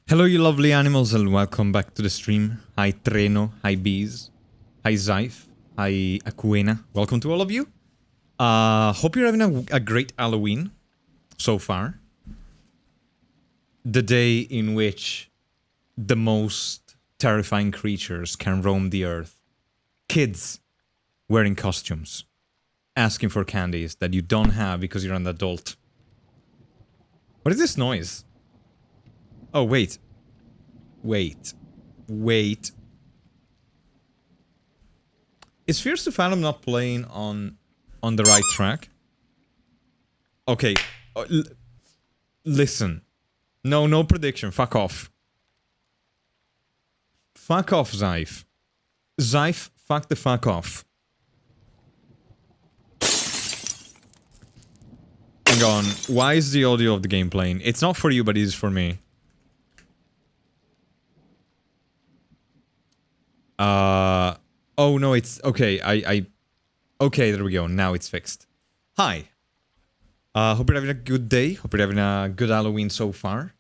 Hello, you lovely animals, and welcome back to the stream. Hi, Treno. Hi, Bees. Hi, Zaif. Hi, Aquena. Welcome to all of you. Hope you're having a great Halloween so far. The day in which the most terrifying creatures can roam the earth. Kids wearing costumes, asking for candies that you don't have because you're an adult. What is this noise? Oh, wait. Wait. Is Fears to Fathom not playing on the right track? Okay. Listen. No prediction. Fuck off. Fuck off, Zaif. Zaif, fuck the fuck off. Hang on. Why is the audio of the game playing? It's not for you, but it is for me. Oh no, it's okay. Okay, there we go. Now it's fixed. Hi. Hope you're having a good day. Hope you're having a good Halloween so far.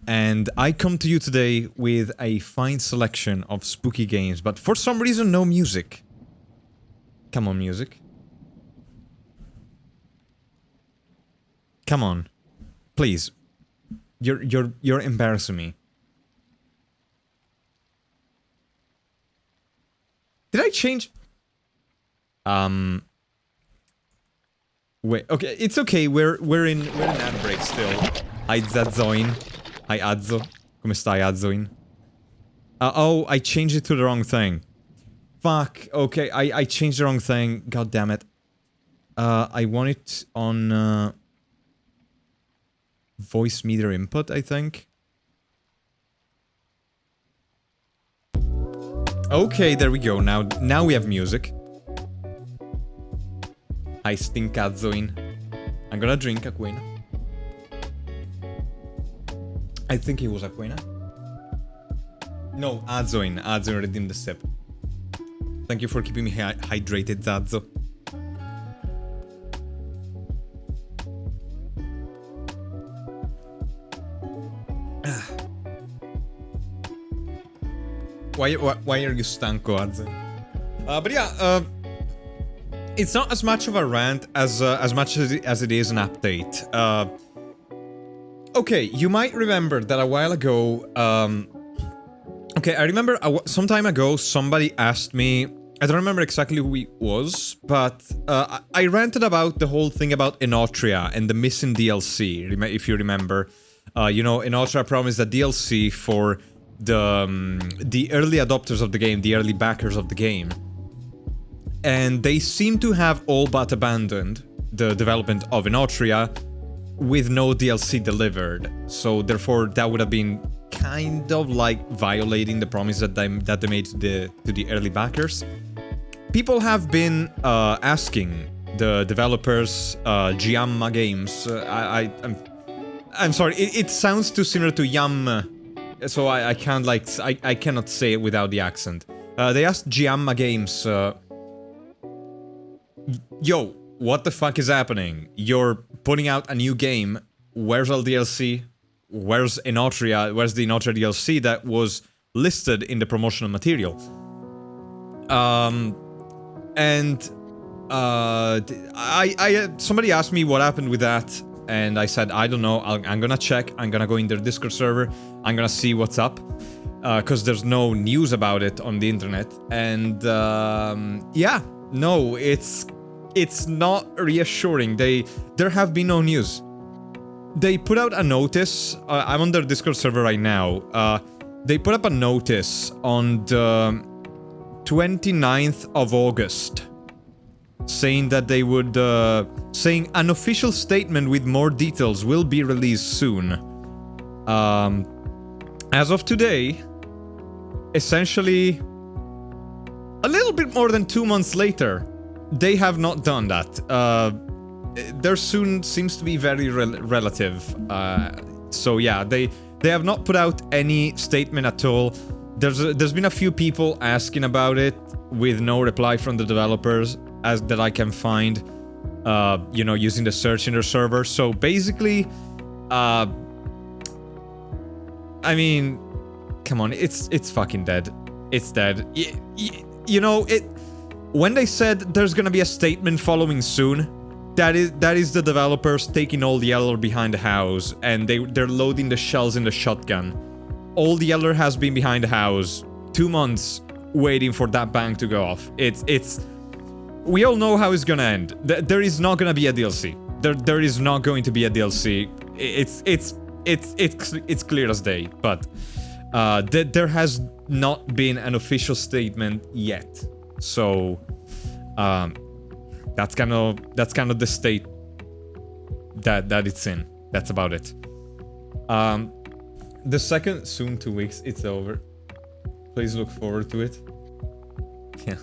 And I come to you today with a fine selection of spooky games, but for some reason, no music. Come on, music. Come on. Please. You're embarrassing me. Did I change? Wait. Okay, it's okay. We're in ad break still. Hi Zadzoin. Hi Adzo. Come stai Adzoin? Oh, I changed it to the wrong thing. Fuck. Okay, I changed the wrong thing. God damn it. I want it on voice meter input, I think. Okay, there we go. Now we have music. Hi, Stinkazzoin. I'm gonna drink Aquena. I think it was Aquena. No, Adzoin. Adzoin redeemed the sip. Thank you for keeping me hydrated, Zazzo. Why are you stanco, Adzen? But yeah, it's not as much of a rant as much as it is an update. Okay, you might remember that a while ago. Okay, I remember some time ago somebody asked me. I don't remember exactly who it was, but I ranted about the whole thing about Enotria and the missing DLC. If you remember, you know, Enotria promised a DLC for the early adopters of the game, the early backers of the game, and they seem to have all but abandoned the development of Enotria with no DLC delivered. So therefore, that would have been kind of like violating the promise that they made to the early backers. People have been asking the developers, Giamma Games. I'm sorry, it sounds too similar to Yam. So I can't like I cannot say it without the accent. They asked Giamma Games, yo, what the fuck is happening? You're putting out a new game. Where's all DLC? Where's Enotria? Where's the Enotria DLC that was listed in the promotional material? Somebody asked me what happened with that. And I said, I don't know, I'm gonna check, I'm gonna go in their Discord server, I'm gonna see what's up, because there's no news about it on the internet, and yeah, no, it's not reassuring. There have been no news. They put out a notice, I'm on their Discord server right now, they put up a notice on the 29th of August, saying that they would, saying an official statement with more details will be released soon. As of today, essentially, a little bit more than 2 months later, they have not done that. Their soon seems to be very relative. So yeah, they have not put out any statement at all. There's been a few people asking about it with no reply from the developers as that I can find, you know, using the search in their server. So basically, I mean, come on, it's fucking dead. It's dead. You know, when they said there's gonna be a statement following soon, that is the developers taking all the Yeller behind the house, and they're loading the shells in the shotgun. All the Yeller has been behind the house, 2 months waiting for that bang to go off. It's we all know how it's gonna end. There is not gonna be a DLC. There is not going to be a DLC. It's clear as day, but there has not been an official statement yet. So that's kind of the state that it's in. That's about it. The second, soon 2 weeks, it's over. Please look forward to it. Yeah.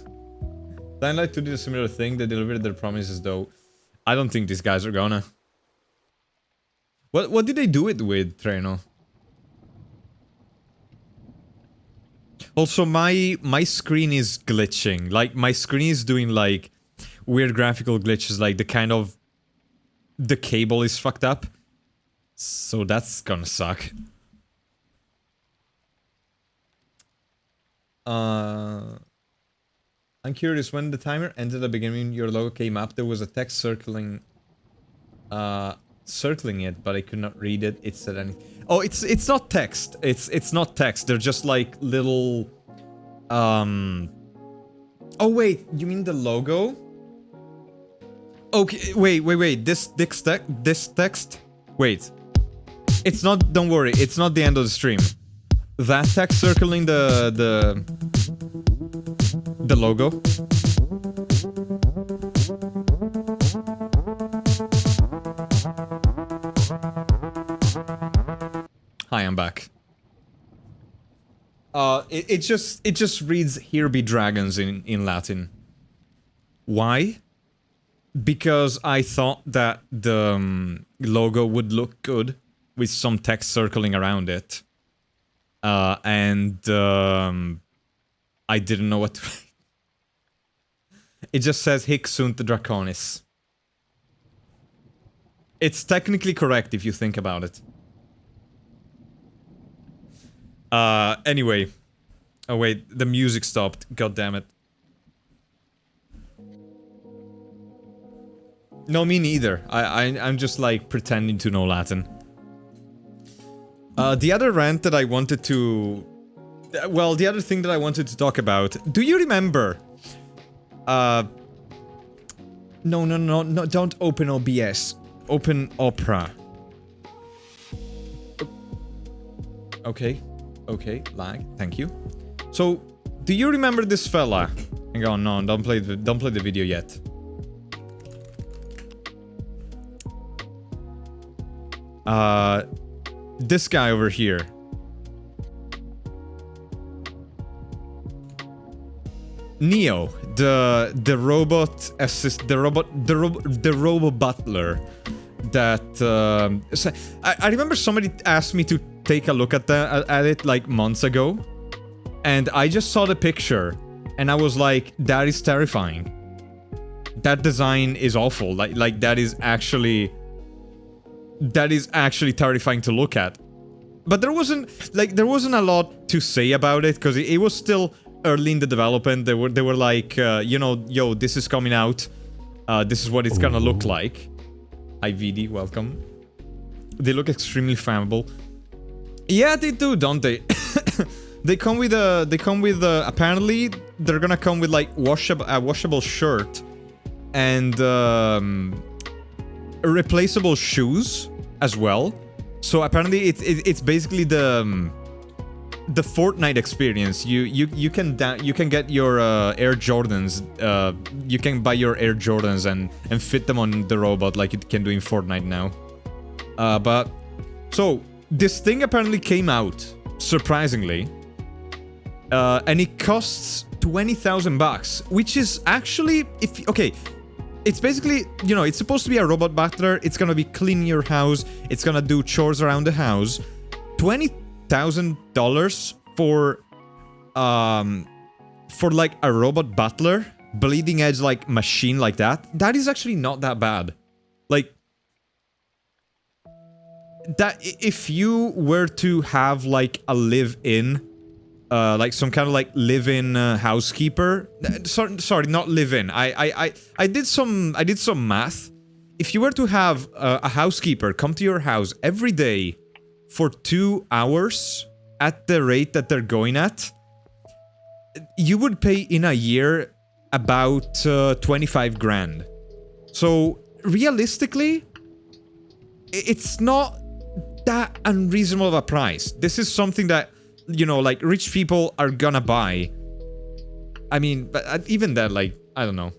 Dying Light 2 did a similar thing. They delivered their promises, though. I don't think these guys are gonna. What did they do it with, Treno? Also, my screen is glitching. Like, my screen is doing, like, weird graphical glitches, like the kind of... The cable is fucked up. So that's gonna suck. I'm curious, when the timer ended at the beginning, your logo came up, there was a text circling it, but I could not read it. It said anything. Oh, it's not text. It's not text. They're just like little Oh wait, you mean the logo? Okay, wait. This text. Wait. It's not, don't worry, it's not the end of the stream. That text circling the logo. Hi, I'm back. It just reads "Here be dragons" in Latin. Why? Because I thought that the logo would look good with some text circling around it. And I didn't know what to write. It just says Hic sunt Draconis. It's technically correct if you think about it. Anyway. Oh wait, the music stopped. God damn it. No, me neither. I'm just like pretending to know Latin. The other rant that I wanted to... Well, the other thing that I wanted to talk about... Do you remember... No, don't open OBS. Open Opera. Okay, lag, thank you. So, do you remember this fella? Hang on, no, don't play the video yet. This guy over here. Neo, the robot assist, the robot butler. That so I remember somebody asked me to take a look at it like months ago, and I just saw the picture, and I was like, that is terrifying. That design is awful. Like that is actually terrifying to look at. But there wasn't a lot to say about it because it was still early in the development. They were like, you know, yo, this is coming out. This is what it's gonna look like. Hi VD, welcome. They look extremely flammable. Yeah, they do, don't they? They come with apparently they're gonna come with like a washable shirt and replaceable shoes as well. So apparently it's basically the the Fortnite experience. You can get your Air Jordans. You can buy your Air Jordans and fit them on the robot like you can do in Fortnite now. But so this thing apparently came out surprisingly, and it costs $20,000, which is actually it's basically, you know, it's supposed to be a robot butler. It's gonna be cleaning your house. It's gonna do chores around the house. $20,000 for like a robot butler, bleeding edge like machine like that. That is actually not that bad. Like that, if you were to have like a live-in, like some kind of like live-in housekeeper. Sorry, not live-in. I did some math. If you were to have a housekeeper come to your house every day for 2 hours at the rate that they're going at, you would pay in a year about 25 grand. So realistically, it's not that unreasonable of a price. This is something that, you know, like rich people are gonna buy. I mean, but even then, like, I don't know.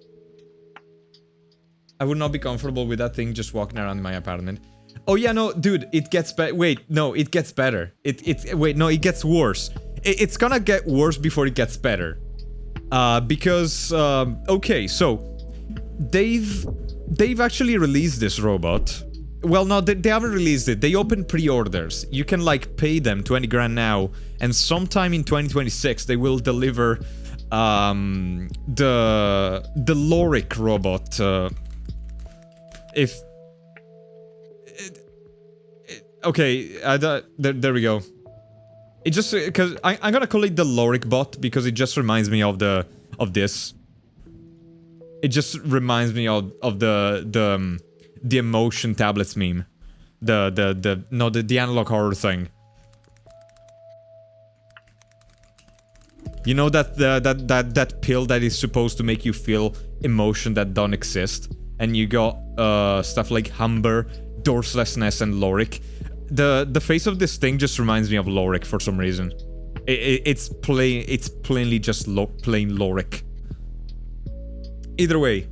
I would not be comfortable with that thing just walking around my apartment. Oh yeah, no, dude, it gets better. Wait, no, it gets better. Wait, no, it gets worse. It's gonna get worse before it gets better. Because, okay, so they've actually released this robot. Well, no, they haven't released it. They opened pre-orders. You can, like, pay them 20 grand now, and sometime in 2026 they will deliver the Loric robot. Okay, there we go. It just, because I'm gonna call it the Loric bot because it just reminds me of this. It just reminds me of the emotion tablets meme. The analog horror thing. You know that pill that is supposed to make you feel emotion that don't exist, and you got stuff like Humber, Dorselessness, and Loric. The face of this thing just reminds me of Loric for some reason. It's plainly just plain Loric. Either way,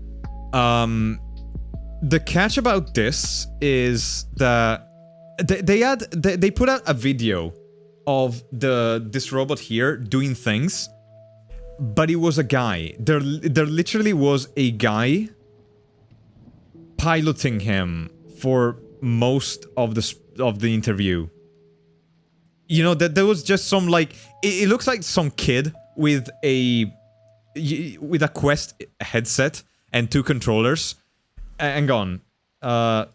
the catch about this is that they put out a video of this robot here doing things, but it was a guy. There literally was a guy piloting him for most of the interview. You know, that there was just some, like, it looks like some kid with a Quest headset and 2 controllers. Hang on. Let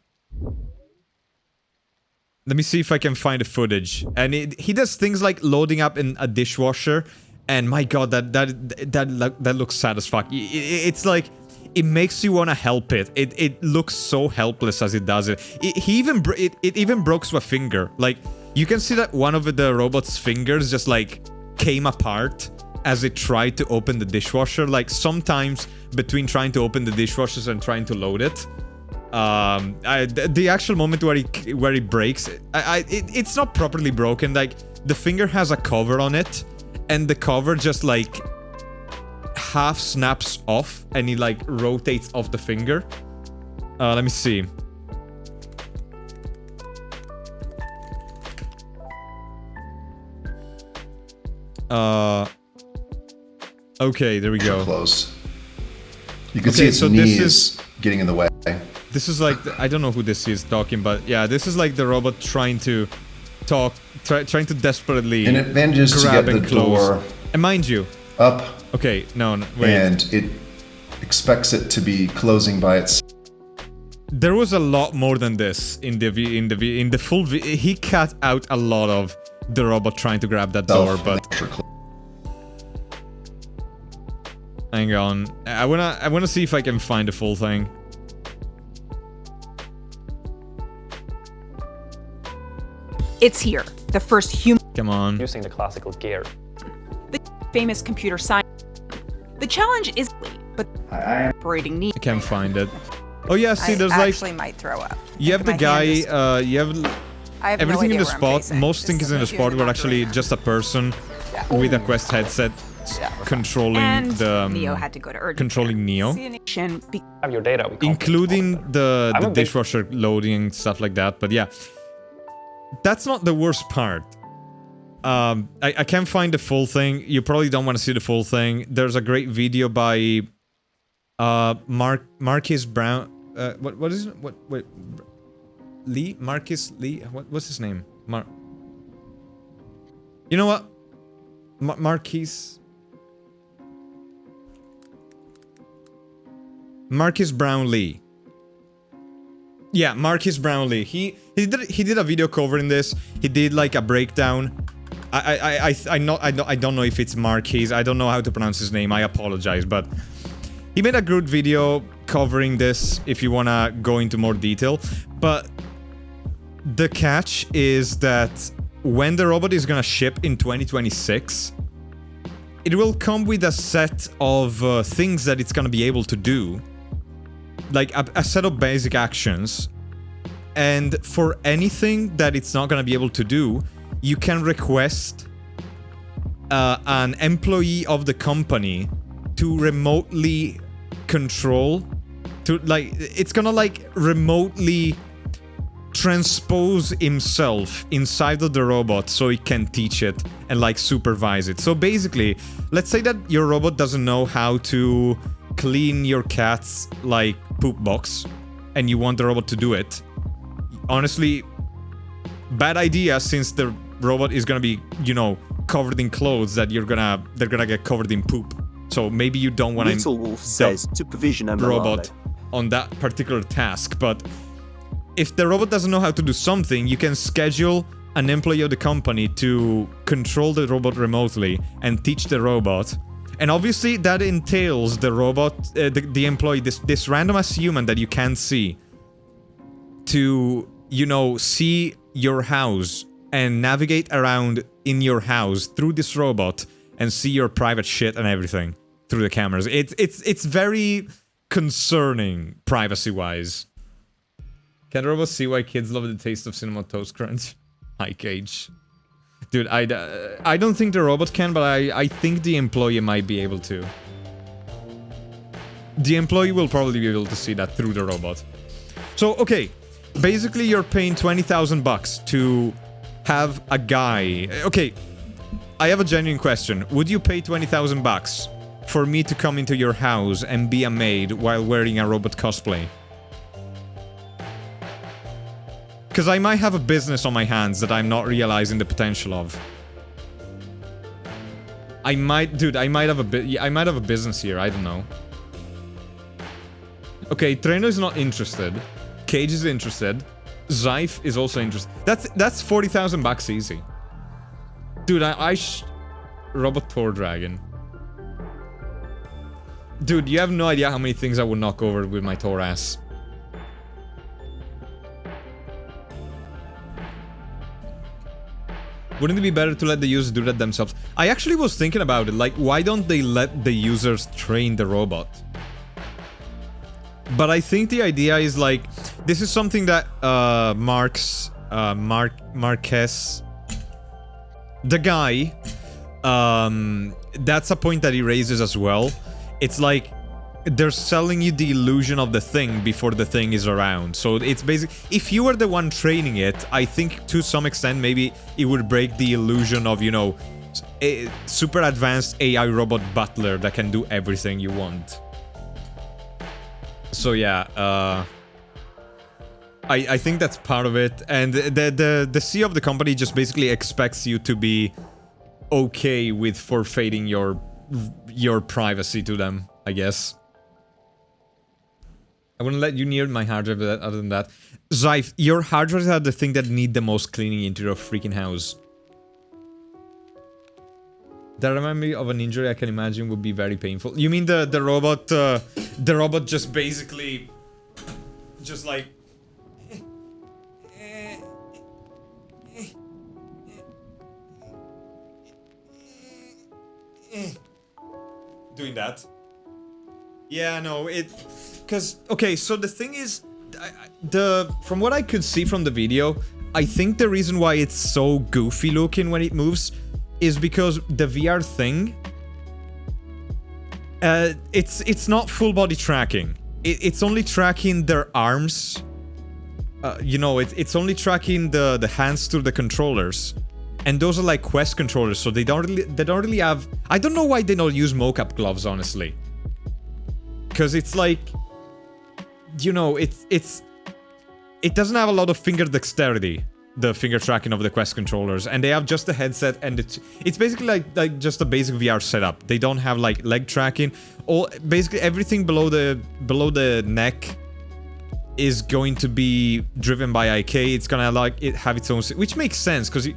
me see if I can find the footage. And he does things like loading up in a dishwasher, and my god, that looks sad as fuck. It's like, it makes you want to help it. It looks so helpless as it does it. It even broke a finger. Like, you can see that one of the robot's fingers just like came apart as it tried to open the dishwasher. Like, sometimes between trying to open the dishwashers and trying to load it, the actual moment where it breaks, it's not properly broken. Like, the finger has a cover on it, and the cover just like half snaps off, and it like rotates off the finger. Let me see. Okay, there we go. Closed. You can see its knees getting in the way. This is like, I don't know who this is talking, but yeah, this is like the robot trying to talk, trying to desperately and it manages to get the door and mind you, up. Okay, no, wait. And it expects it to be closing by itself. There was a lot more than this in the full. He cut out a lot of the robot trying to grab that door, but. Hang on, I wanna see if I can find the full thing. It's here, the first human. Come on. Using the classical gear. The famous computer science. The challenge is, but operating need. I can't find it. Oh yeah, see, there's I like. actually might throw up. You have the guy. You have. I have everything no in idea the where I'm spot, facing. most things in the spot were actually just a person with a Quest headset controlling and the Neo had to go to urgent controlling Neo, Have your data. We including the I'm a big- dishwasher loading and stuff like that. But yeah, that's not the worst part. I can't find the full thing. You probably don't want to see the full thing. There's a great video by Marcus Brown. What is it? Wait, Lee? Marcus Lee? What's his name? You know what? Marcus Brownlee. Yeah, Marcus Brownlee. He did a video covering this. He did like a breakdown. I don't know if it's Marquis. I don't know how to pronounce his name. I apologize, but he made a good video covering this if you wanna go into more detail. But the catch is that when the robot is gonna ship in 2026, it will come with a set of things that it's gonna be able to do. Like a set of basic actions. And for anything that it's not gonna be able to do, you can request an employee of the company to remotely control, it's gonna like remotely transpose himself inside of the robot so it can teach it and like supervise it. So basically, let's say that your robot doesn't know how to clean your cat's like poop box and you want the robot to do it. Honestly, bad idea, since the robot is gonna be, you know, covered in clothes that they're gonna get covered in poop. So maybe you don't want Little Wolf says supervision and robot on that particular task. But if the robot doesn't know how to do something, you can schedule an employee of the company to control the robot remotely and teach the robot. And obviously that entails the robot, the employee, this random ass human that you can't see, to, you know, see your house and navigate around in your house through this robot and see your private shit and everything through the cameras. It's very concerning privacy-wise. Can the robot see why kids love the taste of Cinnamon Toast Crunch? Hi, Cage. Dude, I don't think the robot can, but I think the employee might be able to. The employee will probably be able to see that through the robot. So, okay. Basically, you're paying 20,000 bucks to have a guy... Okay, I have a genuine question. Would you pay 20,000 bucks for me to come into your house and be a maid while wearing a robot cosplay? Because I might have a business on my hands that I'm not realizing the potential of. I might have a business here, I don't know. Okay, Treno is not interested. Cage is interested. Zyfe is also interested. That's 40,000 bucks easy. Dude, Robot Thor Dragon. Dude, you have no idea how many things I would knock over with my Thor ass. Wouldn't it be better to let the users do that themselves? I actually was thinking about it, like, why don't they let the users train the robot? But I think the idea is, like, this is something that Marquez, the guy, that's a point that he raises as well. It's like, they're selling you the illusion of the thing before the thing is around. So it's basic. If you were the one training it, I think to some extent maybe it would break the illusion of, you know, a super advanced AI robot butler that can do everything you want. So yeah, I think that's part of it. And the CEO of the company just basically expects you to be okay with forfeiting your privacy to them, I guess. I wouldn't let you near my hard drive, but other than that. Zyfe, your hard drives are the thing that need the most cleaning into your freaking house. That reminds me of an injury I can imagine would be very painful. You mean the robot just basically... just like... doing that? Yeah, no, because, okay, so the thing is, from what I could see from the video, I think the reason why it's so goofy looking when it moves is because the VR thing, it's not full body tracking. It's only tracking their arms. You know, it's only tracking the hands through the controllers, and those are like Quest controllers, so they don't really have. I don't know why they don't use mocap gloves, honestly, because it's like, you know, it doesn't have a lot of finger dexterity, the finger tracking of the Quest controllers, and they have just a headset, and it's basically like just a basic VR setup. They don't have like leg tracking. Basically everything below the neck is going to be driven by IK. It's gonna like have its own, which makes sense because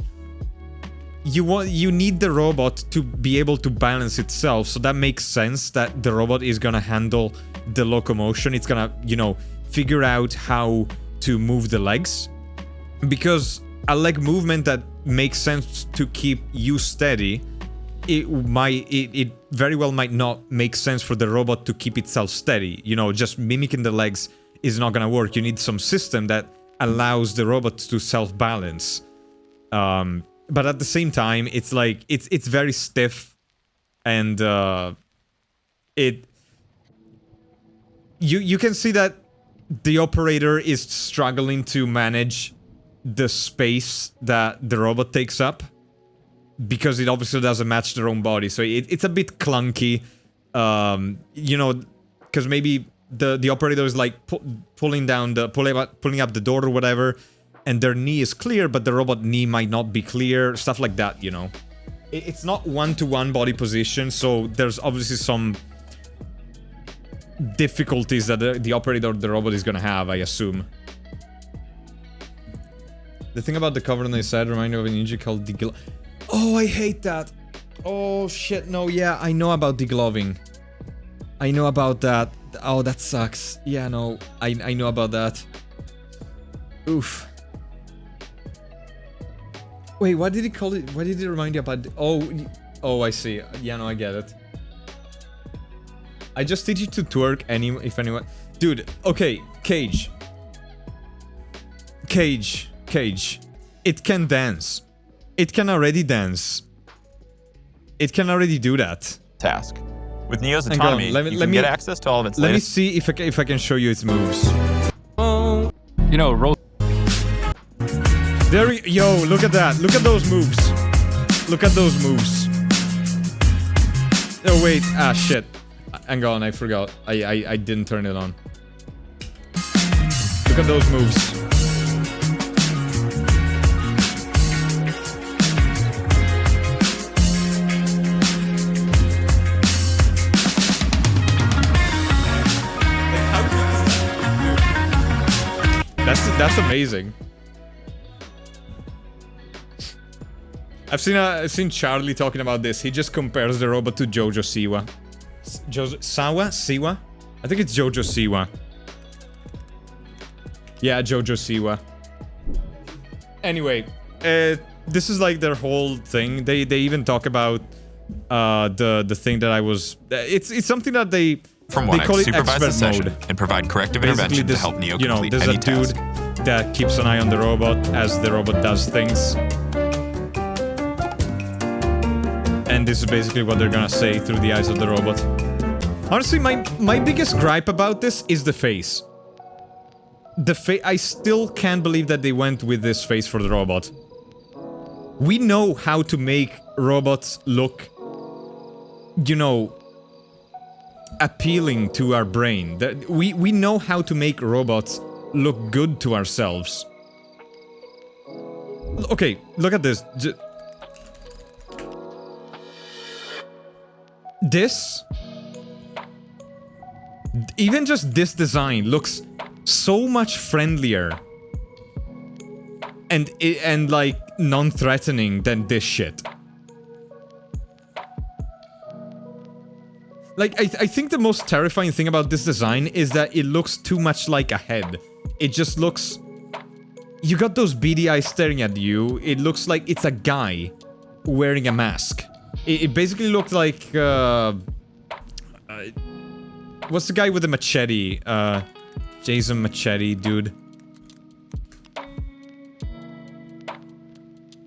you need the robot to be able to balance itself. So that makes sense that the robot is gonna handle the locomotion. It's gonna, you know, figure out how to move the legs, because a leg movement that makes sense to keep you steady, it very well might not make sense for the robot to keep itself steady. You know, just mimicking the legs is not gonna work. You need some system that allows the robot to self-balance. But at the same time, it's like it's very stiff, and you can see that the operator is struggling to manage the space that the robot takes up, because it obviously doesn't match their own body. So it's a bit clunky, you know, because maybe the operator is like pulling up the door or whatever, and their knee is clear, but the robot knee might not be clear, stuff like that, you know. It's not one-to-one body position, so there's obviously some difficulties that the operator or the robot is gonna have, I assume. The thing about the cover on the side reminded me of an ninja called degloving. Oh, I hate that. Oh shit, no, yeah, I know about degloving. I know about that. Oh, that sucks. Yeah, no, I know about that. Oof. Wait, what did he call it? What did it remind you about? Oh, I see. Yeah, no, I get it. I just teach you to twerk if anyone... Dude, okay, Cage. It can dance. It can already dance. It can already do that. Task. With Neo's autonomy, you can get access to all of its Let me latest... see if I can show you its moves. You know, roll. Yo, look at that. Look at those moves. Look at those moves. Oh, wait. Ah, shit. Hang on, I forgot. I didn't turn it on. Look at those moves. That's amazing. I've seen Charlie talking about this. He just compares the robot to Jojo Siwa. Siwa? I think it's Jojo Siwa. Yeah, Jojo Siwa. Anyway, this is like their whole thing. They even talk about the thing that I was. It's something that they. From what call it supervise the expert session mode. And provide corrective Basically, intervention to help Neo complete there's any a dude task. that keeps an eye on the robot as the robot does things. And this is basically what they're gonna say through the eyes of the robot. Honestly, my biggest gripe about this is the face. I still can't believe that they went with this face for the robot. We know how to make robots look, you know, appealing to our brain. We know how to make robots look good to ourselves. Okay, look at this. Even just this design looks so much friendlier and like non-threatening than this shit. Like, I think the most terrifying thing about this design is that it looks too much like a head. It just looks... You got those beady eyes staring at you. It looks like it's a guy wearing a mask. It basically looked like... what's the guy with the machete? Jason Machete, dude.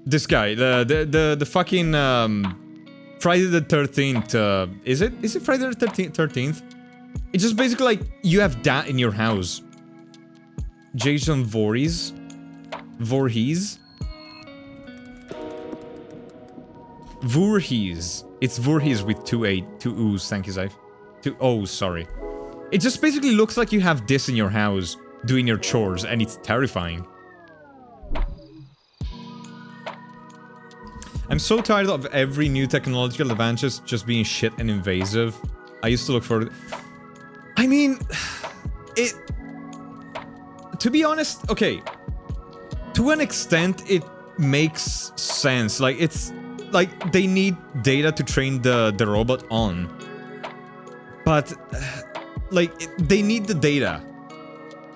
This guy, the fucking Friday the 13th. Is it Friday the 13th? It's just basically like you have that in your house. Jason Voorhees. It's Voorhees with two O's. Thank you, Zaif. 2 O's, sorry. It just basically looks like you have this in your house doing your chores, and it's terrifying. I'm so tired of every new technological advances just being shit and invasive. I used to look for... I mean... it... To be honest, okay. To an extent, it makes sense. Like, it's... Like, they need data to train the robot on. But... Like, they need the data.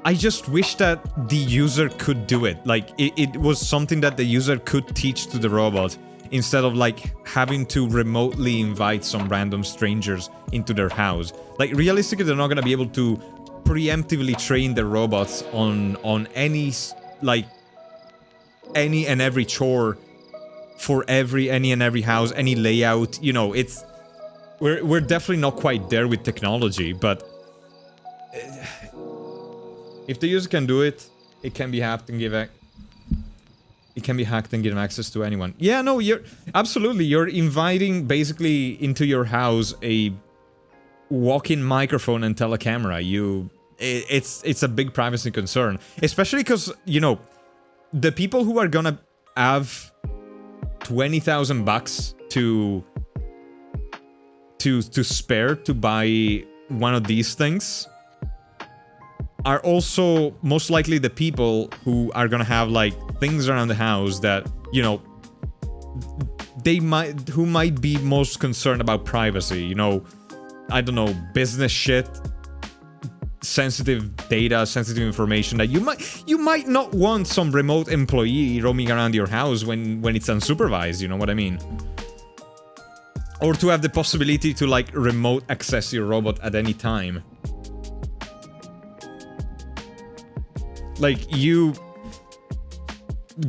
I just wish that the user could do it. Like, it was something that the user could teach to the robot, instead of, like, having to remotely invite some random strangers into their house. Like, realistically, they're not gonna be able to preemptively train their robots on any, like, any and every chore for any and every house, any layout. You know, it's... We're definitely not quite there with technology, but... If the user can do it, it can be hacked and given access to anyone. Yeah, no, you're inviting basically into your house a walk-in microphone and telecamera. It's a big privacy concern, especially because, you know, the people who are gonna have $20,000 to spare to buy one of these things are also most likely the people who are gonna have, like, things around the house that, you know, who might be most concerned about privacy, you know, I don't know, business shit, sensitive data, sensitive information that you might not want some remote employee roaming around your house when it's unsupervised, you know what I mean? Or to have the possibility to, like, remote access your robot at any time. Like, you...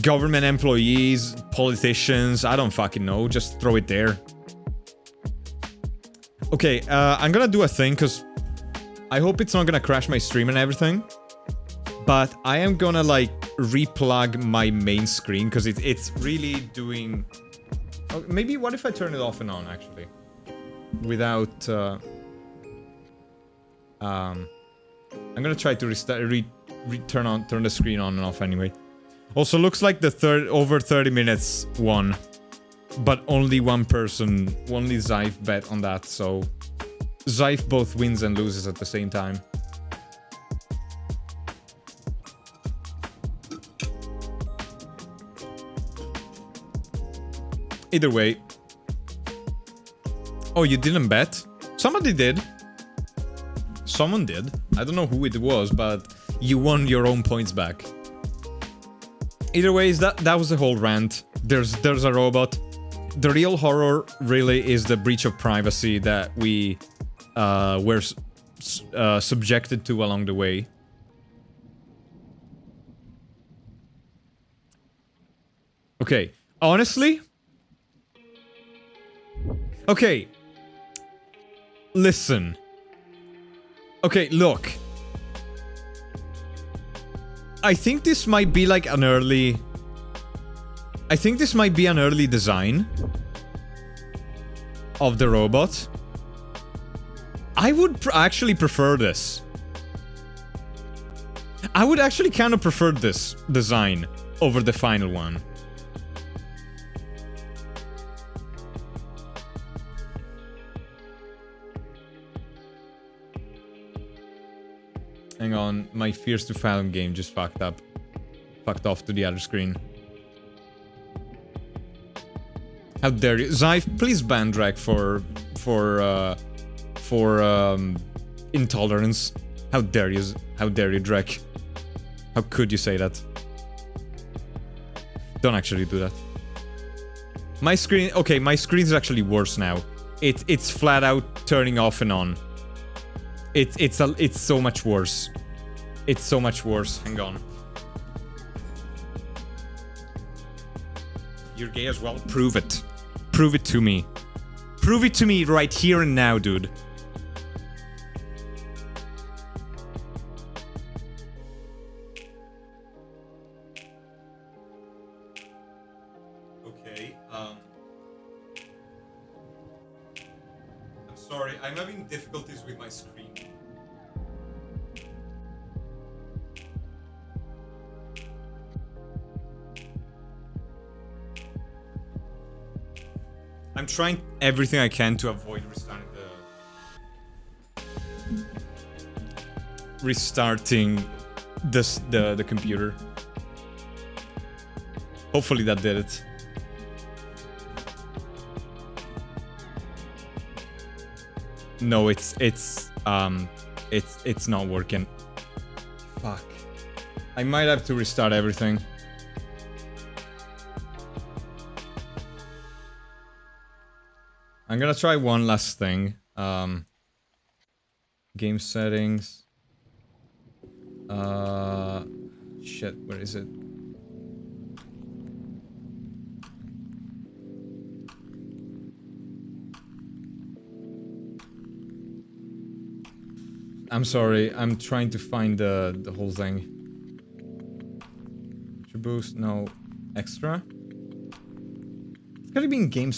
government employees, politicians, I don't fucking know, just throw it there. Okay, I'm gonna do a thing, because I hope it's not gonna crash my stream and everything. But I am gonna, like, replug my main screen, because it's really doing... Oh, maybe, what if I turn it off and on, actually? Without, I'm gonna try to turn the screen on and off anyway. Also, looks like the over 30 minutes won. But only one person, only Zaif bet on that, so... Zaif both wins and loses at the same time. Either way. Oh, you didn't bet? Somebody did. Someone did. I don't know who it was, but you won your own points back. Either way, that was the whole rant. There's a robot. The real horror really is the breach of privacy that we were subjected to along the way. Okay, honestly... Okay. Listen. Okay, look. I think this might be like an early... I think this might be an early design of the robot. I would actually prefer this. I would actually kind of prefer this design over the final one. Hang on, my Fears to Fathom game just fucked up. Fucked off to the other screen. How dare you? Zaif, please ban Drek for intolerance. How dare you? How dare you, Drek? How could you say that? Don't actually do that. My screen... Okay, my screen's actually worse now. It's flat out turning off and on. It's so much worse. It's so much worse. Hang on. You're gay as well? Prove it. Prove it to me. Prove it to me right here and now, dude. Okay, I'm sorry, I'm having difficulties with my screen. I'm trying everything I can to avoid restarting the computer. Hopefully that did it. No, it's not working. Fuck. I might have to restart everything. I'm gonna try one last thing. Game settings. Shit, where is it? I'm sorry, I'm trying to find the whole thing. Boost, no. Extra? It's gotta be in game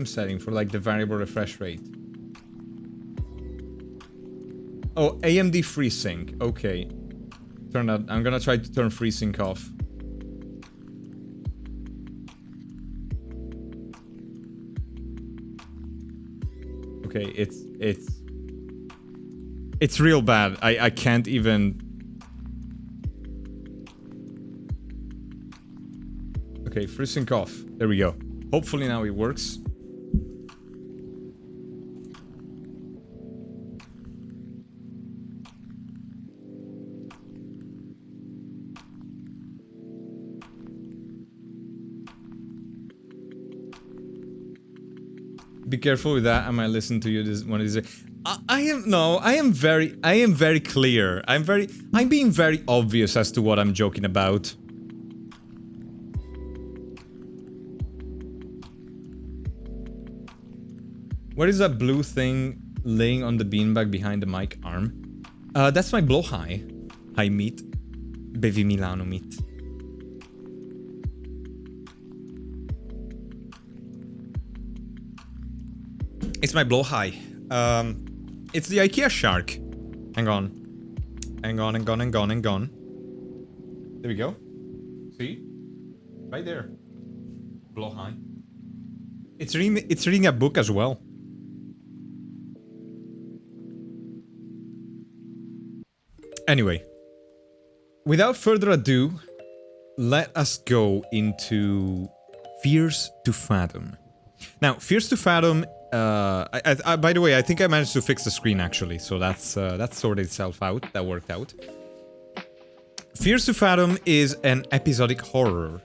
setting for like the variable refresh rate. Oh, AMD FreeSync. Okay. Turn that. I'm gonna try to turn FreeSync off. Okay, it's real bad. I can't even. Okay, FreeSync off. There we go. Hopefully now it works. Be careful with that. I might listen to you this one is I am very clear. I'm being very obvious as to what I'm joking about. What is that blue thing laying on the beanbag behind the mic arm? That's my blow high. High meat. Bevi Milano meat. It's my blow high. It's the IKEA shark. Hang on. Hang on. There we go. See? Right there. Blow high. It's reading a book as well. Anyway, without further ado, let us go into Fears to Fathom. Now, Fears to Fathom, by the way, I think I managed to fix the screen actually, so that's sorted itself out, that worked out. Fears to Fathom is an episodic horror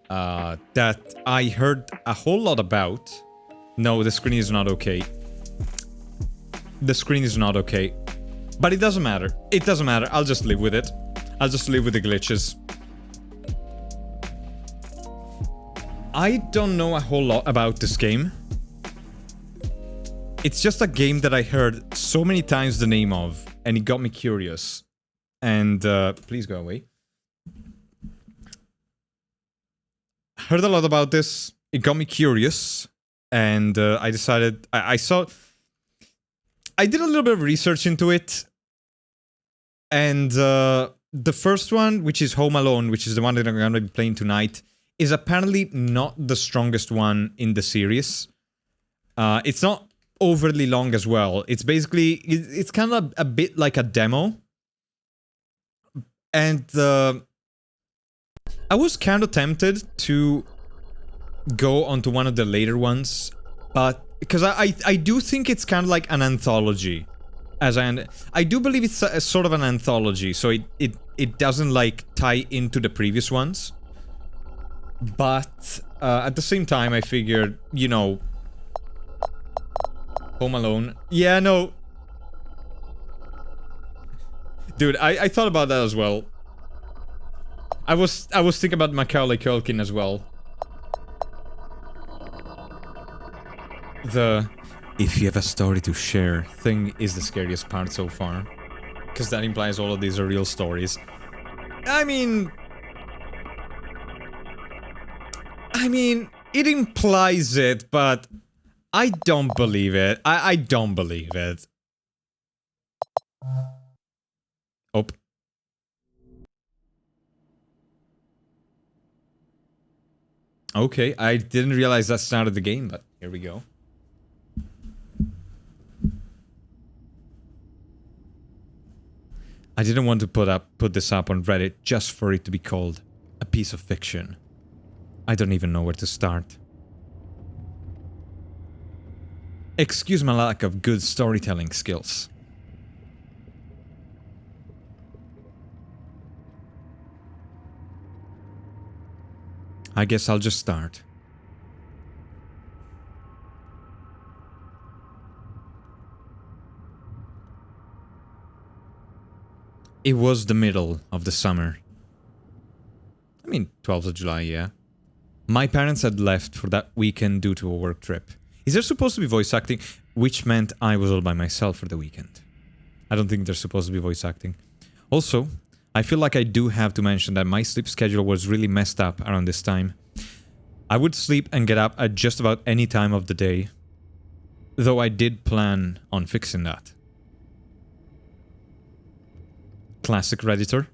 that I heard a whole lot about. No, the screen is not okay. The screen is not okay. But it doesn't matter. It doesn't matter. I'll just live with it. I'll just live with the glitches. I don't know a whole lot about this game. It's just a game that I heard so many times the name of, and it got me curious. And, please go away. Heard a lot about this. It got me curious. And, I decided... I did a little bit of research into it, and the first one, which is Home Alone, which is the one that I'm going to be playing tonight, is apparently not the strongest one in the series. It's not overly long as well. It's basically, it's kind of a bit like a demo. And I was kind of tempted to go onto one of the later ones, but because I do think it's kind of like an anthology, as I do believe it's a sort of an anthology, so it doesn't like tie into the previous ones. But at the same time, I figured, you know, Home Alone. Yeah, no, dude, I thought about that as well. I was thinking about Macaulay Culkin as well. The if you have a story to share thing is the scariest part so far. Because that implies all of these are real stories. I mean, it implies it, but I don't believe it. I don't believe it. Oh. Okay, I didn't realize that started the game, but here we go. I didn't want to put this up on Reddit just for it to be called a piece of fiction. I don't even know where to start. Excuse my lack of good storytelling skills. I guess I'll just start. It was the middle of the summer. I mean, 12th of July, yeah. My parents had left for that weekend due to a work trip. Is there supposed to be voice acting? Which meant I was all by myself for the weekend. I don't think there's supposed to be voice acting. Also, I feel like I do have to mention that my sleep schedule was really messed up around this time. I would sleep and get up at just about any time of the day, though I did plan on fixing that. Classic Redditor.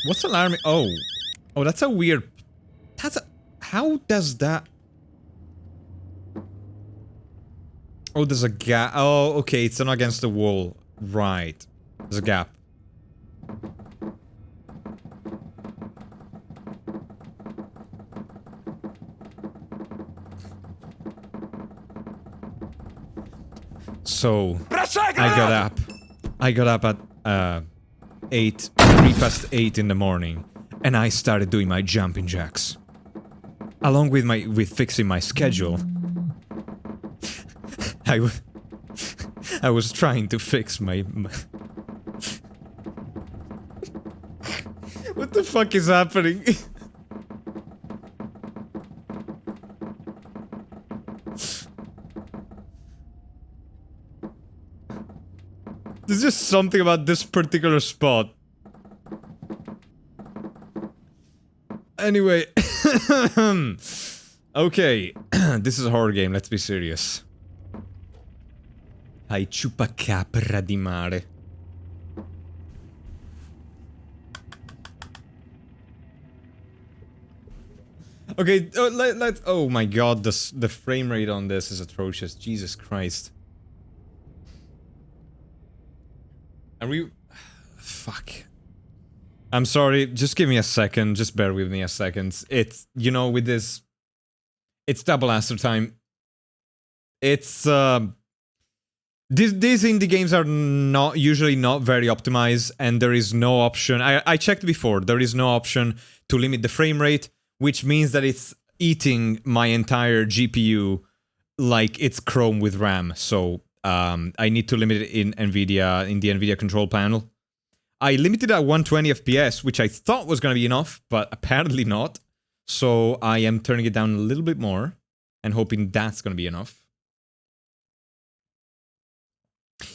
What's alarming? Oh, that's a weird. How does that? Oh, there's a gap. Oh, okay, it's not against the wall. Right. There's a gap. So, I got up at 3 past 8 in the morning, and I started doing my jumping jacks. Along with fixing my schedule. I was trying to fix my What the fuck is happening? There's just something about this particular spot. Anyway. Okay. This is a horror game, let's be serious. Ai chupacabra di mare. Okay, let's... Oh my god, the frame rate on this is atrocious. Jesus Christ. Are we... Fuck. I'm sorry, just give me a second. Just bear with me a second. It's, you know, with this... It's double Aster time. It's, These indie games are usually not very optimized, and there is no option... I checked before, there is no option to limit the frame rate, which means that it's eating my entire GPU like it's Chrome with RAM, so I need to limit it in NVIDIA, in the NVIDIA control panel. I limited it at 120 FPS, which I thought was going to be enough, but apparently not. So I am turning it down a little bit more, and hoping that's going to be enough.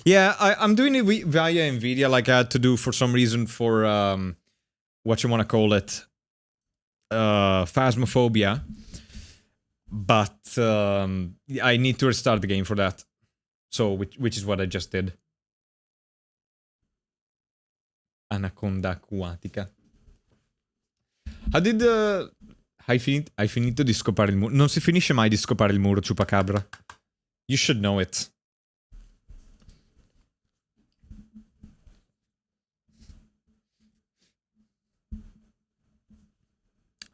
Yeah, I'm doing it via NVIDIA, like I had to do for some reason for, what you want to call it, Phasmophobia. But I need to restart the game for that. So, which is what I just did. Anaconda acquatica. How did hai finito di scopare il muro? Non si finisce mai di scopare il muro, Chupacabra. You should know it.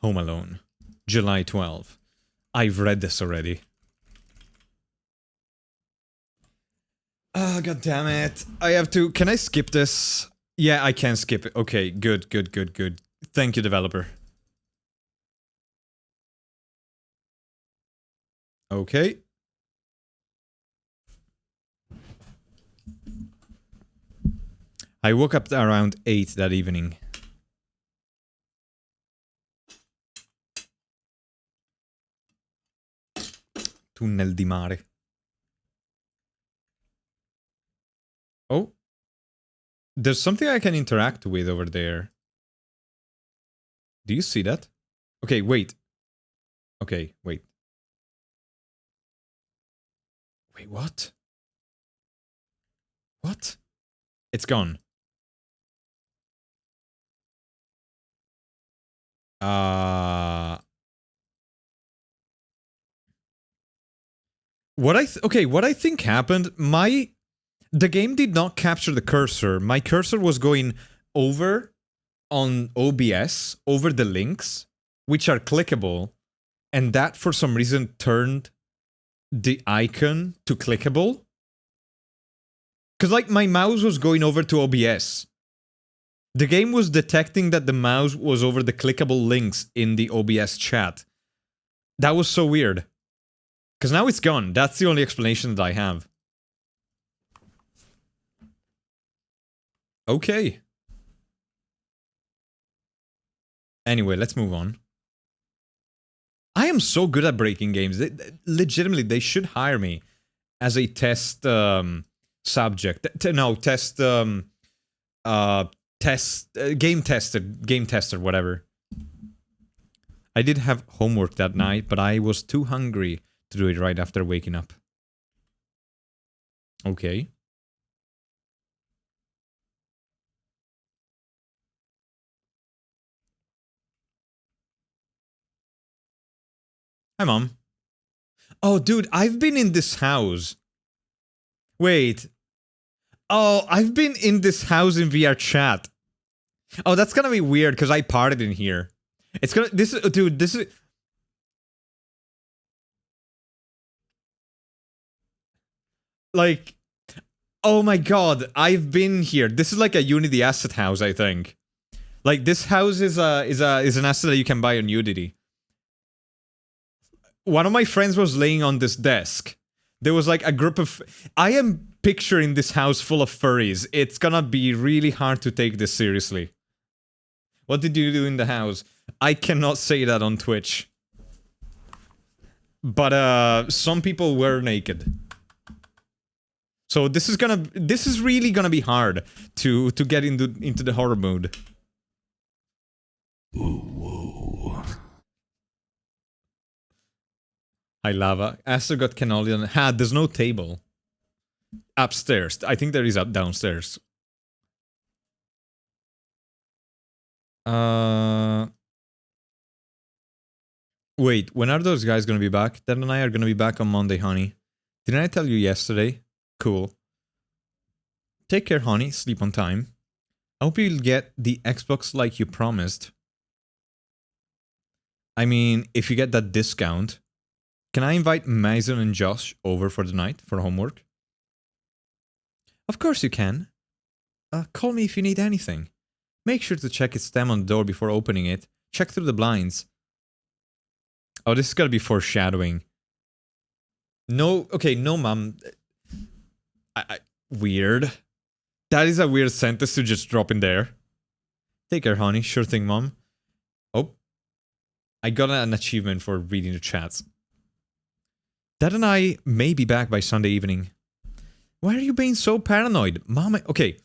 Home Alone. July 12. I've read this already. Oh, god damn it. I have to... Can I skip this? Yeah, I can skip it. Okay, good. Thank you, developer. Okay. I woke up around 8 that evening. Tunnel di mare. Oh. There's something I can interact with over there. Do you see that? Okay, wait. Okay, wait. Wait, what? What? It's gone. What I think happened, the game did not capture the cursor. My cursor was going over on OBS, over the links, which are clickable, and that for some reason turned the icon to clickable. Because like my mouse was going over to OBS. The game was detecting that the mouse was over the clickable links in the OBS chat. That was so weird. Because now it's gone. That's the only explanation that I have. Okay. Anyway, let's move on. I am so good at breaking games. Legitimately, they should hire me as a test subject. Game tester, whatever. I did have homework that night, but I was too hungry to do it right after waking up. Okay. Hi, Mom. Oh, dude, I've been in this house. Wait. Oh, I've been in this house in VR chat. Oh, that's gonna be weird because I partied in here. It's gonna. This is. Like, oh my god, I've been here. This is like a Unity asset house, I think. Like, this house is an asset that you can buy on Unity. One of my friends was laying on this desk. There was like a group of... I am picturing this house full of furries. It's gonna be really hard to take this seriously. What did you do in the house? I cannot say that on Twitch. But some people were naked. So this is really gonna be hard to get into the horror mood. Whoa. Hi, Lava. Aster got cannoli on... there's no table. Upstairs. I think there is up downstairs. Wait, when are those guys gonna be back? Dad and I are gonna be back on Monday, honey. Didn't I tell you yesterday? Cool. Take care, honey. Sleep on time. I hope you'll get the Xbox like you promised. I mean, if you get that discount... Can I invite Mason and Josh over for the night for homework? Of course you can. Call me if you need anything. Make sure to check its stem on the door before opening it. Check through the blinds. Oh, this is gotta be foreshadowing. No, okay, no, Mom. Weird. That is a weird sentence to just drop in there. Take care, honey. Sure thing, Mom. Oh. I got an achievement for reading the chats. Dad and I may be back by Sunday evening. Why are you being so paranoid? Mom, okay.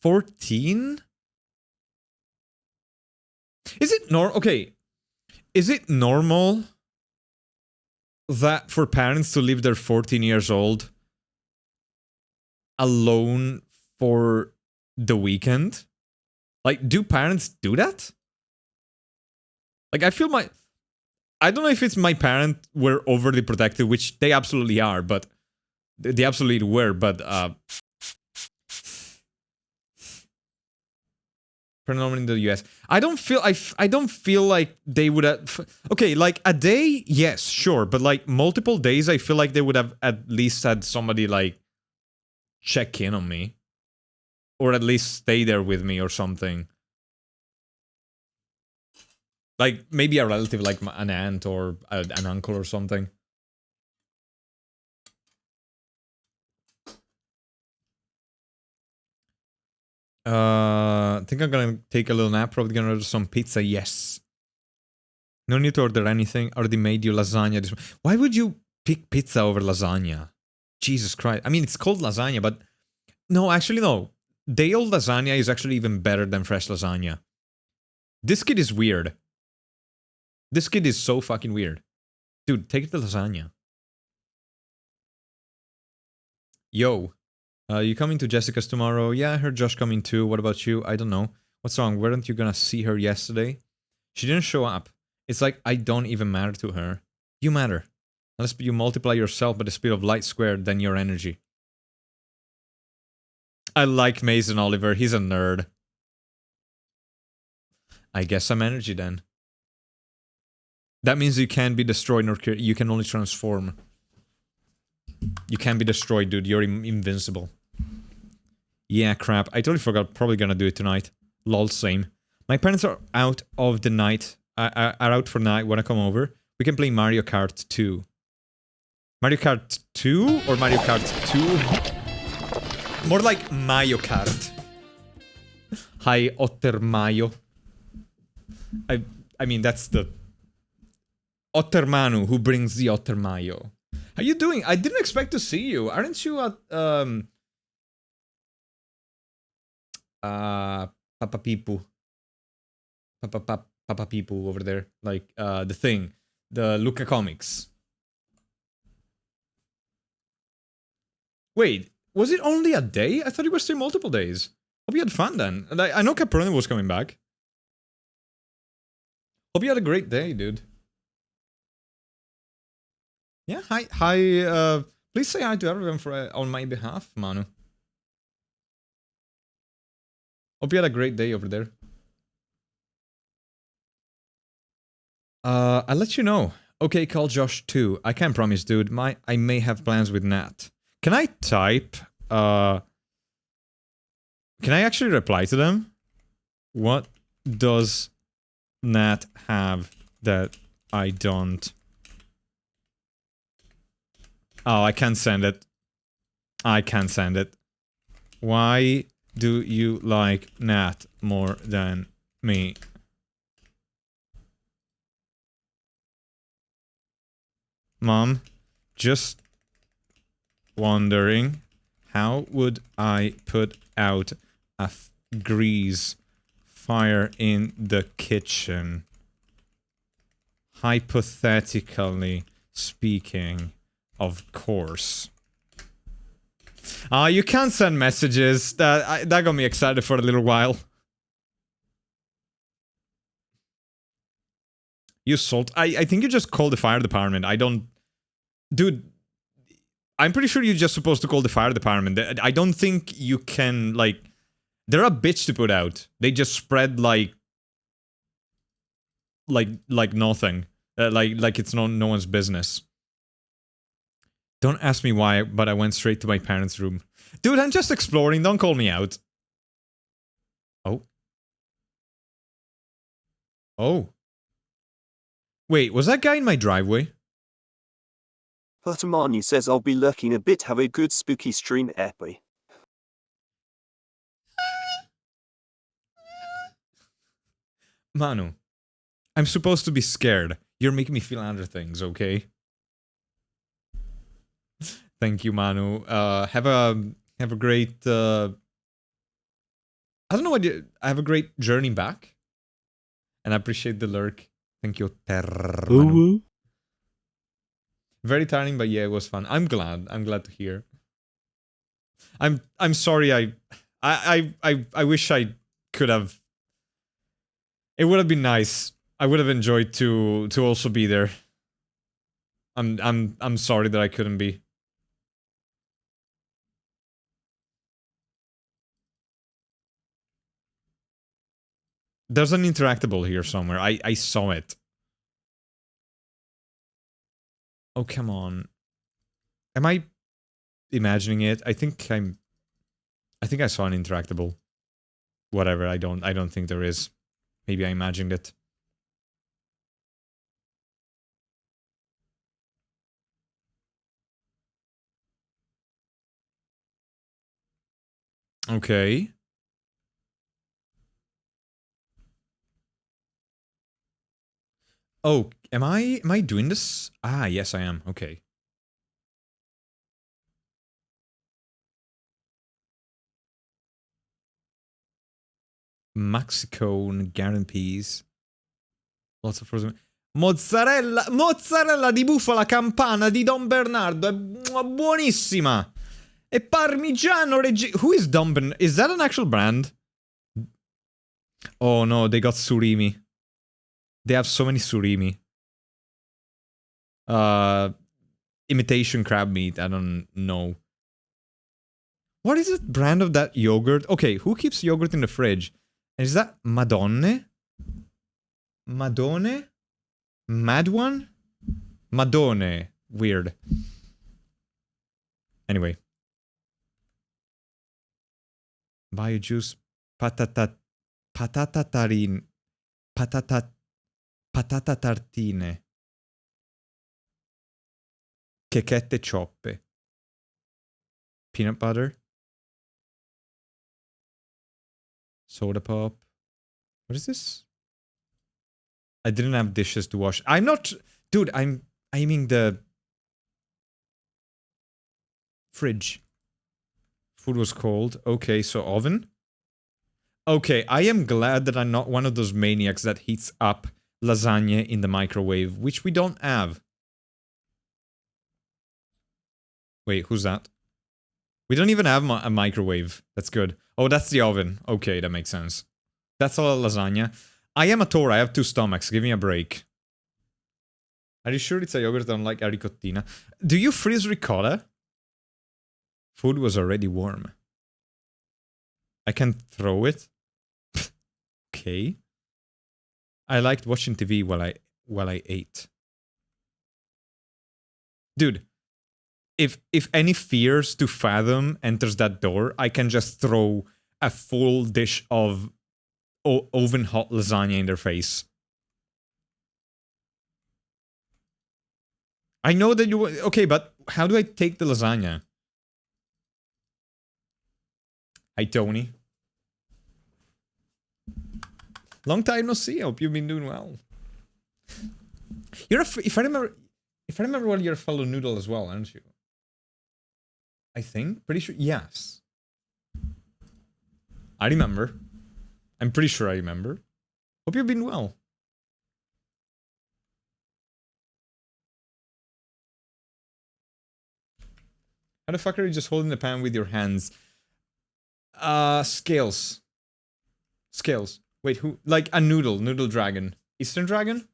$14? Is it okay. Is it normal that for parents to leave their 14 years old alone for the weekend? Like, do parents do that? Like, I feel I don't know if it's my parents were overly protective, which they absolutely are, but... They absolutely were, but... Paranormal in the US. I don't feel like they would have... Okay, like, a day, yes, sure, but, like, multiple days, I feel like they would have at least had somebody, like, check in on me. Or at least stay there with me or something. Like, maybe a relative, like an aunt or an uncle or something. I think I'm gonna take a little nap. Probably gonna order some pizza. Yes. No need to order anything. Already made you lasagna. Why would you pick pizza over lasagna? Jesus Christ. I mean, it's called lasagna, but... No, actually, no. Day-old lasagna is actually even better than fresh lasagna. This kid is weird. This kid is so fucking weird. Dude, take the lasagna. Yo. You coming to Jessica's tomorrow? Yeah, I heard Josh coming too. What about you? I don't know. What's wrong? Weren't you gonna see her yesterday? She didn't show up. It's like I don't even matter to her. You matter. Unless you multiply yourself by the speed of light squared, then your energy. I like Mason Oliver. He's a nerd. I guess I'm energy then. That means you can't be destroyed nor you can only transform. You can't be destroyed, dude. You're invincible. Yeah, crap. I totally forgot. Probably gonna do it tonight. Lol, same. My parents are out of the night. Are out for night. Wanna come over? We can play Mario Kart 2. Mario Kart 2 or Mario Kart 2? More like Mario Kart. Hi, Otter Mayo. I mean, that's the... Otter Manu who brings the Otter Mayo. How you doing? I didn't expect to see you. Aren't you at, Papa Pipu? Papa Pipu over there. Like, the thing. The Luca Comics. Wait, was it only a day? I thought you were still multiple days. Hope you had fun then. I know Caproni was coming back. Hope you had a great day, dude. Yeah, hi, please say hi to everyone on my behalf, Manu. Hope you had a great day over there. I'll let you know. Okay, call Josh too. I can't promise, dude. I may have plans with Nat. Can I type, can I actually reply to them? What does Nat have that I don't? Oh, I can't send it. I can't send it. Why do you like Nat more than me? Mom, just wondering, how would I put out a grease fire in the kitchen? Hypothetically speaking, of course. You can't send messages. That got me excited for a little while. You salt. I think you just call the fire department. I don't... Dude, I'm pretty sure you're just supposed to call the fire department. I don't think you can, like... They're a bitch to put out. They just spread, like nothing. Like it's no one's business. Don't ask me why, but I went straight to my parents' room. Dude, I'm just exploring. Don't call me out. Oh. Oh. Wait, was that guy in my driveway? Fathom says I'll be lurking a bit. Have a good spooky stream, Epi. Manu, I'm supposed to be scared. You're making me feel other things, okay? Thank you, Manu. Have a great I don't know what you... Have a great journey back. And I appreciate the lurk. Thank you, Manu. Very tiring, but yeah, it was fun. I'm glad. I'm glad to hear. I'm sorry. I wish I could have. It would have been nice. I would have enjoyed to also be there. I'm sorry that I couldn't be. There's an interactable here somewhere. I saw it. Oh, come on. Am I imagining it? I think I saw an interactable. Whatever, I don't think there is. Maybe I imagined it. Okay. Oh, am I doing this? Ah, yes, I am. Okay. Maxicone, guarantees. Lots of frozen. Mozzarella di bufala campana di Don Bernardo. È buonissima. E parmigiano reggiano. Who is Don Bernardo? Is that an actual brand? Oh no, they got surimi. They have so many surimi. Imitation crab meat. I don't know. What is the brand of that yogurt? Okay, who keeps yogurt in the fridge? Is that Madonne? Madone? Mad one? Madone. Weird. Anyway. Biojuice. Patata tartine. Checchette cioppe. Peanut butter. Soda pop. What is this? I didn't have dishes to wash. I'm not... Dude, I'm aiming the... fridge. Food was cold. Okay, so oven? Okay, I am glad that I'm not one of those maniacs that heats up lasagna in the microwave, which we don't have. Wait, who's that? We don't even have a microwave. That's good. Oh, that's the oven. Okay, that makes sense. That's all lasagna. I am a Tor. I have 2 stomachs. Give me a break. Are you sure it's a yogurt unlike a ricottina? Do you freeze ricotta? Food was already warm. I can throw it? Okay. I liked watching TV while I ate. Dude, if any fears to Fathom enters that door, I can just throw a full dish of oven hot lasagna in their face. I know that you... Okay, but how do I take the lasagna? Hi, Tony. Long time no see. Hope you've been doing well. You're if I remember well, you're a fellow noodle as well, aren't you? I think. Pretty sure. Yes. I remember. I'm pretty sure I remember. Hope you've been well. How the fuck are you just holding the pan with your hands? Scales. Scales. Wait, who? Like a noodle dragon. Eastern dragon?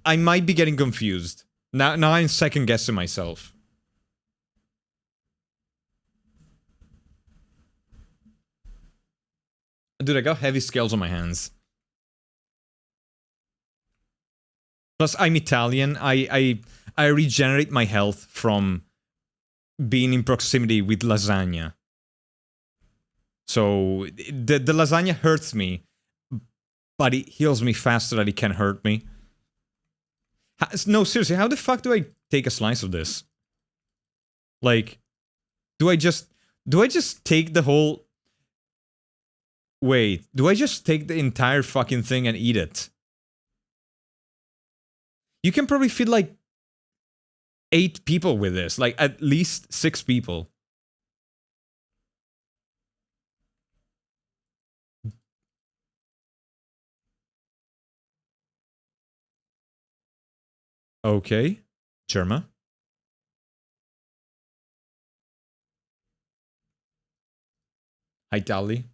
I might be getting confused. Now I'm second guessing myself. Dude, I got heavy scales on my hands. Plus, I'm Italian. I regenerate my health from being in proximity with lasagna. So the lasagna hurts me, but it heals me faster than it can hurt me. No, seriously, how the fuck do I take a slice of this? Like, do I just take the whole... Wait, do I just take the entire fucking thing and eat it? You can probably feed like 8 people with this, like at least 6 people. Okay, Germa. Hi, Dali.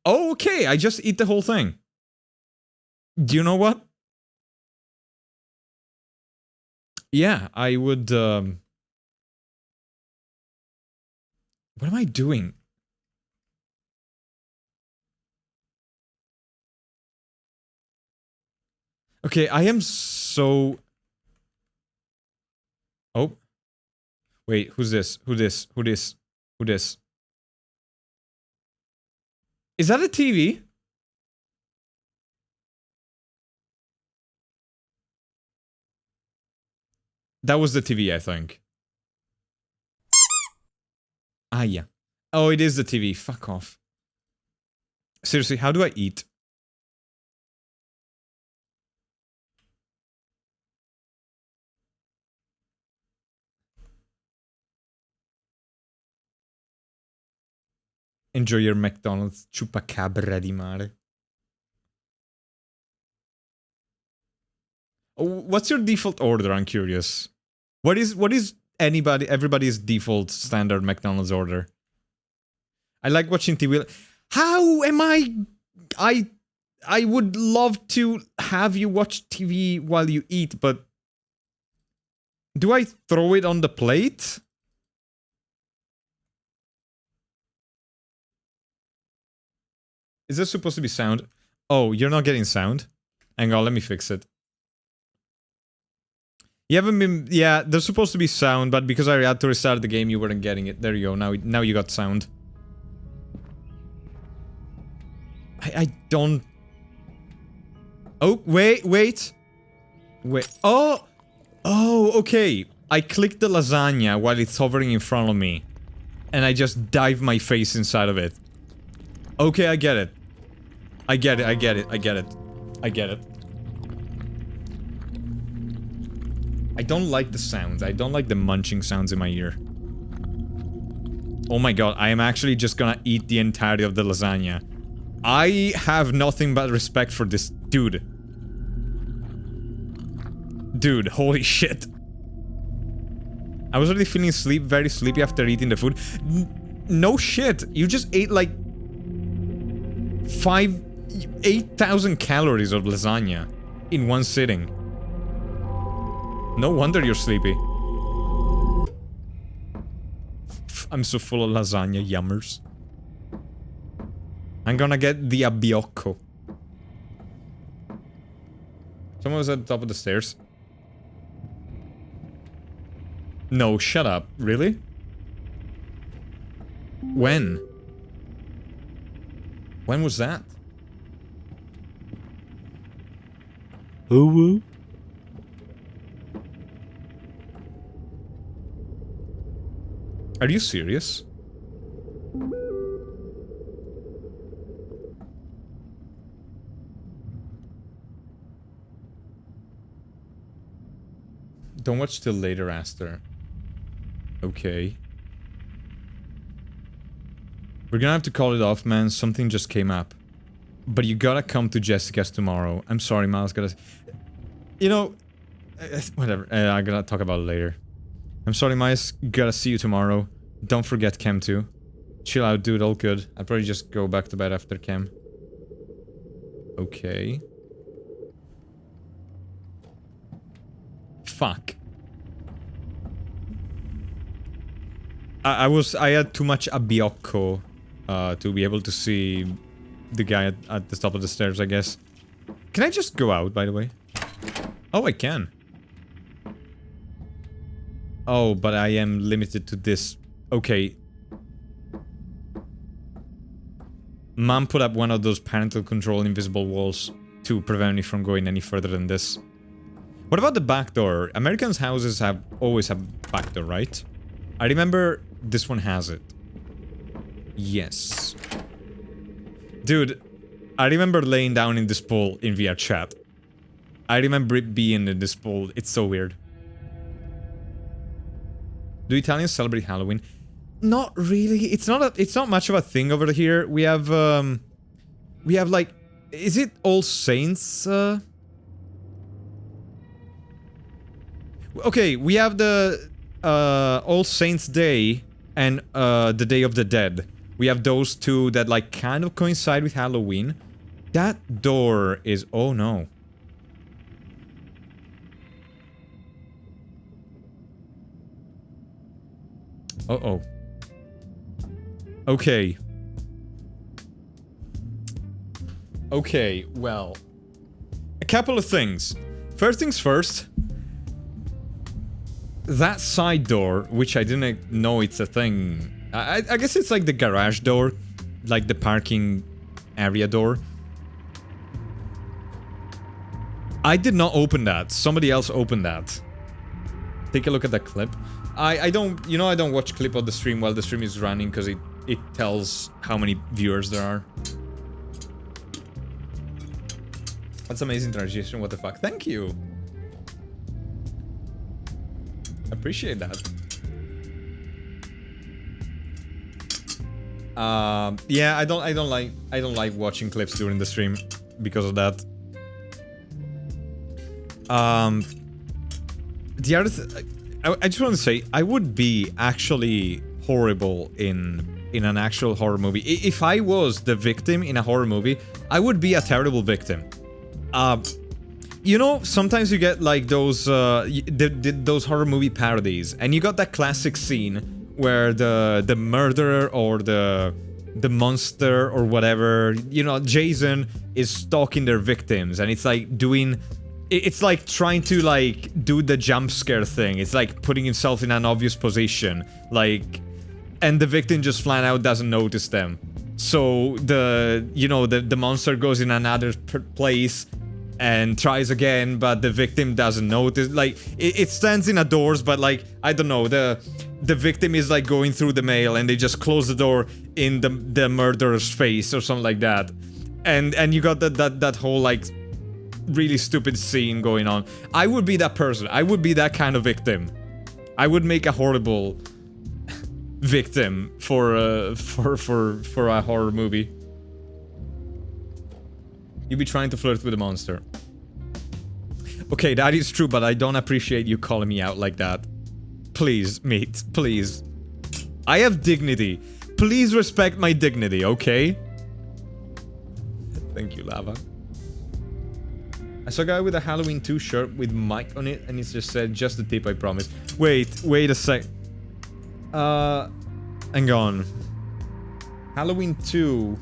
Okay, I just eat the whole thing. Do you know what? Yeah, I would... What am I doing? Okay, I am so... Oh. Wait, who's this? Who this? Who this? Who this? Is that a TV? That was the TV, I think. Ah, yeah. Oh, it is the TV. Fuck off. Seriously, how do I eat? Enjoy your McDonald's chupacabra di mare. What's your default order? I'm curious. What is everybody's default standard McDonald's order? I like watching TV. How am I would love to have you watch TV while you eat, but do I throw it on the plate? Is this supposed to be sound? Oh, you're not getting sound? Hang on, let me fix it. You haven't been... Yeah, there's supposed to be sound, but because I had to restart the game, you weren't getting it. There you go, now you got sound. I don't... Oh, wait. Oh! Oh, okay. I clicked the lasagna while it's hovering in front of me. And I just dive my face inside of it. Okay, I get it. I get it. I don't like the sounds. I don't like the munching sounds in my ear. Oh my god, I am actually just gonna eat the entirety of the lasagna. I have nothing but respect for this dude. Dude, holy shit. I was already feeling very sleepy after eating the food. No shit, you just ate like 8,000 calories of lasagna in one sitting. No wonder you're sleepy. I'm so full of lasagna yummers. I'm gonna get the abbiocco. Someone was at the top of the stairs. No, shut up. Really? When? When was that? Oh, Are you serious? Don't watch till later, Aster. Okay. We're gonna have to call it off, man. Something just came up. But you gotta come to Jessica's tomorrow. I'm sorry, Miles. You know... whatever. I gotta talk about it later. I'm sorry, Miles. Gotta see you tomorrow. Don't forget Chem too. Chill out, dude. All good. I'll probably just go back to bed after Chem. Okay. Fuck. I had too much abbiocco to be able to see the guy at the top of the stairs, I guess. Can I just go out, by the way? Oh, I can. Oh, but I am limited to this. Okay. Mom put up one of those parental control invisible walls to prevent me from going any further than this. What about the back door? Americans' houses always have back door, right? I remember this one has it. Yes. Dude, I remember laying down in this pool in VR chat. I remember it being in this pool. It's so weird. Do Italians celebrate Halloween? Not really. It's not much of a thing over here. We have like, is it All Saints? Okay, we have the All Saints Day and the Day of the Dead. We have those two that like kind of coincide with Halloween. That door is... oh no. Uh-oh. Okay. Okay, well. A couple of things. First things first. That side door, which I didn't know it's a thing. I guess it's like the garage door. Like the parking area door. I did not open that. Somebody else opened that. Take a look at that clip. I don't... you know, I don't watch clip of the stream while the stream is running because it tells how many viewers there are. That's amazing transition, what the fuck. Thank you. Appreciate that. Yeah, I don't like watching clips during the stream because of that. The other I just want to say, I would be actually horrible in an actual horror movie. If I was the victim in a horror movie, I would be a terrible victim. You know, sometimes you get like those those horror movie parodies, and you got that classic scene where the murderer or the monster or whatever, you know, Jason is stalking their victims, and it's like doing... It's like trying to like do the jump scare thing. It's like putting himself in an obvious position, like, and the victim just flat out doesn't notice them. So the monster goes in another place and tries again, but the victim doesn't notice. Like it stands in a doors, but like I don't know, the victim is like going through the mail, and they just close the door in the murderer's face or something like that. And you got that whole like really stupid scene going on. I would be that person. I would be that kind of victim. I would make a horrible victim for a horror movie. You'd be trying to flirt with a monster. Okay, that is true, but I don't appreciate you calling me out like that. Please, mate, please. I have dignity. Please respect my dignity, okay? Thank you, Lava. I saw a guy with a Halloween 2 shirt with Mike on it, and it just said, just the tip, I promise. Wait a sec. Hang on. Halloween 2.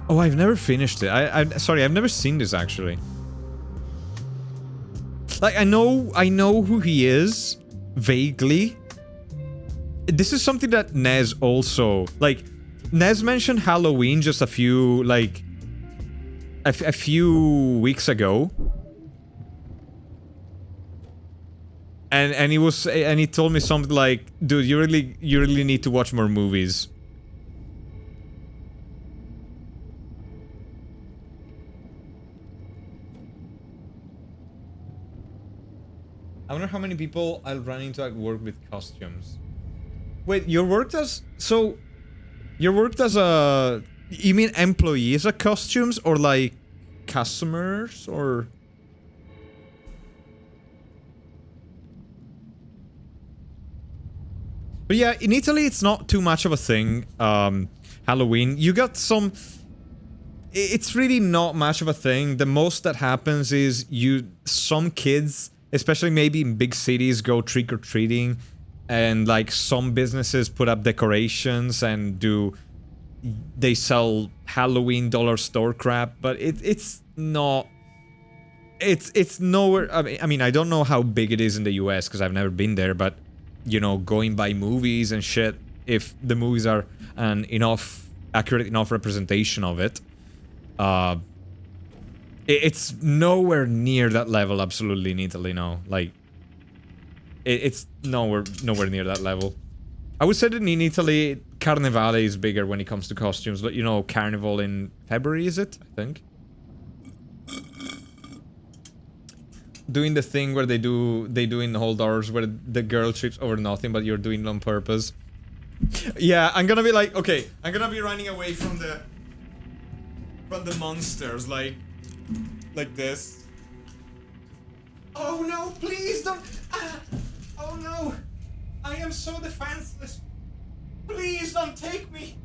Oh, I've never finished it. Sorry, I've never seen this, actually. Like, I know who he is, vaguely. This is something that Nez also... Like, Nez mentioned Halloween just a few, like... A few weeks ago. And he told me something like, dude, you really need to watch more movies. I wonder how many people I'll run into at work with costumes. Wait, your work does... So... Your work does a... You mean employees are costumes? Or like... Customers? Or... But yeah, in Italy it's not too much of a thing. Halloween. You got some... It's really not much of a thing. The most that happens is some kids, especially maybe in big cities, go trick-or-treating. And like some businesses put up decorations and they sell Halloween dollar store crap, but it's not, it's nowhere. I mean, I don't know how big it is in the US because I've never been there, but you know, going by movies and shit, if the movies are an accurate enough representation of it, it's nowhere near that level. Absolutely in Italy, no. Like, it's nowhere near that level. I would say that in Italy, Carnevale is bigger when it comes to costumes. But you know, Carnival in February, is it? I think. Doing the thing where they do in the hold doors where the girl trips over nothing, but you're doing it on purpose. Yeah, I'm gonna be like, okay, I'm gonna be running away from the monsters, like this. Oh no, please don't. Oh no! I am so defenseless! Please don't take me!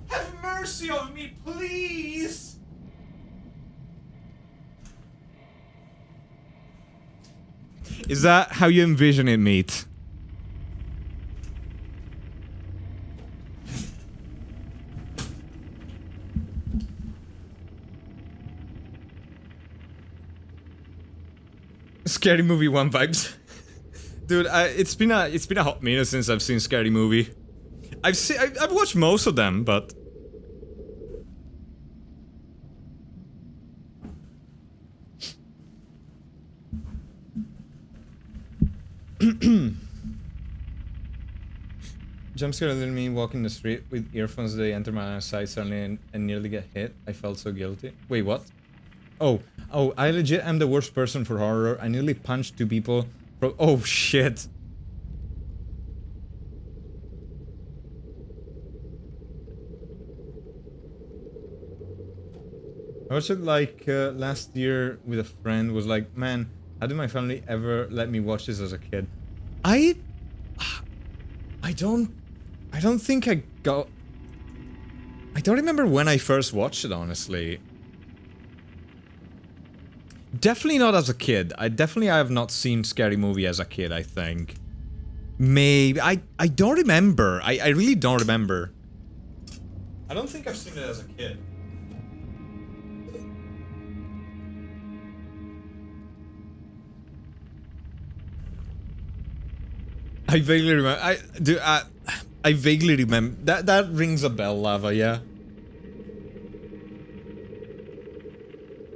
Have mercy on me, please! Is that how you envision it, mate? Scary Movie 1 vibes. Dude, it's been a hot minute since I've seen Scary Movie. I've watched most of them, but jump scare didn't mean walking the street with earphones. They enter my sight suddenly and nearly get hit. I felt so guilty. Wait, what? Oh, I legit am the worst person for horror. I nearly punched 2 people Oh, shit. I watched it like last year with a friend. Was like, man, how did my family ever let me watch this as a kid? I don't think I got... I don't remember when I first watched it, honestly. Definitely not as a kid. I have not seen Scary Movie as a kid, I think. Maybe... I don't remember. I really don't remember. I don't think I've seen it as a kid. I vaguely remember. I vaguely remember. That rings a bell, Lava, yeah.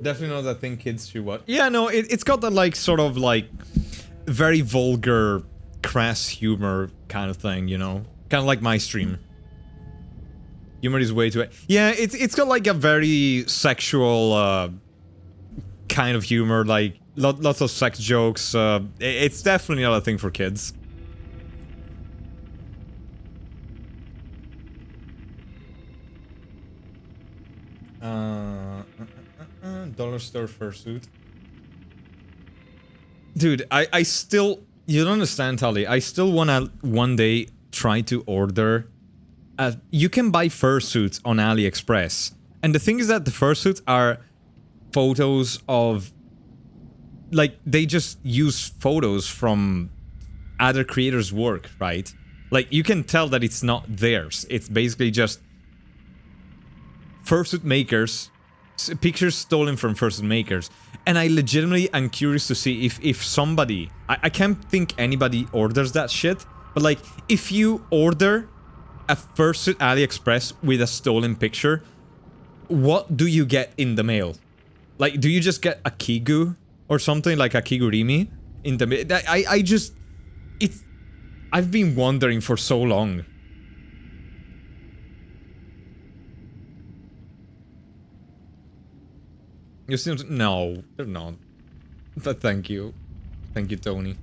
Definitely not a thing kids should watch. Yeah, no, it's got that, like, sort of, like, very vulgar, crass humor kind of thing, you know? Kind of like my stream. Humor is way too... Yeah, it's got, like, a very sexual, kind of humor, like, lots of sex jokes. It's definitely not a thing for kids. Dollar store fursuit. Dude, I still... You don't understand, Tali. I still wanna one day try to order... you can buy fursuits on AliExpress. And the thing is that the fursuits are photos of... Like, they just use photos from other creators' work, right? Like, you can tell that it's not theirs. It's basically just... fursuit makers... pictures stolen from fursuit makers. And I legitimately am curious to see if somebody... I can't think anybody orders that shit, but like, if you order a fursuit AliExpress with a stolen picture, what do you get in the mail? Like, do you just get a Kigu or something, like a Kigurumi in the mail? I just... It's... I've been wondering for so long. You seem to... No, they're not. But thank you. Thank you, Tony.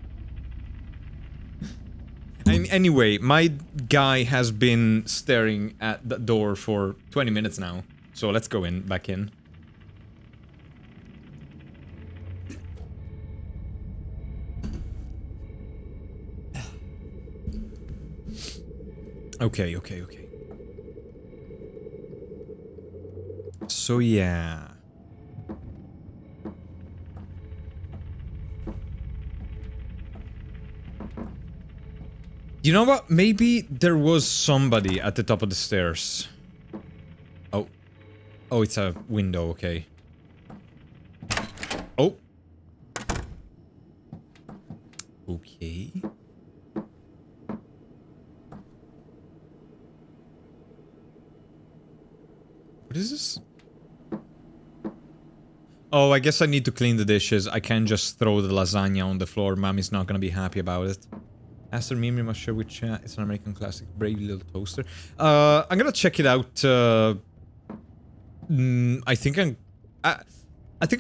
Anyway, my guy has been staring at the door for 20 minutes now. So let's go in, back in. Okay. So yeah. You know what? Maybe there was somebody at the top of the stairs. Oh. Oh, it's a window, okay. Oh. Okay. What is this? Oh, I guess I need to clean the dishes. I can't just throw the lasagna on the floor. Mommy's not gonna be happy about it. Aster meme, I'm not sure which, it's an American classic, brave little toaster. I'm gonna check it out, I think I'm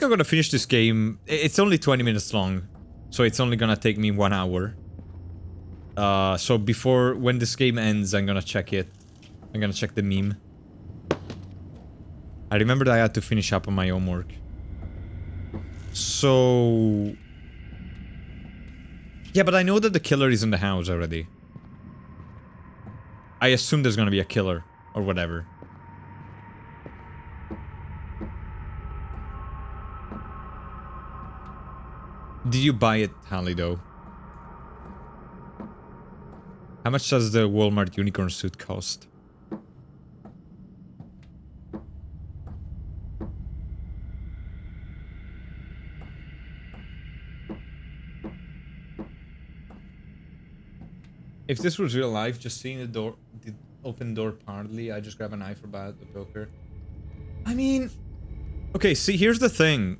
gonna finish this game. It's only 20 minutes long, so it's only gonna take me 1 hour. So before, when this game ends, I'm gonna check it. I'm gonna check the meme. I remember that I had to finish up on my homework. So... Yeah, but I know that the killer is in the house already. I assume there's gonna be a killer, or whatever. Did you buy it, Hallie, though? How much does the Walmart unicorn suit cost? If this was real life, just seeing the open door partly, I just grab a knife or bat the poker. I mean... Okay, see, here's the thing.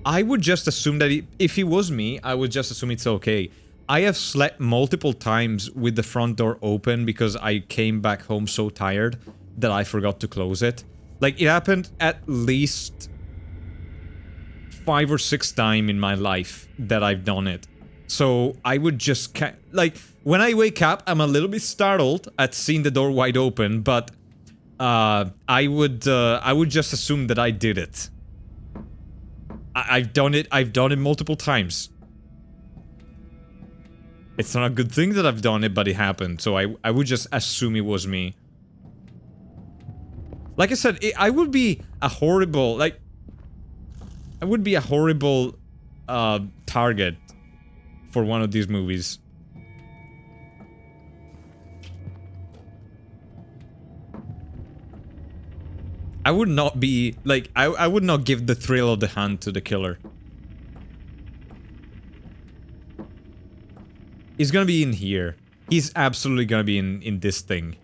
I would just assume that if it was me, I would just assume it's okay. I have slept multiple times with the front door open because I came back home so tired that I forgot to close it. Like, it happened at least 5 or 6 times in my life that I've done it. So I would just like when I wake up, I'm a little bit startled at seeing the door wide open, but I would just assume that I did it. I've done it multiple times. It's not a good thing that I've done it, but it happened, so I would just assume it was me. Like I said, I would be a horrible, like... I would be a horrible, target for one of these movies. I would not be, like, I would not give the thrill of the hunt to the killer. He's gonna be in here. He's absolutely gonna be in this thing.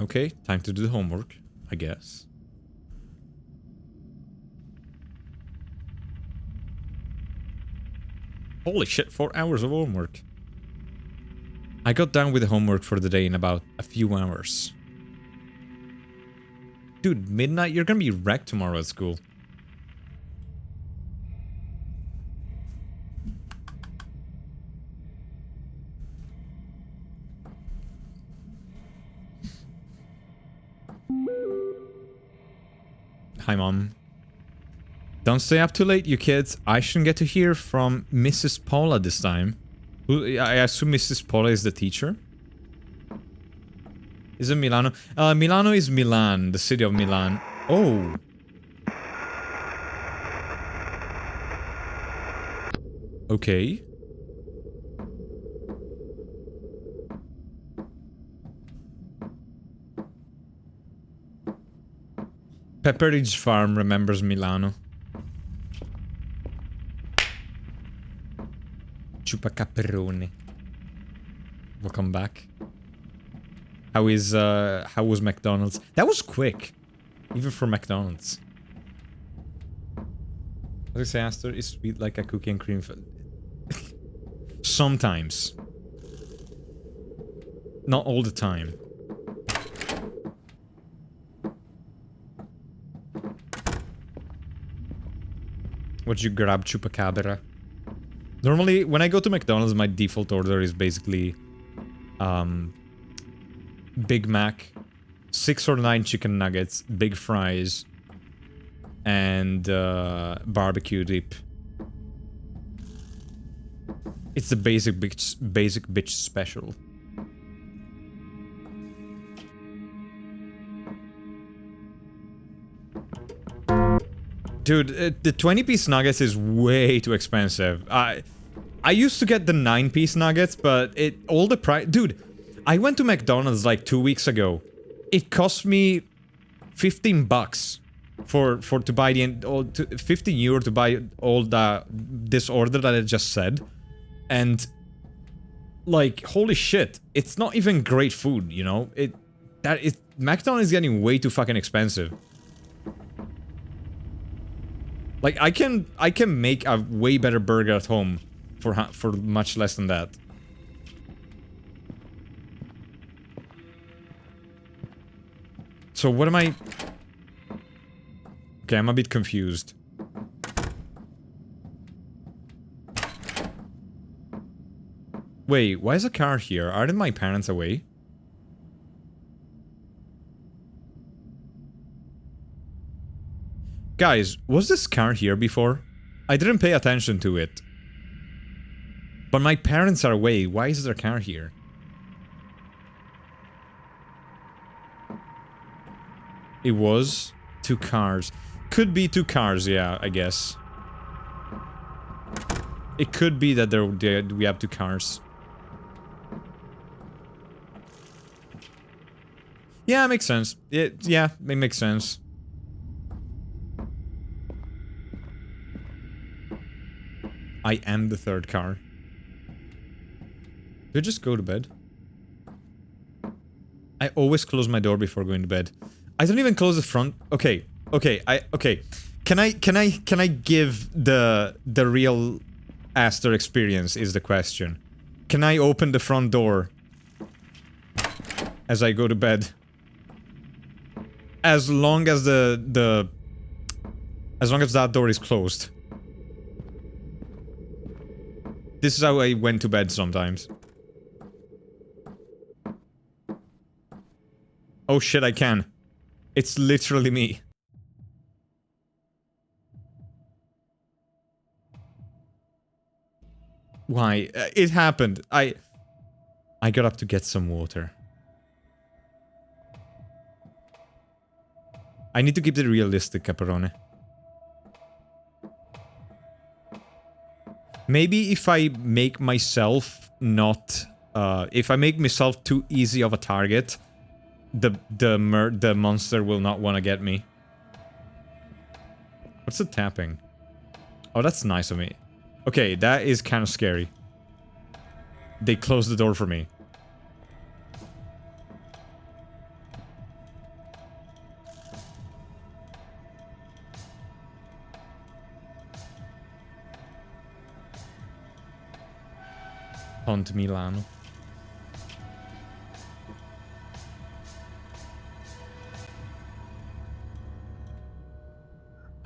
Okay, time to do the homework, I guess. Holy shit, 4 hours of homework. I got done with the homework for the day in about a few hours. Dude, midnight? You're gonna be wrecked tomorrow at school. Hi, Mom. Don't stay up too late, you kids. I shouldn't get to hear from Mrs. Paula this time. I assume Mrs. Paula is the teacher? Is it Milano? Milano is Milan, the city of Milan. Oh. Okay. Pepperidge Farm remembers Milano. Chupacaperone. Welcome back. How was McDonald's? That was quick. Even for McDonald's. What did I say, Aster? Is sweet like a cookie and cream sometimes. Not all the time. Would you grab Chupacabra? Normally, when I go to McDonald's, my default order is basically... Big Mac, 6 or 9 chicken nuggets, big fries, and barbecue dip. It's the basic bitch special. Dude, the 20-piece nuggets is way too expensive. I used to get the 9-piece nuggets, but all the price... Dude, I went to McDonald's like 2 weeks ago. It cost me 15 bucks to buy the 15 euro to buy all this order that I just said. And like, holy shit, it's not even great food, you know? McDonald's is getting way too fucking expensive. Like, I can make a way better burger at home for much less than that. So what am I... Okay, I'm a bit confused. Wait, why is a car here? Aren't my parents away? Guys, was this car here before? I didn't pay attention to it. But my parents are away. Why is there a car here? It was 2 cars. Could be 2 cars, yeah, I guess. It could be that we have 2 cars. Yeah, it makes sense. Yeah, it makes sense. I am the 3rd car. Do I just go to bed? I always close my door before going to bed. I don't even close the front. Okay. Can I give the real Aster experience is the question. Can I open the front door as I go to bed. As long as as long as that door is closed. This is how I went to bed sometimes. Oh shit, I can. It's literally me. Why? It happened. I got up to get some water. I need to keep it realistic, Caperone. Maybe if I make myself not... if I make myself too easy of a target, the monster will not want to get me. What's the tapping? Oh, that's nice of me. Okay, that is kind of scary. They closed the door for me. Pont Milano.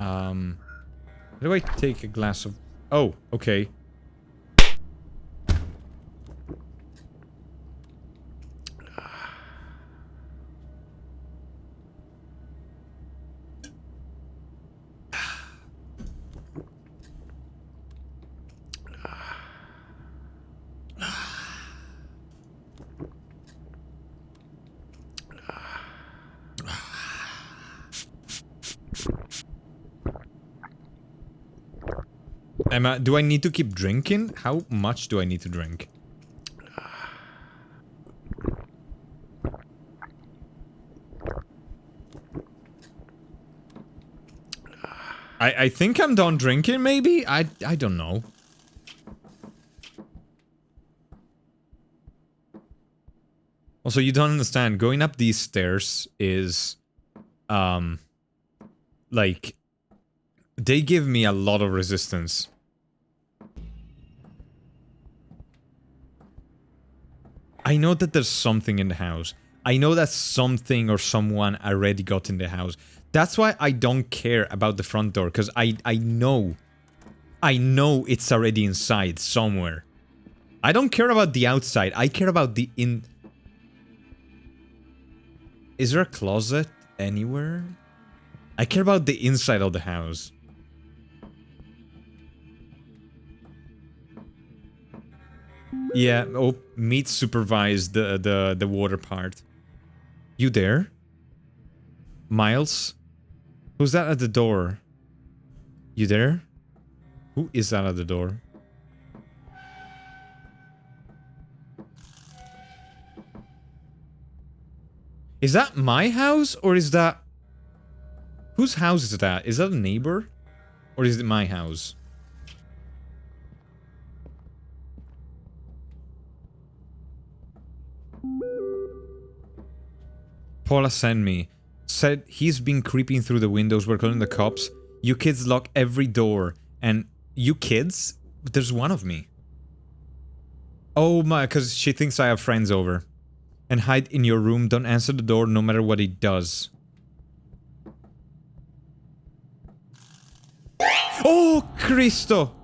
How do I take a glass of... Oh, okay. Do I need to keep drinking? How much do I need to drink? I think I'm done drinking, maybe? I don't know. Also, you don't understand. Going up these stairs is... like... They give me a lot of resistance. I know that there's something in the house. I know that something or someone already got in the house. That's why I don't care about the front door, because I know it's already inside somewhere. I don't care about the outside. I care about the in... Is there a closet anywhere? I care about the inside of the house. Yeah, oh, Meat supervised the water part. You there? Miles? Who's that at the door? You there? Who is that at the door? Is that my house, or is that... Whose house is that? Is that a neighbor? Or is it my house? Paula sent me. Said he's been creeping through the windows. We're calling the cops. You kids lock every door. And you kids? There's one of me. Oh my, because she thinks I have friends over. And hide in your room. Don't answer the door no matter what he does. Oh, Cristo!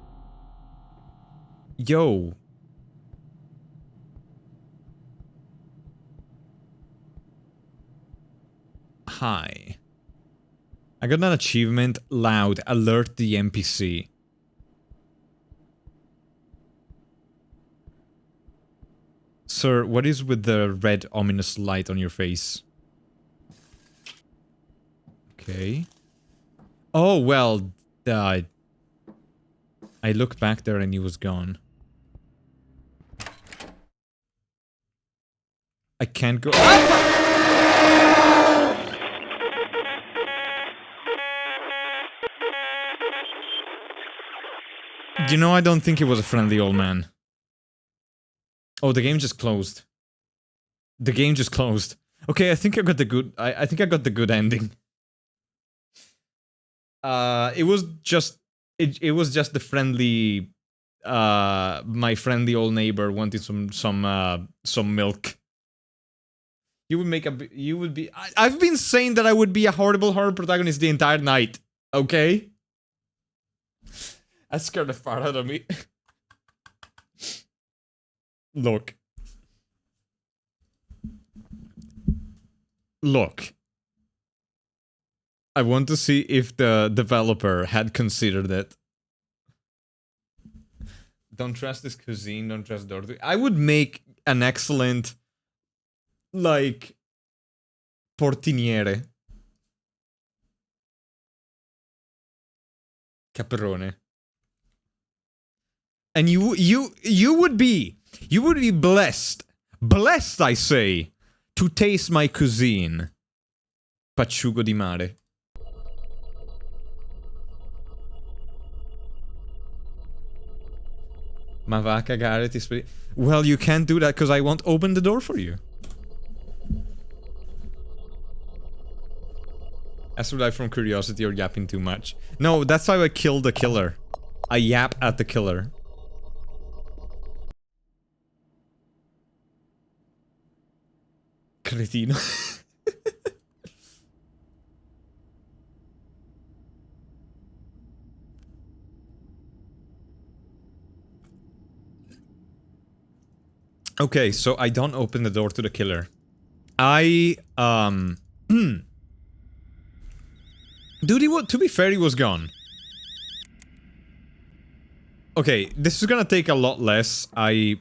Yo. Hi. I got an achievement. Loud. Alert the NPC. Sir, what is with the red ominous light on your face? Okay. Oh, well, I looked back there and he was gone. I can't go... You know, I don't think he was a friendly old man. Oh, the game just closed. The game just closed. Okay, I think I got the good... I think I got the good ending. It was just... It was just the friendly... my friendly old neighbor wanting some milk. You would make a... You would be... I've been saying that I would be a horrible horror protagonist the entire night. Okay? That scared the fart out of me. Look. Look. I want to see if the developer had considered it. Don't trust this cuisine, don't trust Dorothy. I would make an excellent... like... portiniere. Caprone. And you would be blessed, I say, to taste my cuisine. Pacciugo di mare. Ma va a cagare, ti speri... Well, you can't do that because I won't open the door for you. As would I from curiosity or yapping too much? No, that's how I kill the killer. I yap at the killer. Cretino. Okay, so I don't open the door to the killer. Dude, to be fair, he was gone. Okay, this is gonna take a lot less. I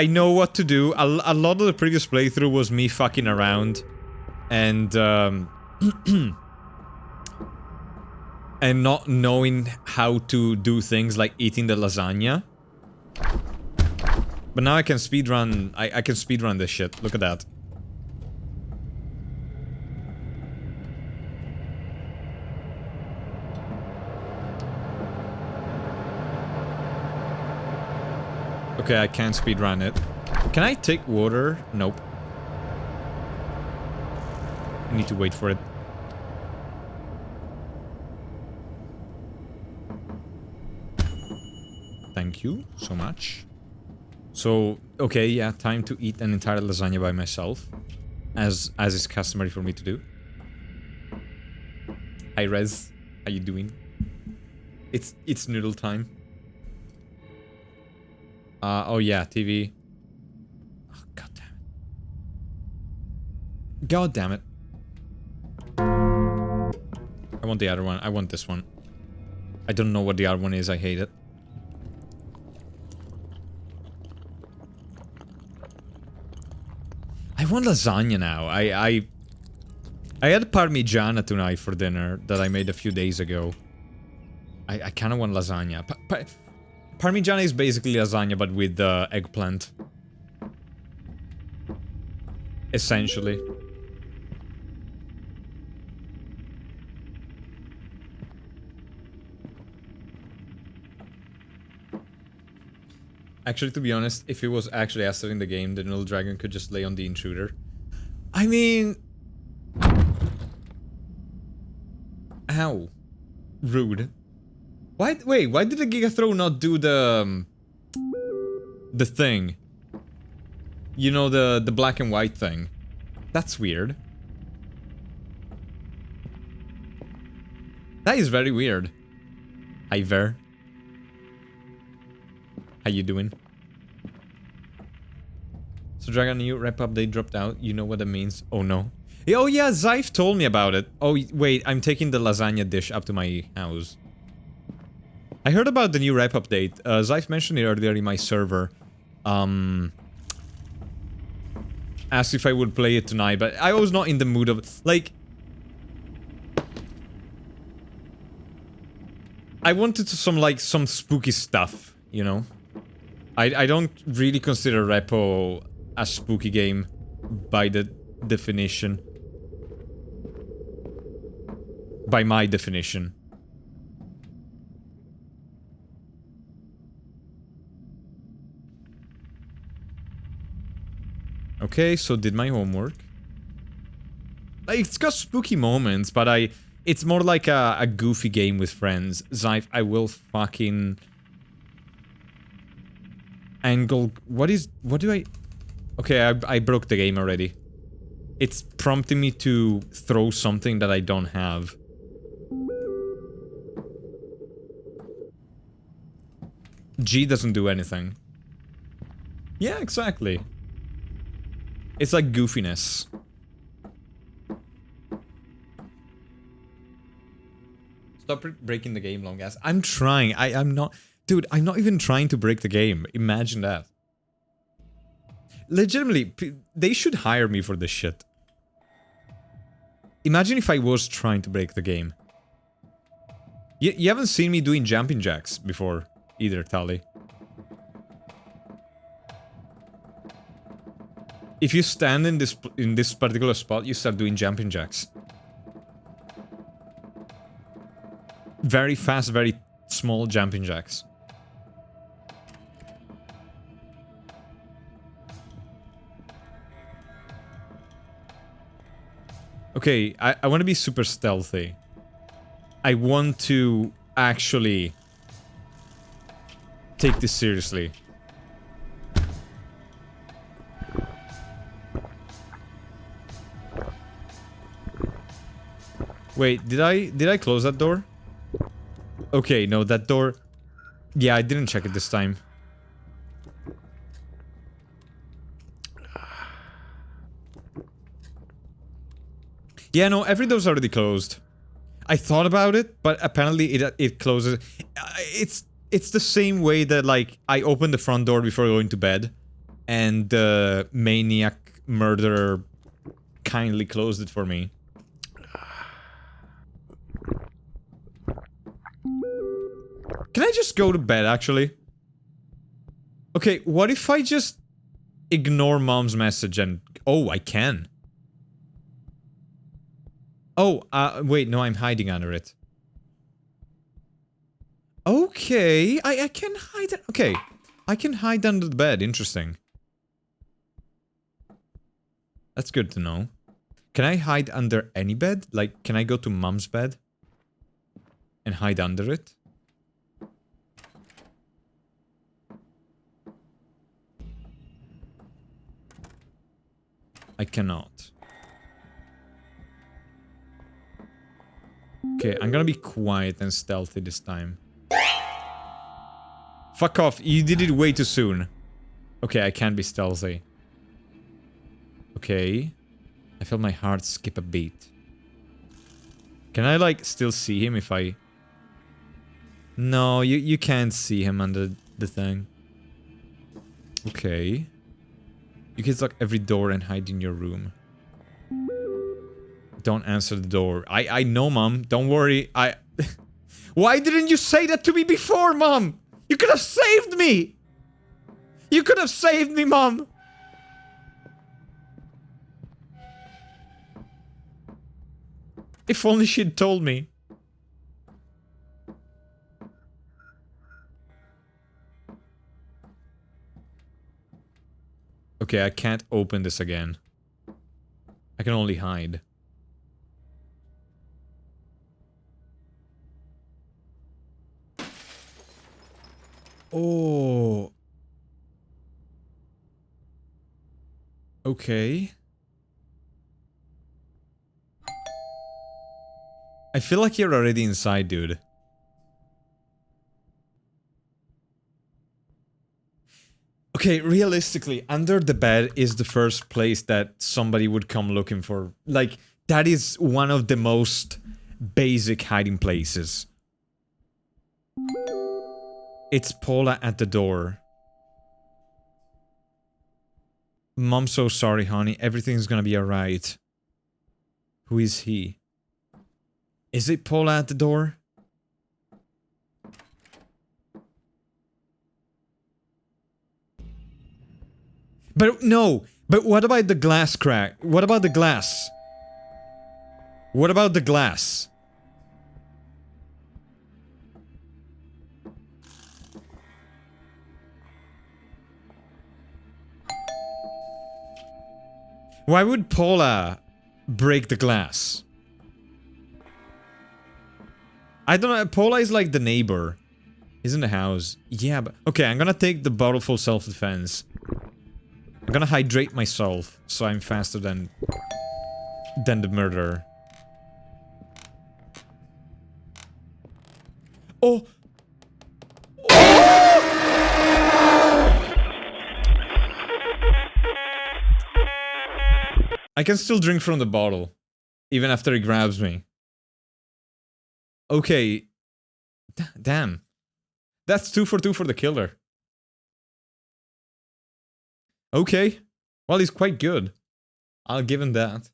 know what to do. A lot of the previous playthrough was me fucking around. And, and not knowing how to do things like eating the lasagna. But now I can speedrun... I can speedrun this shit. Look at that. Okay, I can't speedrun it. Can I take water? Nope. I need to wait for it. Thank you so much. So, okay, yeah, time to eat an entire lasagna by myself. As is customary for me to do. Hi, Rez. How you doing? It's noodle time. Oh yeah, TV. Oh, god damn it. God damn it. I want the other one. I want this one. I don't know what the other one is. I hate it. I want lasagna now. I had parmigiana tonight for dinner that I made a few days ago. I kind of want lasagna. Parmigiana is basically lasagna, but with eggplant. Essentially. Actually, to be honest, if it was actually Aster in the game, the little dragon could just lay on the intruder. I mean... Ow. Rude. Why? Wait, why did the Giga Throw not do the thing? You know, the black and white thing. That's weird. That is very weird. Hi, Ver. How you doing? So Dragon, new rep update dropped out. You know what that means? Oh no. Oh yeah, Zyph told me about it. Oh wait, I'm taking the lasagna dish up to my house. I heard about the new rep update. Zyph mentioned it earlier in my server. Asked if I would play it tonight, but I was not in the mood of... Like... I wanted some spooky stuff, you know? I don't really consider Repo a spooky game by the definition. By my definition. Okay, so did my homework. Like, it's got spooky moments, but it's more like a goofy game with friends. Zyph, I will fucking... Angle... What do I... Okay, I broke the game already. It's prompting me to throw something that I don't have. G doesn't do anything. Yeah, exactly. It's like goofiness. Stop breaking the game, long ass. I'm trying. I'm not... Dude, I'm not even trying to break the game. Imagine that. Legitimately, they should hire me for this shit. Imagine if I was trying to break the game. You haven't seen me doing jumping jacks before either, Tali. If you stand in this particular spot, you start doing jumping jacks. Very fast, very small jumping jacks. Okay, I want to be super stealthy. I want to actually take this seriously. Wait, did I close that door? Okay, no, that door... Yeah, I didn't check it this time. Yeah, no, every door's already closed. I thought about it, but apparently it closes. It's the same way that, like, I opened the front door before going to bed, and the maniac murderer kindly closed it for me. Can I just go to bed, actually? Okay, what if I just ignore mom's message and... Oh, I can. Oh, wait, no, I'm hiding under it. Okay, I can hide... Okay, I can hide under the bed, interesting. That's good to know. Can I hide under any bed? Like, can I go to mom's bed? And hide under it? I cannot. Okay, I'm gonna be quiet and stealthy this time. Fuck off, you did it way too soon. Okay, I can't be stealthy. Okay. I felt my heart skip a beat. Can I, like, still see him if I... No, you can't see him under the thing. Okay. You can lock every door and hide in your room. Don't answer the door. I know, Mom. Don't worry. Why didn't you say that to me before, Mom? You could have saved me! You could have saved me, Mom! If only she'd told me. Okay, I can't open this again. I can only hide. Oh. Okay. I feel like you're already inside, dude. Okay, realistically, under the bed is the first place that somebody would come looking for. Like, that is one of the most basic hiding places. It's Paula at the door. Mom, so sorry, honey. Everything's gonna be alright. Who is he? Is it Paula at the door? But no! But what about the glass crack? What about the glass? What about the glass? Why would Paula break the glass? I don't know. Paula is like the neighbor. He's in the house. Yeah, but... Okay, I'm gonna take the bottle full self-defense. I'm gonna hydrate myself, so I'm faster than the murderer. Oh! I can still drink from the bottle, even after he grabs me. Okay. Damn. That's 2 for 2 for the killer. Okay. Well, he's quite good. I'll give him that.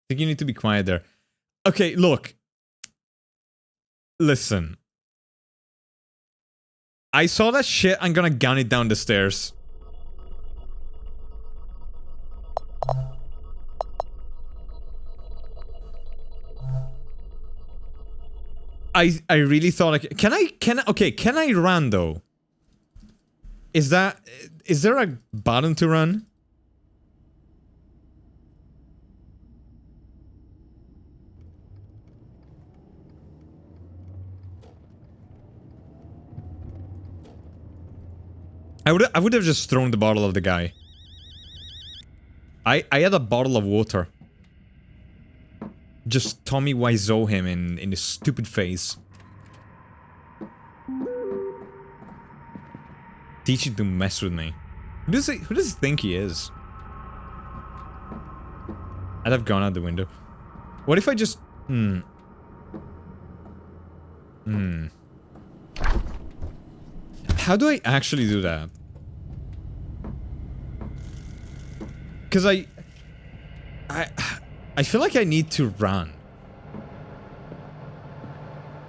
I think you need to be quiet there. Okay, look. Listen. I saw that shit, I'm gonna gun it down the stairs. I really thought can I run though? Is there a button to run? I would have just thrown the bottle of the guy. I had a bottle of water. Just Tommy Wiseau him in his stupid face. Teach him to mess with me. Who does he think he is? I'd have gone out the window. What if I just... How do I actually do that? Because I feel like I need to run.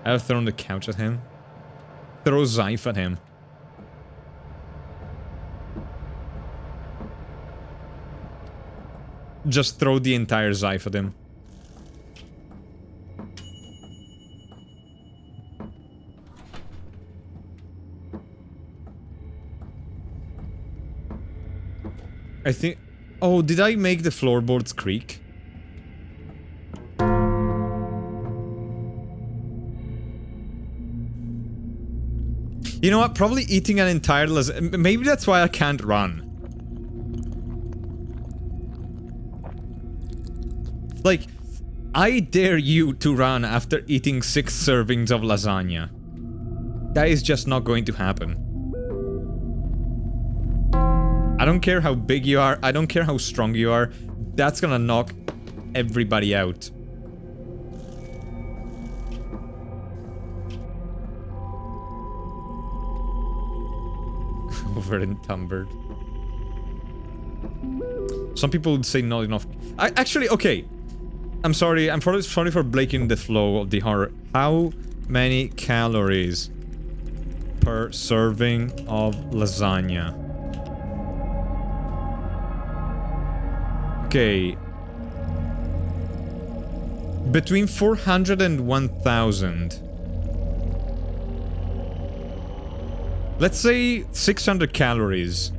I've thrown the couch at him. Throw Zyph at him. Just throw the entire Zyph at him. I think... Oh, did I make the floorboards creak? You know what? Probably eating an entire lasagna. Maybe that's why I can't run. Like, I dare you to run after eating 6 servings of lasagna. That is just not going to happen. I don't care how big you are, I don't care how strong you are, that's gonna knock everybody out. Over encumbered. Some people would say not enough. Actually, okay. I'm sorry for breaking the flow of the horror. How many calories per serving of lasagna? Okay. Between 400 and 1000. Let's say 600 calories.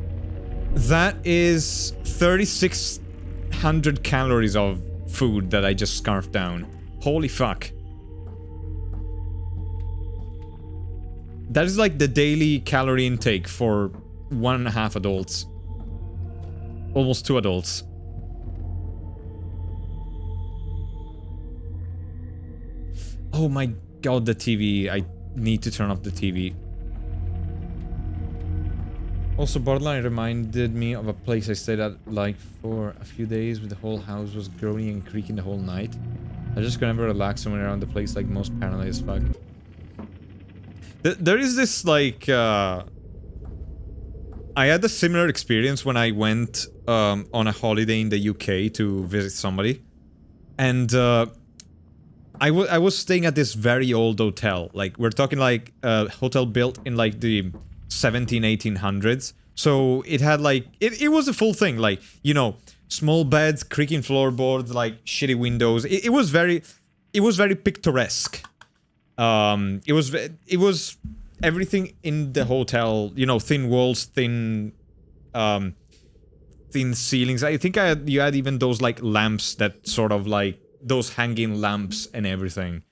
That is 3600 calories of food that I just scarfed down. Holy fuck. That is like the daily calorie intake for 1.5 adults. Almost 2 adults. Oh my god, the TV. I need to turn off the TV. Also, Borderline reminded me of a place I stayed at, like, for a few days where the whole house was groaning and creaking the whole night. I just couldn't ever relax somewhere around the place, like, most paranoid as fuck. There is this, like, I had a similar experience when I went, on a holiday in the UK to visit somebody. And, I was staying at this very old hotel. Like, we're talking, like, a hotel built in, like, the 1800s. So it had like it was a full thing, like, you know, small beds, creaking floorboards, like shitty windows. It was very picturesque. It was everything in the hotel, you know, thin walls, thin ceilings. I think you had even those like lamps that sort of like those hanging lamps and everything.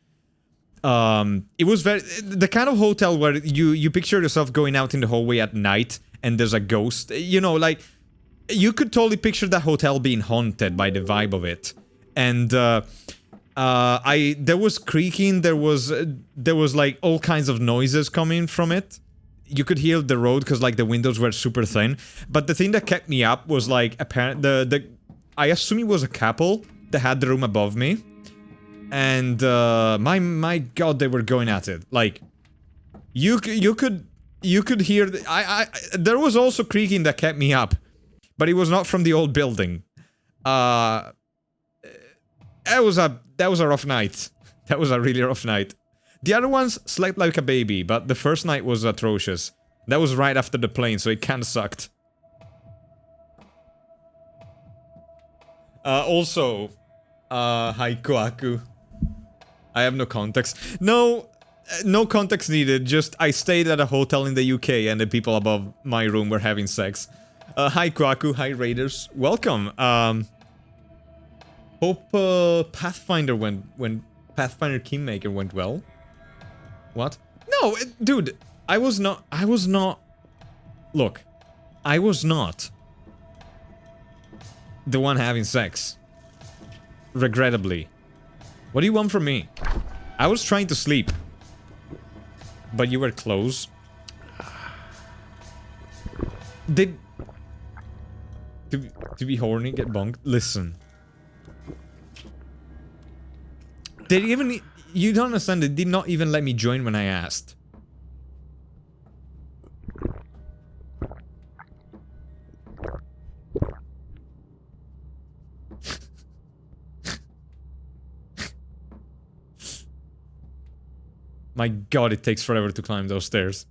It was the kind of hotel where you picture yourself going out in the hallway at night and there's a ghost. You know, like, you could totally picture that hotel being haunted by the vibe of it. And there was creaking, there was like all kinds of noises coming from it. You could hear the road because like the windows were super thin. But the thing that kept me up was like I assume it was a couple that had the room above me. And my god, they were going at it. Like, you could hear there was also creaking that kept me up, but it was not from the old building. That was a rough night. That was a really rough night. The other ones slept like a baby, but the first night was atrocious. That was right after the plane, so it kinda sucked. Also, hi Koaku. I have no context. No context needed, just I stayed at a hotel in the UK and the people above my room were having sex. Hi Kwaku, hi Raiders, welcome. Hope Pathfinder Pathfinder Kingmaker went well. What? No, dude, I was not, look, I was not the one having sex. Regrettably. What do you want from me? I was trying to sleep. But you were close. Did... To be horny, get bonked? Listen. They even... You don't understand, they did not even let me join when I asked. My god, it takes forever to climb those stairs.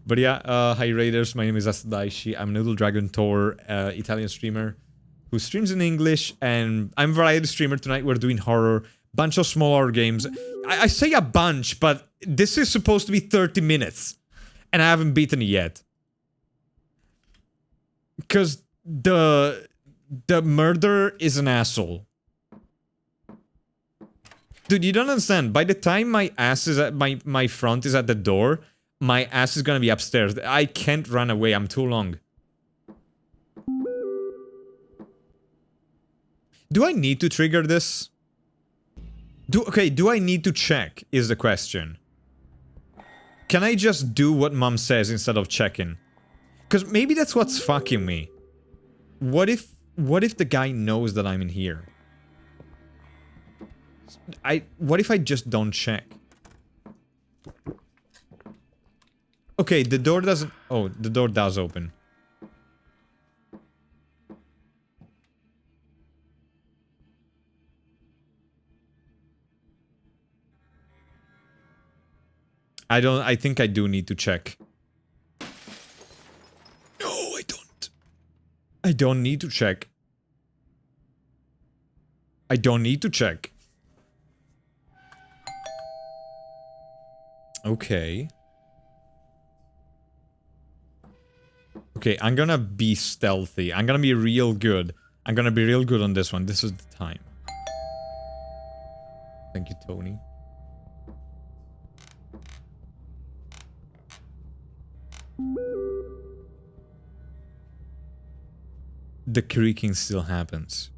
But yeah, hi Raiders, my name is Aster. I'm Noodle Dragon Tor, Italian streamer who streams in English, and I'm a variety streamer. Tonight we're doing horror, bunch of small horror games. I say a bunch, but this is supposed to be 30 minutes, and I haven't beaten it yet. Because the murderer is an asshole. Dude, you don't understand. By the time my ass is at my front is at the door, my ass is gonna be upstairs. I can't run away. I'm too long. Do I need to trigger this? Okay, do I need to check, is the question. Can I just do what mom says instead of checking? Because maybe that's what's fucking me. What if the guy knows that I'm in here? What if I just don't check? Okay, the door doesn't... Oh, the door does open. I think I do need to check. No, I don't. I don't need to check. I don't need to check. Okay. Okay, I'm gonna be stealthy. I'm gonna be real good. I'm gonna be real good on this one. This is the time. Thank you, Tony. The creaking still happens.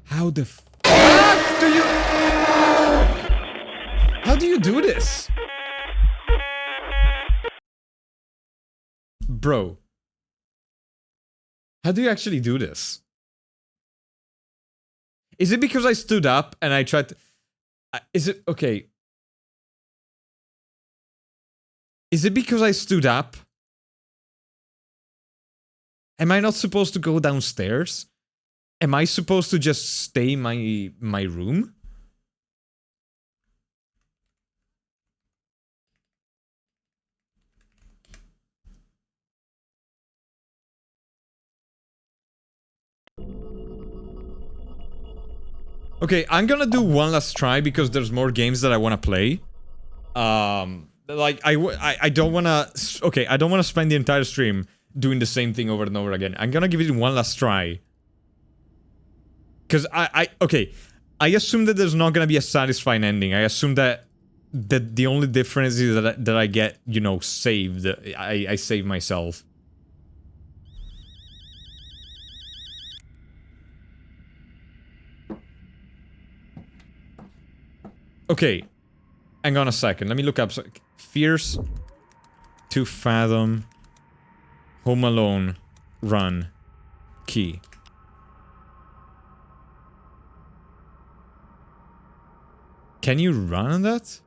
How the fuck do you... How do you do this? Bro. How do you actually do this? Is it because I stood up and I tried to... Is it... Okay. Is it because I stood up? Am I not supposed to go downstairs? Am I supposed to just stay in my room? Okay, I'm gonna do one last try because there's more games that I want to play. Like, I don't wanna... Okay, I don't wanna spend the entire stream doing the same thing over and over again. I'm gonna give it one last try. Because okay, I assume that there's not gonna be a satisfying ending. I assume that the only difference is that I get, you know, saved. I save myself. Okay, hang on a second. Let me look up. Fears to Fathom, Home Alone, Run, Key. Can you run on that?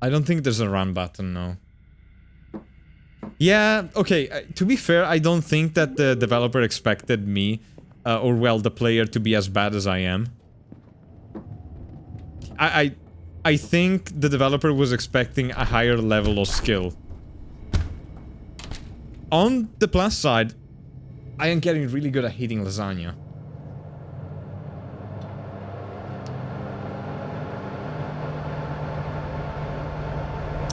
I don't think there's a run button, no. Yeah, okay, to be fair, I don't think that the developer expected me, or well, the player, to be as bad as I am. I think the developer was expecting a higher level of skill. On the plus side, I am getting really good at hitting lasagna.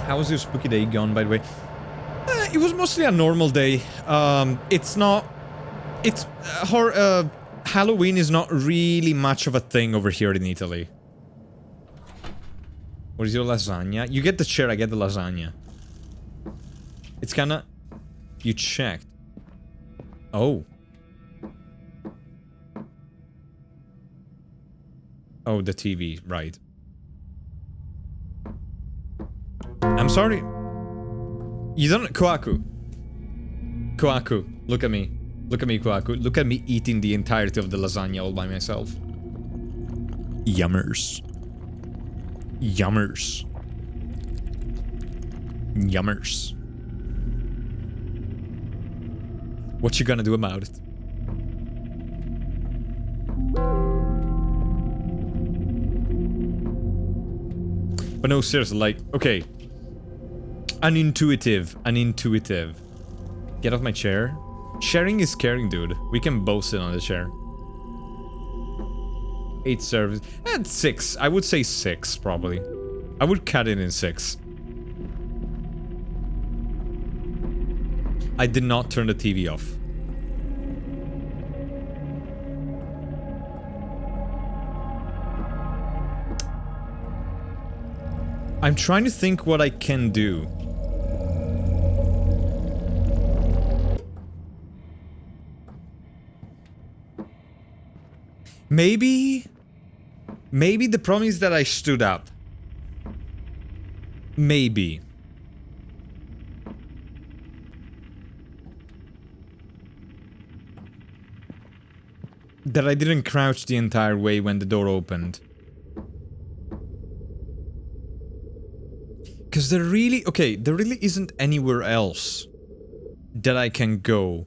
How was your spooky day gone, by the way? It was mostly a normal day. It's not... It's... Halloween is not really much of a thing over here in Italy. What is your lasagna? You get the chair, I get the lasagna. It's kinda... You checked. Oh. Oh, the TV, right. I'm sorry. You don't... Koaku. Koaku, look at me. Look at me, Koaku. Look at me eating the entirety of the lasagna all by myself. Yummers. Yummers. Yummers. What you gonna do about it? But no, seriously, like, okay. Unintuitive. Get off my chair. Sharing is caring, dude. We can both sit on the chair. 8 servers. And 6. I would say 6, probably. I would cut it in 6. I did not turn the TV off. I'm trying to think what I can do. Maybe the problem is that I stood up. Maybe. That I didn't crouch the entire way when the door opened. Because there really... Okay, there really isn't anywhere else that I can go.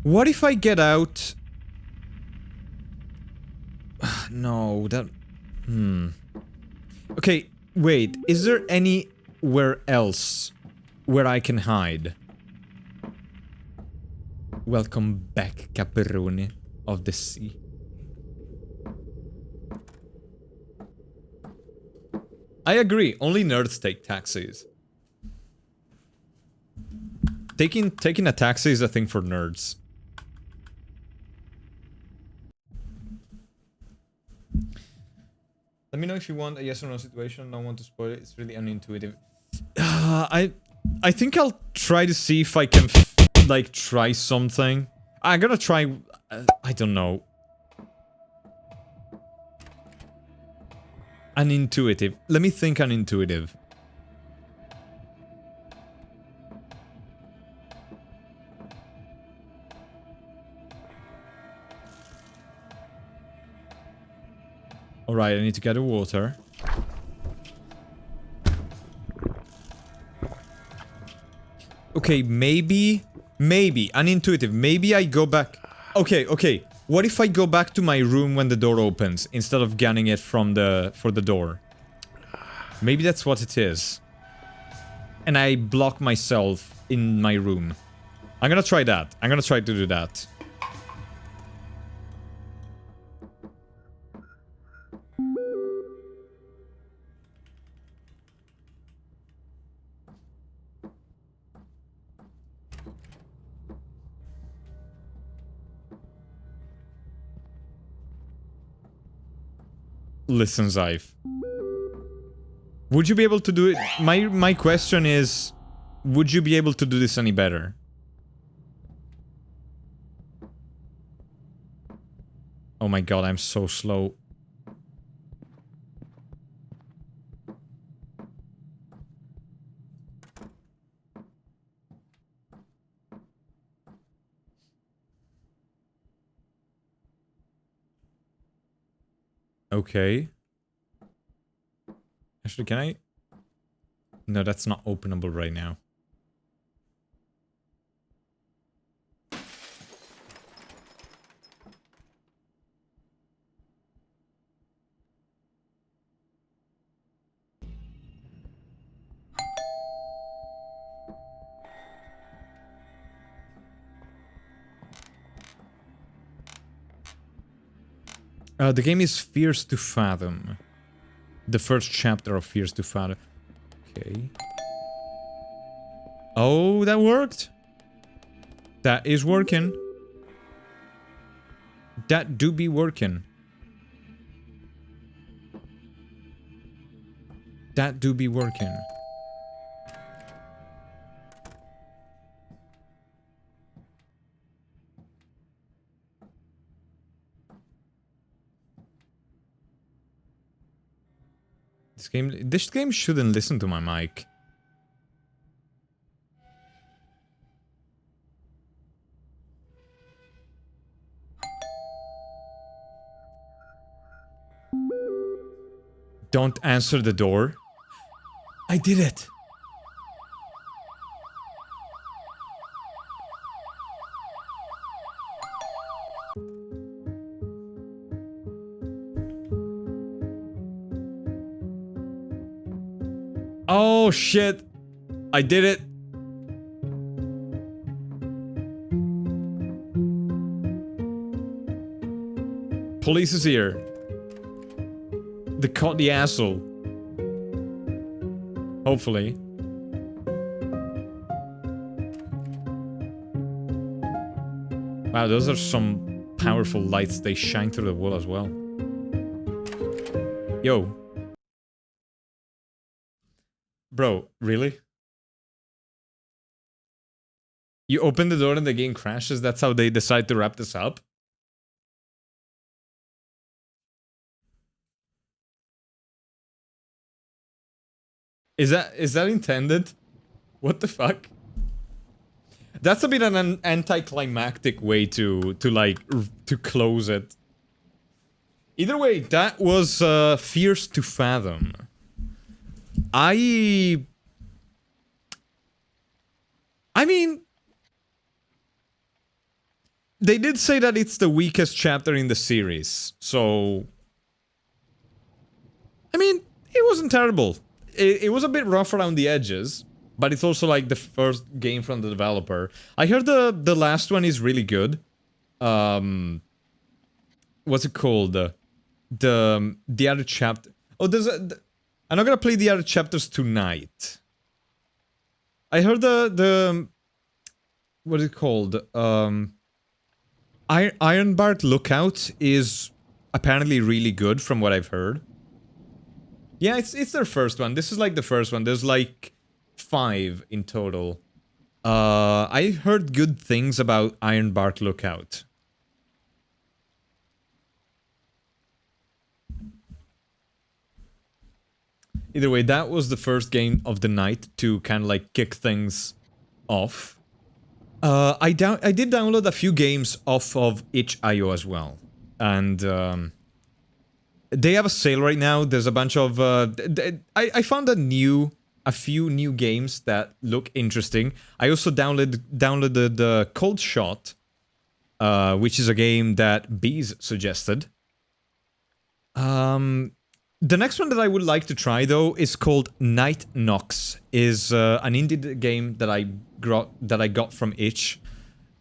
What if I get out... No, that... Okay, wait. Is there anywhere else where I can hide? Welcome back, Caperone of the Sea. I agree, only nerds take taxis. Taking a taxi is a thing for nerds. Let me know if you want a yes or no situation. I don't want to spoil it. It's really unintuitive. I think I'll try to see if I can like try something. I'm gonna try. I don't know. Unintuitive. Let me think unintuitive. Alright, I need to get the water. Okay, maybe, unintuitive. Maybe I go back. Okay. What if I go back to my room when the door opens instead of gunning it from for the door? Maybe that's what it is. And I block myself in my room. I'm gonna try that. I'm gonna try to do that. Listen, Zyfe. Would you be able to do it? My question is, would you be able to do this any better? Oh my god, I'm so slow. Okay. Actually, can I? No, that's not openable right now. The game is Fears to Fathom. The first chapter of Fears to Fathom. Okay. Oh, that worked. That is working. That do be working. That do be working. This game shouldn't listen to my mic. Don't answer the door. I did it. Oh shit. I did it. Police is here. They caught the asshole. Hopefully. Wow, those are some powerful lights. They shine through the wall as well. Yo. Bro, really? You open the door and the game crashes? That's how they decide to wrap this up? Is that intended? What the fuck? That's a bit an anticlimactic way to close it. Either way, that was Fears to Fathom. I mean, they did say that it's the weakest chapter in the series, so I mean, it wasn't terrible. It was a bit rough around the edges, but it's also like the first game from the developer. I heard the last one is really good. What's it called? The other chapter. Oh, I'm not gonna play the other chapters tonight. I heard the what is it called? Ironbark Lookout is apparently really good from what I've heard. Yeah, it's their first one. This is like the first one. There's like 5 in total. I heard good things about Ironbark Lookout. Either way, that was the first game of the night to kind of like kick things off. I did download a few games off of itch.io as well, and they have a sale right now. There's a bunch of I found a few new games that look interesting. I also downloaded the Cold Shot, which is a game that Bees suggested. The next one that I would like to try, though, is called Night Knocks. Is an indie game that I got from Itch,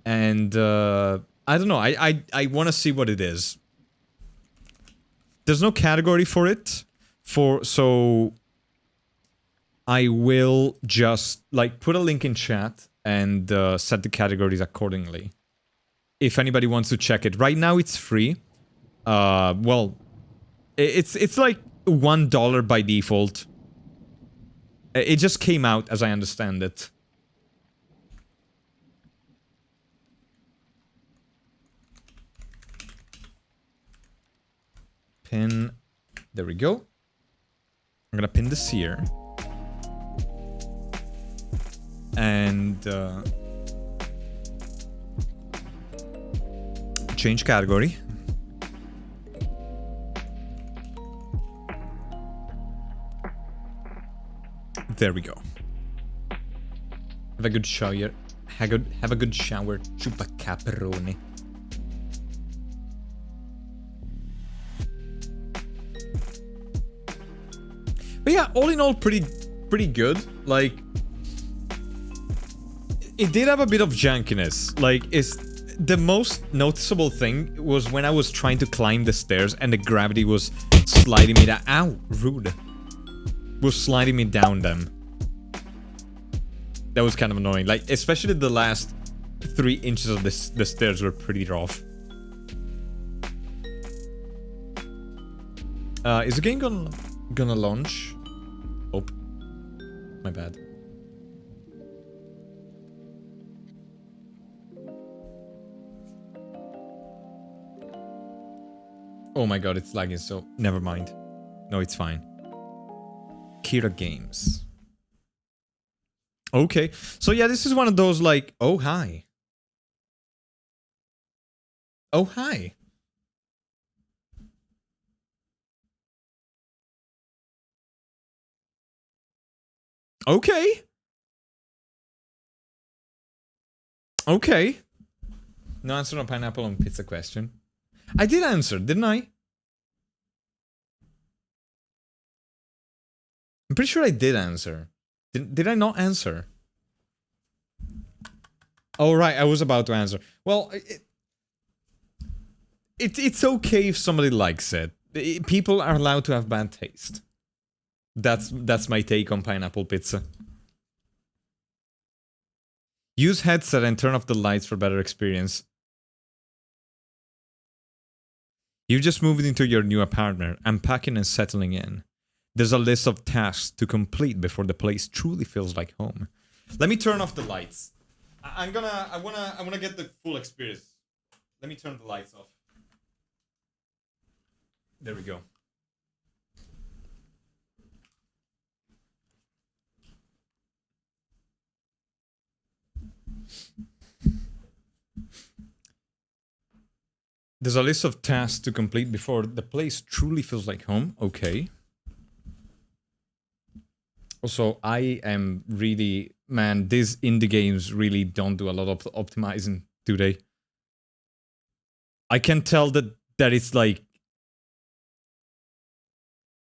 and I don't know. I want to see what it is. There's no category for it, so I will just like put a link in chat and set the categories accordingly. If anybody wants to check it, right now it's free. Well, it's like $1 by default. It just came out, as I understand it. Pin. There we go. I'm gonna pin this here. And change category. There we go. Have a good shower. Have a good shower, chupacaperoni. But yeah, all in all, pretty good. Like, it did have a bit of jankiness. Like, the most noticeable thing was when I was trying to climb the stairs and the gravity was sliding me down. Ow, rude. Was sliding me down them. That was kind of annoying. Like, especially the last 3 inches of the stairs were pretty rough. Is the game gonna launch? Oh, my bad. Oh my god, it's lagging, so never mind. No, it's fine. Kira Games. Okay, so yeah, this is one of those like, oh hi. Oh hi. Okay. Okay. No answer on pineapple on pizza question. I did answer, didn't I? I'm pretty sure I did answer. Did I not answer? Oh, right, I was about to answer. Well, it's okay if somebody likes it. People are allowed to have bad taste. That's my take on pineapple pizza. Use headset and turn off the lights for better experience. You just moved into your new apartment, unpacking and settling in. There's a list of tasks to complete before the place truly feels like home. Let me turn off the lights. I wanna get the full experience. Let me turn the lights off. There we go. There's a list of tasks to complete before the place truly feels like home. Okay. Also, I am really... Man, these indie games really don't do a lot of optimizing, do they? I can tell that it's like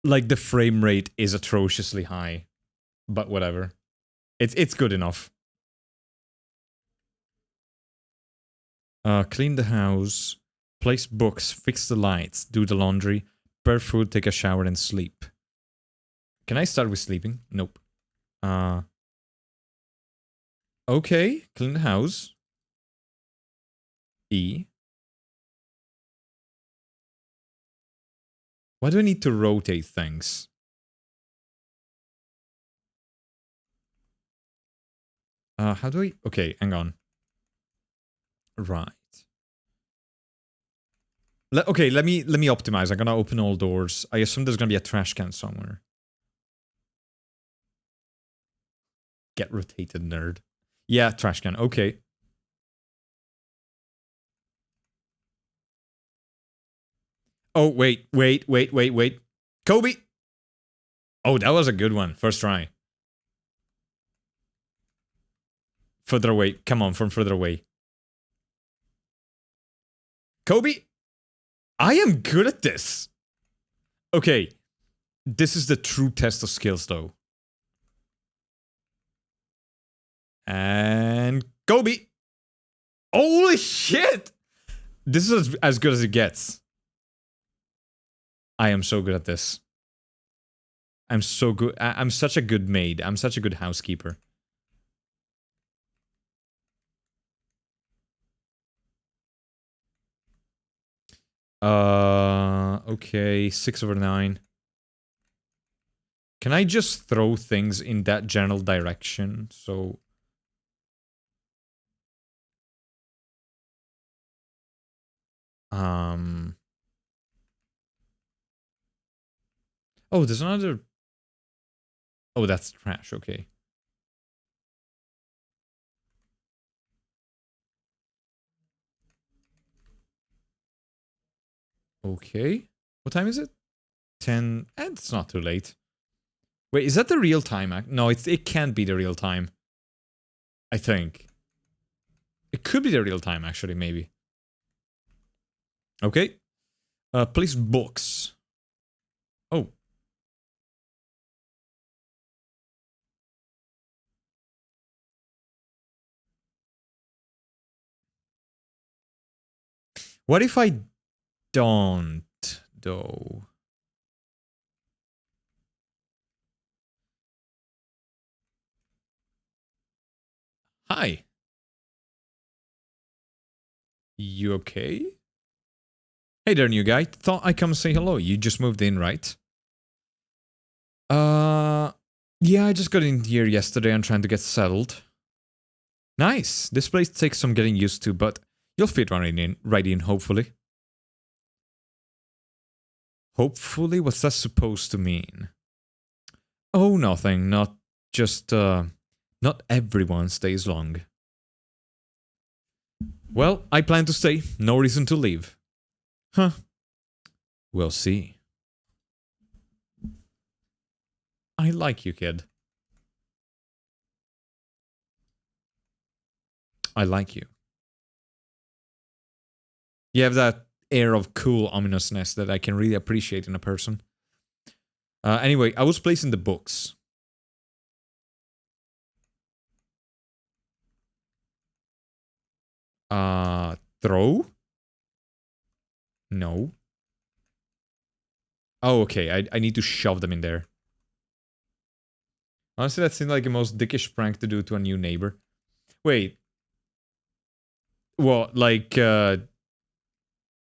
the frame rate is atrociously high. But whatever. It's good enough. Clean the house. Place books, fix the lights, do the laundry, prepare food, take a shower, and sleep. Can I start with sleeping? Nope. Okay, clean the house. E. Why do I need to rotate things? How do I... Okay, hang on. Right. Okay, let me optimize. I'm gonna open all doors. I assume there's gonna be a trash can somewhere. Get rotated, nerd. Yeah, trash can. Okay. Oh, wait. Kobe! Oh, that was a good one. First try. Further away. Come on, from further away. Kobe! I am good at this. Okay. This is the true test of skills, though. And Kobe. Holy shit! This is as good as it gets. I am so good at this. I'm so good. I'm such a good maid. I'm such a good housekeeper. Okay, 6/9. Can I just throw things in that general direction? So... Oh, there's another... Oh, that's trash, okay. Okay. What time is it? 10... And it's not too late. Wait, is that the real time? No, it can't be the real time. I think. It could be the real time, actually, maybe. Okay. Place books. Oh. What if I don't, though? Hi. You okay? Hey there, new guy. Thought I'd come say hello. You just moved in, right? Yeah, I just got in here yesterday and trying to get settled. Nice. This place takes some getting used to, but you'll fit right in, hopefully. Hopefully? What's that supposed to mean? Oh, nothing. Not just, not everyone stays long. Well, I plan to stay. No reason to leave. Huh. We'll see. I like you, kid. I like you. You have that air of cool ominousness that I can really appreciate in a person. Anyway, I was placing the books. Throw? No. Oh, okay. I need to shove them in there. Honestly, that seemed like the most dickish prank to do to a new neighbor. Wait. What, like,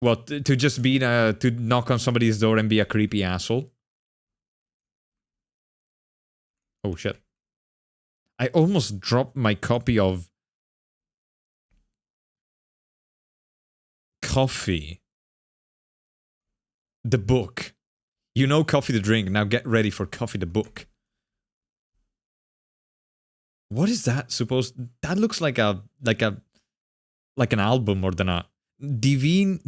what, to just be, to knock on somebody's door and be a creepy asshole? Oh, shit. I almost dropped my copy of... Coffee. The book. You know Coffee the drink, now get ready for Coffee the book. What is that supposed... That looks like a... Like an album more than a... Divine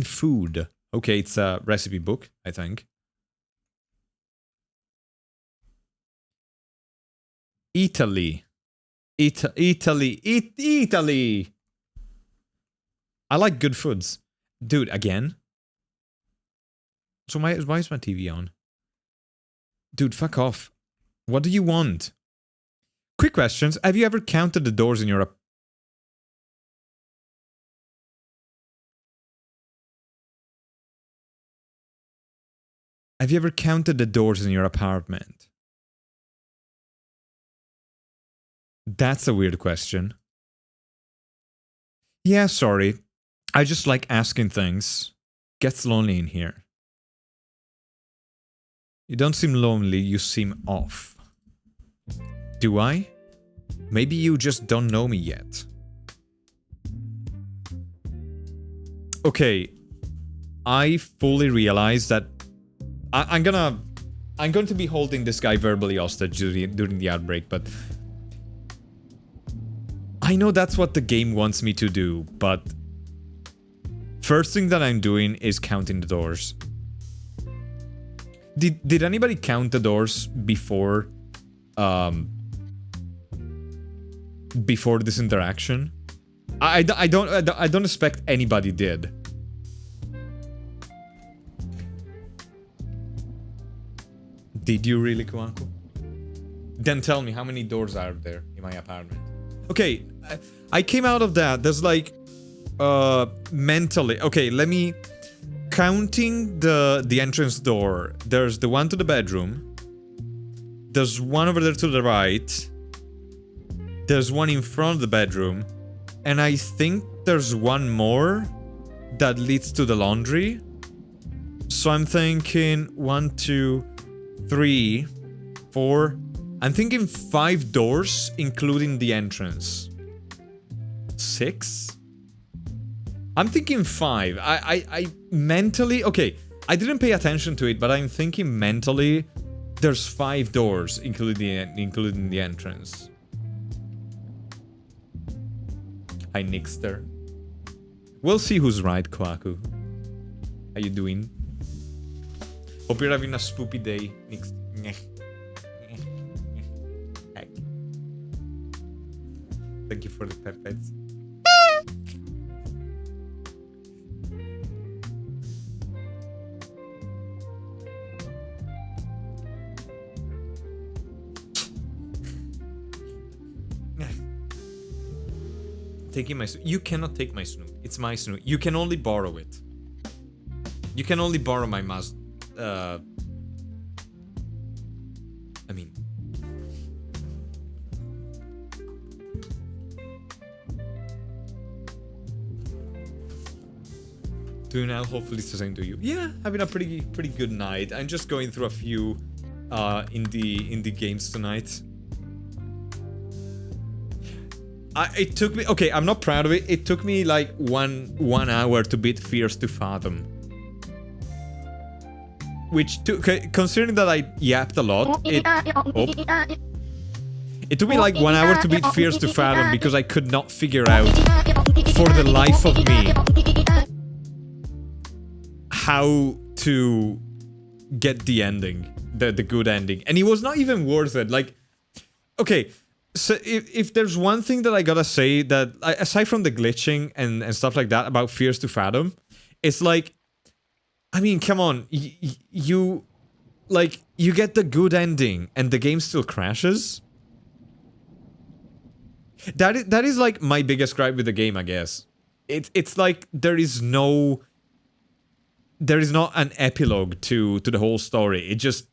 food. Okay, it's a recipe book, I think. Italy. Italy. I like good foods. Dude, again? So why is my TV on? Dude, fuck off. What do you want? Quick questions. Have you ever counted the doors in your... Have you ever counted the doors in your apartment? That's a weird question. Yeah, sorry. I just like asking things. Gets lonely in here. You don't seem lonely, you seem off. Do I? Maybe you just don't know me yet. Okay. I fully realize that I'm going to be holding this guy verbally hostage during the outbreak, but I know that's what the game wants me to do, but first thing that I'm doing is counting the doors. Did anybody count the doors before this interaction? I don't expect anybody did. Did you really, Kwaku? Then tell me, how many doors are there in my apartment? Okay, I came out of that. There's like, mentally. Okay, let me... Counting the entrance door, there's the one to the bedroom. There's one over there to the right. There's one in front of the bedroom. And I think there's one more that leads to the laundry. So I'm thinking 1, 2, 3, 4. I'm thinking 5 doors, including the entrance. 6? I'm thinking 5. I mentally... Okay, I didn't pay attention to it, but I'm thinking mentally there's 5 doors, including the entrance. Hi, Nixter. We'll see who's right, Kwaku. How you doing? Hope you're having a spoopy day, Nix. Thank you for the pet-pets. Taking my Snoop. You cannot take my Snoop. It's my Snoop. You can only borrow it. You can only borrow my Maz. I mean. Doing well. Hopefully it's the same to you. Yeah, having a pretty good night. I'm just going through a few indie games tonight. It took me... Okay, I'm not proud of it. It took me like one hour to beat Fears to Fathom. Which, considering that I yapped a lot, it took me like 1 hour to beat Fears to Fathom because I could not figure out, for the life of me, how to get the ending, the good ending. And it was not even worth it. Like, okay... So if there's one thing that I gotta say that, aside from the glitching and stuff like that about Fears to Fathom, it's like, I mean, come on, you get the good ending and the game still crashes? That is like my biggest gripe with the game, I guess. It's like there is not an epilogue to the whole story. It just...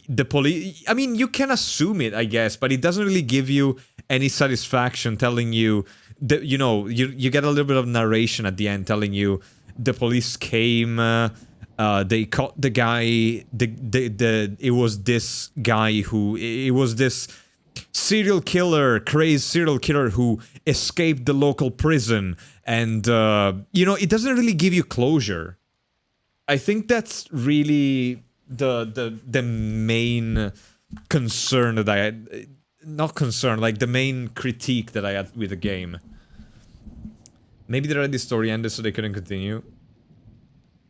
The police... I mean, you can assume it, I guess, but it doesn't really give you any satisfaction telling you that, you know, you get a little bit of narration at the end telling you the police came, they caught the guy, it was this guy who... It was this crazy serial killer who escaped the local prison, and, you know, it doesn't really give you closure. I think that's really... the main concern that I had, not concern, like the main critique that I had with the game. Maybe the Reddit story ended so they couldn't continue.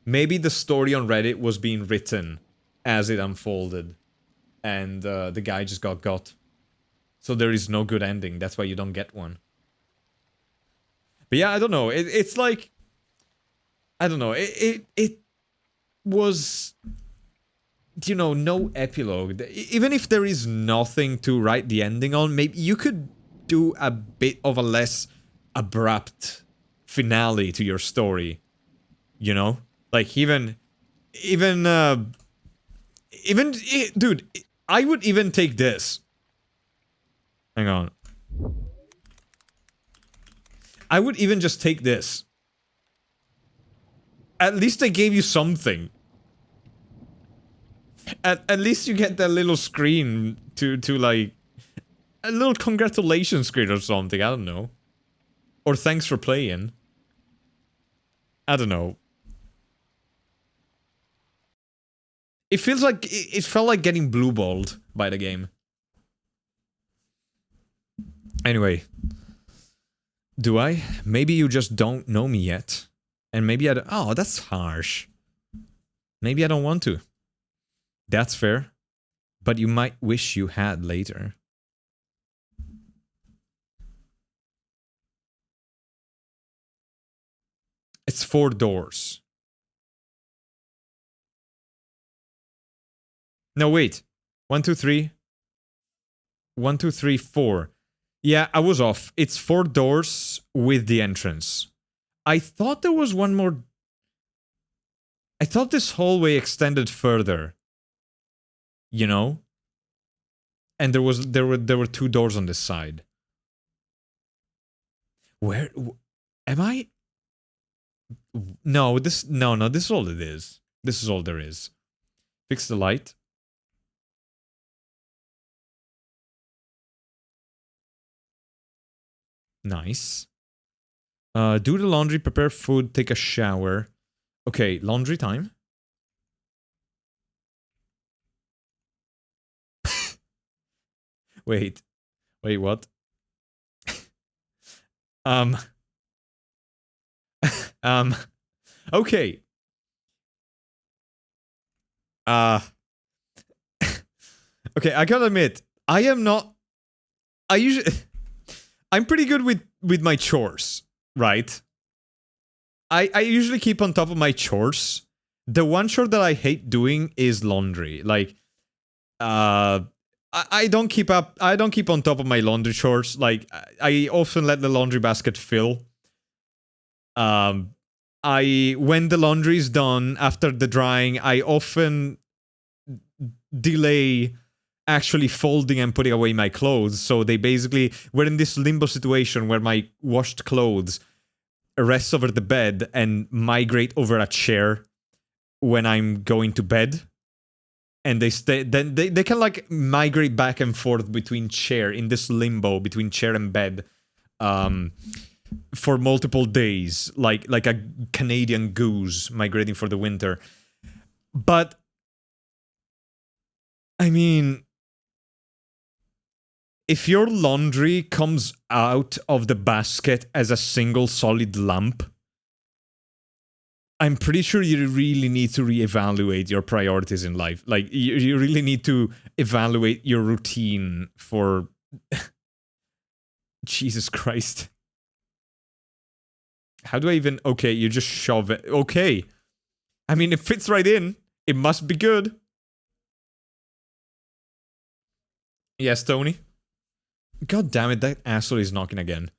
Maybe the story on Reddit was being written as it unfolded, and the guy just got. So there is no good ending. That's why you don't get one. But yeah, I don't know. It's like, I don't know. It was... You know, no epilogue. Even if there is nothing to write the ending on, maybe you could do a bit of a less abrupt finale to your story. You know? Like, even, dude, I would even take this. Hang on. I would even just take this. At least they gave you something. At least you get that little screen to like... A little congratulations screen or something, I don't know. Or thanks for playing. I don't know. It feels like... It felt like getting blue-balled by the game. Anyway. Do I? Maybe you just don't know me yet. And maybe I don't... Oh, that's harsh. Maybe I don't want to. That's fair, but you might wish you had later. It's 4 doors. No, wait. 1, 2, 3. 1, 2, 3, 4. Yeah, I was off. It's 4 doors with the entrance. I thought there was one more. I thought this hallway extended further. You know? And there were 2 doors on this side. Where am I? No, this is all it is. This is all there is. Fix the light. Nice. Do the laundry, prepare food, take a shower. Okay, laundry time. Wait, what? Okay. Okay, I gotta admit, I'm pretty good with my chores, right? I usually keep on top of my chores. The one chore that I hate doing is laundry. Like, I don't keep on top of my laundry chores. Like, I often let the laundry basket fill. When the laundry's done after the drying, I often delay actually folding and putting away my clothes. So we're in this limbo situation where my washed clothes rest over the bed and migrate over a chair when I'm going to bed. And they can like migrate back and forth between chair, in this limbo between chair and bed, for multiple days, like a Canadian goose migrating for the winter. But I mean, if your laundry comes out of the basket as a single solid lump, I'm pretty sure you really need to reevaluate your priorities in life. Like, you really need to evaluate your routine for... Jesus Christ. How do I even... Okay, you just shove it. Okay. I mean, it fits right in. It must be good. Yes, Tony? God damn it, that asshole is knocking again.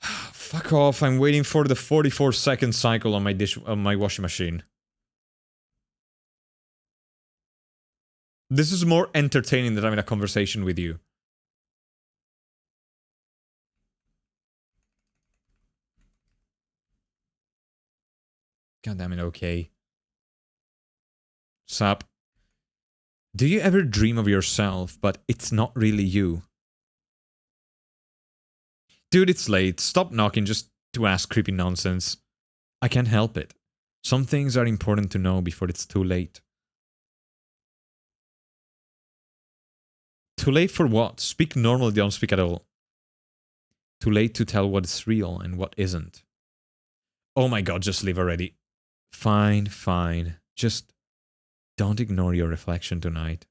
Fuck off, I'm waiting for the 44-second cycle on my washing machine. This is more entertaining than having a conversation with you. God damn it, okay. Sup? Do you ever dream of yourself, but it's not really you? Dude, it's late. Stop knocking just to ask creepy nonsense. I can't help it. Some things are important to know before it's too late. Too late for what? Speak normally, don't speak at all. Too late to tell what's real and what isn't. Oh my god, just leave already. Fine, fine. Just don't ignore your reflection tonight.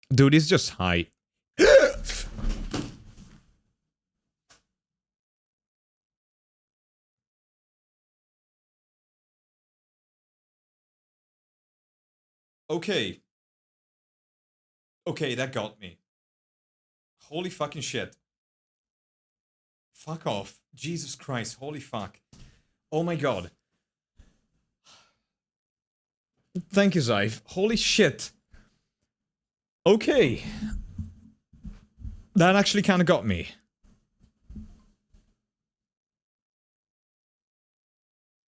Dude, it's just high. Okay. Okay, that got me. Holy fucking shit. Fuck off. Jesus Christ, holy fuck. Oh my god. Thank you, Zive. Holy shit. Okay. That actually kind of got me.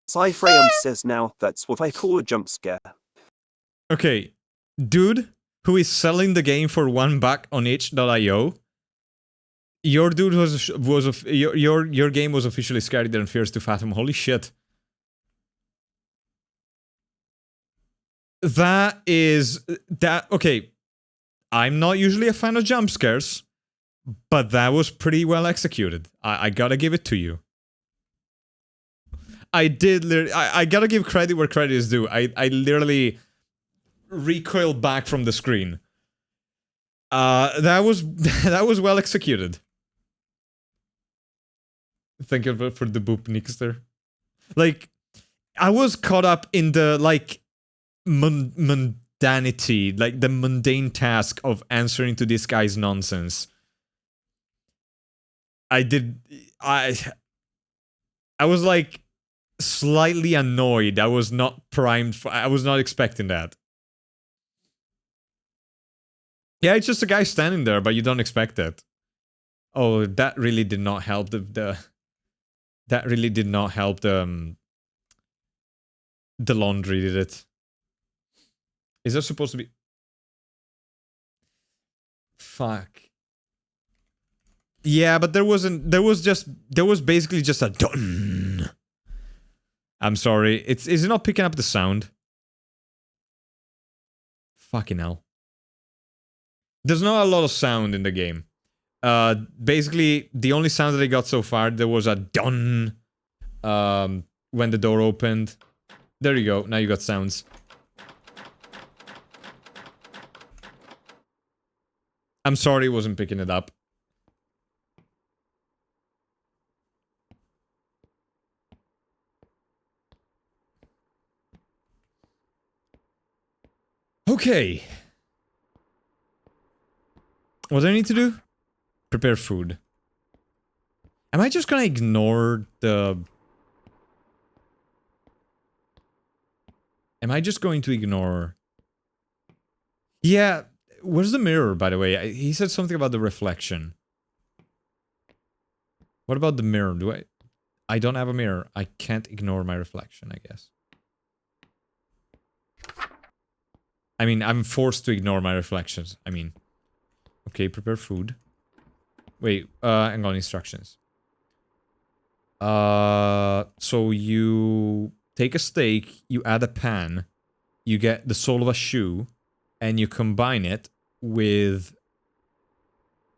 Cyphrayum says now that's what I call a jump scare. Okay. Dude who is selling the game for $1 on itch.io. Your dude your game was officially scarier than Fears to Fathom. Holy shit. Okay. I'm not usually a fan of jump scares, but that was pretty well executed. I gotta give it to you. I gotta give credit where credit is due. I literally recoiled back from the screen. That was well executed. Thank you for the boop, Nixter. Like, I was caught up in the, like, mundanity, like, the mundane task of answering to this guy's nonsense. I was, like, slightly annoyed. I was not primed for... I was not expecting that. Yeah, it's just a guy standing there, but you don't expect it. Oh, that really did not help that really did not help the laundry, did it? Is that supposed to be... Fuck. Yeah, but there was basically just a done. I'm sorry. Is it not picking up the sound? Fucking hell. There's not a lot of sound in the game. Basically, the only sound that I got so far, there was a done when the door opened. There you go. Now you got sounds. I'm sorry it wasn't picking it up. Okay. What do I need to do? Prepare food. Am I just gonna ignore the... Am I just going to ignore... Yeah, where's the mirror, by the way? He said something about the reflection. What about the mirror? Do I... I don't have a mirror. I can't ignore my reflection, I guess. I mean, I'm forced to ignore my reflections. I mean... Okay, prepare food. Wait, hang on, instructions. So you take a steak, you add a pan, you get the sole of a shoe, and you combine it with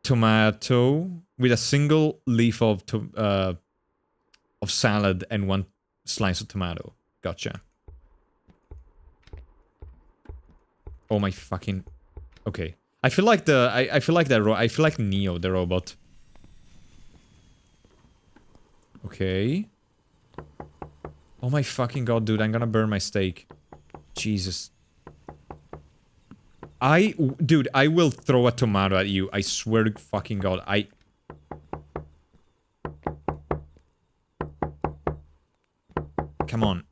tomato, with a single leaf of salad and one slice of tomato. Gotcha. Oh my fucking... Okay. I feel like I feel like Neo, the robot. Okay. Oh my fucking god, dude, I'm gonna burn my steak. Jesus. Dude, I will throw a tomato at you. I swear to fucking god, Come on.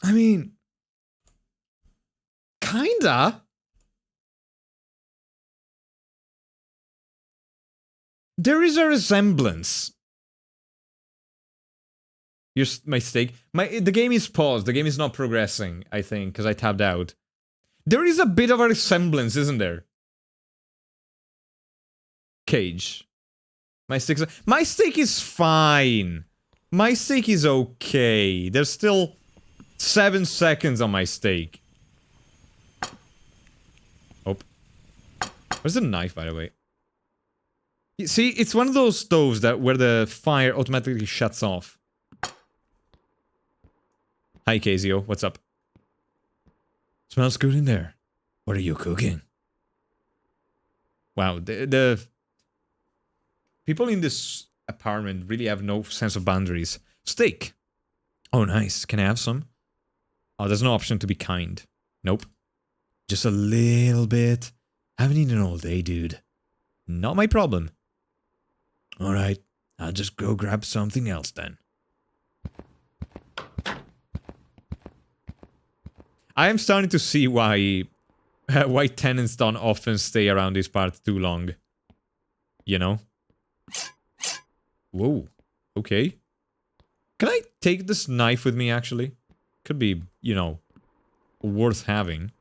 I mean, kinda. There is a resemblance. Here's my steak. The game is paused. The game is not progressing, I think, because I tabbed out. There is a bit of a resemblance, isn't there? Cage. My steak is fine. My steak is okay. There's still 7 seconds on my steak. Oh. Where's the knife, by the way? You see, it's one of those stoves where the fire automatically shuts off. Hi, Casio. What's up? Smells good in there. What are you cooking? Wow, the people in this apartment really have no sense of boundaries. Steak. Oh, nice. Can I have some? Oh, there's no option to be kind. Nope. Just a little bit. Haven't eaten all day, dude. Not my problem. Alright. I'll just go grab something else then. I am starting to see why tenants don't often stay around this part too long. You know? Whoa. Okay. Can I take this knife with me, actually? Could be, you know, worth having.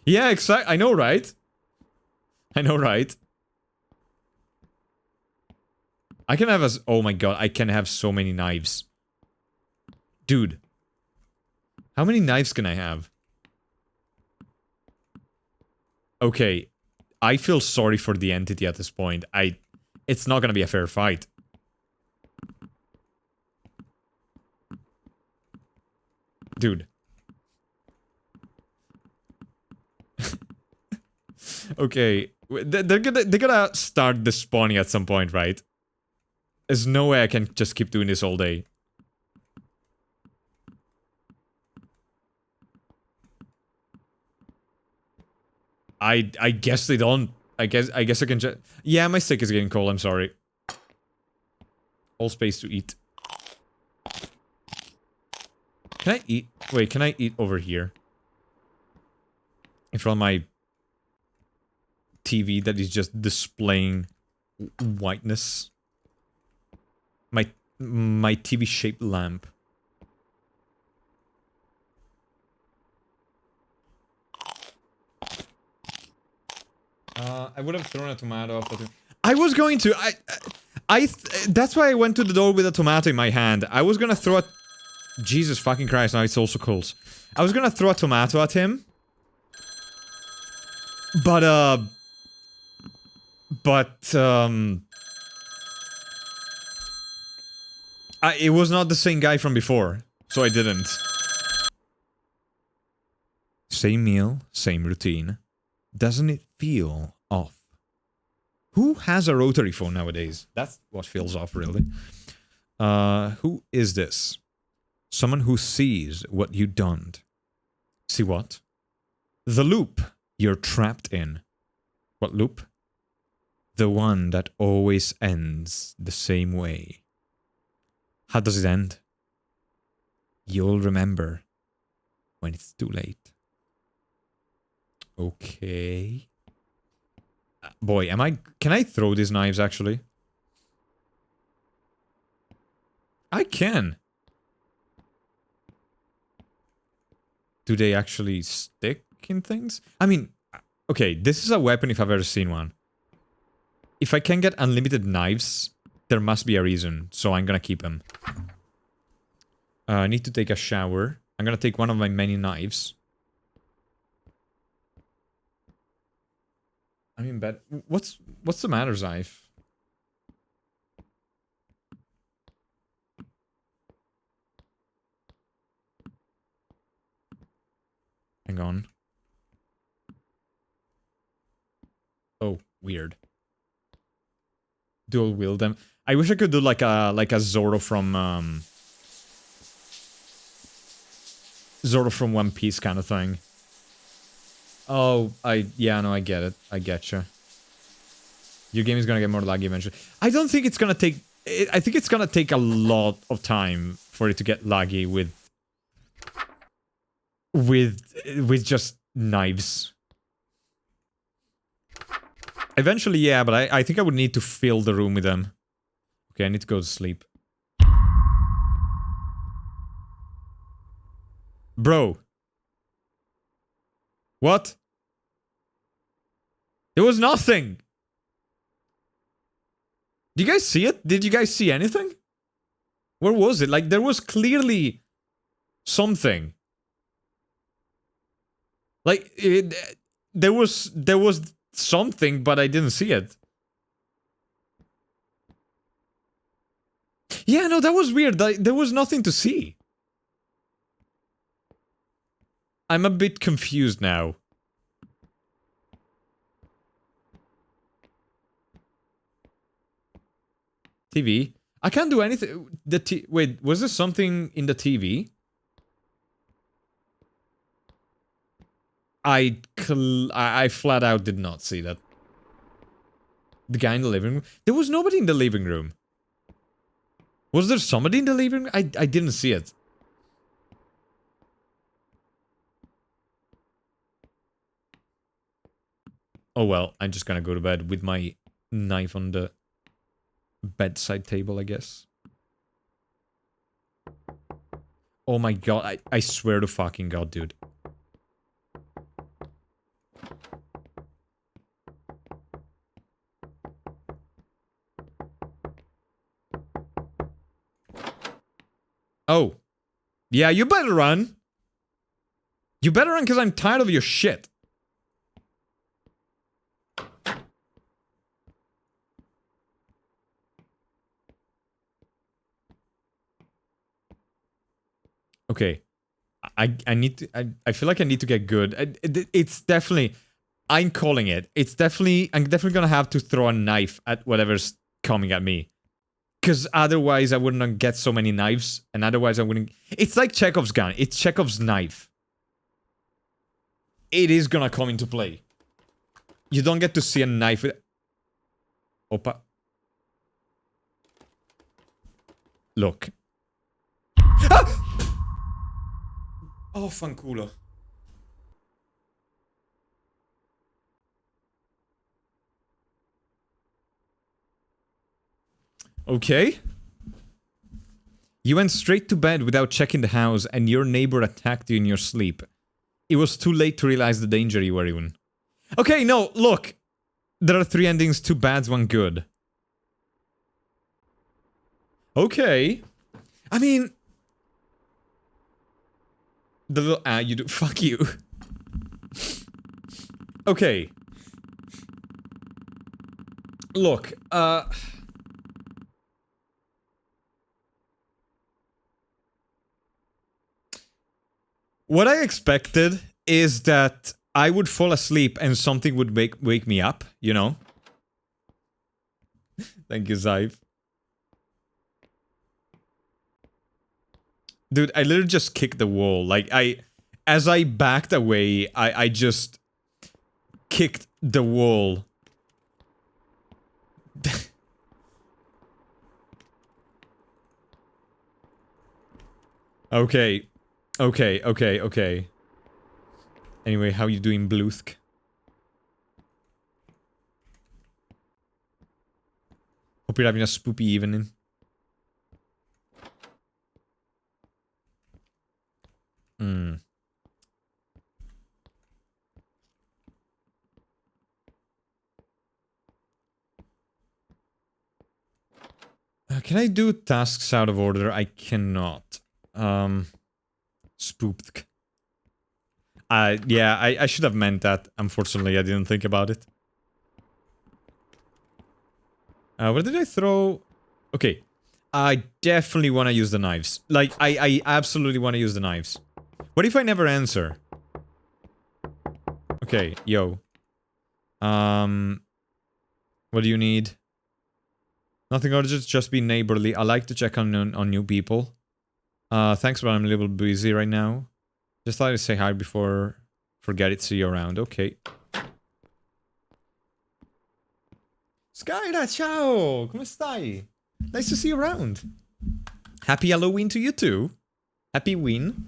Yeah, exactly. I know, right? I know, right? I can have oh my god, I can have so many knives. Dude. How many knives can I have? Okay. I feel sorry for the entity at this point. It's not gonna be a fair fight. Dude. Okay, they're gonna start the spawning at some point, right? There's no way I can just keep doing this all day. I guess they don't. I guess I can just... Yeah, my stick is getting cold, I'm sorry. All space to eat. Can I eat? Wait, can I eat over here? In front of my TV that is just displaying whiteness. My TV-shaped lamp. I would have thrown a tomato off the... I was going to... that's why I went to the door with a tomato in my hand. I was gonna throw a... Jesus fucking Christ, now it's also cold. I was gonna throw a tomato at him. But, it was not the same guy from before, so I didn't. Same meal, same routine. Doesn't it feel off? Who has a rotary phone nowadays? That's what feels off, really. Who is this? Someone who sees what you don't. See what? The loop you're trapped in. What loop? The one that always ends the same way. How does it end? You'll remember when it's too late. Okay. Boy, can I throw these knives, actually? I can. Do they actually stick in things? I mean, okay, this is a weapon if I've ever seen one. If I can get unlimited knives, there must be a reason, so I'm gonna keep them. I need to take a shower. I'm gonna take one of my many knives. I'm in bed. What's the matter, Zyph? Hang on. Oh, weird. Dual wield them. I wish I could do like a Zoro from One Piece kind of thing. Oh, yeah, no, I get it. I getcha. Your game is gonna get more laggy eventually. I don't think it's gonna take... I think it's gonna take a lot of time for it to get laggy with just knives. Eventually, yeah, but I think I would need to fill the room with them. Okay, I need to go to sleep. Bro. What? There was nothing! Did you guys see it? Did you guys see anything? Where was it? Like, there was clearly something. Like, there was something, but I didn't see it. Yeah, no, that was weird. There was nothing to see. I'm a bit confused now. TV? I can't do anything. Wait, was there something in the TV? I flat out did not see that. The guy in the living room? There was nobody in the living room. Was there somebody in the living room? I didn't see it. Oh well, I'm just gonna go to bed with my knife on the bedside table, I guess. Oh my god, I swear to fucking god, dude. Oh. Yeah, you better run. You better run because I'm tired of your shit. Okay. I need to... I feel like I need to get good. It's definitely... I'm calling it. It's definitely... I'm definitely gonna have to throw a knife at whatever's coming at me. Because otherwise I wouldn't get so many knives. And otherwise I wouldn't... It's like Chekhov's gun. It's Chekhov's knife. It is gonna come into play. You don't get to see a knife with... Opa. Look. Ah! Oh, fanculo. Okay. You went straight to bed without checking the house and your neighbor attacked you in your sleep. It was too late to realize the danger you were in. Okay, no, look. There are 3 endings, 2 bads, 1 good. Okay. I mean... The little... you do... Fuck you. Okay. Look, what I expected is that I would fall asleep and something would wake me up, you know? Thank you, Zive. Dude, I literally just kicked the wall. Like, as I backed away, I just kicked the wall. Okay. Okay. Anyway, how you doing, Bluthk? Hope you're having a spoopy evening. Can I do tasks out of order? I cannot. Spooped. Yeah, I should have meant that. Unfortunately, I didn't think about it. Where did I throw? Okay. I definitely want to use the knives. Like, I absolutely want to use the knives. What if I never answer? Okay, yo. What do you need? Nothing urgent, just be neighborly. I like to check on new people. Thanks, but I'm a little busy right now. Just thought I'd say hi before forget it, see you around. Okay. Skyra, ciao! Come stai? Nice to see you around. Happy Halloween to you too. Happy win.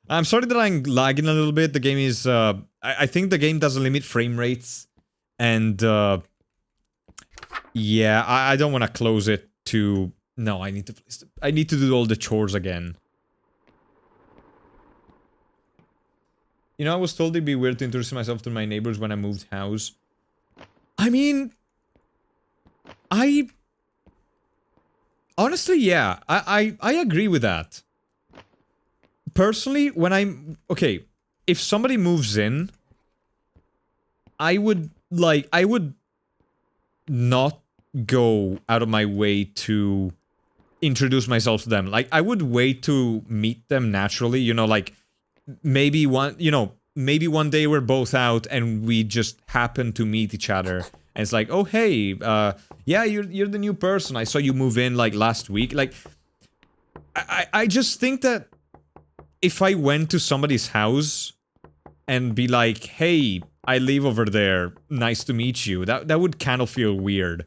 I'm sorry that I'm lagging a little bit. The game is, I think the game doesn't limit frame rates. And, yeah, I don't want to close it to... No, I need to do all the chores again. You know, I was told it'd be weird to introduce myself to my neighbors when I moved house. I mean... Honestly, yeah. I agree with that. Personally, when I'm... Okay, if somebody moves in... I would not go out of my way to introduce myself to them. Like, I would wait to meet them naturally, you know, like, maybe one day we're both out and we just happen to meet each other. And it's like, oh, hey, yeah, you're the new person. I saw you move in, like, last week. Like, I just think that if I went to somebody's house and be like, hey, I live over there, nice to meet you, that would kind of feel weird.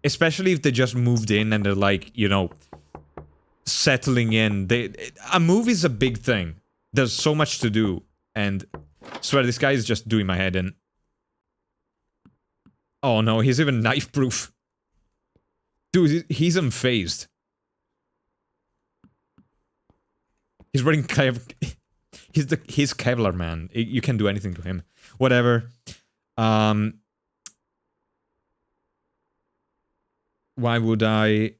Especially if they just moved in and they're like, you know, settling in. A move is a big thing. There's so much to do. And I swear, this guy is just doing my head in. Oh no, he's even knife-proof. Dude, he's unfazed. He's wearing he's Kevlar, man. You can't do anything to him. Whatever. Why would I...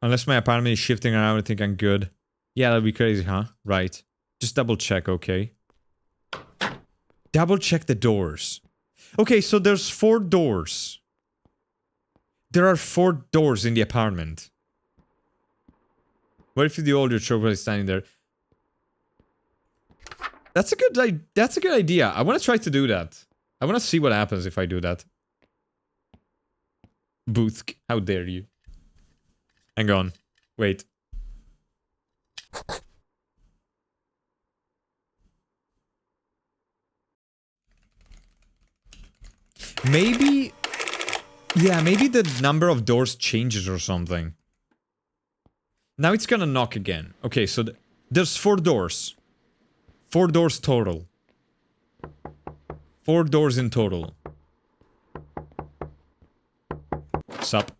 Unless my apartment is shifting around, I think I'm good. Yeah, that'd be crazy, huh? Right. Just double check, okay? Double check the doors. Okay, so there's 4 doors. There are 4 doors in the apartment. What if the older chauffeur is standing there? That's a good idea. I want to try to do that. I want to see what happens if I do that. Booth, how dare you? Hang on. Wait. Maybe... Yeah, maybe the number of doors changes or something. Now it's gonna knock again. Okay, so there's 4 doors. 4 doors total. 4 doors in total. Sup?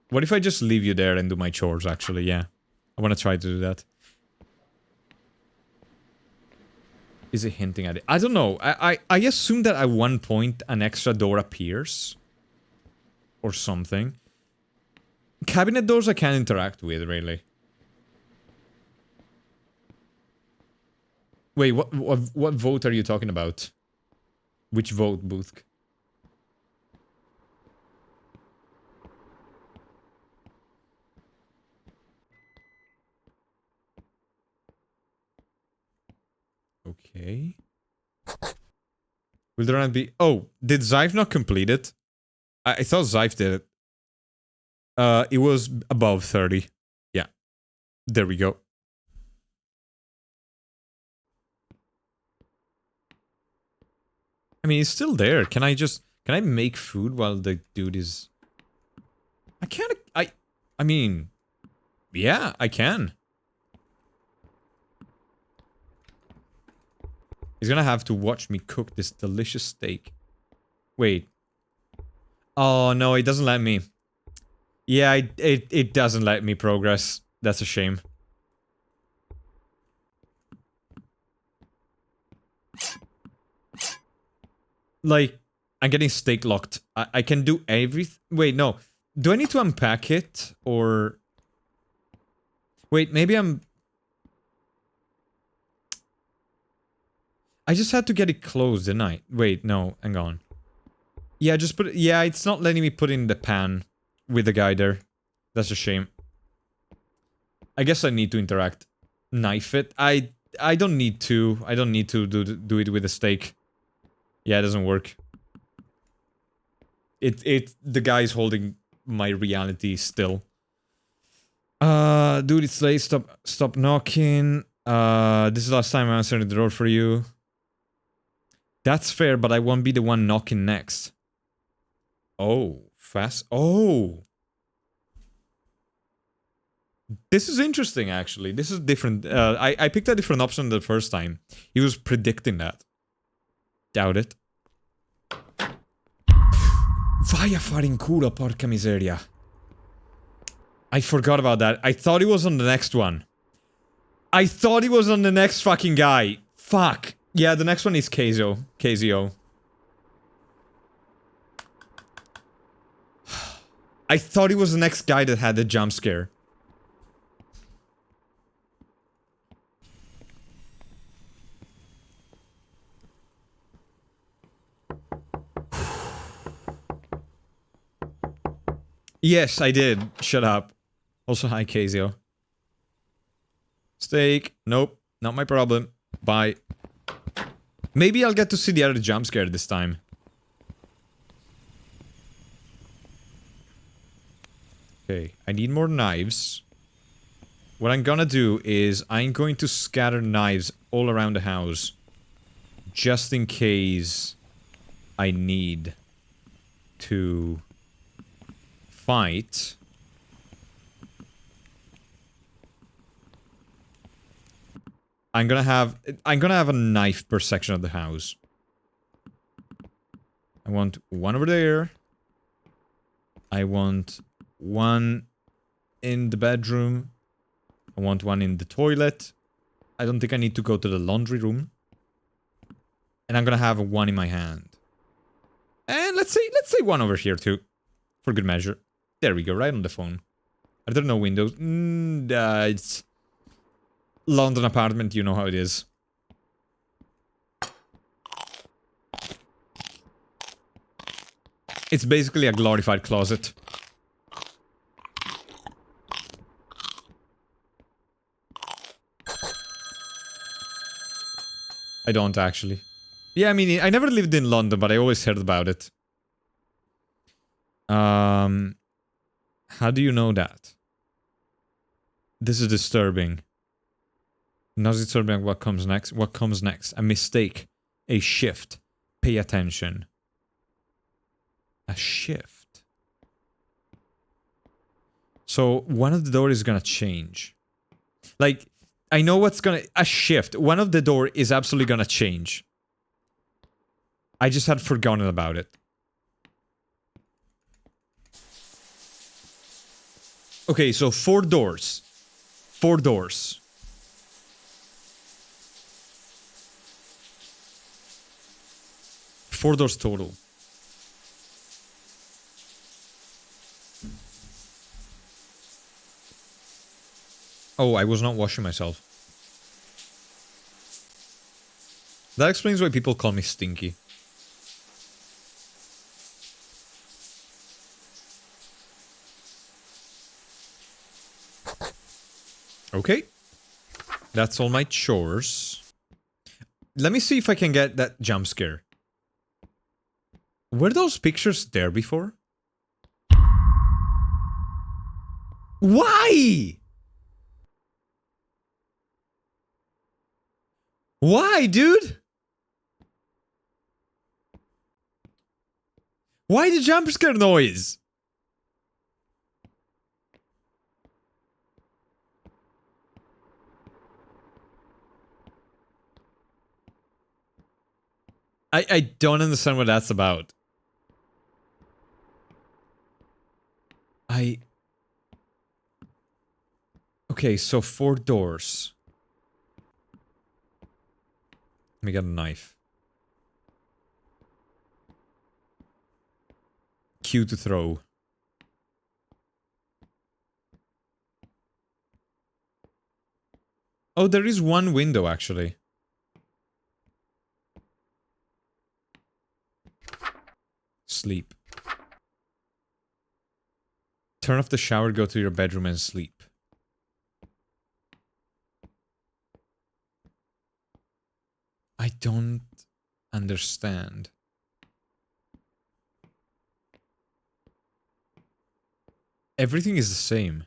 What if I just leave you there and do my chores, actually? Yeah. I want to try to do that. Is it hinting at it? I don't know. I assume that at one point an extra door appears. Or something. Cabinet doors I can't interact with, really. Wait, what vote are you talking about? Which vote, Booth? Okay. Will there not be... Oh, did Zyve not complete it? I thought Zyve did it. It was above 30. Yeah. There we go. I mean, he's still there. Can I just... Can I make food while the dude is... I can't... I mean... Yeah, I can. He's gonna have to watch me cook this delicious steak. Wait. Oh, no, it doesn't let me. Yeah, it doesn't let me progress. That's a shame. Like, I'm getting steak locked. I can do everything. Wait, no. Do I need to unpack it? Or... Wait, maybe I'm... I just had to get it closed, didn't I? Wait, no, hang on. Yeah, just put it... Yeah, it's not letting me put it in the pan with the guy there. That's a shame. I guess I need to interact. Knife it. I don't need to. I don't need to do it with a steak. Yeah, it doesn't work. The guy's holding my reality still. Dude, it's late. Stop knocking. This is the last time I'm answering the door for you. That's fair, but I won't be the one knocking next. Oh, fast. Oh. This is interesting, actually. This is different. I picked a different option the first time. He was predicting that. Doubt it. Vai a fare in culo, porca miseria. I forgot about that. I thought he was on the next one. I thought he was on the next fucking guy. Fuck. Yeah, the next one is KZO. KZO. I thought he was the next guy that had the jump scare. Yes, I did. Shut up. Also, hi, KZO. Steak. Nope. Not my problem. Bye. Maybe I'll get to see the other jump scare this time. Okay, I need more knives. What I'm gonna do is I'm going to scatter knives all around the house. Just in case I need to fight. I'm gonna have a knife per section of the house. I want one over there. I want one in the bedroom. I want one in the toilet. I don't think I need to go to the laundry room. And I'm gonna have one in my hand. And let's say one over here too. For good measure. There we go, right on the phone. Are there no windows? It's London apartment, you know how it is. It's basically a glorified closet. I don't actually. Yeah, I mean, I never lived in London, but I always heard about it. How do you know that? This is disturbing. Not disturbing. What comes next? What comes next? A mistake. A shift. Pay attention. A shift. So one of the doors is gonna change. Like, I know what's gonna... A shift. One of the door is absolutely gonna change. I just had forgotten about it. Okay, so 4 doors. 4 doors. Four doors total. Oh, I was not washing myself. That explains why people call me stinky. Okay. That's all my chores. Let me see if I can get that jump scare. Were those pictures there before? Why? Why, dude? Why the jump scare noise? I don't understand what that's about. Okay, so 4 doors. Let me get a knife. Q to throw. Oh, there is one window, actually. Sleep. Turn off the shower, go to your bedroom and sleep. I don't understand. Everything is the same.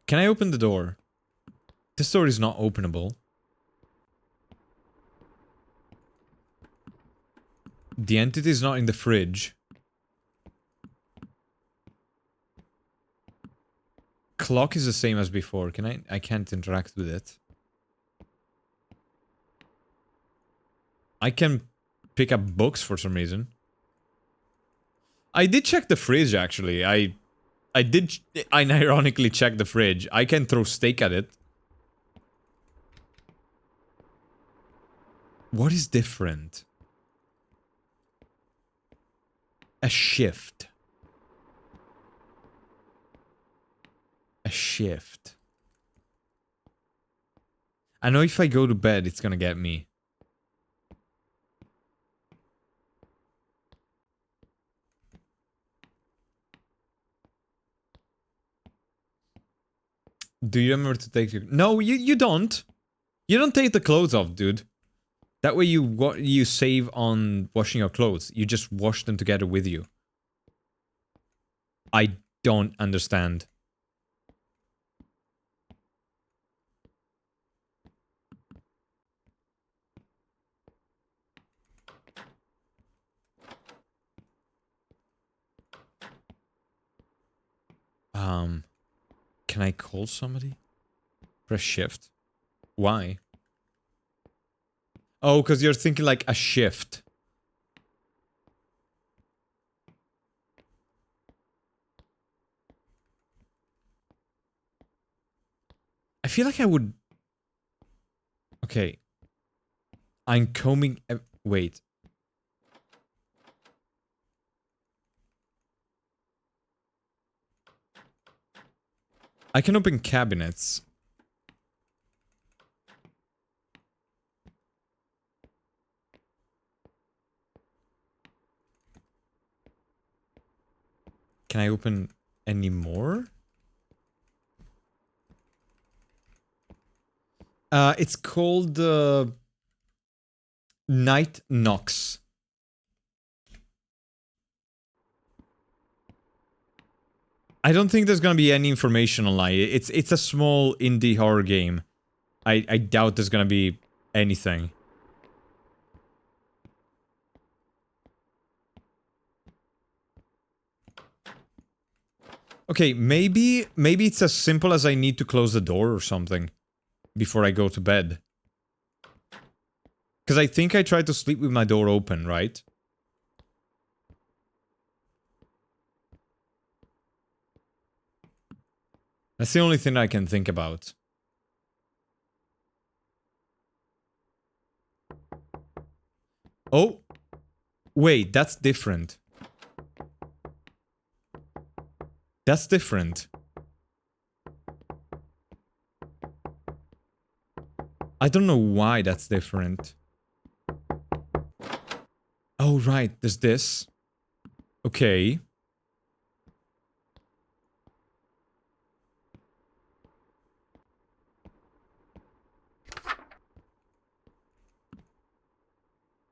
Can I open the door? This door is not openable. The entity is not in the fridge. Clock is the same as before. I can't interact with it. I can pick up books for some reason. I did check the fridge, actually. I ironically checked the fridge. I can throw steak at it. What is different? A shift. A shift. I know if I go to bed, it's gonna get me. Do you remember to take your... No, you don't. You don't take the clothes off, dude. That way you save on washing your clothes. You just wash them together with you. I don't understand. Can I call somebody? Press shift. Why? Oh, because you're thinking like a shift. I feel like I would... Okay. I'm combing... Wait. I can open cabinets. Can I open any more? It's called Night Knocks. I don't think there's gonna be any information online. It's a small indie horror game. I doubt there's gonna be anything. Okay, maybe it's as simple as I need to close the door or something before I go to bed. Because I think I tried to sleep with my door open, right? That's the only thing I can think about. Oh! Wait, that's different. That's different. I don't know why that's different. Oh, right, there's this. Okay.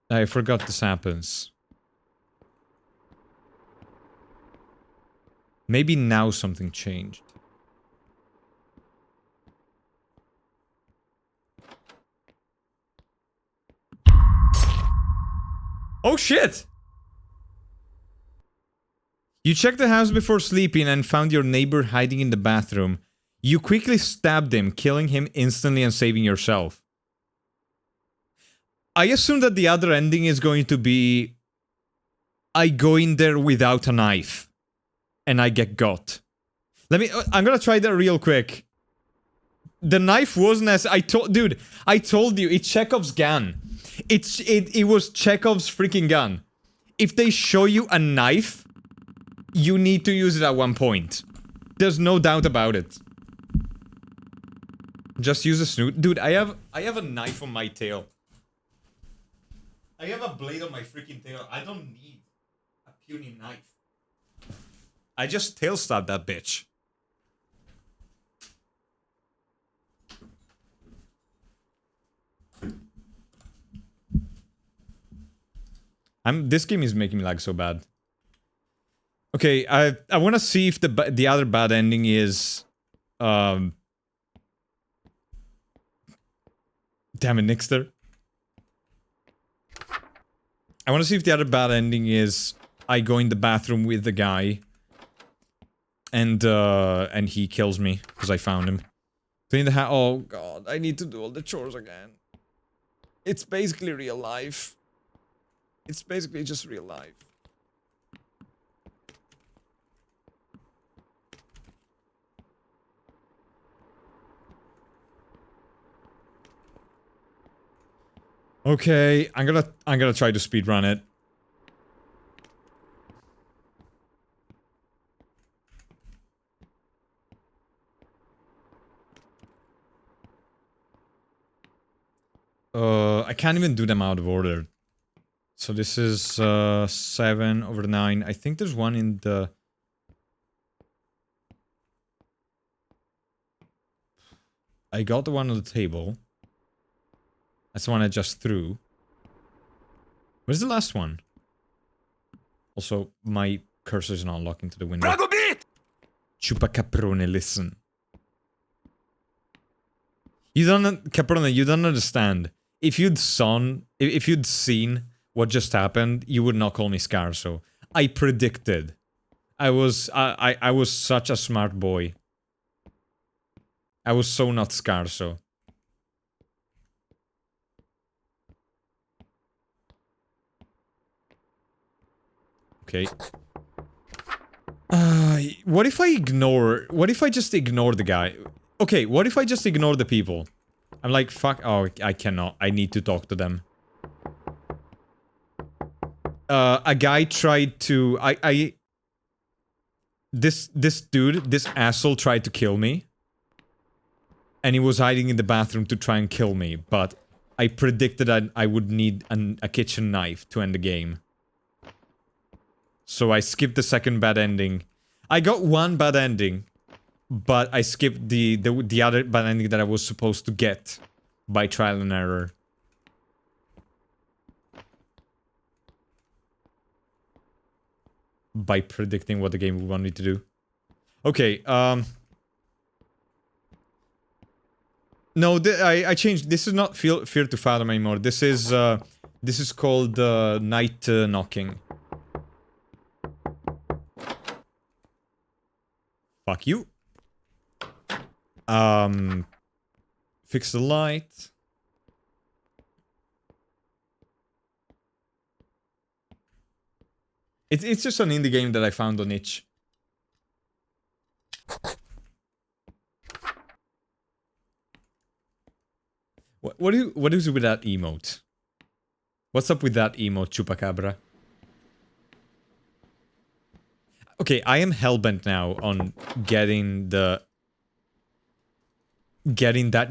I forgot this happens. Maybe now something changed. Oh shit! You checked the house before sleeping and found your neighbor hiding in the bathroom. You quickly stabbed him, killing him instantly and saving yourself. I assume that the other ending is going to be... I go in there without a knife. And I get got. I'm gonna try that real quick. The knife wasn't as... Dude, I told you, it's Chekhov's gun. It was Chekhov's freaking gun. If they show you a knife, you need to use it at one point. There's no doubt about it. Just use a snoot. Dude, I have a knife on my tail. I have a blade on my freaking tail. I don't need a puny knife. I just tail stabbed that bitch. This game is making me lag so bad. Okay, I want to see if the other bad ending is damn it, Nixter. I want to see if the other bad ending is I go in the bathroom with the guy and he kills me because I found him. Clean the house. Oh god, I need to do all the chores again. It's basically real life. It's basically just real life. Okay, I'm gonna try to speedrun it. I can't even do them out of order. So this is 7/9. I think there's one in the... I got the one on the table. That's the one I just threw. Where's the last one? Also, my cursor is not locking to the window. Chupacaprone, listen. Caprone, you don't understand. If you'd seen what just happened, you would not call me Scarso. I predicted. I was such a smart boy. I was so not Scarso. Okay. What if I just ignore the guy? Okay, what if I just ignore the people? I'm like, fuck, oh, I cannot. I need to talk to them. A guy tried to... This dude, this asshole tried to kill me. And he was hiding in the bathroom to try and kill me, but I predicted that I would need a kitchen knife to end the game. So I skipped the second bad ending. I got one bad ending, but I skipped the other bad ending that I was supposed to get. by trial and error. By predicting what the game would want me to do. Okay, no, I changed. This is not Fear to Fathom anymore. This is called Night Knocking. Fuck you. Fix the light. It's just an indie game that I found on itch. What is it with that emote? What's up with that emote, Chupacabra? Okay, I am hellbent now on getting that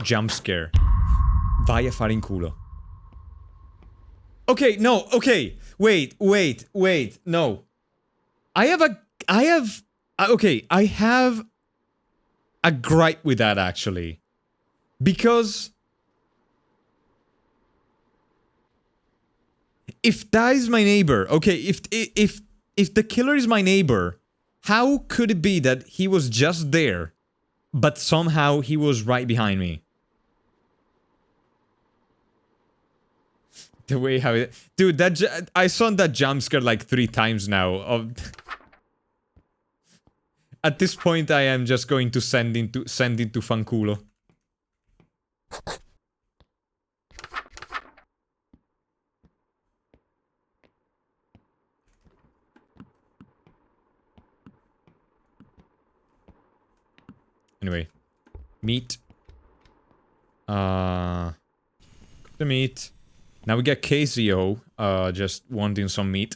jump scare. Vai a fare in culo. Okay, no, okay. Wait, no. I have a gripe with that, actually. Because if that is my neighbor, okay, if the killer is my neighbor, how could it be that he was just there, but somehow he was right behind me? The way how it... Dude, I saw that jump scare like 3 times now. At this point, I am just going to send into fanculo. Anyway, meat. The meat. Now we get KZO, just wanting some meat.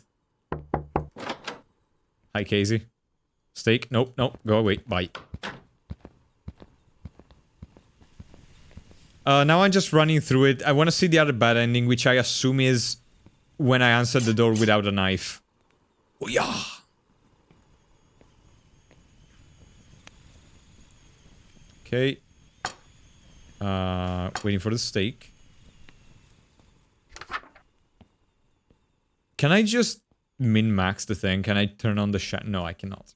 Hi, KZ. Steak? Nope, go away. Bye. Now I'm just running through it. I want to see the other bad ending, which I assume is when I answer the door without a knife. Oh, yeah. Okay. Waiting for the steak. Can I just min-max the thing? Can I turn on the shot? No, I cannot.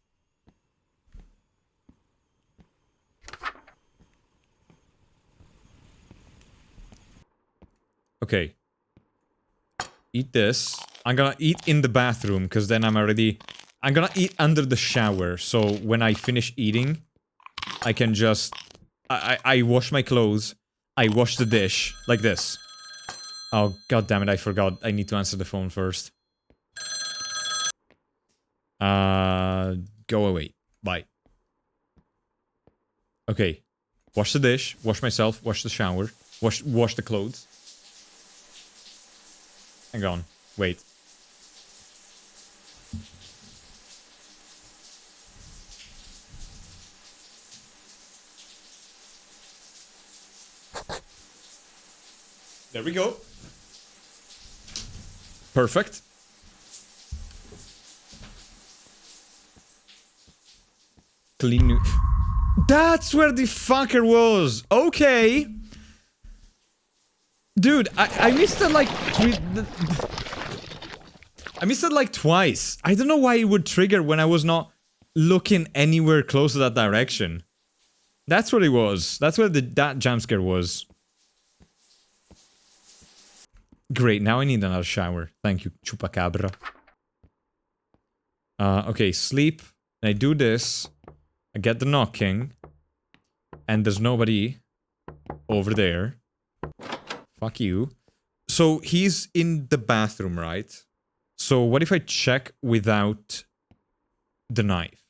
Okay. Eat this. I'm gonna eat in the bathroom, because then I'm gonna eat under the shower, so when I finish eating, I can just... I wash my clothes, I wash the dish, like this. Oh, god damn it, I forgot. I need to answer the phone first. Go away. Bye. Okay. Wash the dish, wash myself, wash the shower, wash the clothes. Hang on. Wait. There we go. Perfect. Clean new... That's where the fucker was! Okay! Dude, I missed it like I missed it like twice. I don't know why it would trigger when I was not looking anywhere close to that direction. That's what it was. That's where that jump scare was. Great, now I need another shower. Thank you, Chupacabra. Okay, sleep. And I do this. I get the knocking. And there's nobody over there. Fuck you. So he's in the bathroom, right? So what if I check without the knife?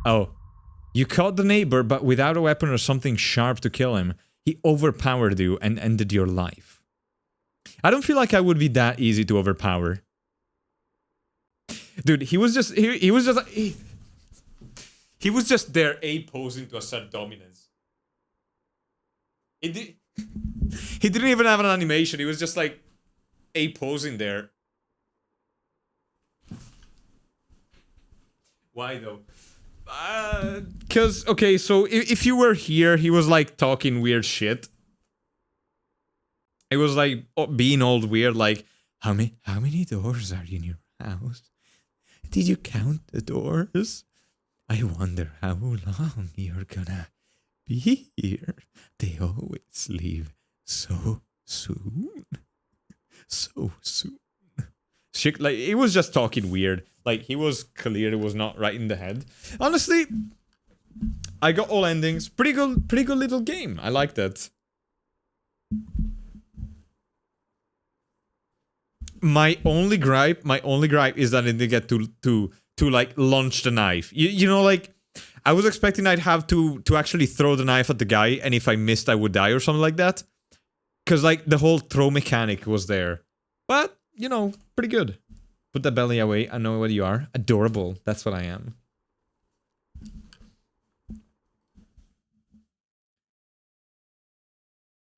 Oh. You caught the neighbor, but without a weapon or something sharp to kill him. He overpowered you and ended your life. I don't feel like I would be that easy to overpower. Dude, he was just there posing to assert dominance. He didn't even have an animation. He was just like posing there. Why though? Because, okay, so if you were here, he was like talking weird shit. It was like being old weird, like, how many doors are in your house? Did you count the doors? I wonder how long you're gonna be here. They always leave so soon. So soon. Shit, like, it was just talking weird. Like, he was clear it was not right in the head. Honestly, I got all endings. Pretty good little game. I liked it. My only gripe is that I didn't get to like launch the knife. You know, like, I was expecting I'd have to actually throw the knife at the guy, and if I missed, I would die or something like that. Because, like, the whole throw mechanic was there. But, you know, pretty good. Put the belly away. I know what you are. Adorable. That's what I am.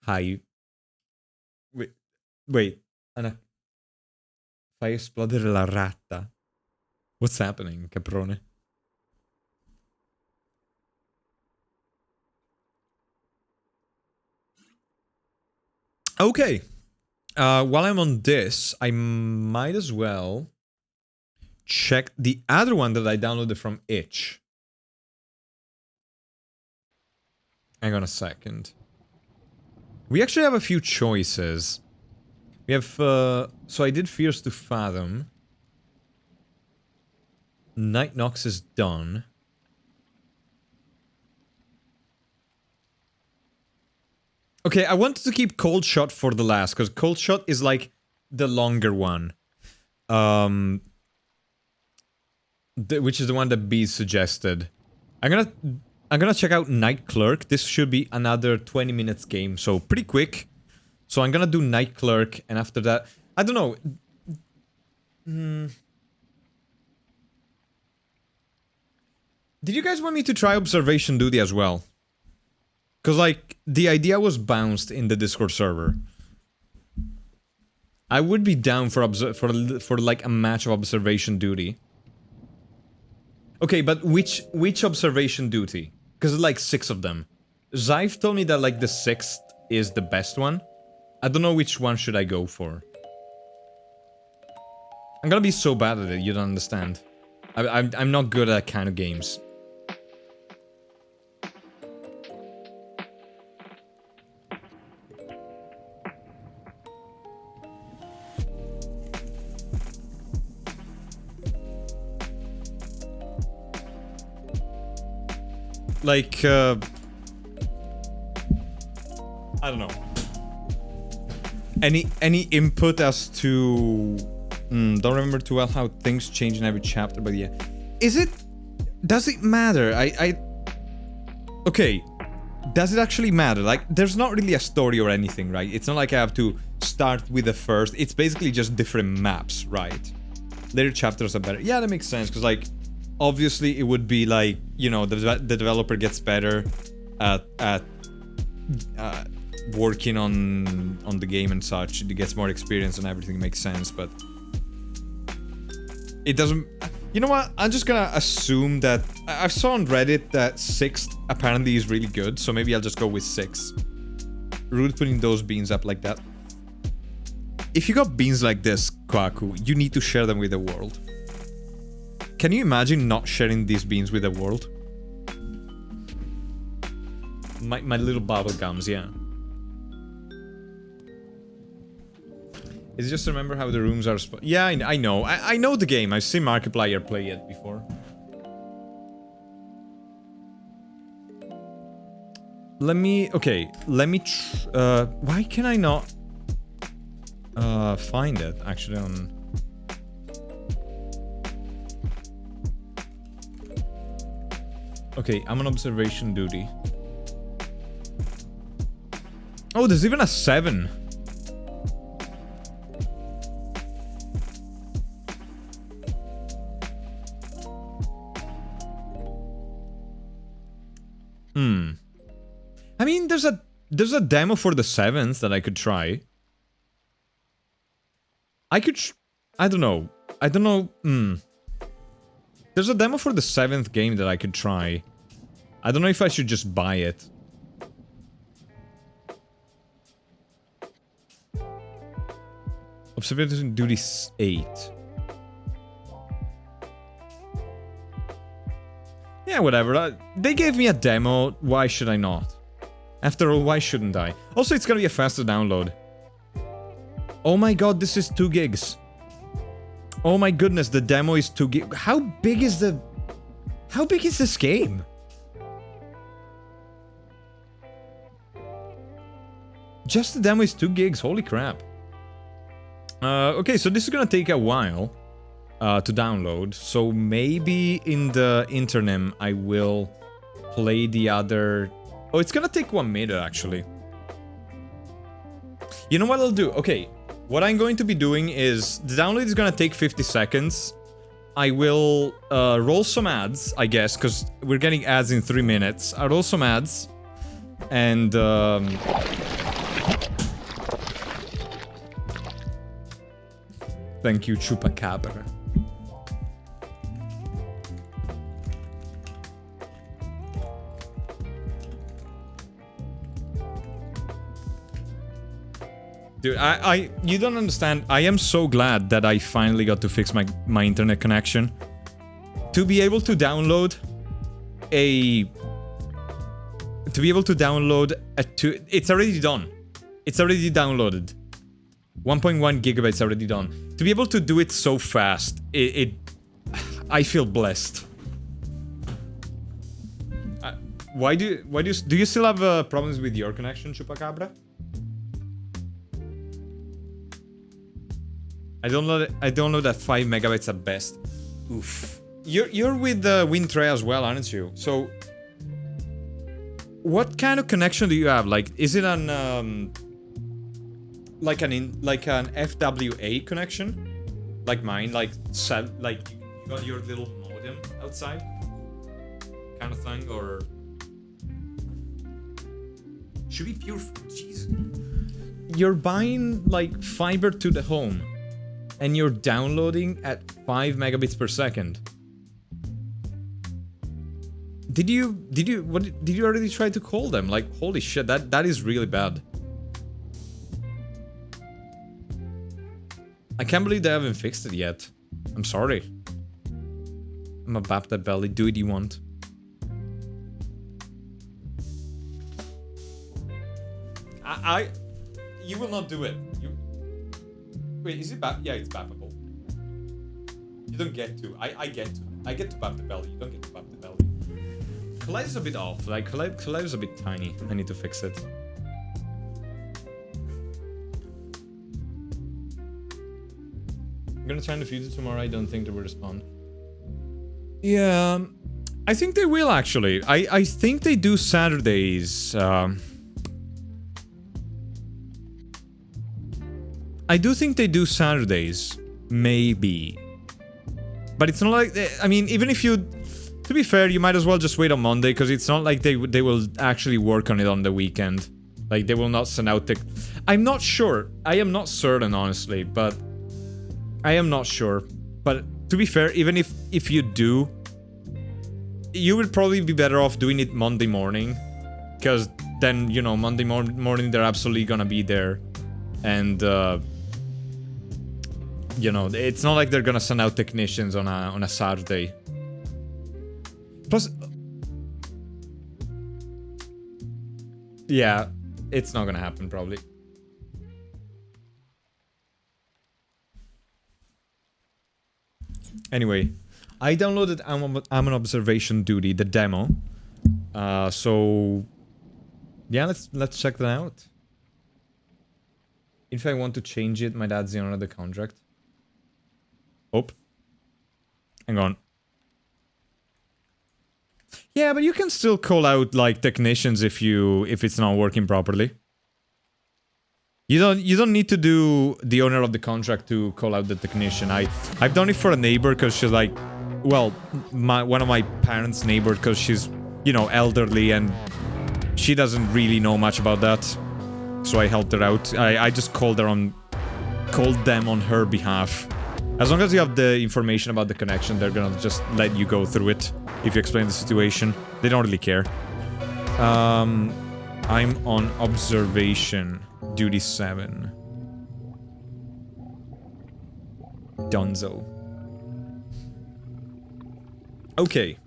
Hi. Wait. Anna. Fai esplodere la ratta. What's happening, caprone? Okay. While I'm on this, I might as well check the other one that I downloaded from Itch. Hang on a second. We actually have a few choices. We have, so I did Fears to Fathom. Night Nox is done. Okay, I wanted to keep Cold Shot for the last, because Cold Shot is like the longer one. Which is the one that B suggested. I'm gonna check out Night Clerk. This should be another 20 minutes game, so pretty quick. So I'm gonna do Night Clerk, and after that, I don't know. Did you guys want me to try Observation Duty as well? Because, like, the idea was bounced in the Discord server. I would be down for like a match of Observation Duty. Okay, but which Observation Duty? Because there's like 6 of them. Zyve told me that like the 6th is the best one. I don't know which one should I go for. I'm gonna be so bad at it, you don't understand. I'm not good at that kind of games. Like, I don't know. Any input as to... don't remember too well how things change in every chapter, but yeah. Does it matter? Okay. Does it actually matter? Like, there's not really a story or anything, right? It's not like I have to start with the first. It's basically just different maps, right? Later chapters are better. Yeah, that makes sense, because, like, obviously, it would be like, you know, the developer gets better at working on the game and such. It gets more experience and everything makes sense, but it doesn't. You know what? I'm just gonna assume that I saw on Reddit that 6th apparently is really good, so maybe I'll just go with 6. Rude putting those beans up like that. If you got beans like this, Kwaku, you need to share them with the world. Can you imagine not sharing these beans with the world? My little bubble gums, yeah. Is it just remember how the rooms are... Yeah, I know. I know the game. I've seen Markiplier play it before. Let me... Okay, let me... why can I not... find it, actually, on... Okay, I'm on Observation Duty. Oh, there's even a 7. I mean, there's a demo for the 7th that I could try. I don't know. There's a demo for the 7th game that I could try. I don't know if I should just buy it. Observation Duty 8. Yeah, whatever. They gave me a demo. Why should I not? After all, why shouldn't I? Also, it's gonna be a faster download. Oh my god, this is 2 gigs. Oh my goodness, the demo is 2 gigs. How big is this game? Just the demo is 2 gigs, holy crap. Okay, so this is gonna take a while to download. So maybe in the interim I will play the other... Oh, it's gonna take 1 minute actually. You know what I'll do? Okay, what I'm going to be doing is... The download is gonna take 50 seconds. I will roll some ads, I guess, because we're getting ads in 3 minutes. I'll roll some ads. And... Thank you, Chupacabra. Dude, you don't understand. I am so glad that I finally got to fix my internet connection. To be able to download a... It's already done. It's already downloaded. 1.1 gigabytes already done. To be able to do it so fast, I feel blessed. Do you still have problems with your connection, Chupacabra? I don't know that 5 megabytes at best. Oof. You're with Wintray as well, aren't you? So, what kind of connection do you have? Like, is it an like an FWA connection, like mine, like you got your little modem outside, kind of thing, or should be pure? Jeez, you're buying like fiber to the home, and you're downloading at 5 megabits per second. Did you already try to call them? Like, holy shit, that is really bad. I can't believe they haven't fixed it yet. I'm sorry. I'm a bap that belly. Do what you want. You will not do it. Wait, is it bap? Yeah, it's bappable. You don't get to. I get to. I get to bap the belly. You don't get to bap the belly. Collide is a bit off. Like, Collide is a bit tiny. I need to fix it. I'm gonna try in the future tomorrow. I don't think they will respond. Yeah, I think they will actually. I think they do Saturdays. I do think they do Saturdays, maybe. But it's not like I mean, even if you, to be fair, you might as well just wait on Monday because it's not like they will actually work on it on the weekend. Like they will not send out the. I'm not sure. I am not certain, honestly, but. I am not sure, but to be fair, even if you do, you would probably be better off doing it Monday morning, because then, you know, Monday morning they're absolutely gonna be there, and you know, it's not like they're gonna send out technicians on a Saturday. Plus, yeah, it's not gonna happen probably. Anyway, I downloaded I'm on Observation Duty, the demo. So yeah, let's check that out. If I want to change it, my dad's in another contract. Oh, hang on. Yeah, but you can still call out like technicians if it's not working properly. You don't need to do the owner of the contract to call out the technician. I've done it for a neighbor because she's like, well, one of my parents' neighbor because she's, you know, elderly and she doesn't really know much about that. So I helped her out. I just called them on her behalf. As long as you have the information about the connection, they're gonna just let you go through it if you explain the situation. They don't really care. I'm on observation. Duty 7. Dunzo. Okay.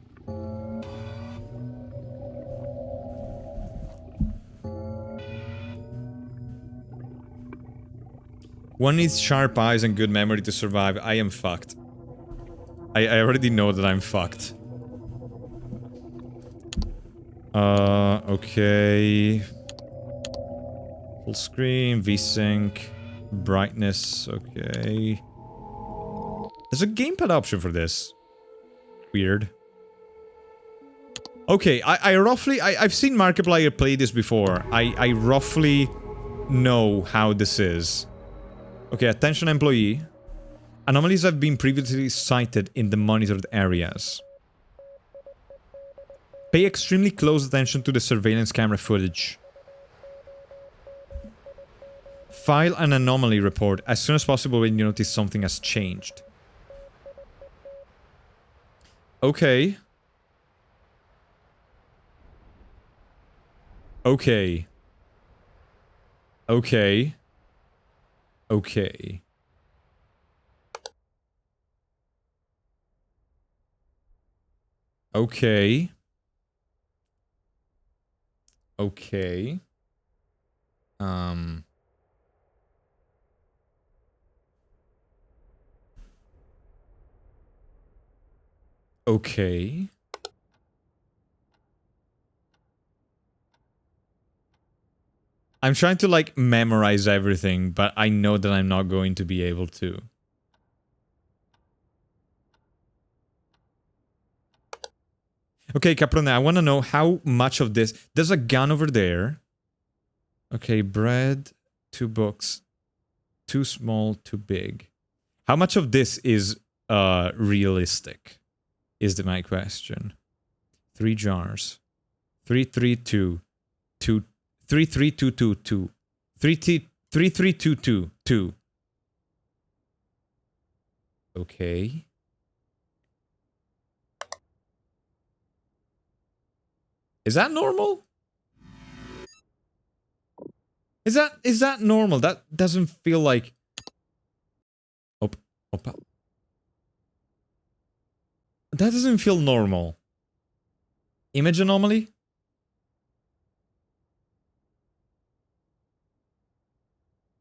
One needs sharp eyes and good memory to survive. I am fucked. I already know that I'm fucked. Okay. Full screen, VSync, brightness, okay. There's a gamepad option for this. Weird. Okay, I've seen Markiplier play this before. I roughly know how this is. Okay, attention employee. Anomalies have been previously cited in the monitored areas. Pay extremely close attention to the surveillance camera footage. File an anomaly report as soon as possible when you notice something has changed. Okay. Okay. Okay. Okay. Okay. Okay. Okay. I'm trying to, like, memorize everything, but I know that I'm not going to be able to. Okay, Caprone, I want to know how much of this... There's a gun over there. Okay, bread, 2 books. Too small, too big. How much of this is realistic? Is my question. 3 jars. 332. 2. 33222. 33222. Okay. Is that normal? Is that normal? That doesn't feel like... Opa. That doesn't feel normal. Image anomaly?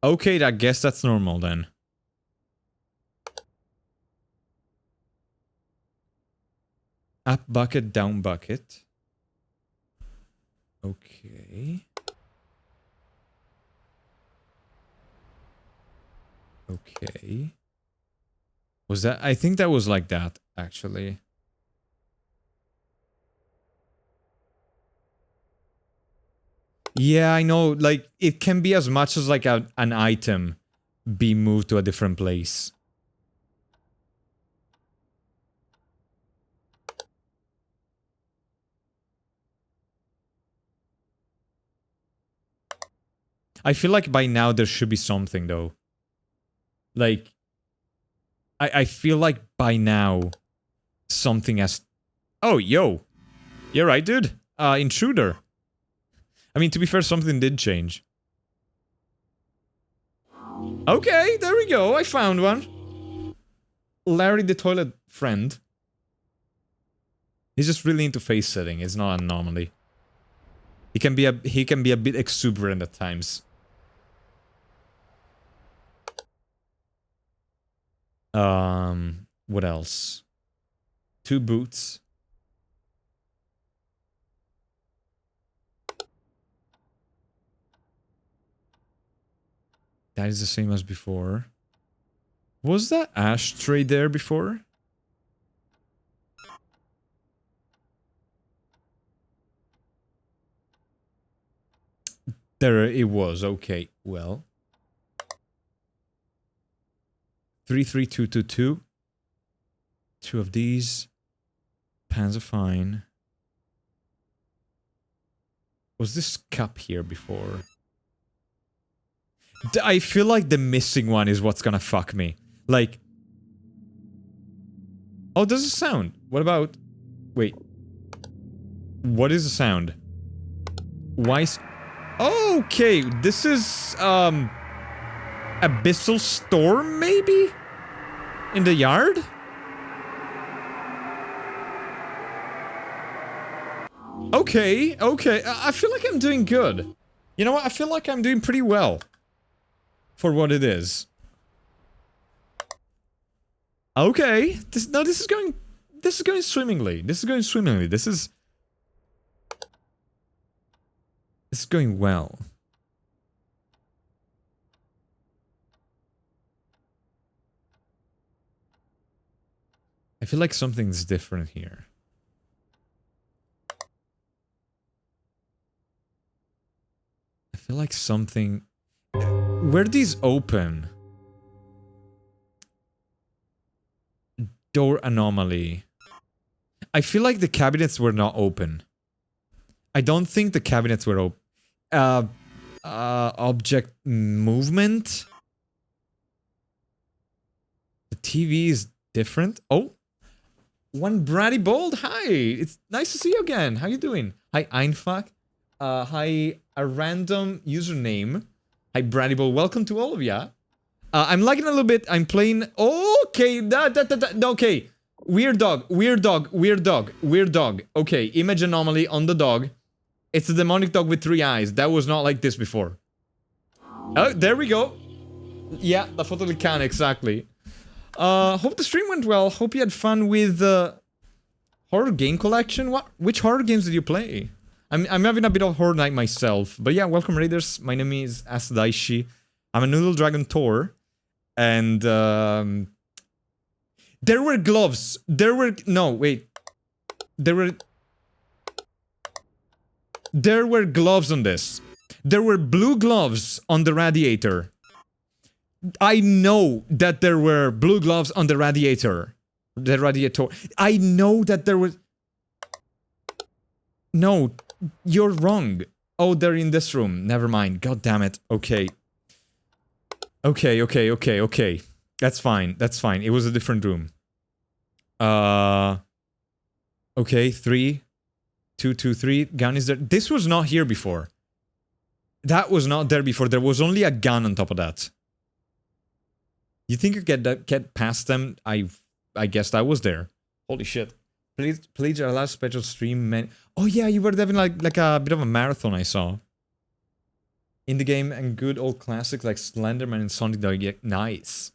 Okay, I guess that's normal then. Up bucket, down bucket. Okay. Okay. Was that... I think that was like that, actually. Yeah, I know, like, it can be as much as, like, an item be moved to a different place. I feel like by now there should be something, though. Like, I feel like by now something has... Oh, yo! You're right, dude. Intruder. I mean, to be fair, something did change. Okay, there we go. I found one. Larry the toilet friend. He's just really into face setting. It's not an anomaly. He can be a bit exuberant at times. What else? 2 boots. That is the same as before. Was that ashtray there before? There it was. Okay, well. 33222. 2 of these. Pans are fine. Was this cup here before? I feel like the missing one is what's gonna fuck me. Like, Oh, there's a sound. What about... Wait. What is the sound? Why... Okay, this is, Abyssal Storm, maybe? In the yard? Okay, okay. I feel like I'm doing good. You know what? I feel like I'm doing pretty well. For what it is. Okay. This is going swimmingly. This is going swimmingly. This is going well. I feel like something's different here. I feel like something... Were these open? Door anomaly. I feel like the cabinets were not open. I don't think the cabinets were open. Object movement? The TV is different. Oh! One Bratty Bold, hi! It's nice to see you again. How you doing? Hi, Einfach. Hi, a random username. Hi, Bratty Bold. Welcome to all of ya. I'm lagging a little bit. I'm playing... Okay, okay. Weird dog, weird dog, weird dog, weird dog. Okay, image anomaly on the dog. It's a demonic dog with 3 eyes. That was not like this before. Oh, there we go. Yeah, the photo we can, exactly. Hope the stream went well. Hope you had fun with horror game collection. Which horror games did you play? I'm having a bit of horror night myself. But yeah, welcome Raiders. My name is Asdaishi. I'm a Noodle Dragon Tor. And there were gloves. No, wait. There were gloves on this. There were blue gloves on the radiator. I know that there were blue gloves on the radiator. The radiator. I know that there was... No, you're wrong. Oh, they're in this room. Never mind. God damn it. Okay. Okay. That's fine. That's fine. It was a different room. Okay, 3, 2, 2, 3. Gun is there. This was not here before. That was not there before. There was only a gun on top of that. You think you get past them? I guess I was there. Holy shit. Played our last special stream, man. Oh yeah, you were having like a bit of a marathon, I saw. In the game and good old classics like Slenderman and Sonic the Hedgehog. Nice.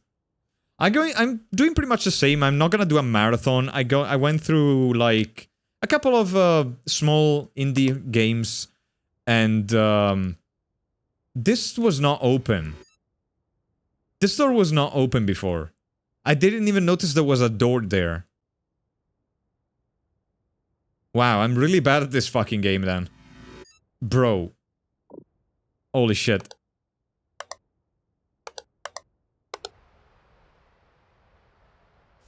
I'm doing pretty much the same. I'm not gonna do a marathon. I went through like a couple of small indie games, and this was not open. This door was not open before. I didn't even notice there was a door there. Wow, I'm really bad at this fucking game then. Bro. Holy shit.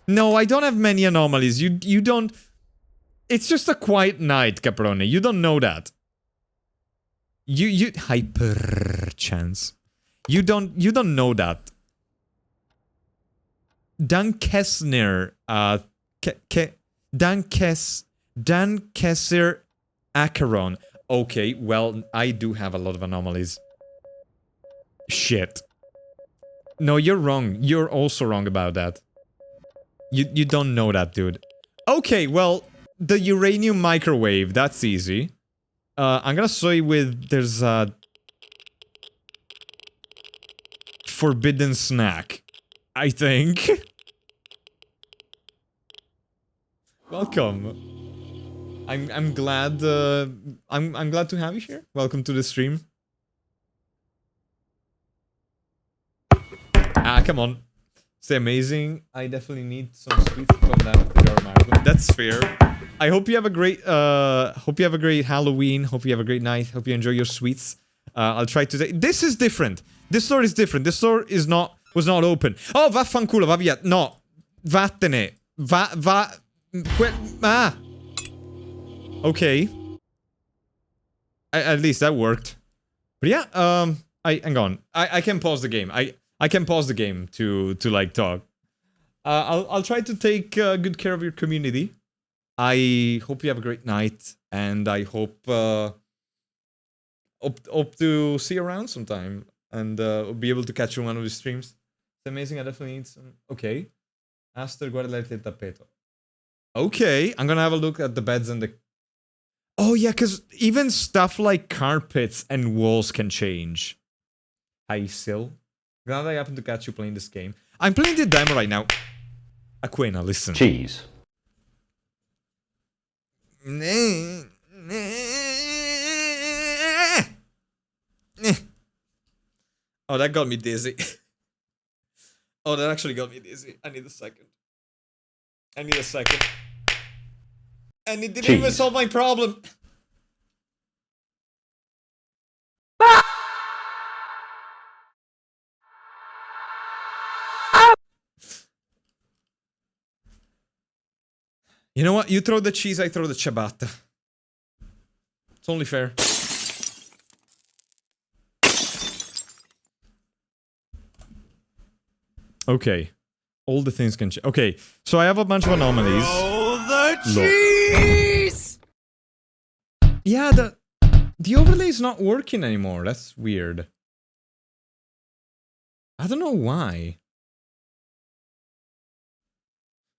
No, I don't have many anomalies. You don't... It's just a quiet night, Caprone. You don't know that. You... Hyper chance. You don't know that. Dan Kessner, Dan Kesser Acheron. Okay, well, I do have a lot of anomalies. Shit. No, you're wrong. You're also wrong about that. You don't know that, dude. Okay, well, the uranium microwave, that's easy. I'm gonna show you with... There's a... forbidden snack. I think. Welcome. I'm glad I'm glad to have you here. Welcome to the stream. Ah, come on. Stay amazing. I definitely need some sweets to calm down after your marathon. That's fair. I hope you have a great Halloween. Hope you have a great night. Hope you enjoy your sweets. I'll try to... This is different. This store is different. This store is not... was not open. Oh, vaffanculo, va via. No. Vattene. Ah. Okay. At least that worked. But yeah, hang on. I can pause the game. I can pause the game to like talk. I'll try to take good care of your community. I hope you have a great night, and I hope to see you around sometime, and be able to catch you on one of the streams. It's amazing. I definitely need some. Okay, Aster, guarda il tappeto. Okay, I'm gonna have a look at the beds and the. Oh yeah, because even stuff like carpets and walls can change. Hi, Sil. Glad I happened to catch you playing this game. I'm playing the demo right now. Aquina, listen. Cheese. Oh, that got me dizzy. Oh, that actually got me dizzy. I need a second. And it didn't even solve my problem. You know what? You throw the cheese, I throw the ciabatta. It's only fair. Okay. All the things can change. Okay, so I have a bunch of anomalies. Oh, the cheese! Yeah, the overlay is not working anymore. That's weird. I don't know why.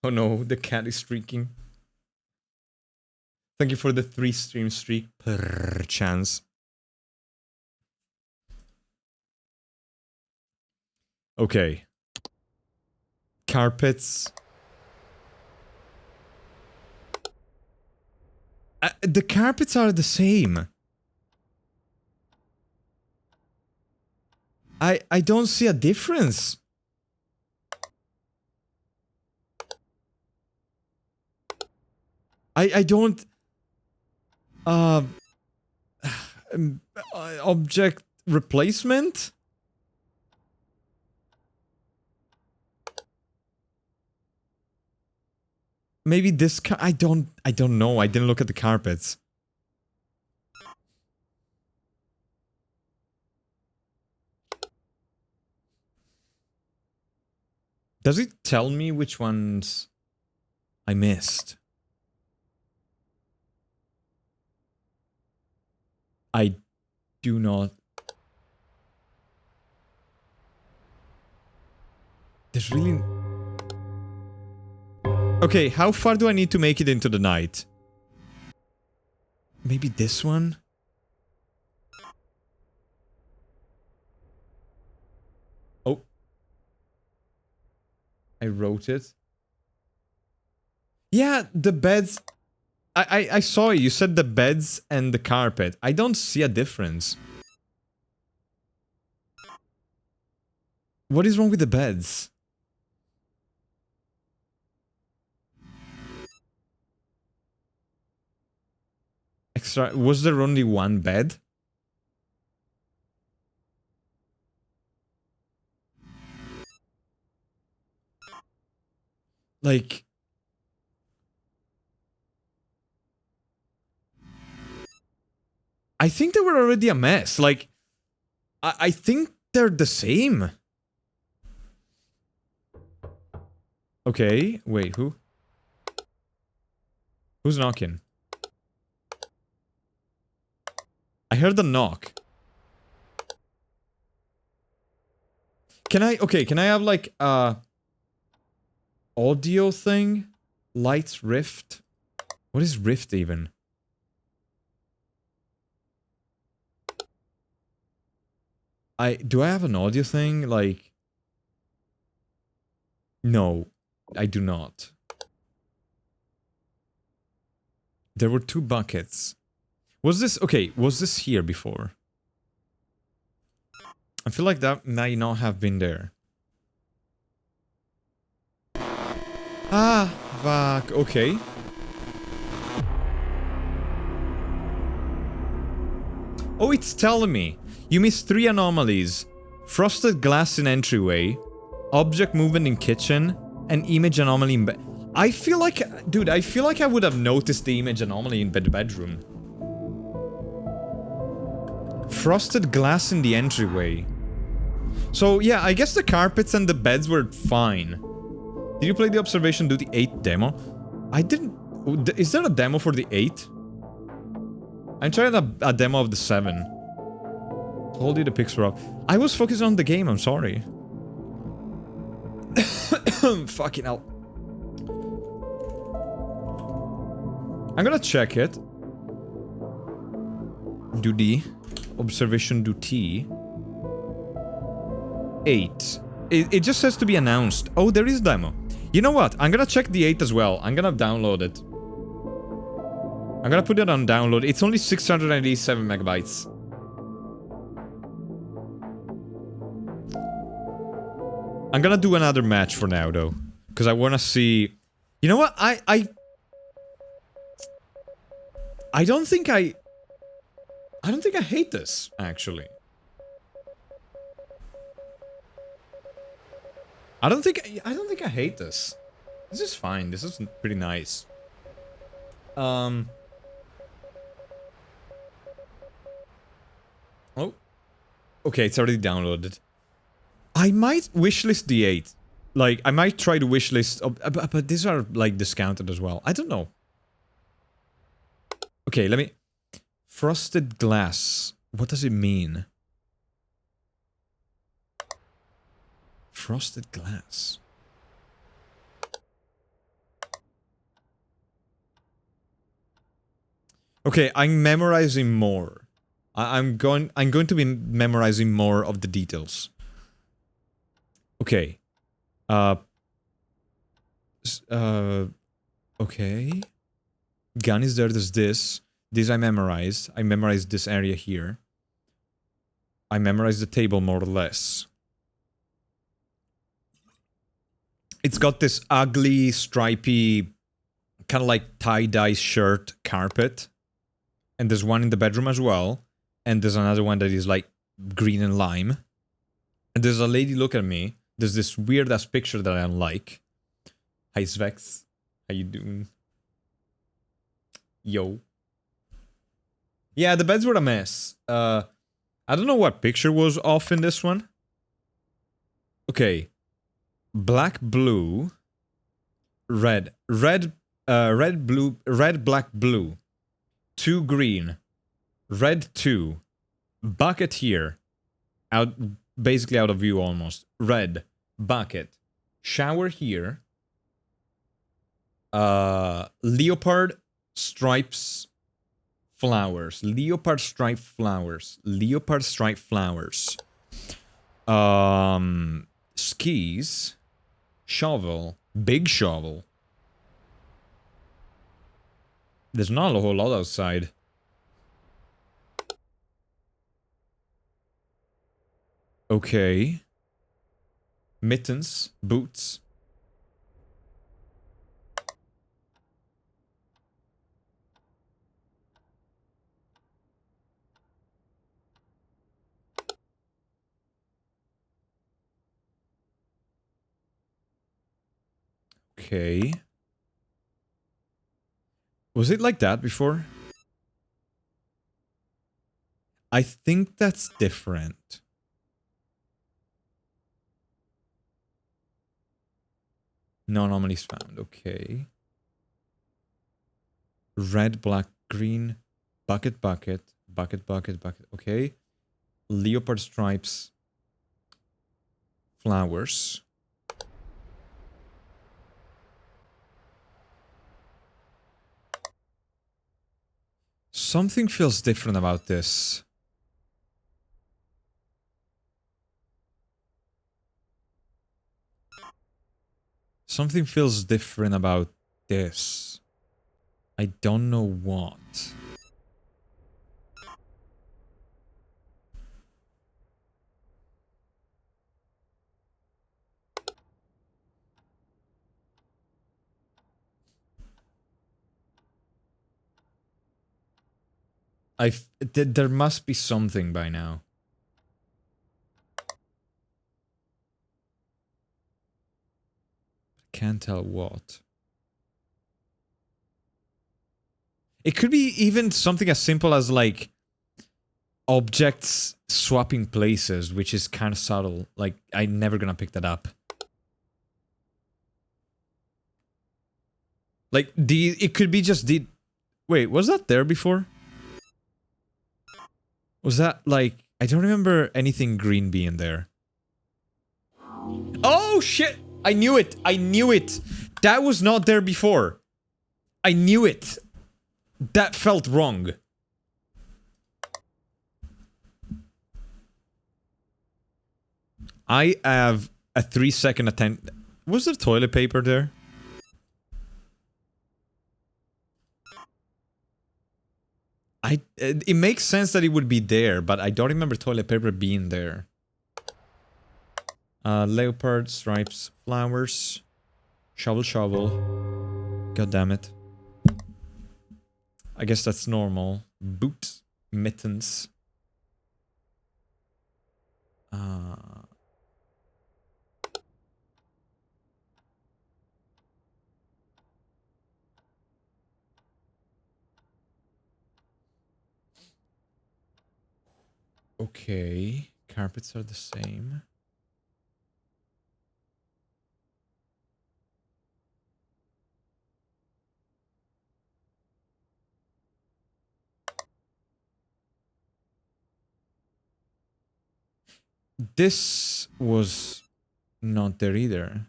Oh no, the cat is streaking. Thank you for the 3 stream streak per chance. Okay. Carpets. The carpets are the same. I don't see a difference. I don't object replacement? Maybe this I don't know. I didn't look at the carpets. Does it tell me which ones I missed? I do not. There's really... Okay, how far do I need to make it into the night? Maybe this one? Oh. I wrote it. Yeah, the beds... I saw you. You said the beds and the carpet. I don't see a difference. What is wrong with the beds? Extra... Was there only one bed? Like... I think they were already a mess. Like, I think they're the same. Okay, wait, who? Who's knocking? I heard the knock. Can I... Okay, can I have, like, audio thing? Lights Rift? What is Rift, even? Do I have an audio thing? Like... No, I do not. There were 2 buckets. Was this... Okay, was this here before? I feel like that may not have been there. Ah, fuck. Okay. Oh, it's telling me. You missed 3 anomalies. Frosted glass in entryway, object movement in kitchen, and image anomaly in bed. I feel like... Dude, I feel like I would have noticed the image anomaly in the bedroom. Frosted glass in the entryway. So, yeah, I guess the carpets and the beds were fine. Did you play the Observation Duty 8 demo? I didn't... Is there a demo for the 8? I'm trying a demo of the 7. Told you the pics were up. I was focused on the game, I'm sorry. Fucking hell. I'm gonna check it. Duty. Observation Duty. 8. It just says to be announced. Oh, there is demo. You know what? I'm gonna check the 8 as well. I'm gonna download it. I'm gonna put it on download. It's only 687 megabytes. I'm gonna do another match for now, though. Because I wanna see... You know what? I don't think I hate this, actually. I don't think I hate this. This is fine. This is pretty nice. Oh. Okay, it's already downloaded. I might wishlist the 8. Like, I might try to wishlist... but these are, like, discounted as well. I don't know. Okay, let me... Frosted glass. What does it mean? Frosted glass. Okay, I'm memorizing more. I'm going to be memorizing more of the details. Okay. Okay. Gun is there, there's this. This I memorized. I memorized this area here. I memorized the table more or less. It's got this ugly, stripy, kind of like tie-dye shirt carpet. And there's one in the bedroom as well. And there's another one that is like green and lime. And there's a lady look at me. There's this weird-ass picture that I don't like. Hi, Svex. How you doing? Yo. Yeah, the beds were a mess. I don't know what picture was off in this one. Okay. Black, blue. Red. Red, blue. Red, black, blue. 2 green. Red 2. Bucket here. Out, basically out of view almost. Red. Bucket. Shower here. Leopard stripes. Flowers. Leopard stripe flowers. Leopard stripe flowers. Skis. Shovel. Big shovel. There's not a whole lot outside. Okay. Mittens. Boots. Okay. Was it like that before? I think that's different. No anomalies found. Okay. Red, black, green. Bucket, bucket. Bucket, bucket, bucket. Okay. Leopard stripes. Flowers. Something feels different about this. Something feels different about this. I don't know what. There must be something by now. Can't tell what. It could be even something as simple as like objects swapping places, which is kind of subtle. Like I'm never gonna pick that up. Like, it could be just the... Wait, was that there before? Was that, like... I don't remember anything green being there. Oh, shit! I knew it! I knew it! That was not there before. I knew it. That felt wrong. I have a 3-second attempt. Was there toilet paper there? It makes sense that it would be there, but I don't remember toilet paper being there. Leopard, stripes, flowers. Shovel, shovel. God damn it. I guess that's normal. Boots, mittens. Okay, carpets are the same. This was not there either.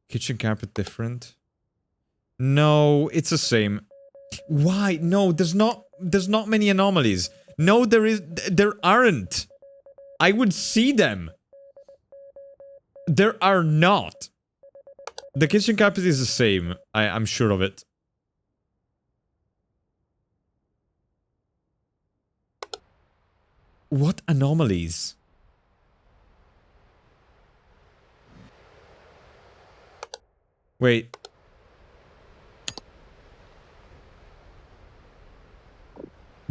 Kitchen carpet different. No, it's the same. Why? No, there's not many anomalies. No, there aren't. I would see them. There are not. The kitchen carpet is the same. I'm sure of it. What anomalies? Wait.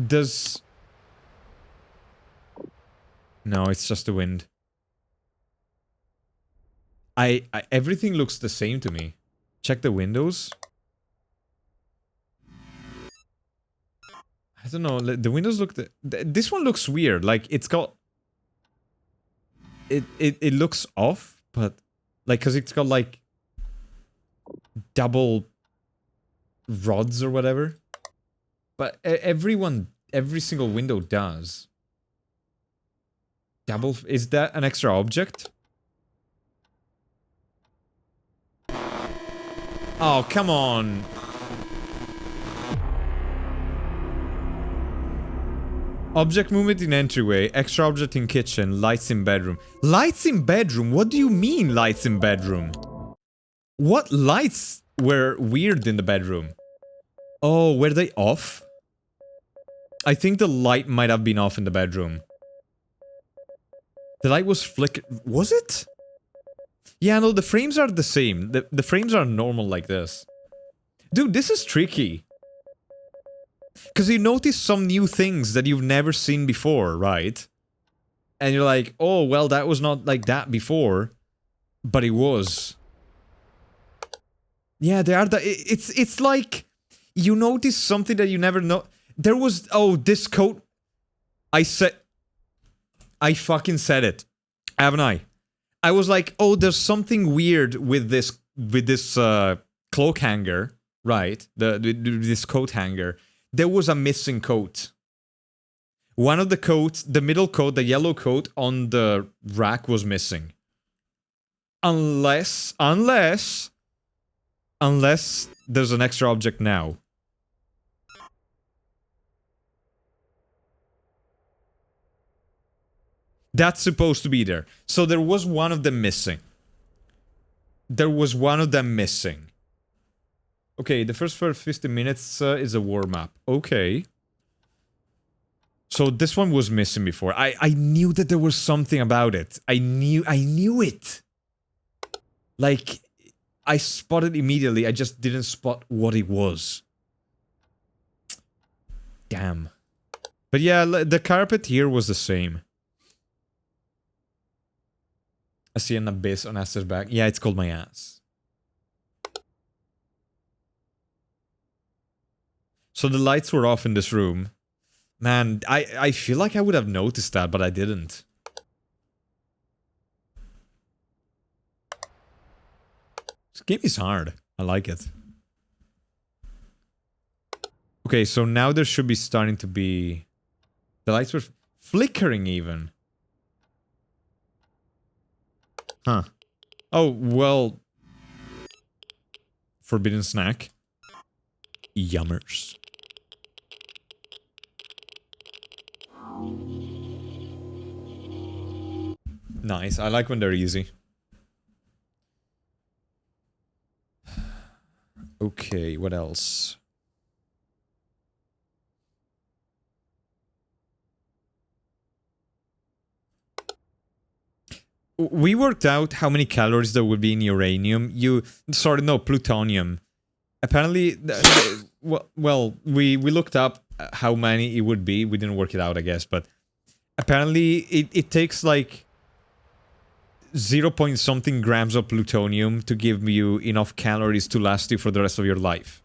Does... No, it's just the wind. Everything looks the same to me. Check the windows. I don't know, the windows look... This one looks weird, like, it's got... It looks off, but... Like, because it's got, like... double... rods or whatever. But every single window does. Double... Is that an extra object? Oh, come on. Object movement in entryway, extra object in kitchen, lights in bedroom. Lights in bedroom? What do you mean lights in bedroom? What lights were weird in the bedroom? Oh, were they off? I think the light might have been off in the bedroom. The light was flickered. Was it? Yeah, no, the frames are the same. The frames are normal like this. Dude, this is tricky. Because you notice some new things that you've never seen before, right? And you're like, oh, well, that was not like that before. But it was. Yeah, they are. It's like you notice something that you never know. There was... Oh, this coat... I fucking said it. Haven't I? I was like, oh, there's something weird with this cloak hanger, right? This coat hanger. There was a missing coat. One of the coats, the middle coat, the yellow coat on the rack was missing. Unless there's an extra object now. That's supposed to be there. So there was one of them missing. There was one of them missing. Okay, the first 50 minutes is a warm-up. Okay. So this one was missing before. I knew that there was something about it. I knew it. Like, I spotted immediately. I just didn't spot what it was. Damn. But yeah, the carpet here was the same. I see an abyss on Aster's back. Yeah, it's called my ass. So the lights were off in this room. Man, I feel like I would have noticed that, but I didn't. This game is hard. I like it. Okay, so now there should be starting to be... The lights were flickering even. Huh. Oh, well... Forbidden snack. Yummers. Nice. I like when they're easy. Okay, what else? We worked out how many calories there would be in uranium. Sorry, no, plutonium. Apparently, well, we looked up how many it would be. We didn't work it out, I guess, but apparently it takes like 0 point something grams of plutonium to give you enough calories to last you for the rest of your life.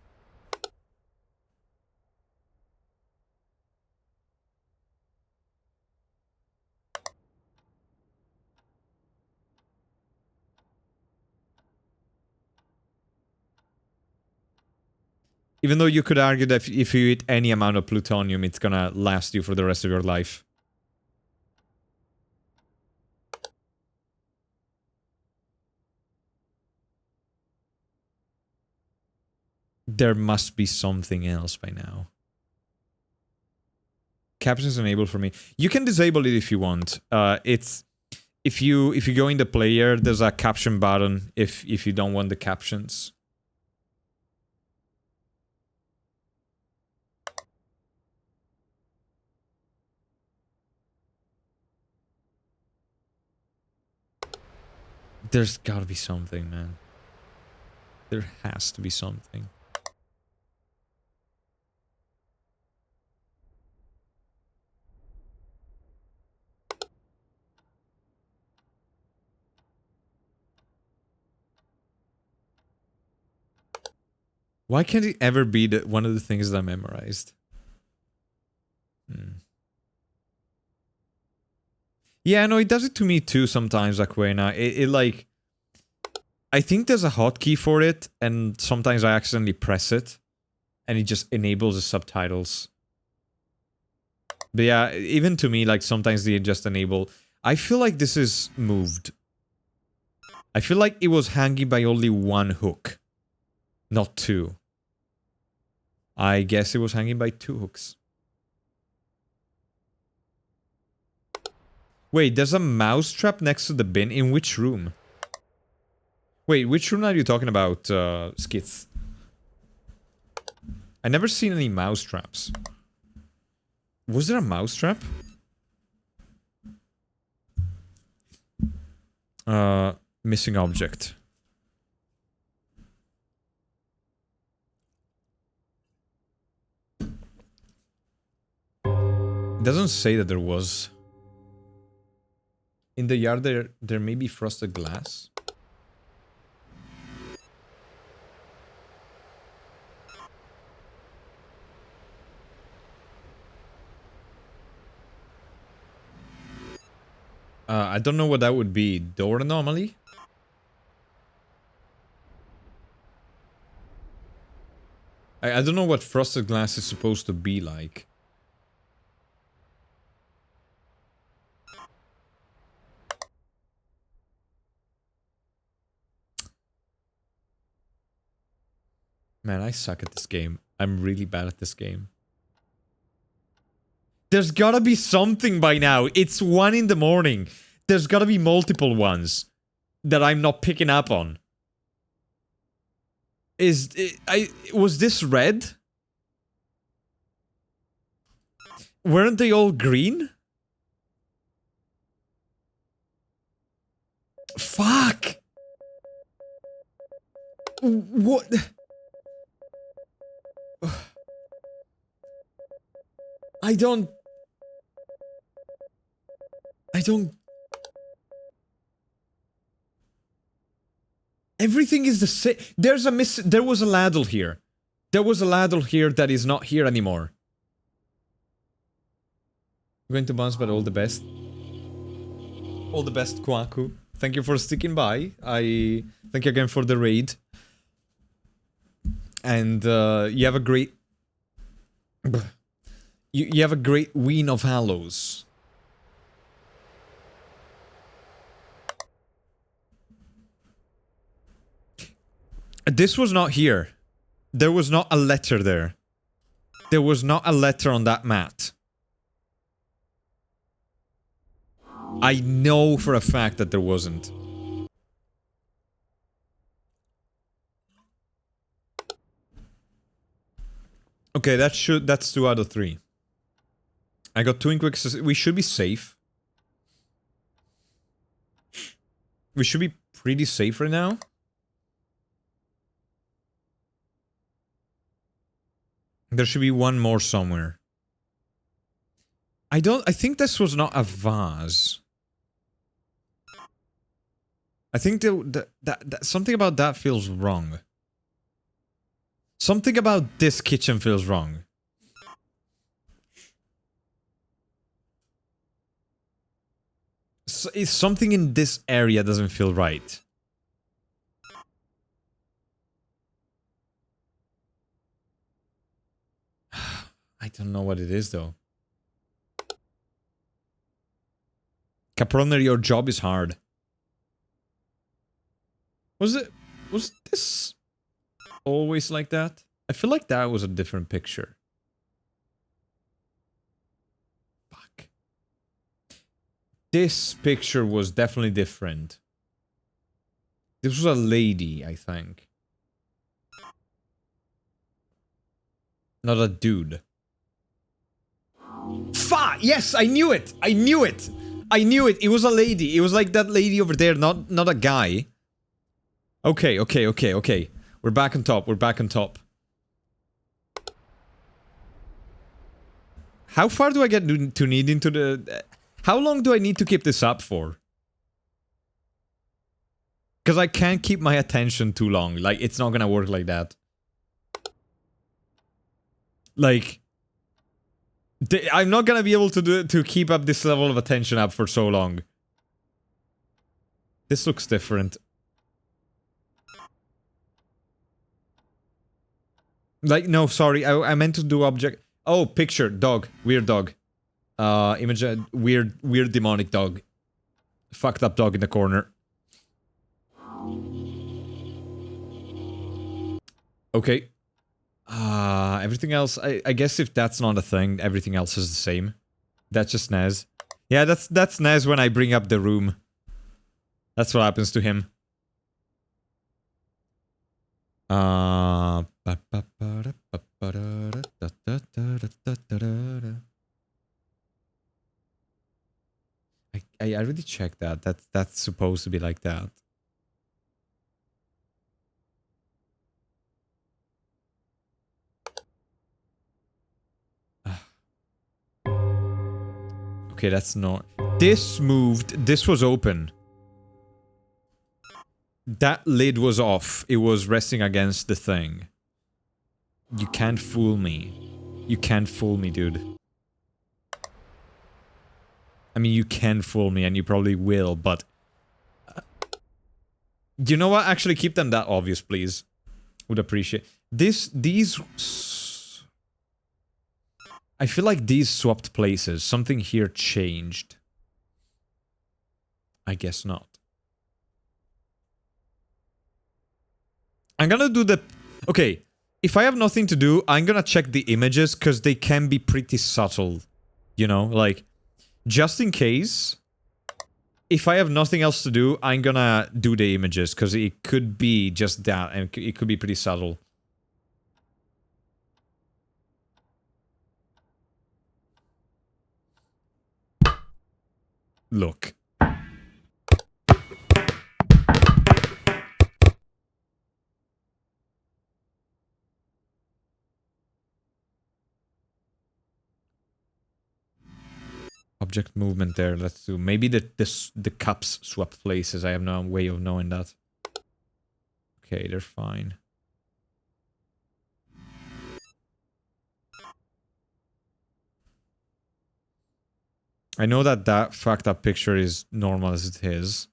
Even though you could argue that if you eat any amount of plutonium, it's gonna last you for the rest of your life. There must be something else by now. Captions enabled for me. You can disable it if you want. It's if you go in the player, there's a caption button if you don't want the captions. There's gotta be something, man. There has to be something. Why can't it ever be one of the things that I memorized? Yeah, no, it does it to me too sometimes, Aquena. It like... I think there's a hotkey for it, and sometimes I accidentally press it, and it just enables the subtitles. But yeah, even to me, like, sometimes they just enable... I feel like this is moved. I feel like it was hanging by only one hook, not two. I guess it was hanging by two hooks. Wait, there's a mouse trap next to the bin? In which room? Wait, which room are you talking about, Skits? I never seen any mouse traps. Was there a mouse trap? Missing object. It doesn't say that there was. In the yard there may be frosted glass. I don't know what that would be. Door anomaly? I don't know what frosted glass is supposed to be like. Man, I suck at this game. I'm really bad at this game. There's gotta be something by now. It's 1 in the morning. There's gotta be multiple ones that I'm not picking up on. Was this red? Weren't they all green? Fuck! What? I don't... Everything is the same. There was a ladle here. There was a ladle here that is not here anymore. I'm going to bounce, but all the best. All the best, Kwaku. Thank you for sticking by. I thank you again for the raid. And you have a great... You have a great Ween of Hallows. This was not here. There was not a letter there. There was not a letter on that mat. I know for a fact that there wasn't. Okay, that's 2 out of 3. I got 2 in quick. We should be safe. We should be pretty safe right now. There should be one more somewhere. I think this was not a vase. I think that something about that feels wrong. Something about this kitchen feels wrong. Something in this area doesn't feel right. I don't know what it is though. Caproner, your job is hard. Was this always like that? I feel like that was a different picture. Fuck. This picture was definitely different. This was a lady, I think. Not a dude. Fuck! Yes, I knew it! I knew it! I knew it! It was a lady. It was like that lady over there, not a guy. Okay. We're back on top. We're back on top. How far do I get to need into the... How long do I need to keep this up for? Because I can't keep my attention too long. Like, it's not gonna work like that. Like... I'm not gonna be able to keep up this level of attention up for so long. This looks different. Like, no, sorry, I meant to do object... Oh, picture, dog, weird dog. Image, weird demonic dog. Fucked up dog in the corner. Okay. Everything else, I guess if that's not a thing, everything else is the same. That's just Nez. Yeah, that's Nez when I bring up the room. That's what happens to him. I already checked that. That's supposed to be like that. Okay, that's not... This moved. This was open. That lid was off. It was resting against the thing. You can't fool me. You can't fool me, dude. I mean, you can fool me, and you probably will, but... you know what? Actually, keep them that obvious, please. Would appreciate... These... I feel like these swapped places. Something here changed. I guess not. I'm gonna do the... Okay, if I have nothing to do, I'm gonna check the images, because they can be pretty subtle. You know, like... Just in case... If I have nothing else to do, I'm gonna do the images, because it could be just that, and it could be pretty subtle. Look. Object movement there, let's do. Maybe the cups swap places, I have no way of knowing that. Okay, they're fine. I know that fucked up picture is normal as it is.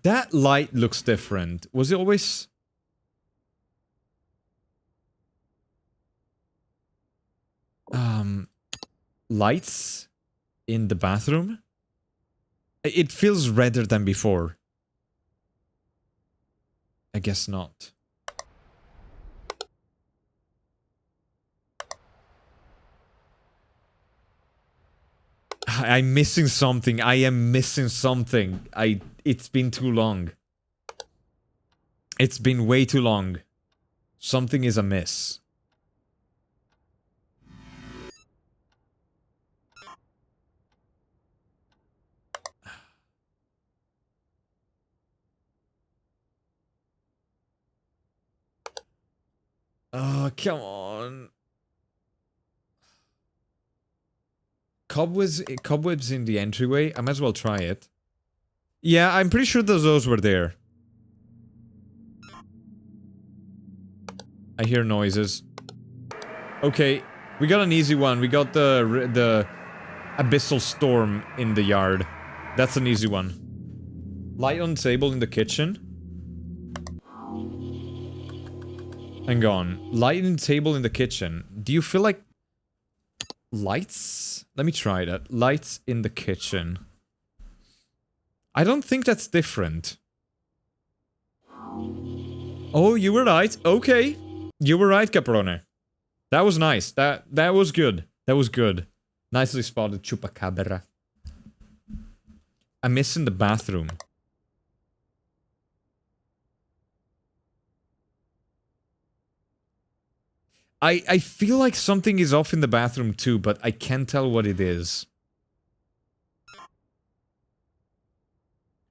That light looks different. Was it always... lights in the bathroom? It feels redder than before. I guess not. I'm missing something. I am missing something. It's been too long. It's been way too long. Something is amiss. Oh, come on. Cobwebs in the entryway? I might as well try it. Yeah, I'm pretty sure those were there. I hear noises. Okay, we got an easy one. We got the abyssal storm in the yard. That's an easy one. Light on table in the kitchen. Hang on. Light on table in the kitchen. Do you feel like... lights? Let me try that. Lights in the kitchen. I don't think that's different. Oh, you were right. Okay. You were right, Caprone. That was nice. That was good. That was good. Nicely spotted, Chupacabra. I'm missing the bathroom. I feel like something is off in the bathroom too, but I can't tell what it is.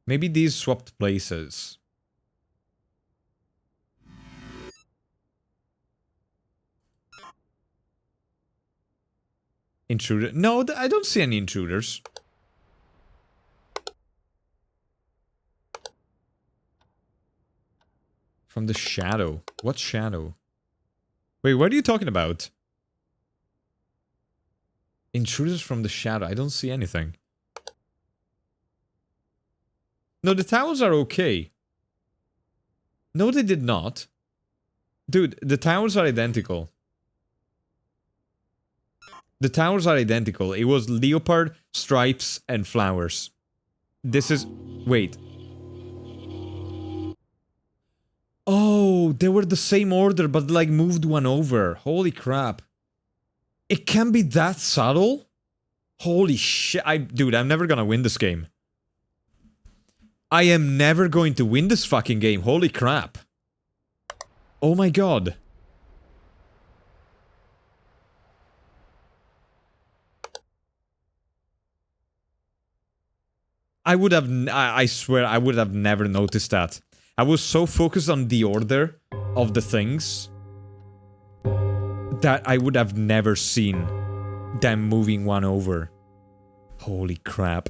Maybe these swapped places. Intruder? No, I don't see any intruders. From the shadow. What shadow? Wait, what are you talking about? Intruders from the shadow. I don't see anything. No, the towels are okay. No, they did not. Dude, the towels are identical. The towels are identical. It was leopard, stripes, and flowers. This is... wait. Oh, they were the same order, but like moved one over. Holy crap. It can be that subtle? Holy shit. Dude, I'm never gonna win this game. I am never going to win this fucking game. Holy crap. Oh my god. I swear, I would have never noticed that. I was so focused on the order of the things that I would have never seen them moving one over. Holy crap.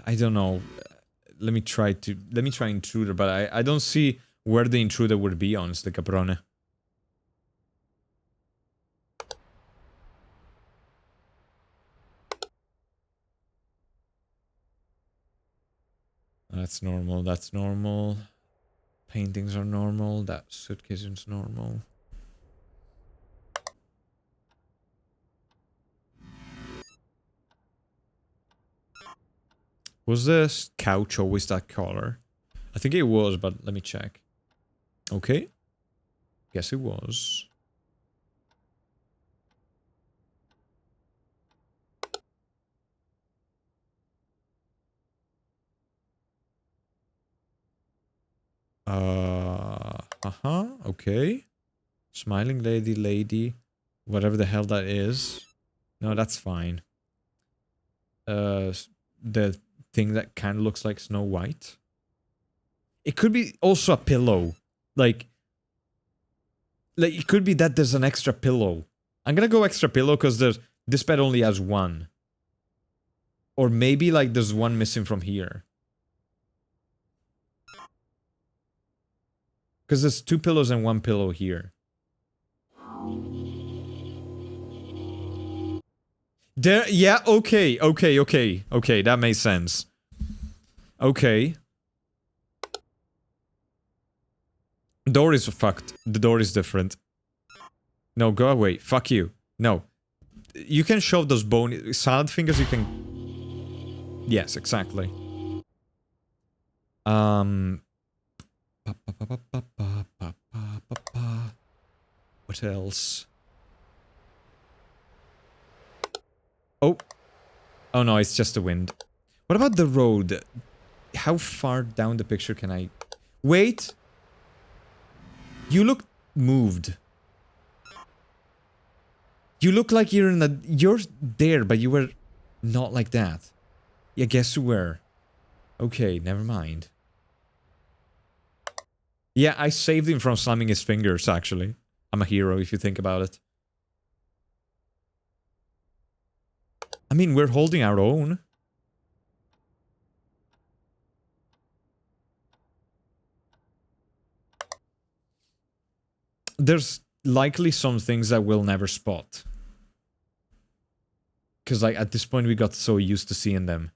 I don't know. Let me try intruder, but I don't see where the intruder would be, honestly, Caprone. That's normal, that's normal. Paintings are normal, that suitcase is normal. Was this couch always that color? I think it was, but let me check. Okay. Guess it was. Okay. Smiling lady, whatever the hell that is. No, that's fine. The thing that kind of looks like Snow White. It could be also a pillow. Like it could be that there's an extra pillow. I'm gonna go extra pillow because this bed only has one. Or maybe like there's one missing from here. Because there's two pillows and one pillow here. There, yeah, okay, that makes sense. Okay. Door is fucked. The door is different. No, go away. Fuck you. No. You can shove those bony salad fingers, you can... Yes, exactly. What else? Oh. Oh no, it's just the wind. What about the road? How far down the picture can I... Wait! You look moved. You look like you're in a... You're there, but you were not like that. Yeah, guess you were. Okay, never mind. Yeah, I saved him from slamming his fingers, actually. I'm a hero, if you think about it. I mean, we're holding our own. There's likely some things that we'll never spot. Because, like, at this point we got so used to seeing them.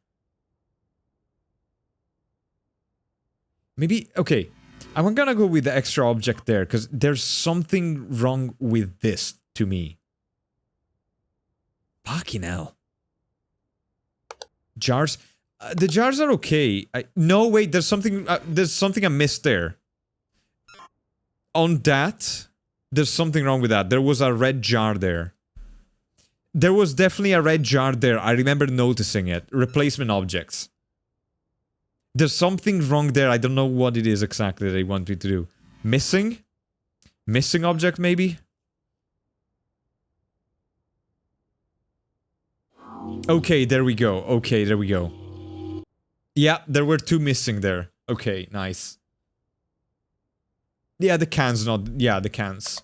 Maybe... Okay. I'm gonna go with the extra object there, because there's something wrong with this, to me. Fucking hell. Jars? The jars are okay. No, wait, there's something I missed there. On that, there's something wrong with that. There was a red jar there. There was definitely a red jar there. I remember noticing it. Replacement objects. There's something wrong there. I don't know what it is exactly they want me to do. Missing? Missing object, maybe? Okay, there we go. Okay, there we go. Yeah, there were two missing there. Okay, nice. Yeah, the cans not... Yeah, the cans.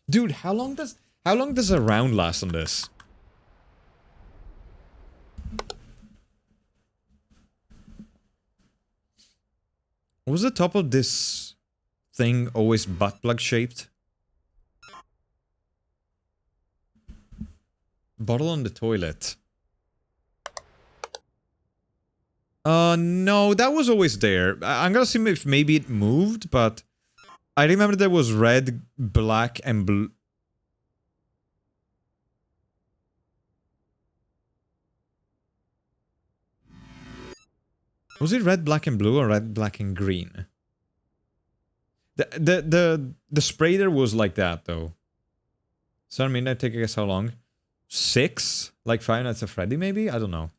Dude, how long does a round last on this? Was the top of this thing always butt plug shaped? Bottle on the toilet. No, that was always there. I'm gonna see if maybe it moved, but I remember there was red, black, and blue. Was it red, black, and blue, or red, black, and green? The spray there was like that, though. So I mean, I take a guess how long? 6? Like Five Nights at Freddy, maybe? I don't know.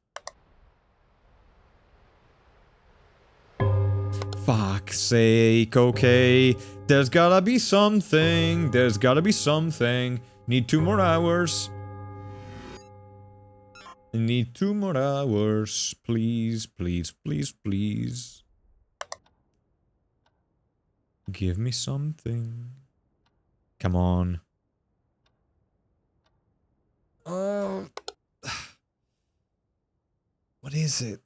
Fuck's sake, okay. There's gotta be something. There's gotta be something. Need 2 more hours. Need 2 more hours. Please, please, please, please. Give me something. Come on. Oh. What is it?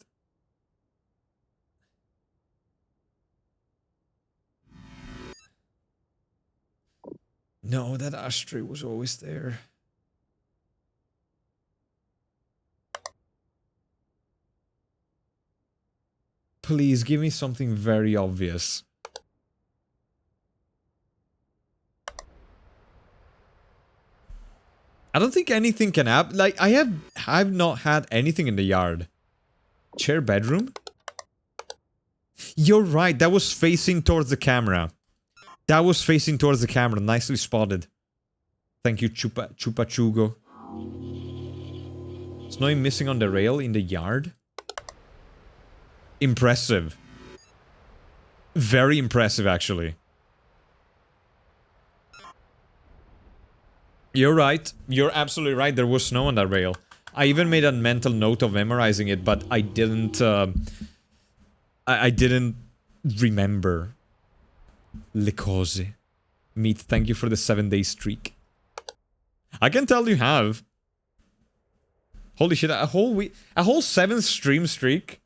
No, that ashtray was always there. Please, give me something very obvious. I don't think anything can happen. Like, I've not had anything in the yard. Chair bedroom? You're right, that was facing towards the camera. That was facing towards the camera. Nicely spotted. Thank you, Chupa Chugo. Is nothing missing on the rail in the yard? Impressive. Very impressive, actually. You're right. You're absolutely right. There was snow on that rail. I even made a mental note of memorizing it, but I didn't... I didn't remember. Le cose. Meat, thank you for the 7-day streak. I can tell you have. Holy shit, a whole week, a whole 7 stream streak.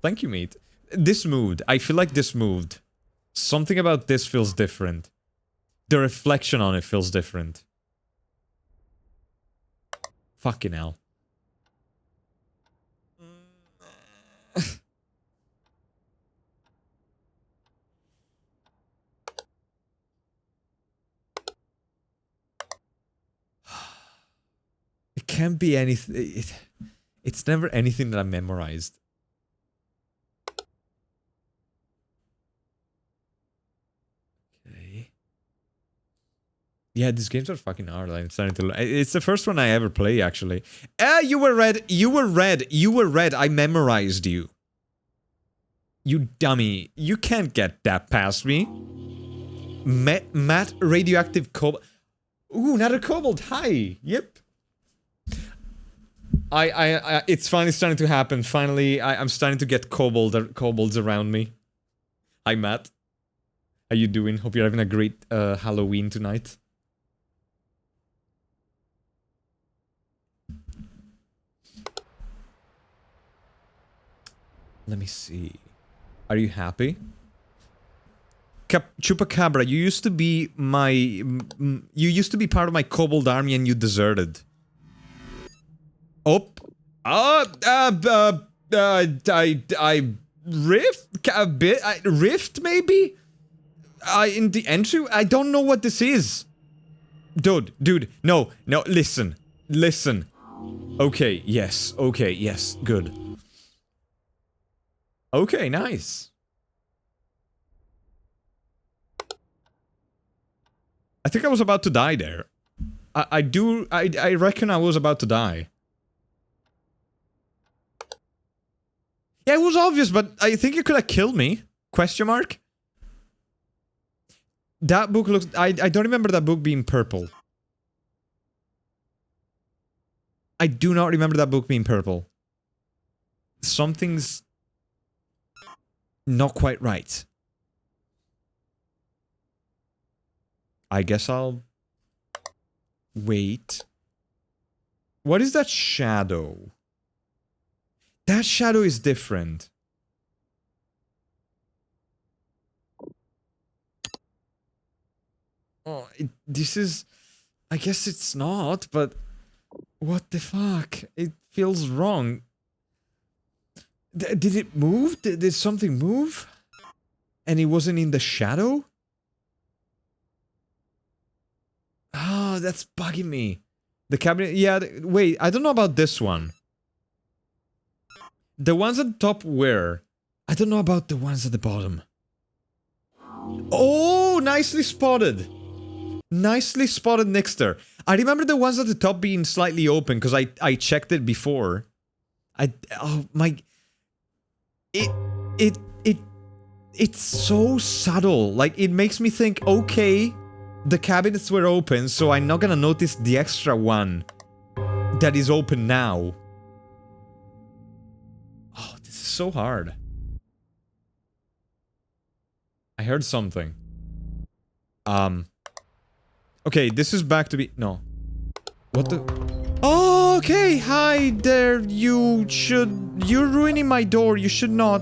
Thank you, mate. This moved. I feel like this moved. Something about this feels different. The reflection on it feels different. Fucking hell. It can't be anything. It's never anything that I memorized. Okay. Yeah, these games are fucking hard. I'm starting to. It's the first one I ever play, actually. You were red. You were red. You were red. I memorized you. You dummy. You can't get that past me. Matte radioactive cobalt. Ooh, another cobalt. Hi. Yep. It's finally starting to happen. Finally, I'm starting to get kobolds around me. Hi, Matt. How you doing? Hope you're having a great Halloween tonight. Let me see. Are you happy? Chupacabra, you used to be my... You used to be part of my kobold army and you deserted. Oh, I rift a bit. Rift maybe. In the entry. I don't know what this is. Dude, no, listen. Okay, yes, good. Okay, nice. I think I was about to die there. I reckon I was about to die. Yeah, it was obvious, but I think it could have killed me. Question mark? That book looks... I don't remember that book being purple. I do not remember that book being purple. Something's... not quite right. I guess I'll... wait. What is that shadow? That shadow is different. Oh, this is... I guess it's not, but... what the fuck? It feels wrong. Did it move? Did something move? And it wasn't in the shadow? Oh, that's bugging me. The cabinet... yeah, wait, I don't know about this one. The ones at the top were. I don't know about the ones at the bottom. Oh, nicely spotted. Nicely spotted, Nixter. I remember the ones at the top being slightly open because I checked it before. Oh my... It's so subtle. Like, it makes me think, okay, the cabinets were open, so I'm not gonna notice the extra one that is open now. Oh, this is so hard. I heard something. Okay, this is back to be... no. What the... oh, okay, hi there, you should... you're ruining my door, you should not...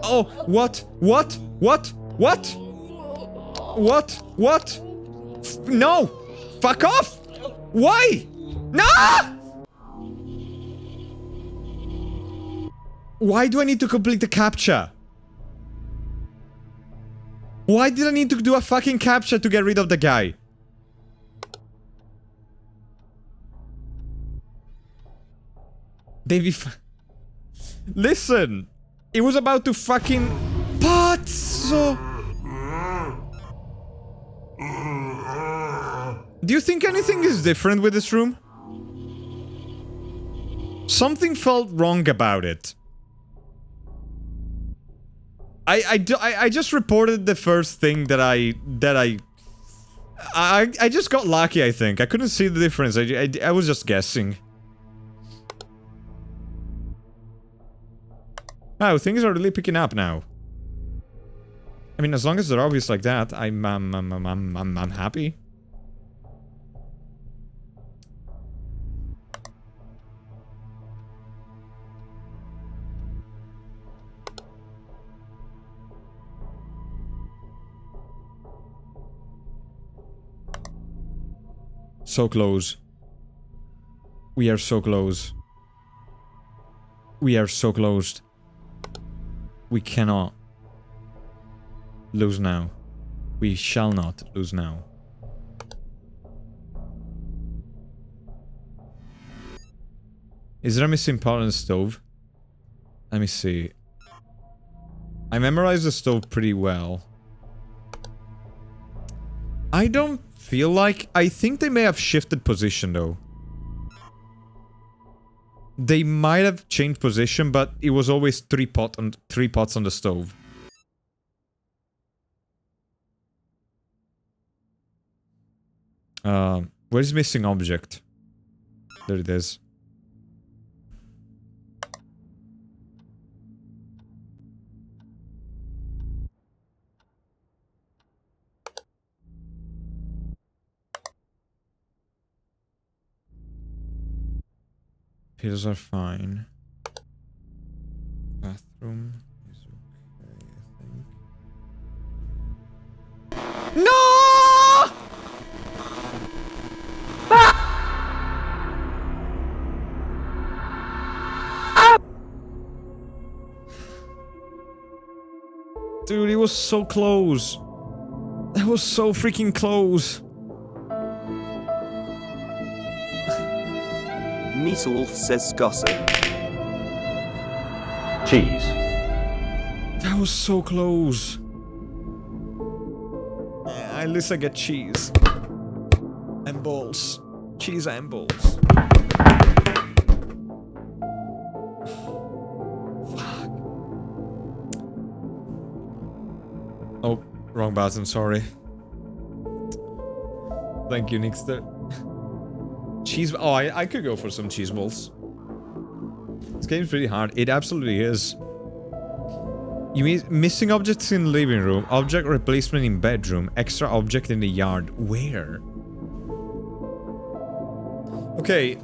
oh, what? What? What? What? What? What? No! Fuck off! Why? No! Why do I need to complete the captcha? Why did I need to do a fucking captcha to get rid of the guy? Davey, listen! It was about to fucking... pazzo! Do you think anything is different with this room? Something felt wrong about it. I just reported the first thing that I just got lucky, I think. I couldn't see the difference. I was just guessing. Oh, things are really picking up now. I mean, as long as they're obvious like that, I'm happy. So close. We are so close. We are so close. We cannot lose now. We shall not lose now. Is there a missing part on the stove? Let me see. I memorized the stove pretty well. I don't feel like... I think they may have shifted position though. They might have changed position, but it was always three pots on the stove. Where's missing object? There it is. Pills are fine. Bathroom is okay, I think. No! Dude, it was so close. That was so freaking close. Meatwolf says gossip. Cheese. That was so close. At least I get cheese. And balls. Cheese and balls. Fuck. Oh, wrong button, sorry. Thank you, Nixter. Cheese... Oh, I could go for some cheese balls. This game's pretty hard. It absolutely is. You mean missing objects in living room, object replacement in bedroom, extra object in the yard. Where? Okay,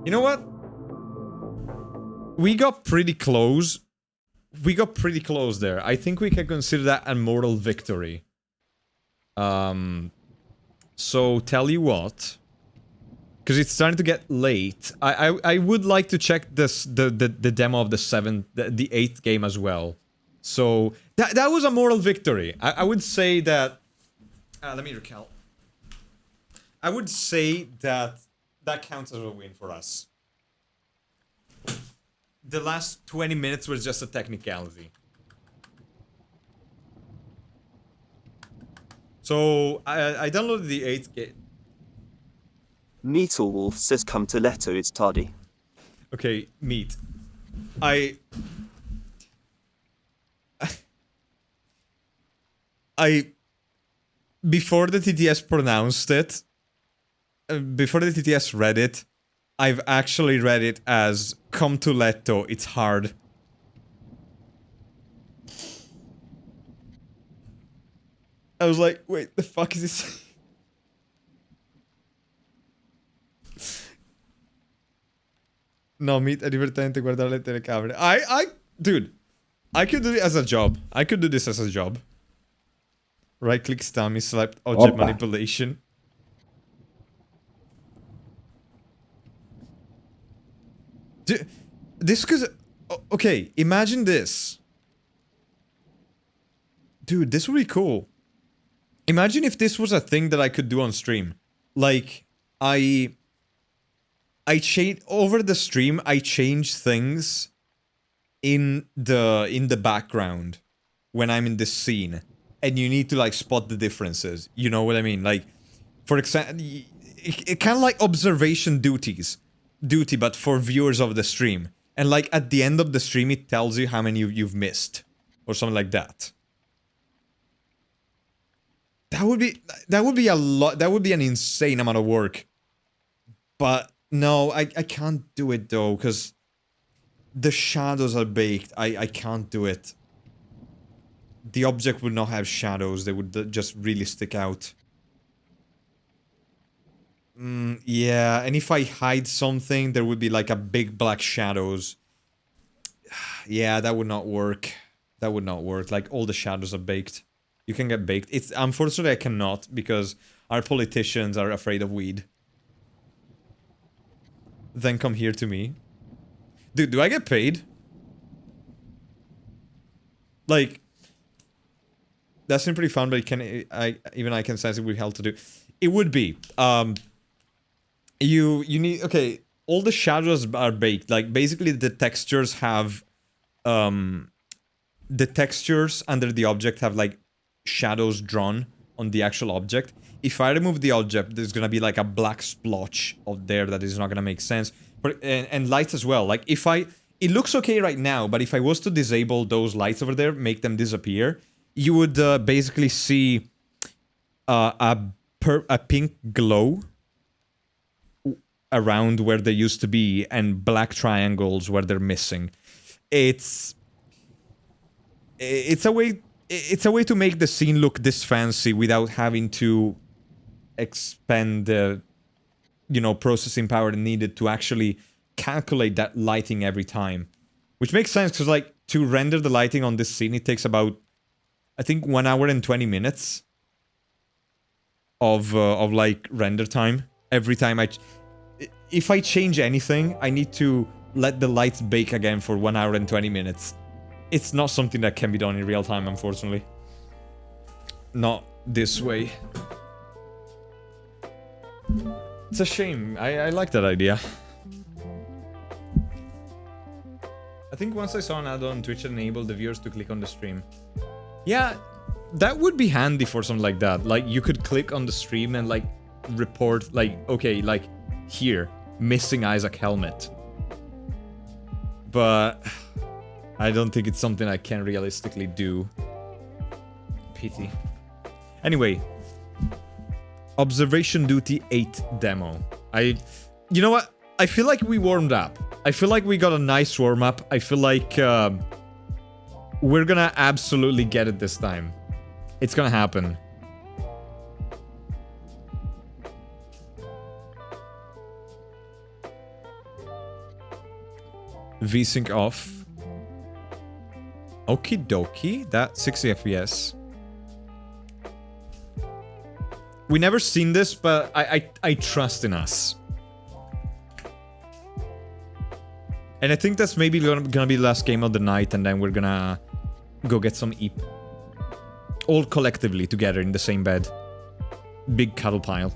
you know what? We got pretty close. We got pretty close there. I think we can consider that a moral victory. So tell you what, because it's starting to get late. I would like to check this the demo of the 8th game as well. So that was a moral victory. I would say that. Let me recount. I would say that counts as a win for us. The last 20 minutes was just a technicality. So I downloaded the 8th game. Meatwolf says come to Leto, it's tardy. Okay, meat. Before the TTS pronounced it, before the TTS read it, I've actually read it as come to Leto, it's hard. I was like, wait, the fuck is this? No, meat, è divertente guardare le telecamere. Dude, I could do it as a job. I could do this as a job. Right click stummy, select object manipulation. This could... Okay, imagine this. Dude, this would be cool. Imagine if this was a thing that I could do on stream. Like, I change over the stream, I change things in the background when I'm in this scene. And you need to like spot the differences. You know what I mean? Like, for example, it kind of like observation duty, but for viewers of the stream. And like at the end of the stream, it tells you how many you've missed, or something like that. That would be a lot. That would be an insane amount of work. But no, I can't do it though, because the shadows are baked. I can't do it. The object would not have shadows. They would just really stick out. Yeah, and if I hide something, there would be like a big black shadows. Yeah, that would not work. That would not work. Like, all the shadows are baked. You can get baked. It's unfortunately I cannot, because our politicians are afraid of weed. then come here to me. Dude, do I get paid? Like, that seems pretty fun, but even I can sense it would be hell to do. It would be. You need, okay, all the shadows are baked. Like, basically the textures have, the textures under the object have, like, shadows drawn on the actual object. If I remove the object, there's gonna be, like, a black splotch out there that is not gonna make sense. But, and lights as well. Like, if I... It looks okay right now, but if I was to disable those lights over there, make them disappear, you would basically see a pink glow around where they used to be and black triangles where they're missing. It's a way to make the scene look this fancy without having to expend the, you know, processing power needed to actually calculate that lighting every time. Which makes sense, because, like, to render the lighting on this scene, it takes about, I think, 1 hour and 20 minutes of like, render time. Every time if I change anything, I need to let the lights bake again for 1 hour and 20 minutes. It's not something that can be done in real time, unfortunately. Not this way. It's a shame. I like that idea. I think once I saw an ad on Twitch that enabled the viewers to click on the stream. Yeah, that would be handy for something like that. Like, you could click on the stream and, like, report, like, okay, like, here, missing Isaac helmet. But I don't think it's something I can realistically do. Pity. Anyway, Observation Duty 8 demo. You know what? I feel like we warmed up. I feel like we got a nice warm-up. I feel like we're gonna absolutely get it this time. It's gonna happen. VSync off. Okie dokie. That 60 FPS. We never seen this, but I trust in us. And I think that's maybe gonna be the last game of the night, and then we're gonna go get some eep. All collectively together in the same bed. Big cuddle pile.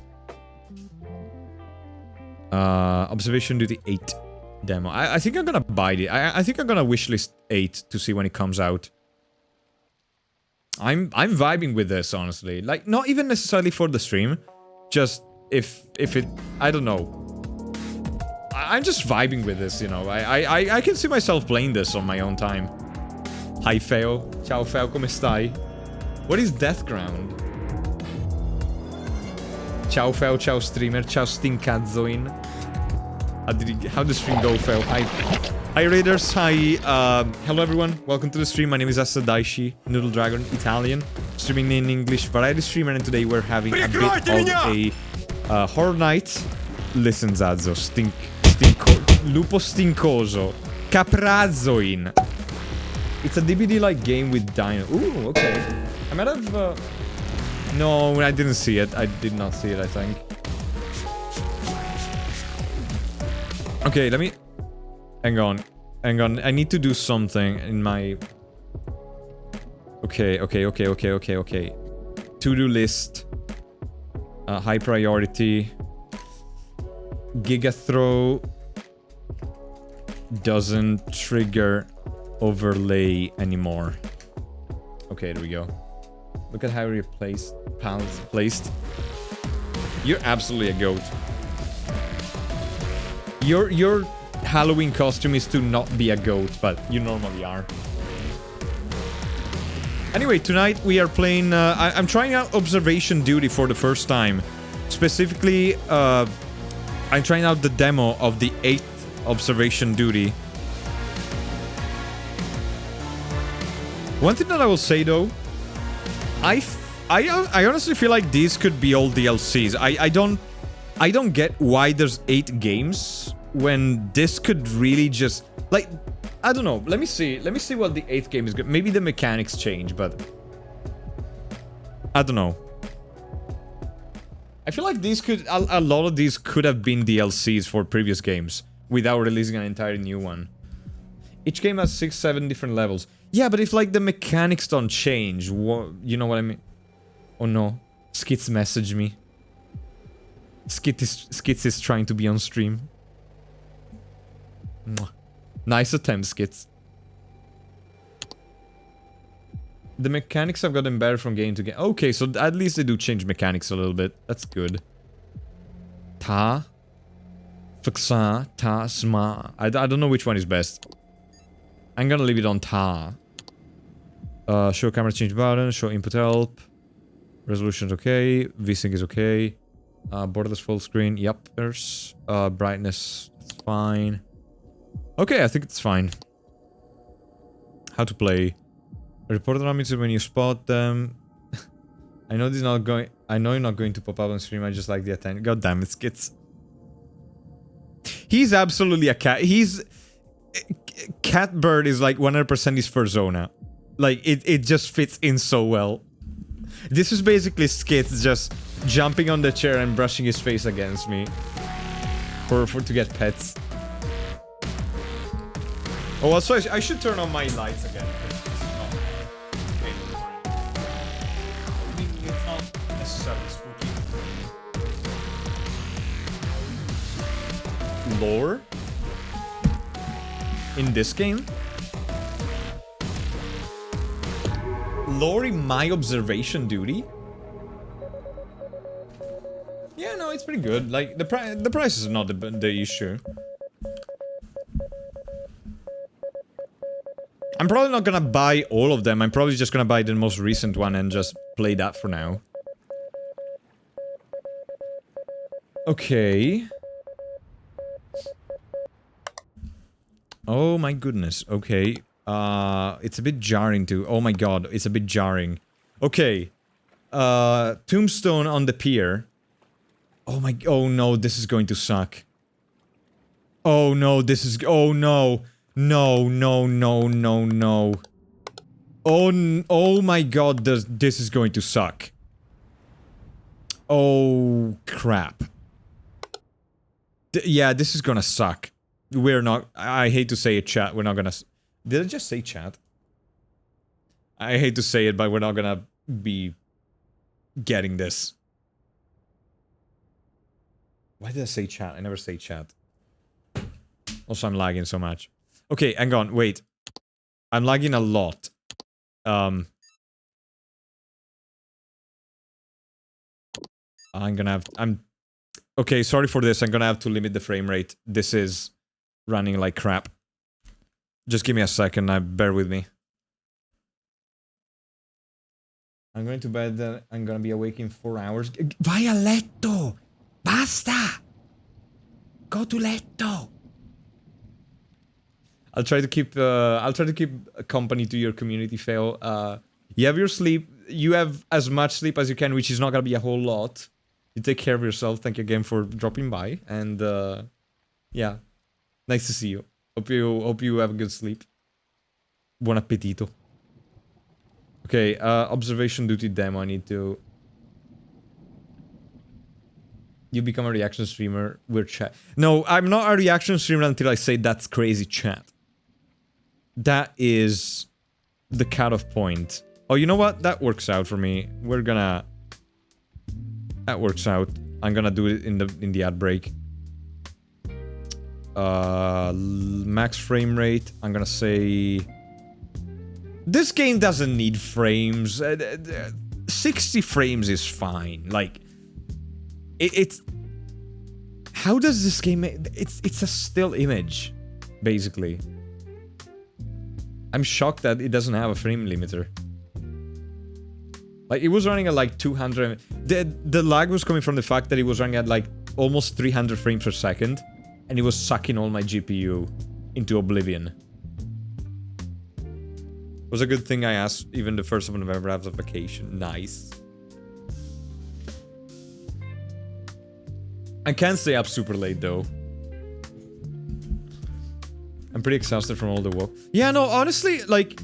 Observation Duty 8 demo. I think I'm gonna buy it. I think I'm gonna wishlist 8 to see when it comes out. I'm vibing with this, honestly. Like, not even necessarily for the stream. Just if it... I don't know. I'm just vibing with this, you know. I can see myself playing this on my own time. Hi, Feo. Ciao, Feo. Come stai? What is Deathground? Ciao, Feo. Ciao, streamer. Ciao, stincazzoin. How did the stream go, Feo? Hi, Raiders. Hi. Hello, everyone. Welcome to the stream. My name is Aster Daishi, Noodle Dragon, Italian. Streaming in English, variety streamer, and today we're having a bit of a horror night. Listen, Zazzo. Lupo stincoso. Caprazzoin. It's a DBD-like game with dino. Ooh, okay. I might have... No, I didn't see it. I did not see it, I think. Okay, let me... Hang on. Hang on. I need to do something in my... Okay. To-do list. High priority. Giga throw doesn't trigger overlay anymore. Okay, there we go. Look at how placed. You're absolutely a goat. Your Halloween costume is to not be a goat, but you normally are. Anyway, tonight we are playing... I'm trying out Observation Duty for the first time. Specifically, I'm trying out the demo of the 8th Observation Duty. One thing that I will say, though... I honestly feel like these could be all DLCs. I don't get why there's 8 games when this could really just... Like, I don't know. Let me see what the 8th game is good. Maybe the mechanics change, but... I don't know. I feel like these could... A lot of these could have been DLCs for previous games without releasing an entire new one. Each game has 6-7 different levels. Yeah, but if like the mechanics don't change, you know what I mean? Oh no. Skits messaged me. Skits is trying to be on stream. Mwah. Nice attempt, Skits. The mechanics have gotten better from game to game. Okay, so at least they do change mechanics a little bit. That's good. Ta. Faksa. Ta. Sma. I don't know which one is best. I'm gonna leave it on Ta. Show camera change button. Show input help. Resolution's okay. VSync is okay. Borders full screen. Yep. There's brightness. It's fine. Okay, I think it's fine. How to play. Report enemies when you spot them. I know this is not going. I know you're not going to pop up on stream. I just like the attention. God damn it, Skits. He's absolutely a cat. He's Catbird is like 100% his persona. Like it just fits in so well. This is basically Skits just jumping on the chair and brushing his face against me for to get pets. Oh, also I should turn on my lights again. Lore in this game? Lore in my observation duty? Yeah, no, it's pretty good. Like the price is not the issue. I'm probably not gonna buy all of them. I'm probably just gonna buy the most recent one and just play that for now. Okay. Oh my goodness, okay. It's a bit jarring too. Oh my god, it's a bit jarring. Okay. Tombstone on the pier. Oh no, this is going to suck. Oh no, this is... Oh no. No, no, no, no, no. Oh my god, this is going to suck. Oh, crap. Yeah, this is gonna suck. We're not... I hate to say it, chat. We're not gonna... Did I just say chat? I hate to say it, but we're not gonna be getting this. Why did I say chat? I never say chat. Also, I'm lagging so much. Okay, hang on. Wait. I'm lagging a lot. I'm gonna have... Okay, sorry for this. I'm gonna have to limit the frame rate. This is running like crap. Just give me a second. Bear with me. I'm going to bed. I'm gonna be awake in 4 hours. Vai a letto! Basta! Go to letto! I'll try to keep company to your community fail. You have your sleep. You have as much sleep as you can, which is not gonna be a whole lot. You take care of yourself. Thank you again for dropping by. And yeah, nice to see you. Hope you have a good sleep. Buon appetito. Okay, observation duty demo. I need to... You become a reaction streamer. We're chat. No, I'm not a reaction streamer until I say that's crazy chat. That is the cutoff point. Oh, you know what? That works out for me. We're gonna... That works out. I'm gonna do it in the ad break. Max frame rate. I'm gonna say... This game doesn't need frames. 60 frames is fine. Like... It's... How does this game... It's a still image, basically. I'm shocked that it doesn't have a frame limiter. Like, it was running at like 200... The lag was coming from the fact that it was running at like almost 300 frames per second. And it was sucking all my GPU into oblivion. It was a good thing I asked even the 1st of November after vacation. Nice. I can't stay up super late though. I'm pretty exhausted from all the work. Yeah, no, honestly, like,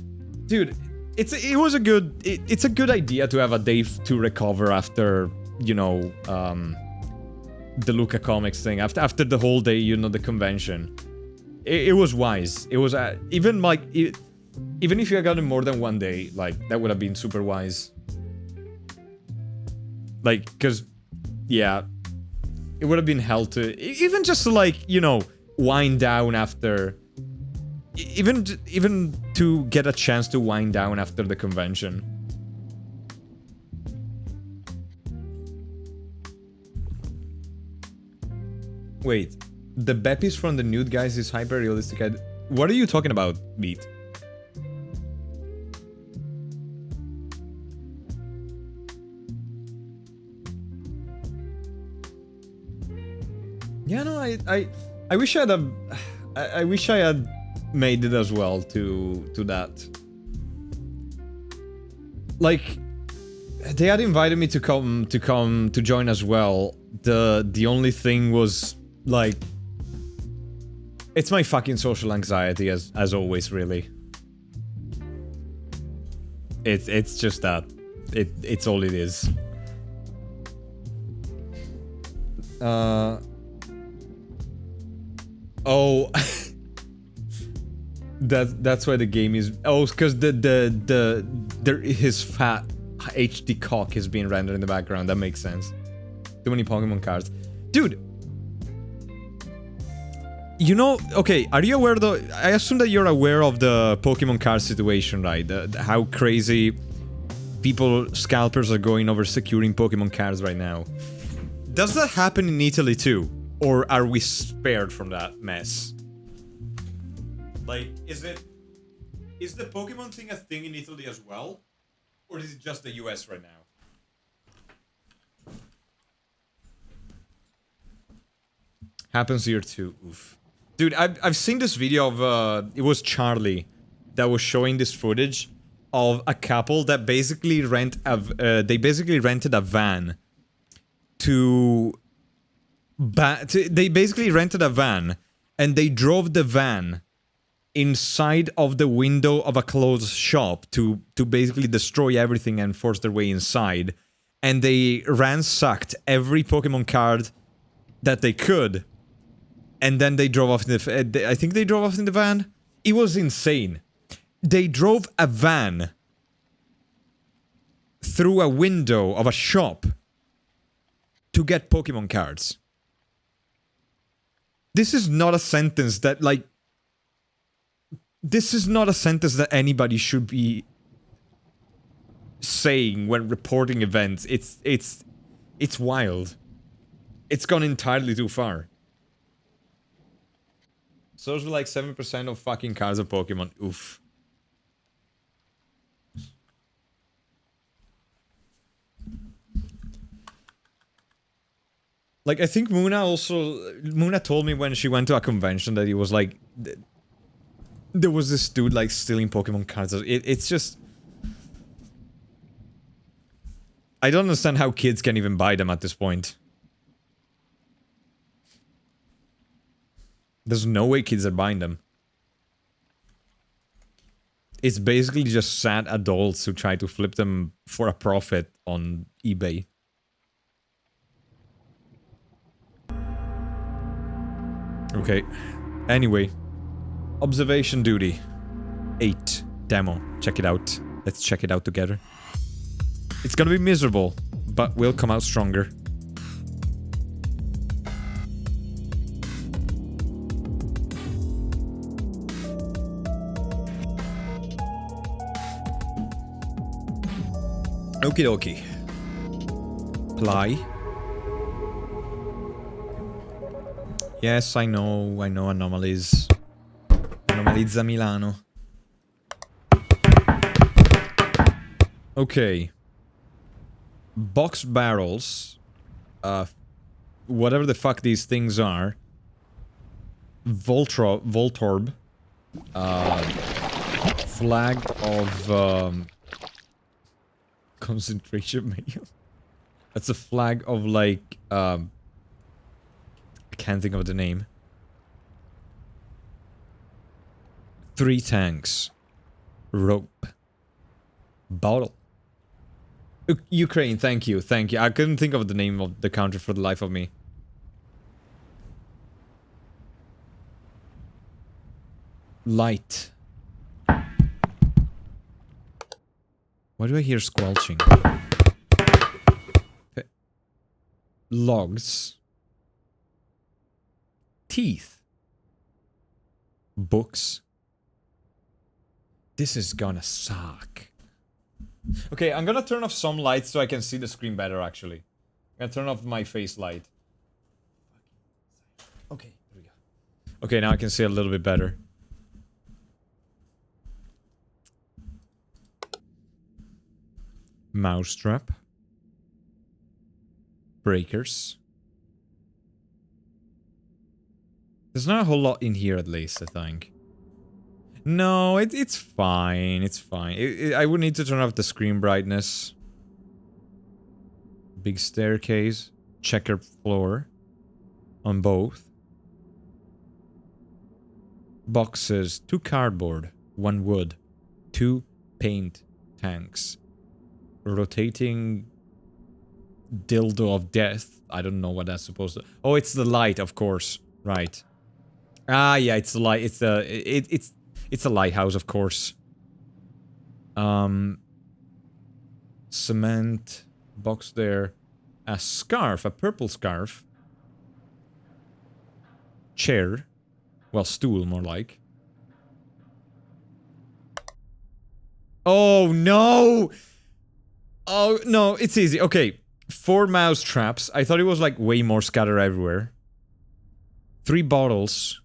dude, it's a good idea to have a day to recover after you know, the Luca Comics thing. After the whole day, you know, the convention. It was wise. It was, even like, even if you had gotten more than one day, like, that would have been super wise. Like, because, yeah, it would have been hell to, even just to, like, you know, wind down after, even to get a chance to wind down after the convention. Wait, the Beppis from the Nude Guys is hyper-realistic. What are you talking about, Beat? Yeah, no, I wish I had I wish I had made it as well to that. Like, they had invited me to come to join as well. The only thing was, like, it's my fucking social anxiety as always, really. It's just that. It's all it is. Oh, that's why the game is. Oh, because his fat HD cock is being rendered in the background. That makes sense. Too many Pokemon cards, dude. You know, okay. Are you aware though? I assume that you're aware of the Pokemon card situation, right? How crazy scalpers are going over securing Pokemon cards right now. Does that happen in Italy too? Or are we spared from that mess? Like, is the Pokemon thing a thing in Italy as well? Or is it just the US right now? Happens here too. Oof. Dude, I've seen this video of, it was Charlie that was showing this footage of a couple that basically rented a van they basically rented a van and they drove the van inside of the window of a closed shop to basically destroy everything and force their way inside. And they ransacked every Pokemon card that they could. And then they drove off I think they drove off in the van. It was insane. They drove a van through a window of a shop to get Pokemon cards. This is not a sentence that, like... This is not a sentence that anybody should be saying when reporting events. It's wild. It's gone entirely too far. So those were like 7% of fucking cards of Pokemon. Oof. Like, I think Muna told me when she went to a convention that he was like, there was this dude like stealing Pokemon cards. It's just, I don't understand how kids can even buy them at this point. There's no way kids are buying them. It's basically just sad adults who try to flip them for a profit on eBay. Okay. Anyway. Observation duty. 8. Demo. Check it out. Let's check it out together. It's gonna be miserable, but we'll come out stronger. Okie dokie. Apply. Yes, I know anomalies. Anomalizza Milano. Okay. Box barrels. Whatever the fuck these things are. Voltorb. Flag of, concentration mail. That's a flag of, like, I can't think of the name. 3 tanks. Rope. Bottle. Ukraine, thank you, thank you. I couldn't think of the name of the country for the life of me. Light. Why do I hear squelching? Logs. Teeth. Books. This is gonna suck. Okay, I'm gonna turn off some lights so I can see the screen better, actually. I'm gonna turn off my face light. Okay, here we go. Okay, now I can see a little bit better. Mousetrap. Breakers. There's not a whole lot in here, at least, I think. No, it's fine. It's fine. I would need to turn off the screen brightness. Big staircase. Checkered floor. On both. Boxes. 2 cardboard. 1 wood. 2 paint tanks. Rotating dildo of death. I don't know what that's supposed to... Oh, it's the light, of course. Right. Ah, yeah, it's the light. It's the... It's a lighthouse, of course. Cement box there. A scarf, a purple scarf. Chair. Well, stool, more like. Oh, no! Oh, no, it's easy. Okay, 4 mouse traps. I thought it was, like, way more scattered everywhere. 3 bottles.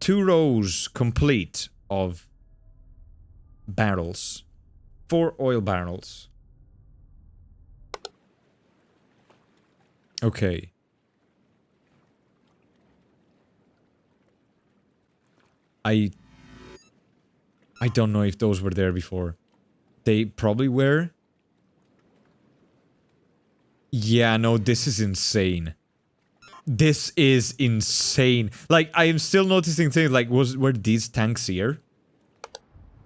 2 rows complete of barrels. 4 oil barrels. Okay. I don't know if those were there before. They probably were. Yeah, no, this is insane. This is insane. Like, I am still noticing things like, were these tanks here?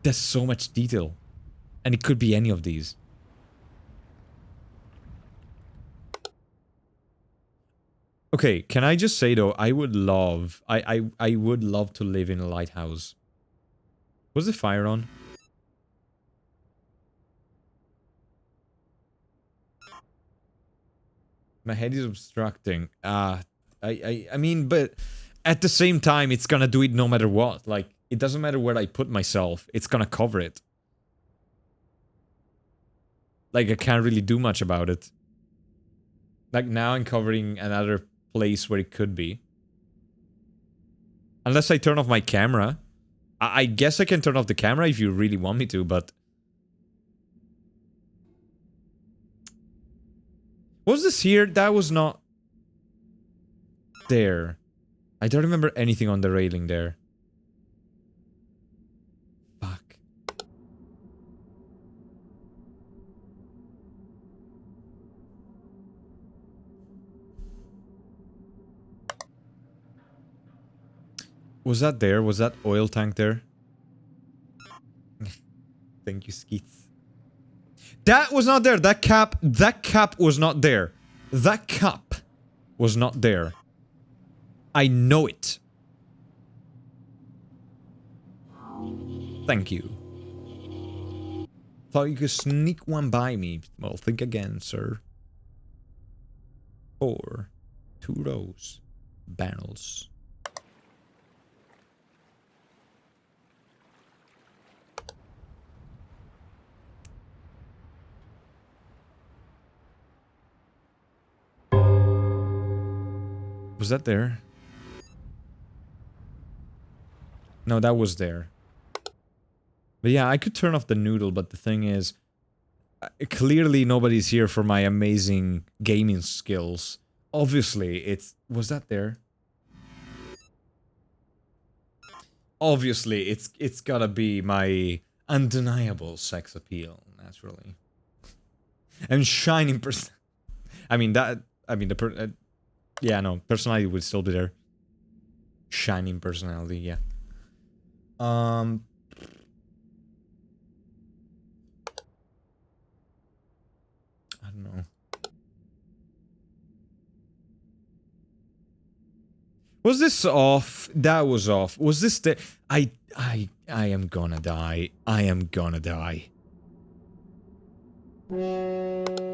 There's so much detail. And it could be any of these. Okay, can I just say though, I would love... I would love to live in a lighthouse. Was the fire on? My head is obstructing. I mean, but at the same time, it's gonna do it no matter what. Like, it doesn't matter where I put myself. It's gonna cover it. Like, I can't really do much about it. Like, now I'm covering another place where it could be. Unless I turn off my camera. I guess I can turn off the camera if you really want me to, but... Was this here? That was not... there. I don't remember anything on the railing there. Fuck. Was that there? Was that oil tank there? Thank you, Skeets. That was not there. That cap was not there. That cap was not there. I know it. Thank you. Thought you could sneak one by me. Well, think again, sir. 4. 2 rows. Barrels. Was that there? No, that was there. But yeah, I could turn off the noodle, but the thing is... clearly nobody's here for my amazing gaming skills. Obviously, it's... was that there? Obviously, it's gotta be my undeniable sex appeal, naturally. And shining person... I mean, that... I mean, the yeah, no, personality would still be there. Shining personality, yeah. don't know. Was this off? That was off. Was this the... I am gonna die. I am gonna die.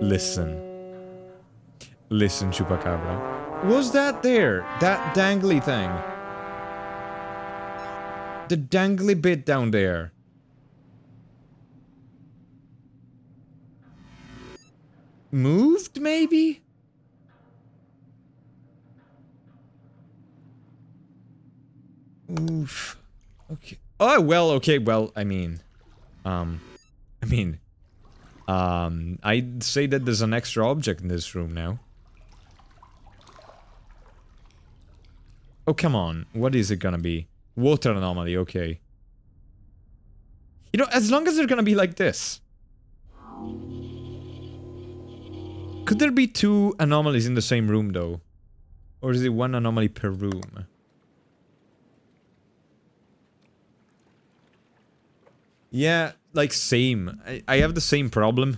Listen. Listen, Chupacabra. Was that there? That dangly thing? The dangly bit down there? Moved, maybe? Oof. Okay. Oh, well, okay, well, I'd say that there's an extra object in this room now. Oh, come on. What is it gonna be? Water anomaly, okay. You know, as long as they're gonna be like this. Could there be 2 anomalies in the same room, though? Or is it 1 anomaly per room? Yeah, like same. I have the same problem.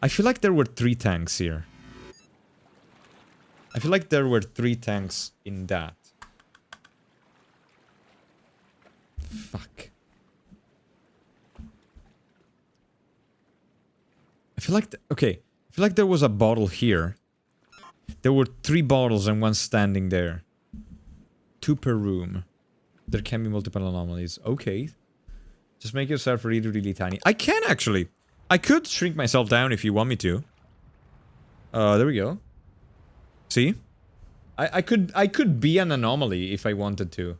I feel like there were 3 tanks here. I feel like there were 3 tanks in that. Fuck. I feel like... okay. I feel like there was a bottle here. There were 3 bottles and 1 standing there. 2 per room. There can be multiple anomalies. Okay. Just make yourself really, really tiny. I can actually. I could shrink myself down if you want me to. There we go. See? I could be an anomaly if I wanted to.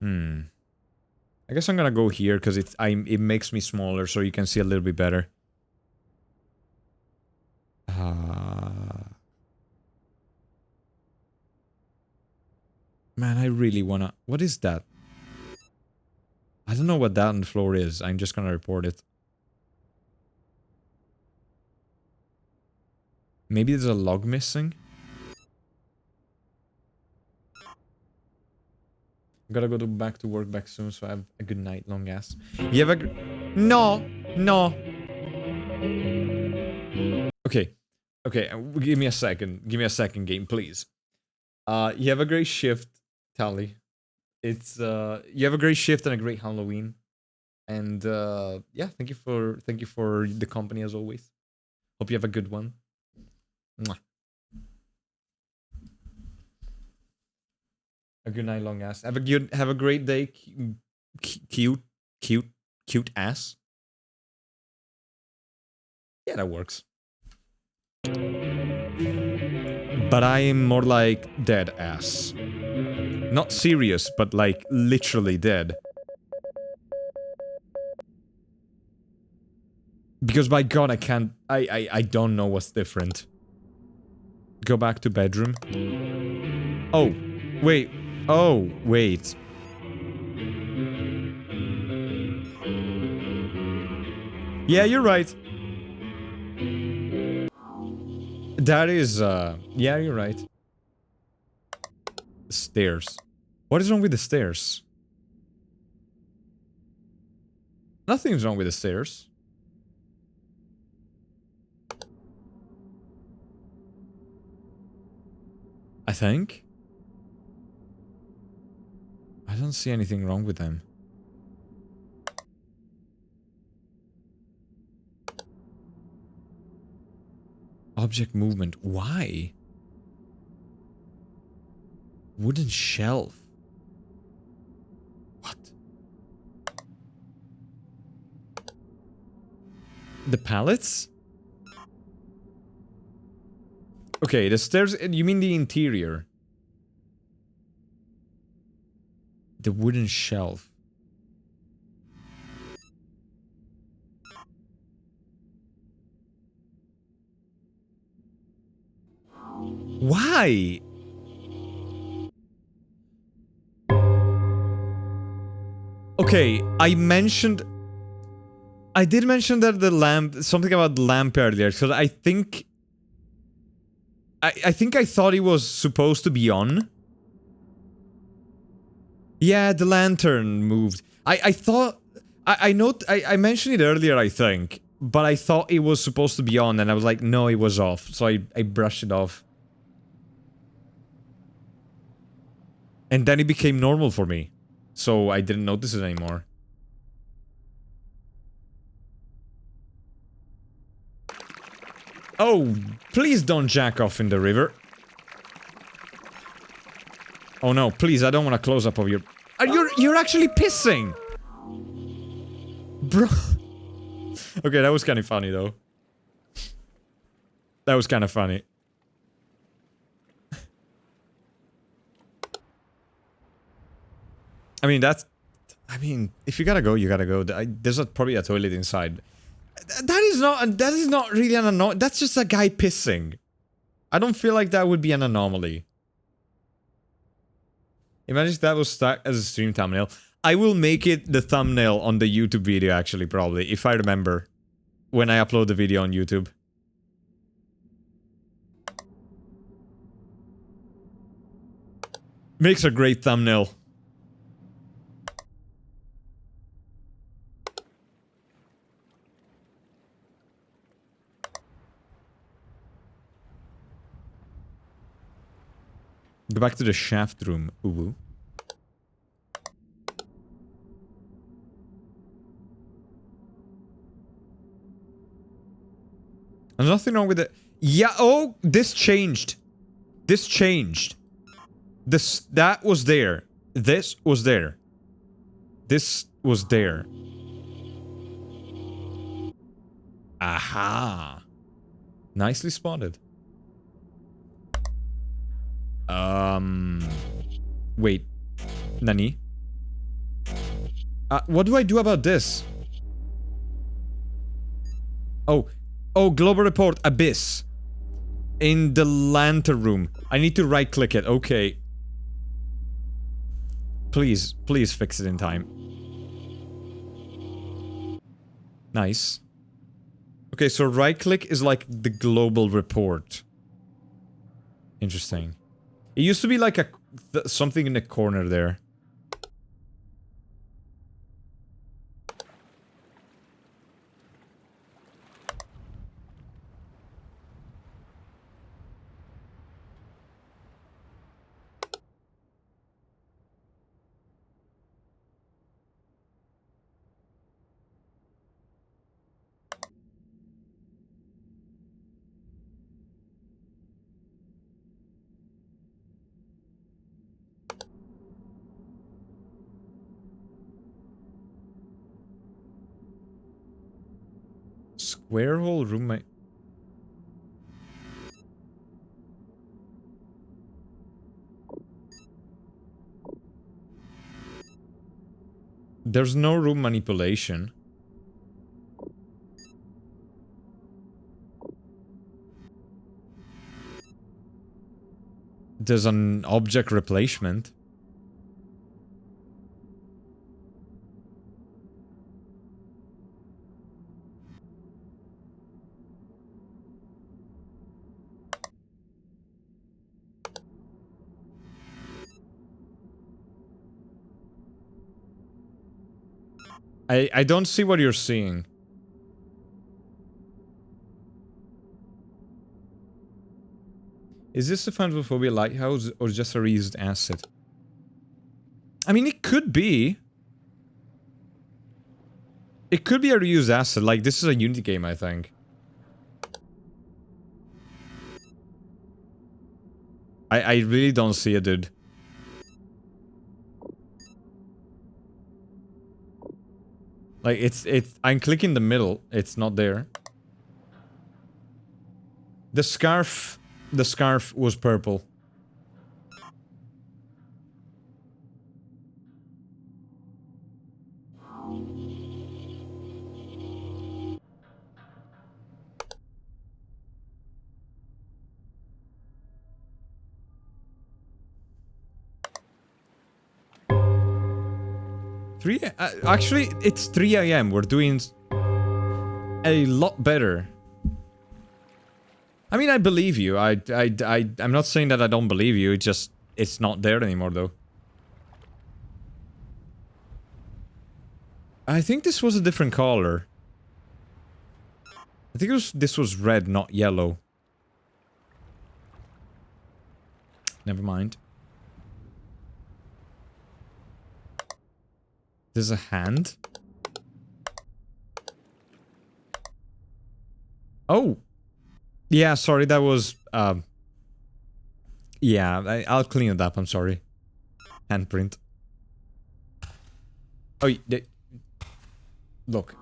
I guess I'm gonna go here because it makes me smaller so you can see a little bit better. Man, I really wanna... what is that? I don't know what that on the floor is. I'm just gonna report it. Maybe there's a log missing? Gotta go back to work back soon, so I have a good night, long ass. You have a... no! No! Okay. Okay, give me a second. Give me a second, game, please. You have a great shift, Tally. It's, you have a great shift and a great Halloween. And, yeah, thank you for the company as always. Hope you have a good one. Mwah. A good night, long ass. Have a great day, cute ass. Yeah, that works. But I am more like dead ass. Not serious, but like literally dead. Because by God, I can't... I don't know what's different. Go back to bedroom. Oh, wait. Oh, wait. Yeah, you're right. That is, yeah, you're right. Stairs. What is wrong with the stairs? Nothing's wrong with the stairs. I think. I don't see anything wrong with them. Object movement. Why? Wooden shelf. What? The pallets? Okay, the stairs... you mean the interior? The wooden shelf. Why? Okay, I did mention that the lamp, something about the lamp earlier, because I think I think I thought it was supposed to be on. Yeah, the lantern moved. I thought... I mentioned it earlier, I think. But I thought it was supposed to be on, and I was like, no, it was off. So I brushed it off. And then it became normal for me. So I didn't notice it anymore. Oh, please don't jack off in the river. Oh no, please, I don't want a close-up of your... You're actually pissing! Bro... Okay, that was kind of funny, though. That was kind of funny. I mean, that's... I mean, if you gotta go, you gotta go. There's probably a toilet inside. That is not really an anomaly. That's just a guy pissing. I don't feel like that would be an anomaly. Imagine if that was stuck as a stream thumbnail. I will make it the thumbnail on the YouTube video, actually, probably, if I remember. When I upload the video on YouTube. Makes a great thumbnail. Go back to the shaft room. Ooh. There's nothing wrong with it. Yeah, oh, this changed. This changed. That was there. This was there. This was there. Aha. Nicely spotted. Wait. Nani? What do I do about this? Oh, global report, abyss. In the lantern room. I need to right-click it, okay. Please fix it in time. Nice. Okay, so right-click is like the global report. Interesting. It used to be like something in the corner there. Square hole room. There's no room manipulation. There's an object replacement. I don't see what you're seeing. Is this a Phasmophobia lighthouse or just a reused asset? I mean, it could be. It could be a reused asset. Like, this is a Unity game, I think. I really don't see it, dude. Like, I'm clicking the middle. It's not there. The scarf was purple. Actually, it's 3 AM. We're doing a lot better. I mean, I believe you. I'm not saying that I don't believe you. It's not there anymore, though. I think this was a different color. I think this was red, not yellow. Never mind. There's a hand. Oh! Yeah, sorry, that was... yeah, I'll clean it up, I'm sorry. Handprint. Oh, look.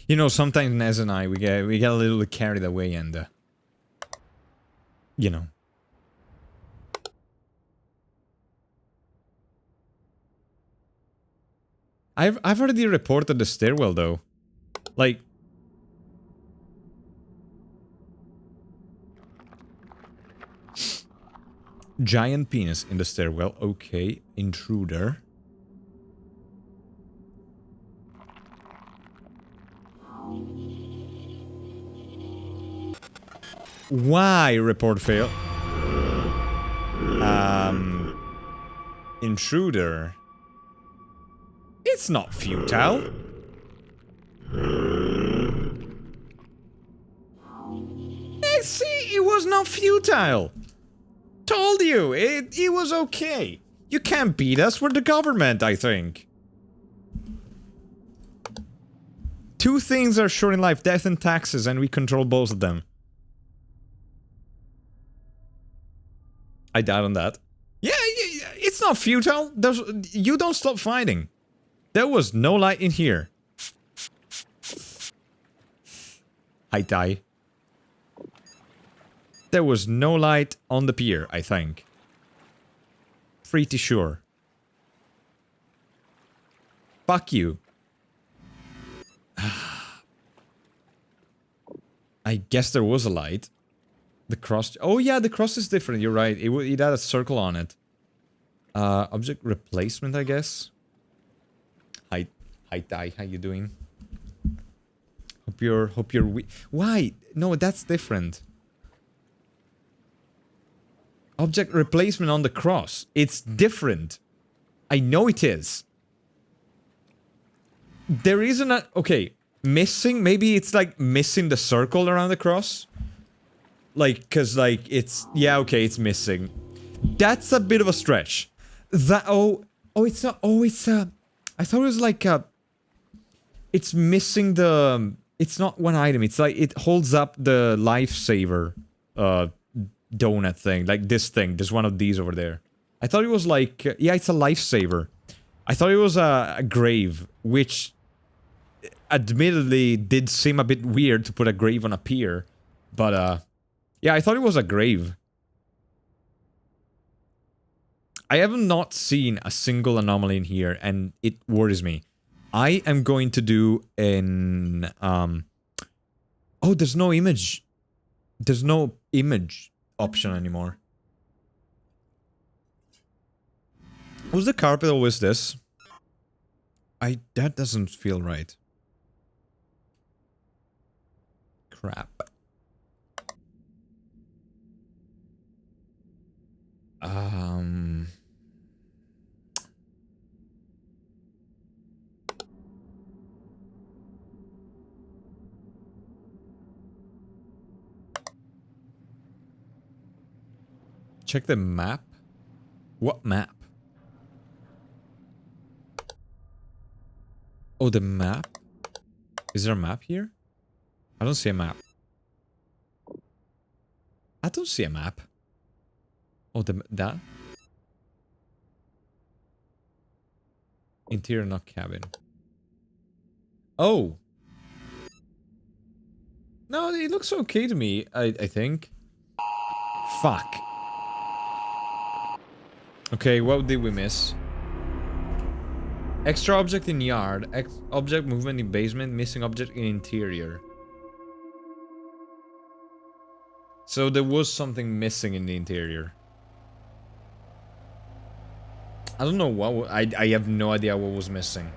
You know, sometimes Nez and I, we get a little carried away and... you know. I've already reported the stairwell, though. Like... giant penis in the stairwell. Okay. Intruder. Why report fail? Intruder. It's not futile. See, it was not futile. Told you, it was okay. You can't beat us, we're the government, I think. Two things are sure in life, death and taxes, and we control both of them. I died on that. Yeah, it's not futile. You don't stop fighting. There was no light in here. I die. There was no light on the pier, I think. Pretty sure. Fuck you. I guess there was a light. The cross... oh yeah, the cross is different, you're right. It had a circle on it. Object replacement, I guess. Hi Ty, how you doing? Hope you're why? No, that's different. Object replacement on the cross. It's different. I know it is. There isn't a... okay, missing? Maybe it's like missing the circle around the cross? Like, cause like, it's... yeah, okay, it's missing. That's a bit of a stretch. That... oh, it's not... oh, it's a... I thought it was like a... it's missing the... it's not one item. It's like, it holds up the lifesaver, donut thing, like this thing. There's one of these over there. I thought it was like... yeah, it's a lifesaver. I thought it was a grave, which admittedly did seem a bit weird to put a grave on a pier. But, yeah, I thought it was a grave. I have not seen a single anomaly in here, and it worries me. I am going to do an... oh, there's no image. There's no image option anymore. Was the carpet always this? That doesn't feel right. Crap. Check the map. What map? Oh, the map? Is there a map here? I don't see a map. I don't see a map. Oh, that? Interior, not cabin. Oh! No, it looks okay to me, I think. Fuck. Okay, what did we miss? Extra object in yard, object movement in basement, missing object in interior. So there was something missing in the interior. I don't know what... I have no idea what was missing.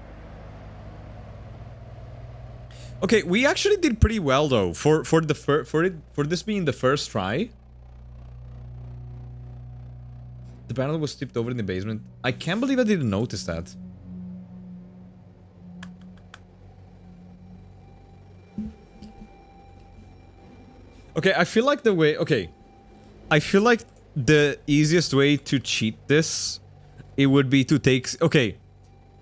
Okay, we actually did pretty well though for this being the first try. The panel was tipped over in the basement. I can't believe I didn't notice that. Okay, I feel like the way... Okay. I feel like the easiest way to cheat this, it would be to take... Okay.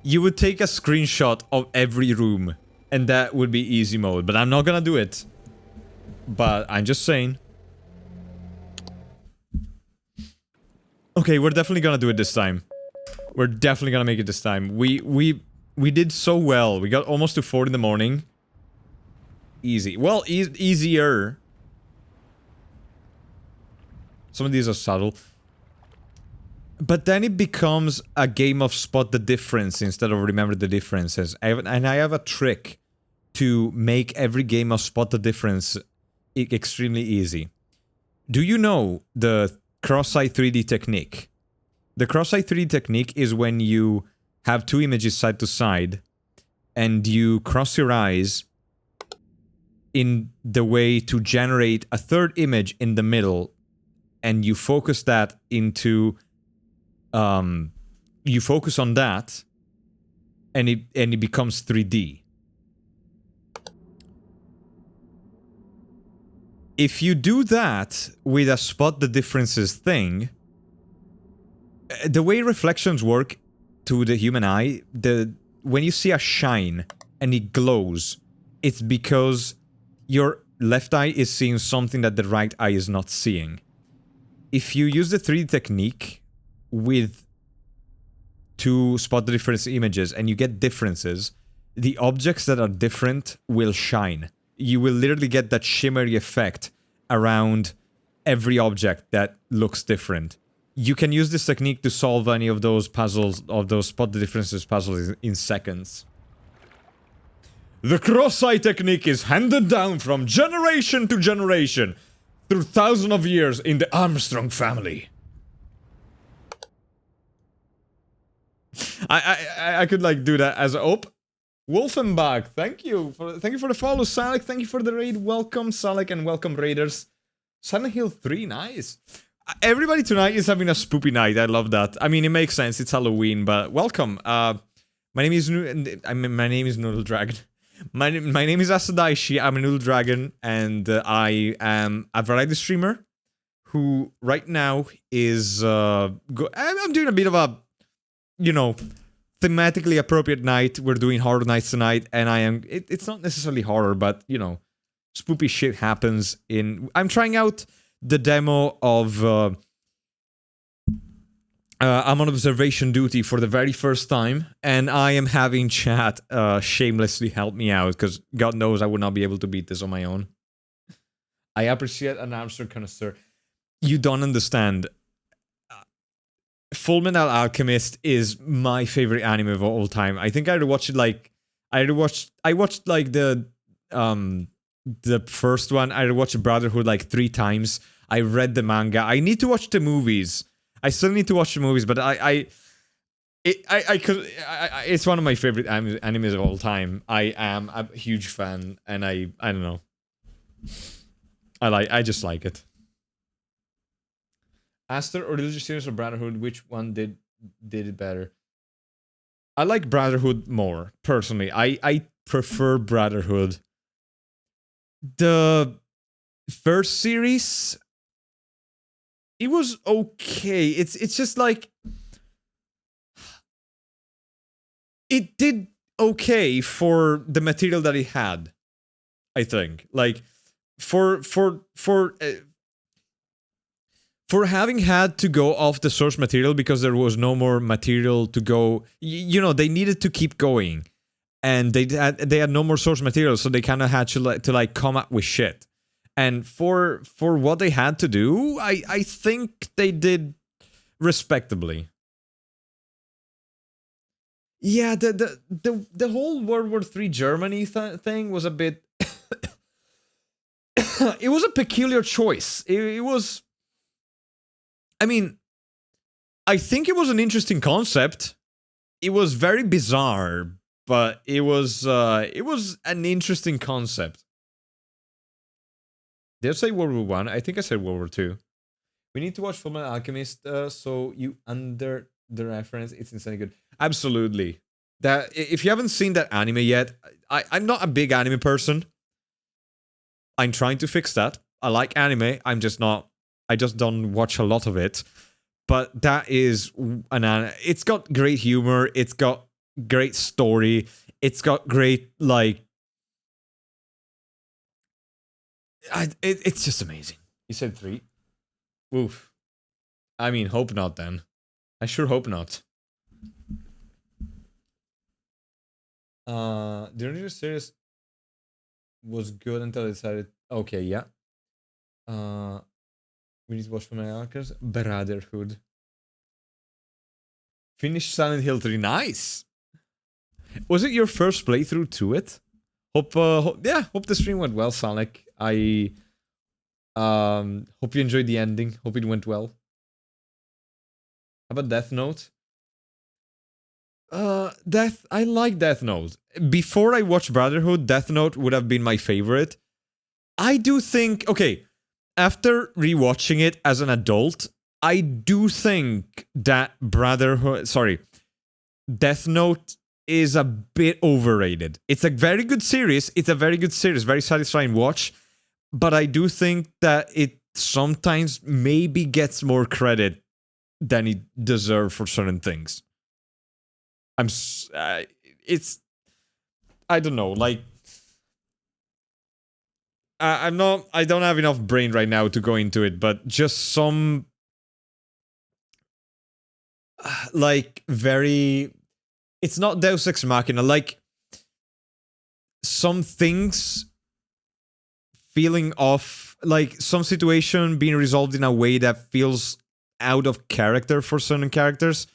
You would take a screenshot of every room, and that would be easy mode. But I'm not gonna do it. But I'm just saying. Okay, we're definitely gonna do it this time. We're definitely gonna make it this time. We did so well. We got almost to 4 in the morning. Easy. Well, easier. Some of these are subtle. But then it becomes a game of spot the difference instead of remember the differences. And I have a trick to make every game of spot the difference extremely easy. Do you know the cross-eye 3D technique? The cross-eye 3D technique is when you have 2 images side to side and you cross your eyes in the way to generate a third image in the middle, and you focus that into you focus on that and it becomes 3D. If you do that with a spot the differences thing, the way reflections work to the human eye, when you see a shine and it glows, it's because your left eye is seeing something that the right eye is not seeing. If you use the 3D technique with 2 spot the difference images and you get differences, the objects that are different will shine. You will literally get that shimmery effect around every object that looks different. You can use this technique to solve any of those puzzles, of those spot the differences puzzles in seconds. The cross-eye technique is handed down from generation to generation through thousands of years in the Armstrong family. I could like do that as a Wolfenbach, thank you for the follow, Salik. Thank you for the raid. Welcome, Salik, and welcome, raiders. Silent Hill 3, nice. Everybody tonight is having a spoopy night. I love that. I mean, it makes sense. It's Halloween, but welcome. My name is Noodle Dragon. My name is Asadaishi. I'm a Noodle Dragon, and I am a variety streamer who right now is I'm doing a bit of a, you know, thematically appropriate night. We're doing horror nights tonight, and it's not necessarily horror, but you know, spoopy shit happens I'm trying out the demo of I'm on observation duty for the very first time, and I am having chat shamelessly help me out, because God knows I would not be able to beat this on my own. I appreciate an Armstrong connoisseur. You don't understand. Fullmetal Alchemist is my favorite anime of all time. I think I watched it like I watched like the first one. I watched Brotherhood like 3 times. I read the manga. I need to watch the movies. I still need to watch the movies, but it's one of my favorite animes of all time. I am a huge fan, and I don't know. I just like it. Aster or Religious Series or Brotherhood, which one did it better? I like Brotherhood more, personally. I prefer Brotherhood. The first series, it was okay. It's just like, it did okay for the material that it had, I think. Like, for having had to go off the source material because there was no more material to go, you know, they needed to keep going, and they had no more source material, so they kind of had to like come up with shit. And for what they had to do, I think they did respectably. Yeah, the whole World War III Germany thing was a bit. It was a peculiar choice. It was. I mean, I think it was an interesting concept. It was very bizarre, but it was an interesting concept. Did I say World War One? I think I said World War Two. We need to watch Fullmetal Alchemist, so you under the reference. It's insanely good. Absolutely. That if you haven't seen that anime yet, I'm not a big anime person. I'm trying to fix that. I like anime. I just don't watch a lot of it. But that is it's got great humor. It's got great story. It's got great it's just amazing. You said 3. Oof. I mean, hope not then. I sure hope not. The original series was good until I decided. Okay, yeah. We need to watch for my Alchemist. Brotherhood. Finish Silent Hill 3. Nice. Was it your first playthrough to it? Hope the stream went well, Sonic. I hope you enjoyed the ending. Hope it went well. How about Death Note? I like Death Note. Before I watched Brotherhood, Death Note would have been my favorite. I do think, okay, after rewatching it as an adult, I do think that Death Note is a bit overrated. It's a very good series. Very satisfying watch. But I do think that it sometimes maybe gets more credit than it deserves for certain things. I don't know, like, I don't have enough brain right now to go into it, but just some, it's not Deus Ex Machina, like, some things feeling off, like, some situation being resolved in a way that feels out of character for certain characters,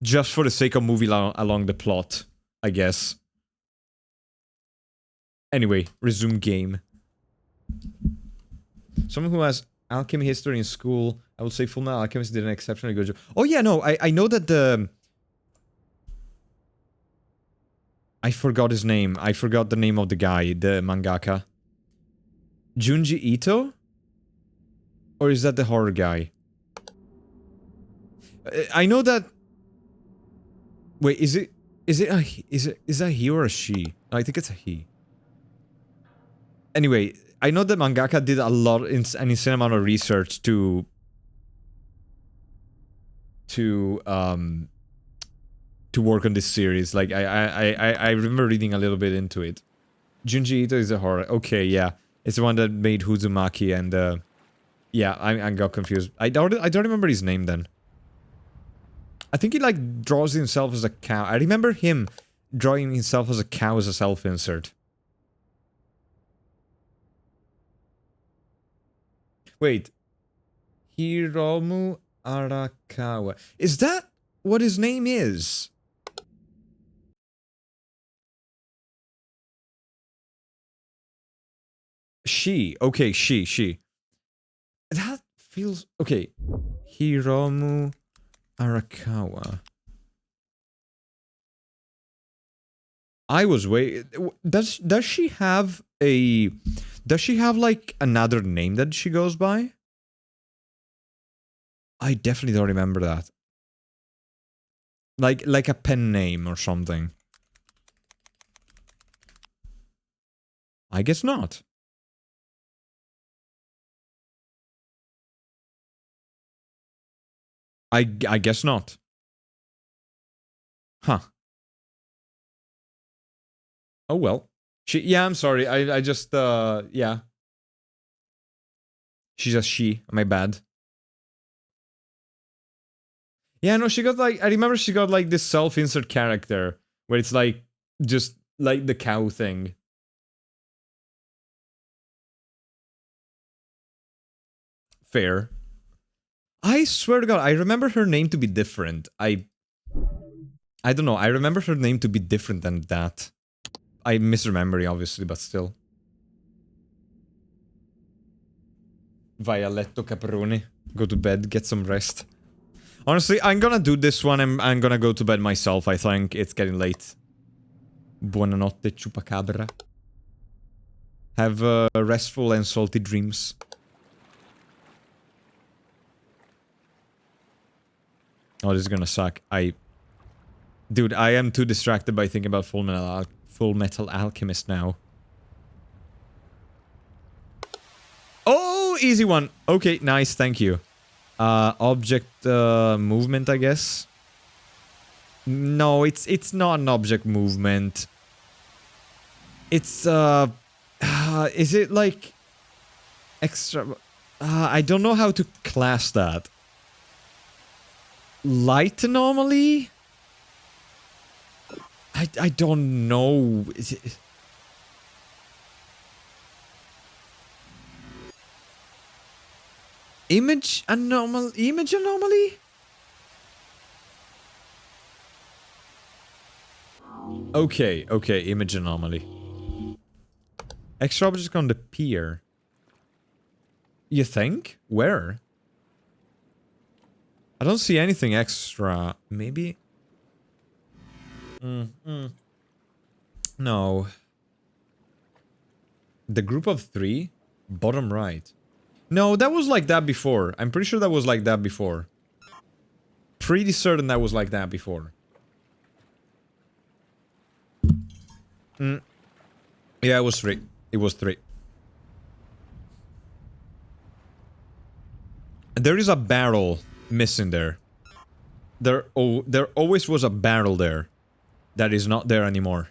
just for the sake of moving along the plot, I guess. Anyway, resume game. Someone who has alchemy history in school, I would say Fullmetal Alchemist did an exceptionally good job. Oh yeah, no, I know that the... I forgot his name. I forgot the name of the guy, the mangaka. Junji Ito? Or is that the horror guy? I know that... Wait, is that he or a she? No, I think it's a he. Anyway, I know that mangaka did a lot an insane amount of research to work on this series. Like I remember reading a little bit into it. Junji Ito is a horror. Okay, yeah, it's the one that made Uzumaki and yeah, I got confused. I don't remember his name then. I think he like draws himself as a cow. I remember him drawing himself as a cow as a self-insert. Wait. Hiromu Arakawa. Is that what his name is? She. Okay, she. That feels... Okay. Hiromu Arakawa. I was does she have a... Does she have, like, another name that she goes by? I definitely don't remember that. Like a pen name or something. I guess not. I guess not. Huh. Oh well. Yeah, I'm sorry. I just, yeah. She's just she. My bad. Yeah, no, she got like, I remember she got like this self-insert character where it's like, just like the cow thing. Fair. I swear to God, I remember her name to be different. I don't know. I remember her name to be different than that. I misremember, obviously, but still. Violetto Caprone. Go to bed, get some rest. Honestly, I'm gonna do this one and I'm gonna go to bed myself. I think it's getting late. Buonanotte, chupacabra. Have restful and salty dreams. Oh, this is gonna suck. Dude, I am too distracted by thinking about Full Metal Alchemist now. Oh, easy one. Okay, nice, thank you. Object movement, I guess. No, it's not an object movement. It's is it like extra? I don't know how to class that. Light anomaly? I don't know. Is it... Image anomaly? Okay, image anomaly. Extra objects on the pier. You think? Where? I don't see anything extra. Maybe? No. The group of 3? Bottom right. No, that was like that before. I'm pretty sure that was like that before. Pretty certain that was like that before. Yeah, it was 3. It was 3. There is a barrel missing there. There always was a barrel there. That is not there anymore.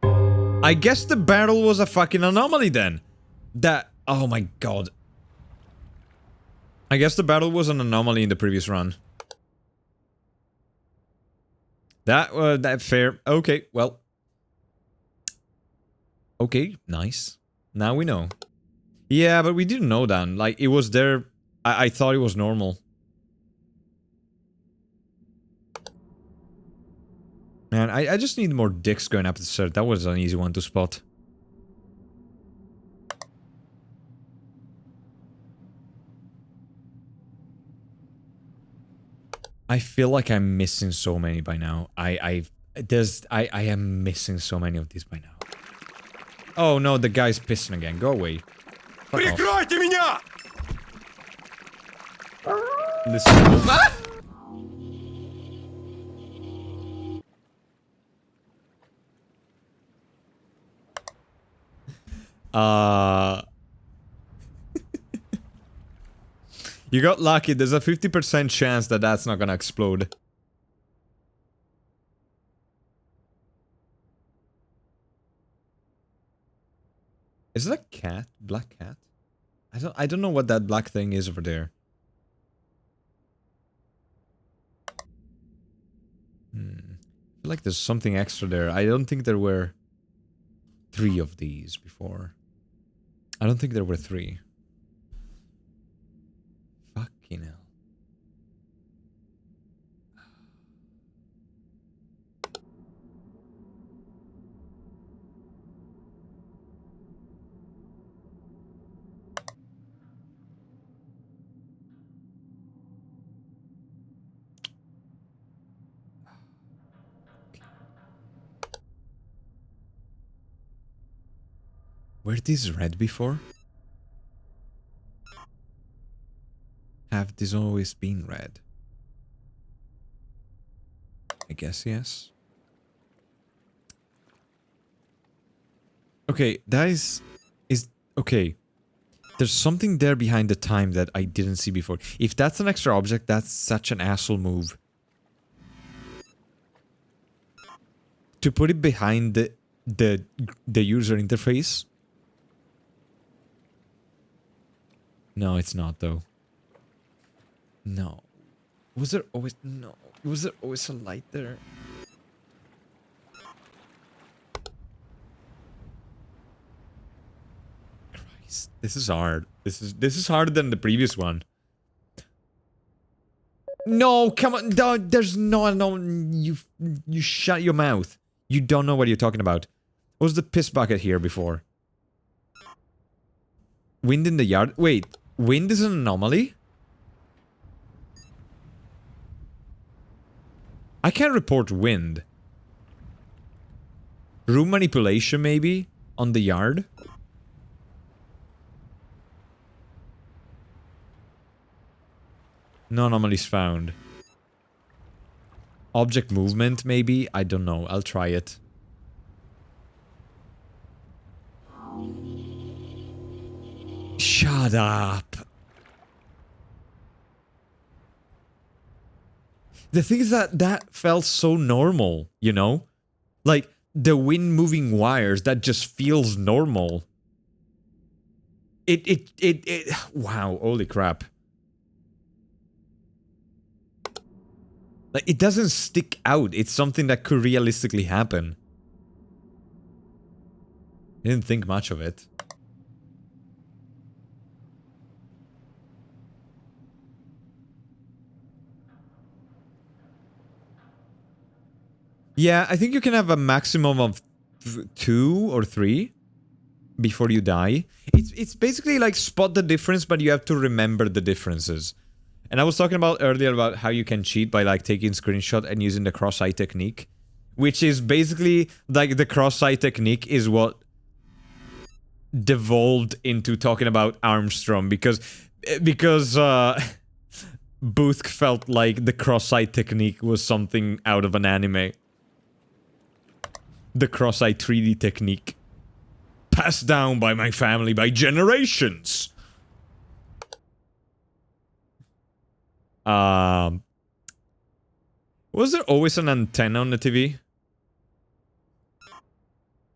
I guess the barrel was a fucking anomaly then. Oh my god. I guess the barrel was an anomaly in the previous run. That fair. Okay, well. Okay, nice. Now we know. Yeah, but we didn't know that. Like, it was there. I thought it was normal. Man, I just need more dicks going up the stairs. That was an easy one to spot. I feel like I'm missing so many by now. I am missing so many of these by now. Oh no, the guy's pissing again. Go away. Прикройте меня! Listen. You got lucky. There's a 50% chance that that's not gonna explode. Is it a cat? Black cat? I don't know what that black thing is over there. I feel like there's something extra there. I don't think there were 3 of these before. I don't think there were 3. Fucking hell. Were these red before? Have these always been red? I guess yes. Okay, that is okay. There's something there behind the time that I didn't see before. If that's an extra object, that's such an asshole move. To put it behind the user interface. No, it's not though. No. Was there always... No. Was there always a light there? Christ. This is hard. This is harder than the previous one. No, come on. No, there's no... You shut your mouth. You don't know what you're talking about. Was the piss bucket here before? Wind in the yard? Wait. Wind is an anomaly? I can't report wind. Room manipulation, maybe? On the yard? No anomalies found. Object movement, maybe? I don't know. I'll try it. Shut up. The thing is that felt so normal, you know? Like, the wind moving wires, that just feels normal. Wow, holy crap. Like, it doesn't stick out. It's something that could realistically happen. I didn't think much of it. Yeah, I think you can have a maximum of 2 or 3 before you die. It's basically like spot the difference, but you have to remember the differences. And I was talking about earlier about how you can cheat by like taking screenshot and using the cross-eye technique, which is basically like the cross-eye technique is what devolved into talking about Armstrong because Booth felt like the cross-eye technique was something out of an anime. The cross-eye 3D technique. Passed down by my family by generations! Was there always an antenna on the TV?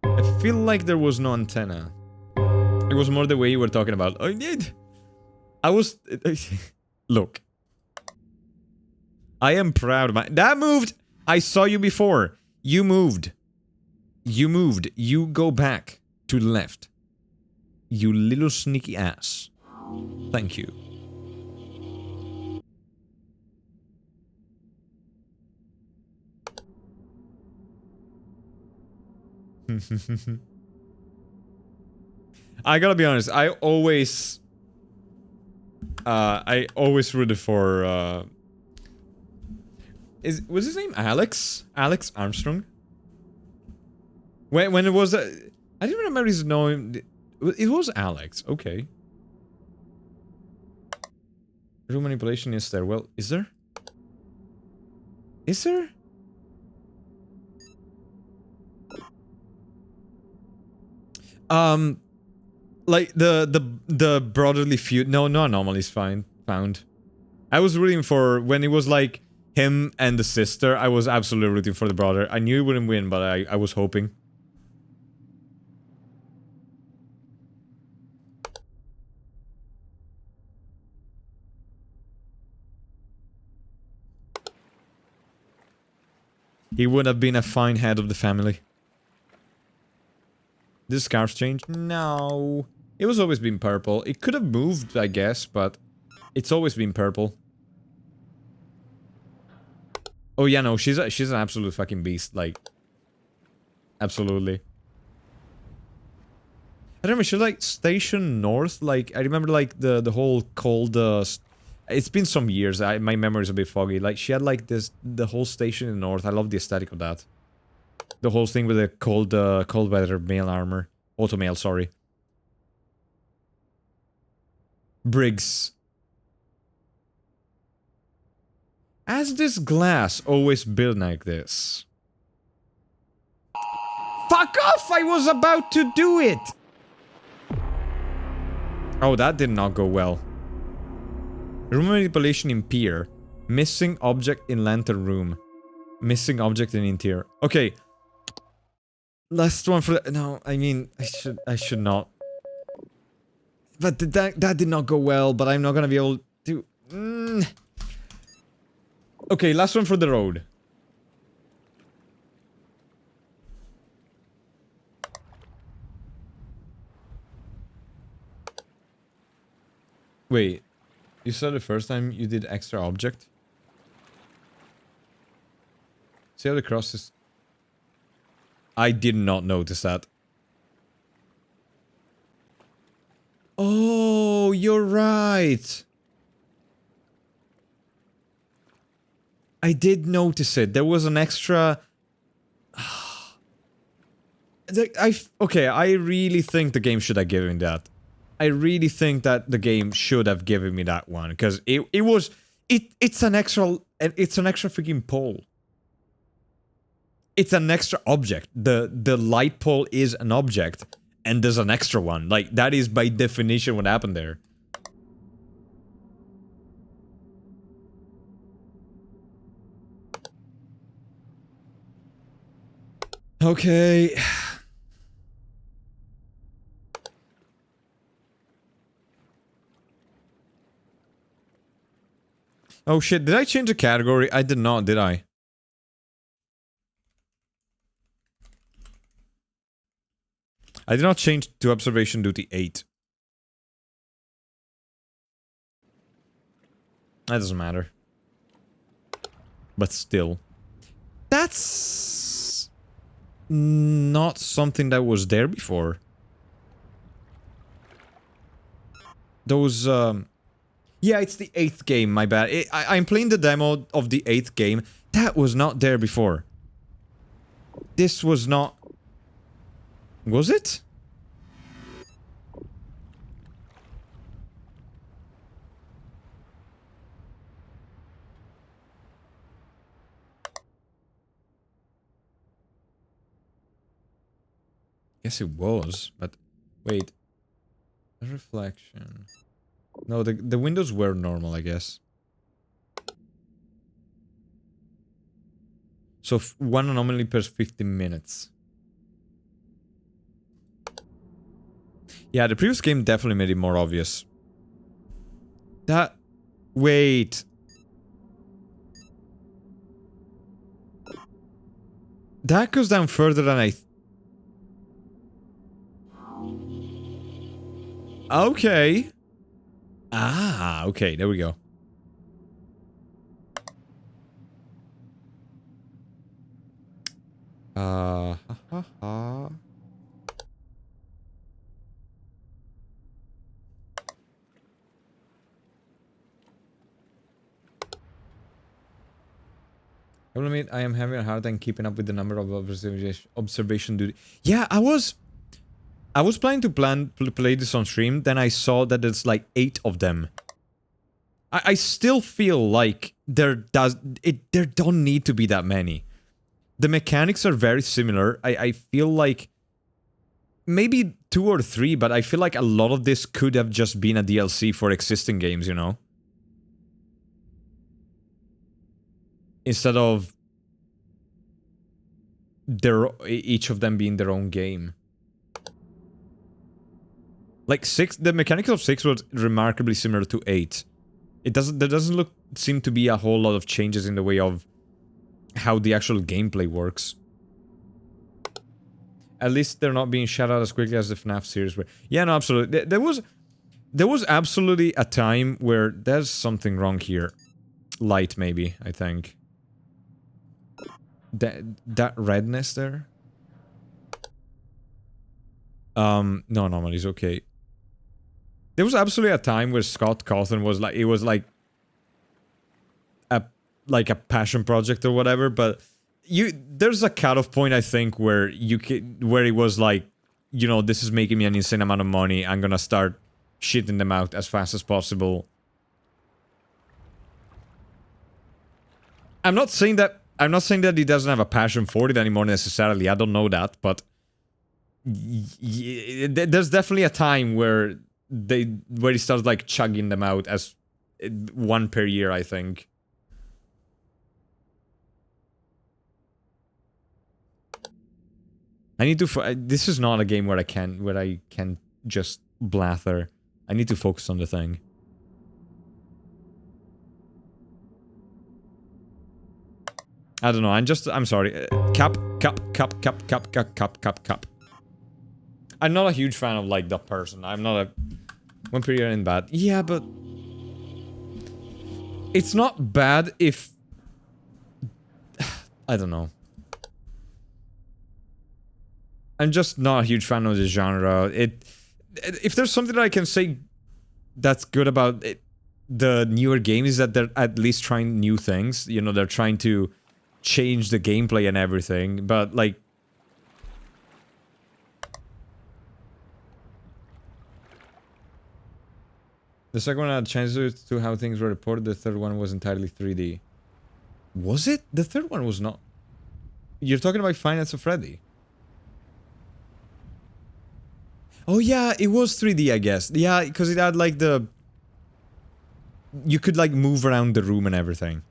I feel like there was no antenna. It was more the way you were talking about. I did. I was... Look. I am proud of my... That moved! I saw you before. You moved. You moved. You go back to the left. You little sneaky ass. Thank you. I gotta be honest, I always rooted for was his name Alex? Alex Armstrong? When it was I didn't remember his name. It was Alex, okay. Room manipulation is there. Well, is there? Is there? Like the brotherly feud. No anomalies found. I was rooting for when it was like him and the sister. I was absolutely rooting for the brother. I knew he wouldn't win, but I was hoping. He would have been a fine head of the family. This scarf's changed? No. It was always been purple. It could have moved, I guess, but it's always been purple. Oh yeah, no, she's an absolute fucking beast, like... Absolutely. I don't know, should like station north? Like, I remember like the whole cold... it's been some years, my memory's a bit foggy. Like, she had like the whole station in the north. I love the aesthetic of that. The whole thing with the cold weather mail armor. Auto mail, sorry. Briggs. Has this glass always been like this? Fuck off! I was about to do it! Oh, that did not go well. Room manipulation in pier. Missing object in lantern room. Missing object in interior. Okay. Last one for the... No, I mean, I should not. But that did not go well, but I'm not gonna be able to... Okay, last one for the road. Wait. You saw the first time you did extra object? See how the cross is... I did not notice that. Oh, you're right. I did notice it. There was an extra... Okay, I really think the game should have given me that. I really think that the game should have given me that one, because it's an extra freaking pole. It's an extra object. The light pole is an object, and there's an extra one. Like, that is by definition what happened there. Okay. Oh shit, did I change the category? I did not, did I? I did not change to observation duty 8. That doesn't matter. But still. That's not something that was there before. Those, yeah, it's the 8th game, my bad. I'm playing the demo of the 8th game. That was not there before. This was not... Was it? Yes, it was, but... Wait. A reflection... No, the windows were normal, I guess. So, one anomaly per 15 minutes. Yeah, the previous game definitely made it more obvious. That... Wait. That goes down further than I... Okay. Ah, okay, there we go. Ha ha ha. I will admit, I am having a hard time keeping up with the number of observation duty. Yeah, I was planning to play this on stream, then I saw that there's like 8 of them. I still feel like there don't need to be that many. The mechanics are very similar. I feel like maybe 2 or 3, but I feel like a lot of this could have just been a DLC for existing games, you know? Instead of each of them being their own game. Like 6, the mechanics of 6 was remarkably similar to 8. There doesn't seem to be a whole lot of changes in the way of how the actual gameplay works. At least they're not being shut out as quickly as the FNAF series were. Yeah, no, absolutely. There was absolutely a time where there's something wrong here. Light, maybe, I think. That redness there? No anomalies, okay. There was absolutely a time where Scott Cawthon was like, it was like a passion project or whatever, but there's a cutoff point, I think, where it was like, you know, this is making me an insane amount of money, I'm gonna start shitting them out as fast as possible. I'm not saying that he doesn't have a passion for it anymore necessarily, I don't know that, but there's definitely a time where he starts like chugging them out as 1 per year, I think. I need to. This is not a game where I can just blather. I need to focus on the thing. I don't know. I'm sorry. Cap. I'm not a huge fan of like that person. I'm not a 1 per year in bad. Yeah, but it's not bad if I don't know. I'm just not a huge fan of this genre. If there's something that I can say that's good about it, the newer games, is that they're at least trying new things. You know, they're trying to change the gameplay and everything. But like, The second one had changes to how things were reported. The third one was entirely 3D. Was it? The third one was not. You're talking about Five Nights at Freddy. Oh yeah, it was 3D, I guess. Yeah, because it had like the... You could like move around the room and everything.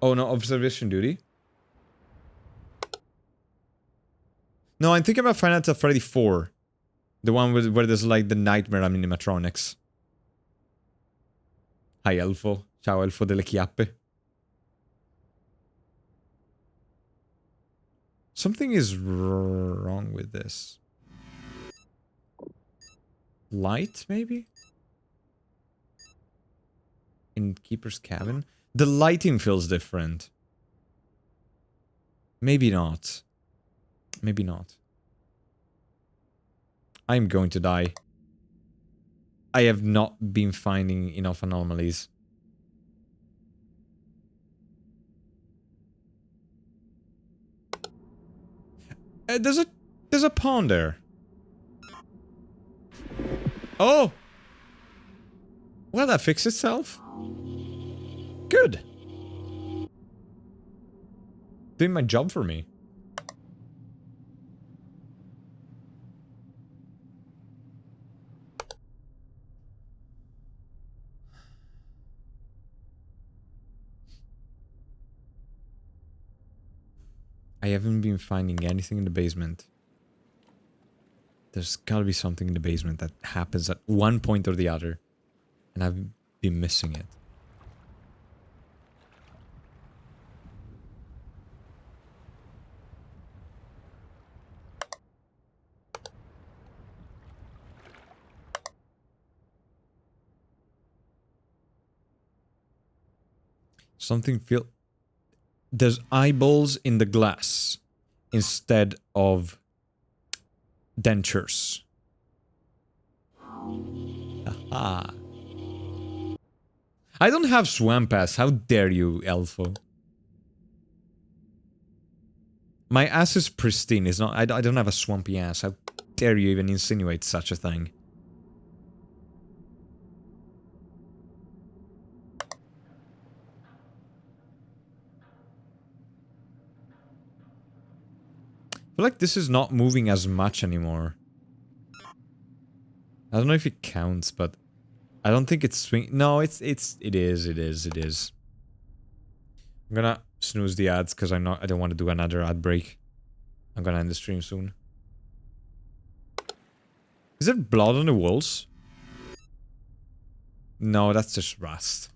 Oh no, observation duty? No, I'm thinking about Five Nights at Freddy 4. The one where there's like the nightmare animatronics. Hi Elfo. Ciao Elfo delle chiappe. Something is wrong with this. Light, maybe? In Keeper's cabin? The lighting feels different. Maybe not. Maybe not. I'm going to die. I have not been finding enough anomalies. There's a pawn there. Oh! Well, that fixed itself. Good. Doing my job for me. I haven't been finding anything in the basement. There's gotta be something in the basement that happens at one point or the other. And I've been missing it. Something feel... There's eyeballs in the glass instead of dentures. Aha. I don't have swamp ass. How dare you, Elfo? My ass is pristine. It's not. I don't have a swampy ass. How dare you even insinuate such a thing? I feel like this is not moving as much anymore. I don't know if it counts, but I don't think it's swing. No, it is. I'm gonna snooze the ads because I don't want to do another ad break. I'm gonna end the stream soon. Is there blood on the walls? No, that's just rust.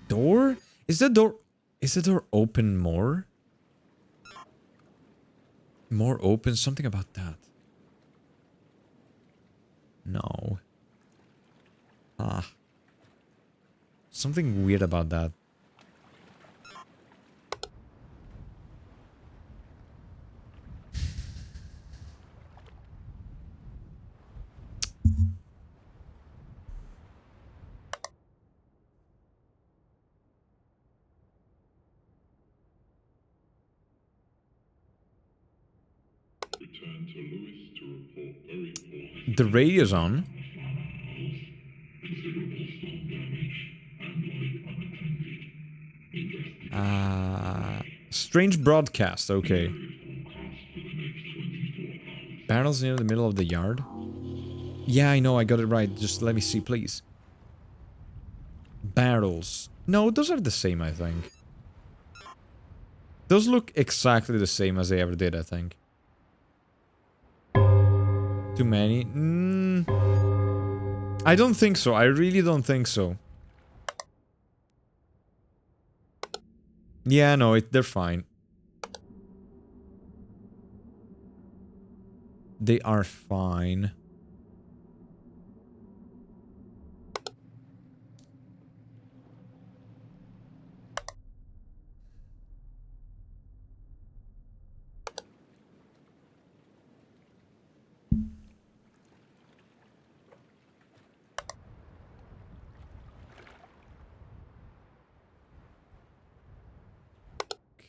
Door? Is the door open more? More open? Something about that. No. Ah. Something weird about that. The radio's on. Strange broadcast, okay. Barrels near the middle of the yard? Yeah, I know, I got it right. Just let me see, please. Barrels. No, those are the same, I think. Those look exactly the same as they ever did, I think. Too many? I don't think so. I really don't think so. Yeah, no, they're fine. They are fine.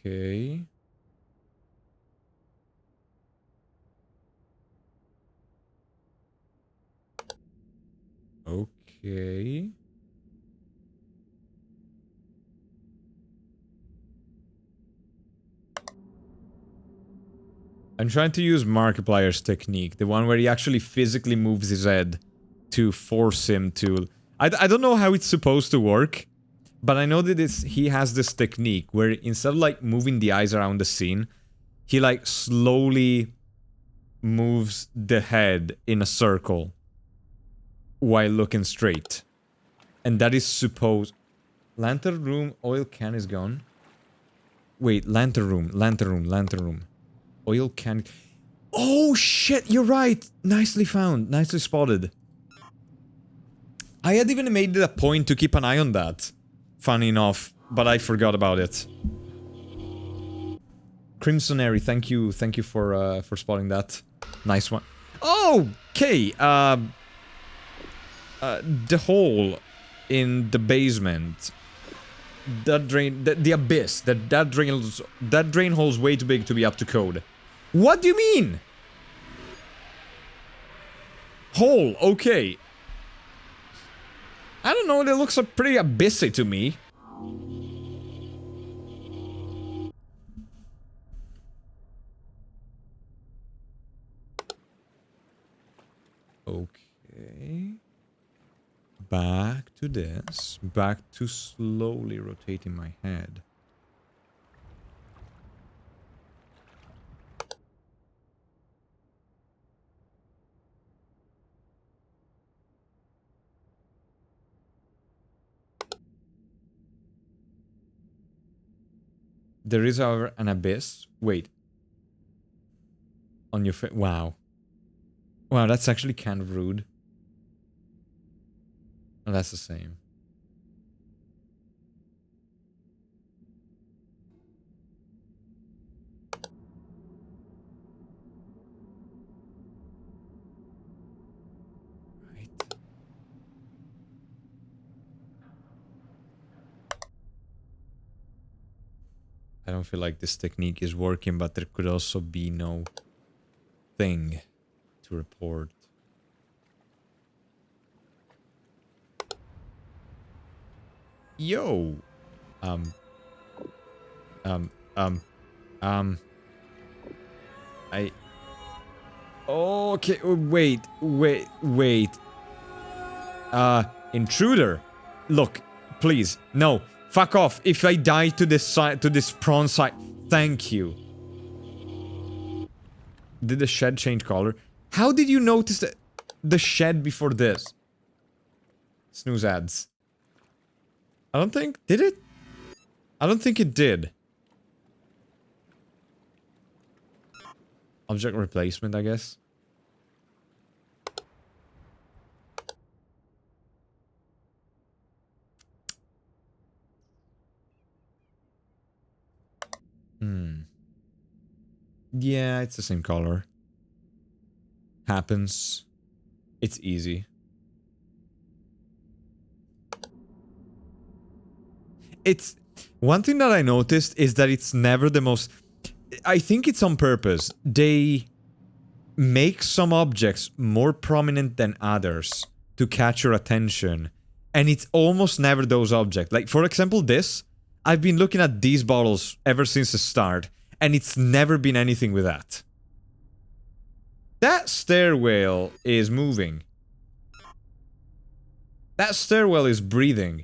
Okay. Okay. I'm trying to use Markiplier's technique, the one where he actually physically moves his head to force him to... I don't know how it's supposed to work, but I know that he has this technique where instead of like moving the eyes around the scene, he like slowly moves the head in a circle while looking straight. And that is supposed... Lantern room, oil can is gone. Wait, lantern room. Oil can... Oh shit, you're right! Nicely found, nicely spotted. I had even made it a point to keep an eye on that. Funny enough, but I forgot about it. Crimsonary, thank you for spotting that. Nice one. Okay, the hole in the basement. That drain, the abyss. That drain hole's way too big to be up to code. What do you mean? Hole, okay. I don't know, it looks pretty abyssy to me. Okay. Back to this. Back to slowly rotating my head. There is, however, an abyss. Wait. On your face. Wow. Wow, that's actually kind of rude. Oh, that's the same. Right. I don't feel like this technique is working, but there could also be no thing to report. Yo! Okay, wait. Intruder! Look, please, no. Fuck off. If I die to this side, to this prawn side, thank you. Did the shed change color? How did you notice the shed before this? Snooze ads. I don't think... Did it? I don't think it did. Object replacement, I guess. Yeah, it's the same color. Happens. It's easy. It's... One thing that I noticed is that it's never the most... I think it's on purpose. They make some objects more prominent than others to catch your attention. And it's almost never those objects. Like, for example, this. I've been looking at these bottles ever since the start. And it's never been anything with that. That stairwell is moving. That stairwell is breathing.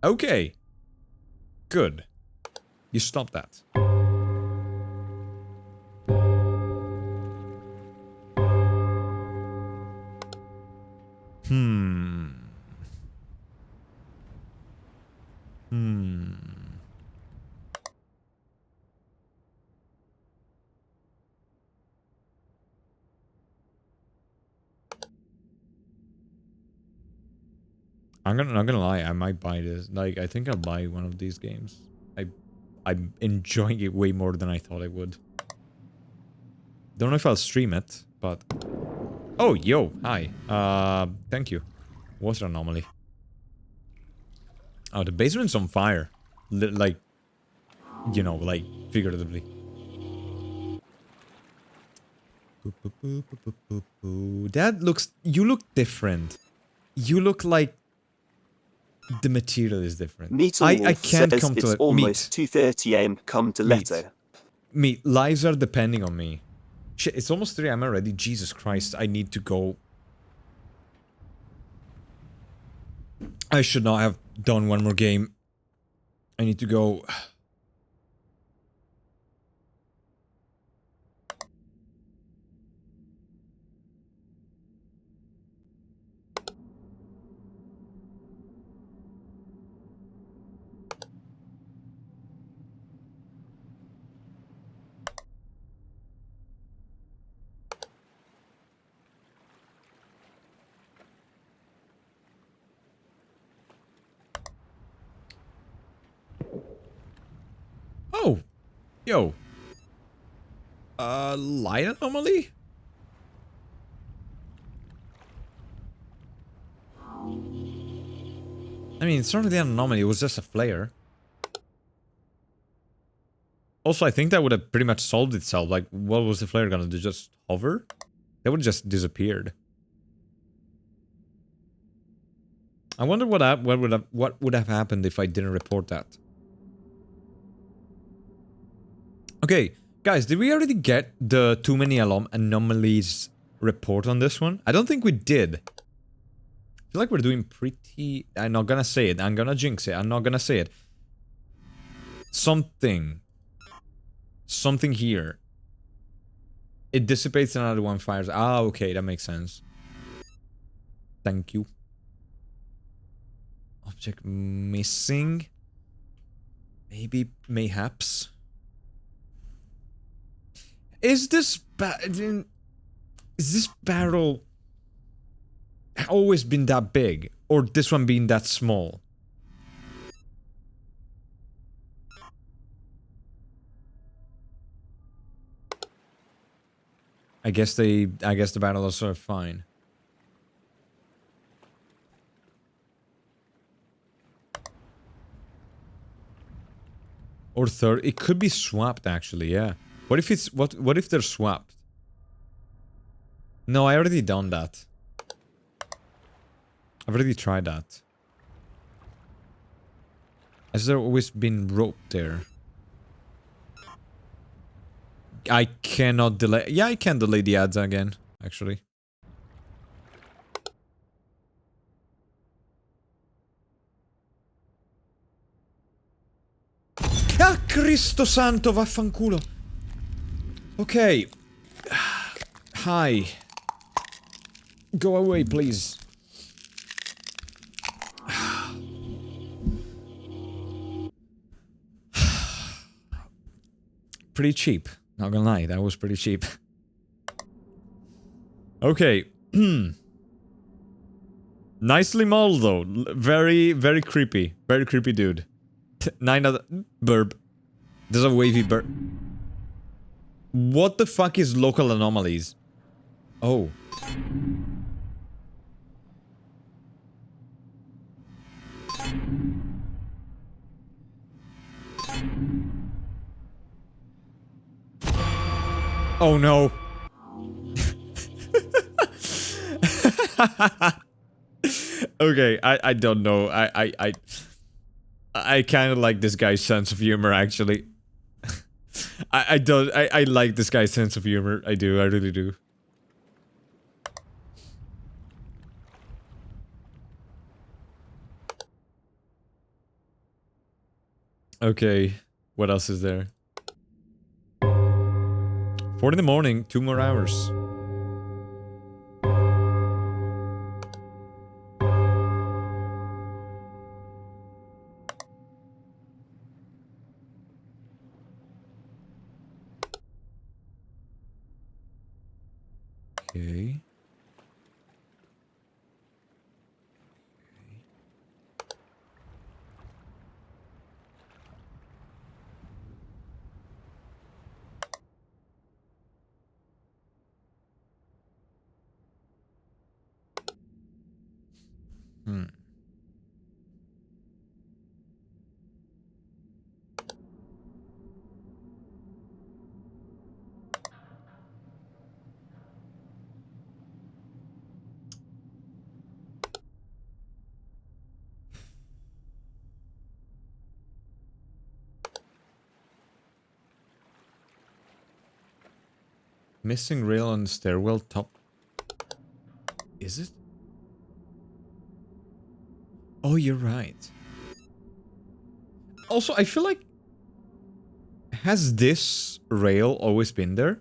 Okay. Good. You stop that. I'm not gonna lie, I might buy this. Like, I think I'll buy one of these games. I'm enjoying it way more than I thought I would. Don't know if I'll stream it, but... Oh, yo, hi. Thank you. Water anomaly. Oh, the basement's on fire. Like, you know, like, figuratively. That looks... You look different. You look like... The material is different. I can't says come to it's it. almost 2:30 a.m. Come to letter. Meat. Lives are depending on me. Shit, it's almost 3 a.m. already. Jesus Christ, I need to go. I should not have done one more game. I need to go. Oh, yo. Light anomaly? I mean, it's not really an anomaly, it was just a flare. Also, I think that would have pretty much solved itself. Like, what was the flare gonna do? Just hover? That would have just disappeared. I wonder what would have happened if I didn't report that. Okay, guys, did we already get the too many anomalies report on this one? I don't think we did. I feel like we're doing pretty... I'm not gonna say it. I'm gonna jinx it. I'm not gonna say it. Something here. It dissipates, another one fires. Ah, okay, that makes sense. Thank you. Object missing. Maybe, mayhaps. Is this barrel always been that big? Or this one being that small? I guess the barrels are fine. Or third, it could be swapped actually, yeah. What if it's what if they're swapped? No, I already done that. I've already tried that. Has there always been rope there? I cannot delay. Yeah, I can delay the ads again, actually. Ah, Cristo santo, vaffanculo. Okay. Hi. Go away, please. Pretty cheap. Not gonna lie, that was pretty cheap. Okay. Nicely modeled though. Very, very creepy. Very creepy dude. 9 out of... Burb. There's a wavy burb. What the fuck is local anomalies? Oh. Oh no. Okay, I don't know. I kind of like this guy's sense of humor actually. I like this guy's sense of humor. I do, I really do. Okay, what else is there? 4 in the morning, 2 more hours. Okay. Missing rail on the stairwell top. Is it? Oh, you're right. Also, I feel like... Has this rail always been there?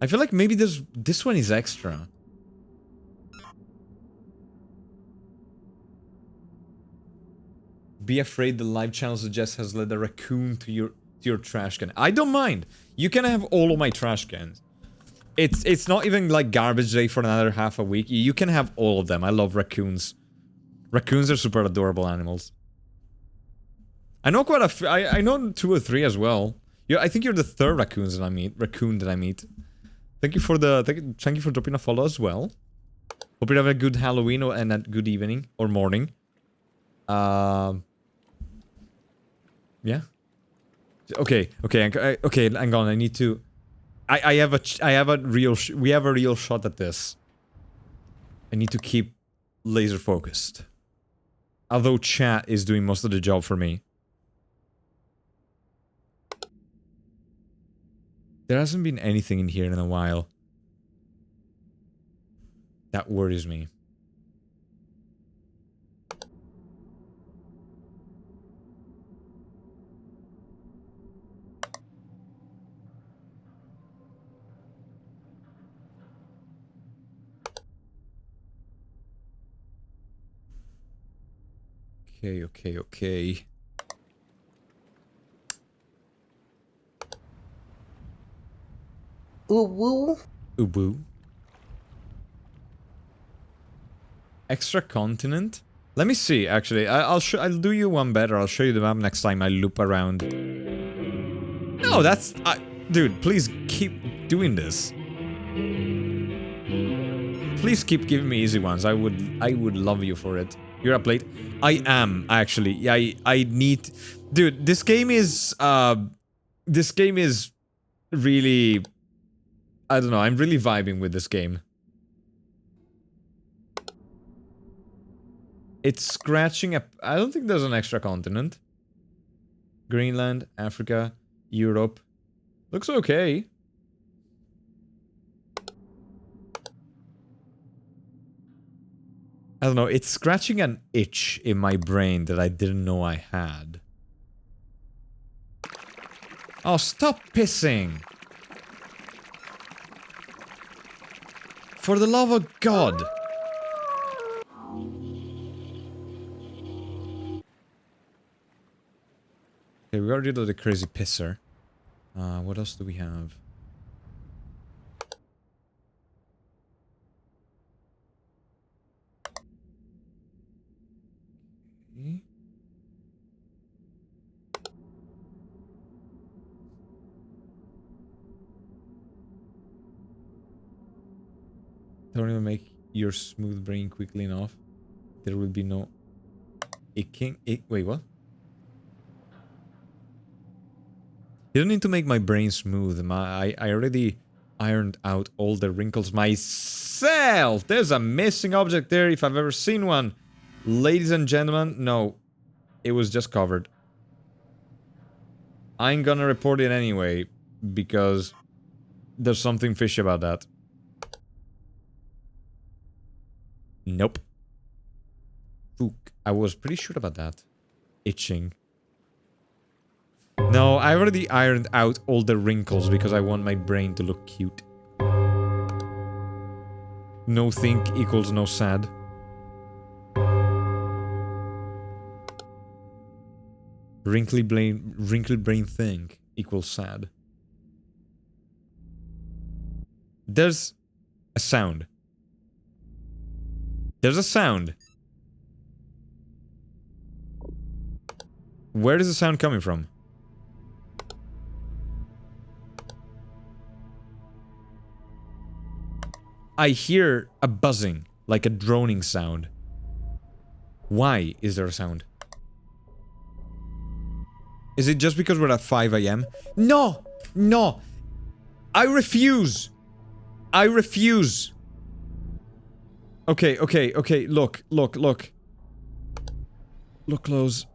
I feel like maybe this one is extra. Be afraid the live channel suggests has led a raccoon to your trash can. I don't mind. You can have all of my trash cans. It's not even like garbage day for another half a week. You can have all of them. I love raccoons. Raccoons are super adorable animals. I know quite a I know 2 or 3 as well. Yeah, I think you're the 3rd raccoon that I meet. Thank you for thank you for dropping a follow as well. Hope you have a good Halloween and a good evening or morning. Yeah. Okay, hang on. I need to. We have a real shot at this. I need to keep laser focused. Although chat is doing most of the job for me. There hasn't been anything in here in a while. That worries me. Okay. Ooh woo. Extra continent? Let me see, actually. I'll do you one better. I'll show you the map next time I loop around. No, that's... dude, please keep doing this. Please keep giving me easy ones. I would love you for it. You're up late. I am, actually. I need... Dude, this game is... This game is really... I don't know, I'm really vibing with this game. It's scratching up... I don't think there's an extra continent. Greenland, Africa, Europe. Looks okay. I don't know, it's scratching an itch in my brain that I didn't know I had. Oh, stop pissing! For the love of God! Okay, we got rid of the crazy pisser. What else do we have? Okay. Don't even make your smooth brain quickly enough. There will be no icking. Wait, what? You don't need to make my brain smooth. I already ironed out all the wrinkles myself. There's a missing object there if I've ever seen one. Ladies and gentlemen, no. It was just covered. I'm gonna report it anyway, because there's something fishy about that. Nope. Fook. I was pretty sure about that. Itching. No, I already ironed out all the wrinkles because I want my brain to look cute. No think equals no sad. Wrinkly brain think equals sad. There's a sound. There's a sound. Where is the sound coming from? I hear a buzzing, like a droning sound. Why is there a sound? Is it just because we're at 5 AM? No! No! I refuse! I refuse! Okay, look. Look close.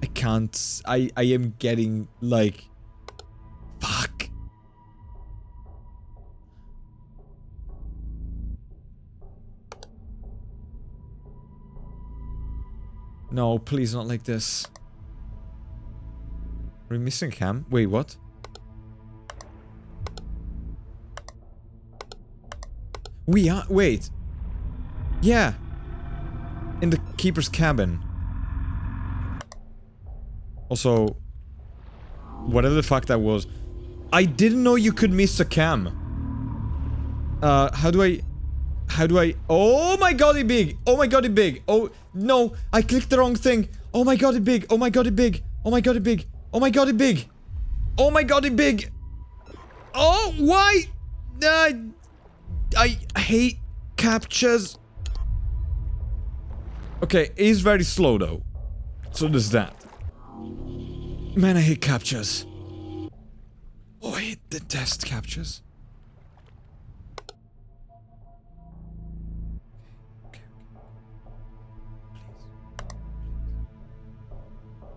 I can't. I am getting like... Fuck. No, please not like this. We're missing cam? Wait, what? We are... Wait. Yeah. In the keeper's cabin. Also... Whatever the fuck that was. I didn't know you could miss a cam. How do I... Oh my god, it big! Oh my god, it big! Oh, no! I clicked the wrong thing! Oh my god, it big! Oh my god, it big! Oh my god, it big! Oh my god, it big! Oh my god, it big! Oh, why? I hate captures. Okay, he's very slow though. So there's that. Man, I hate captures. Oh, I detest captures.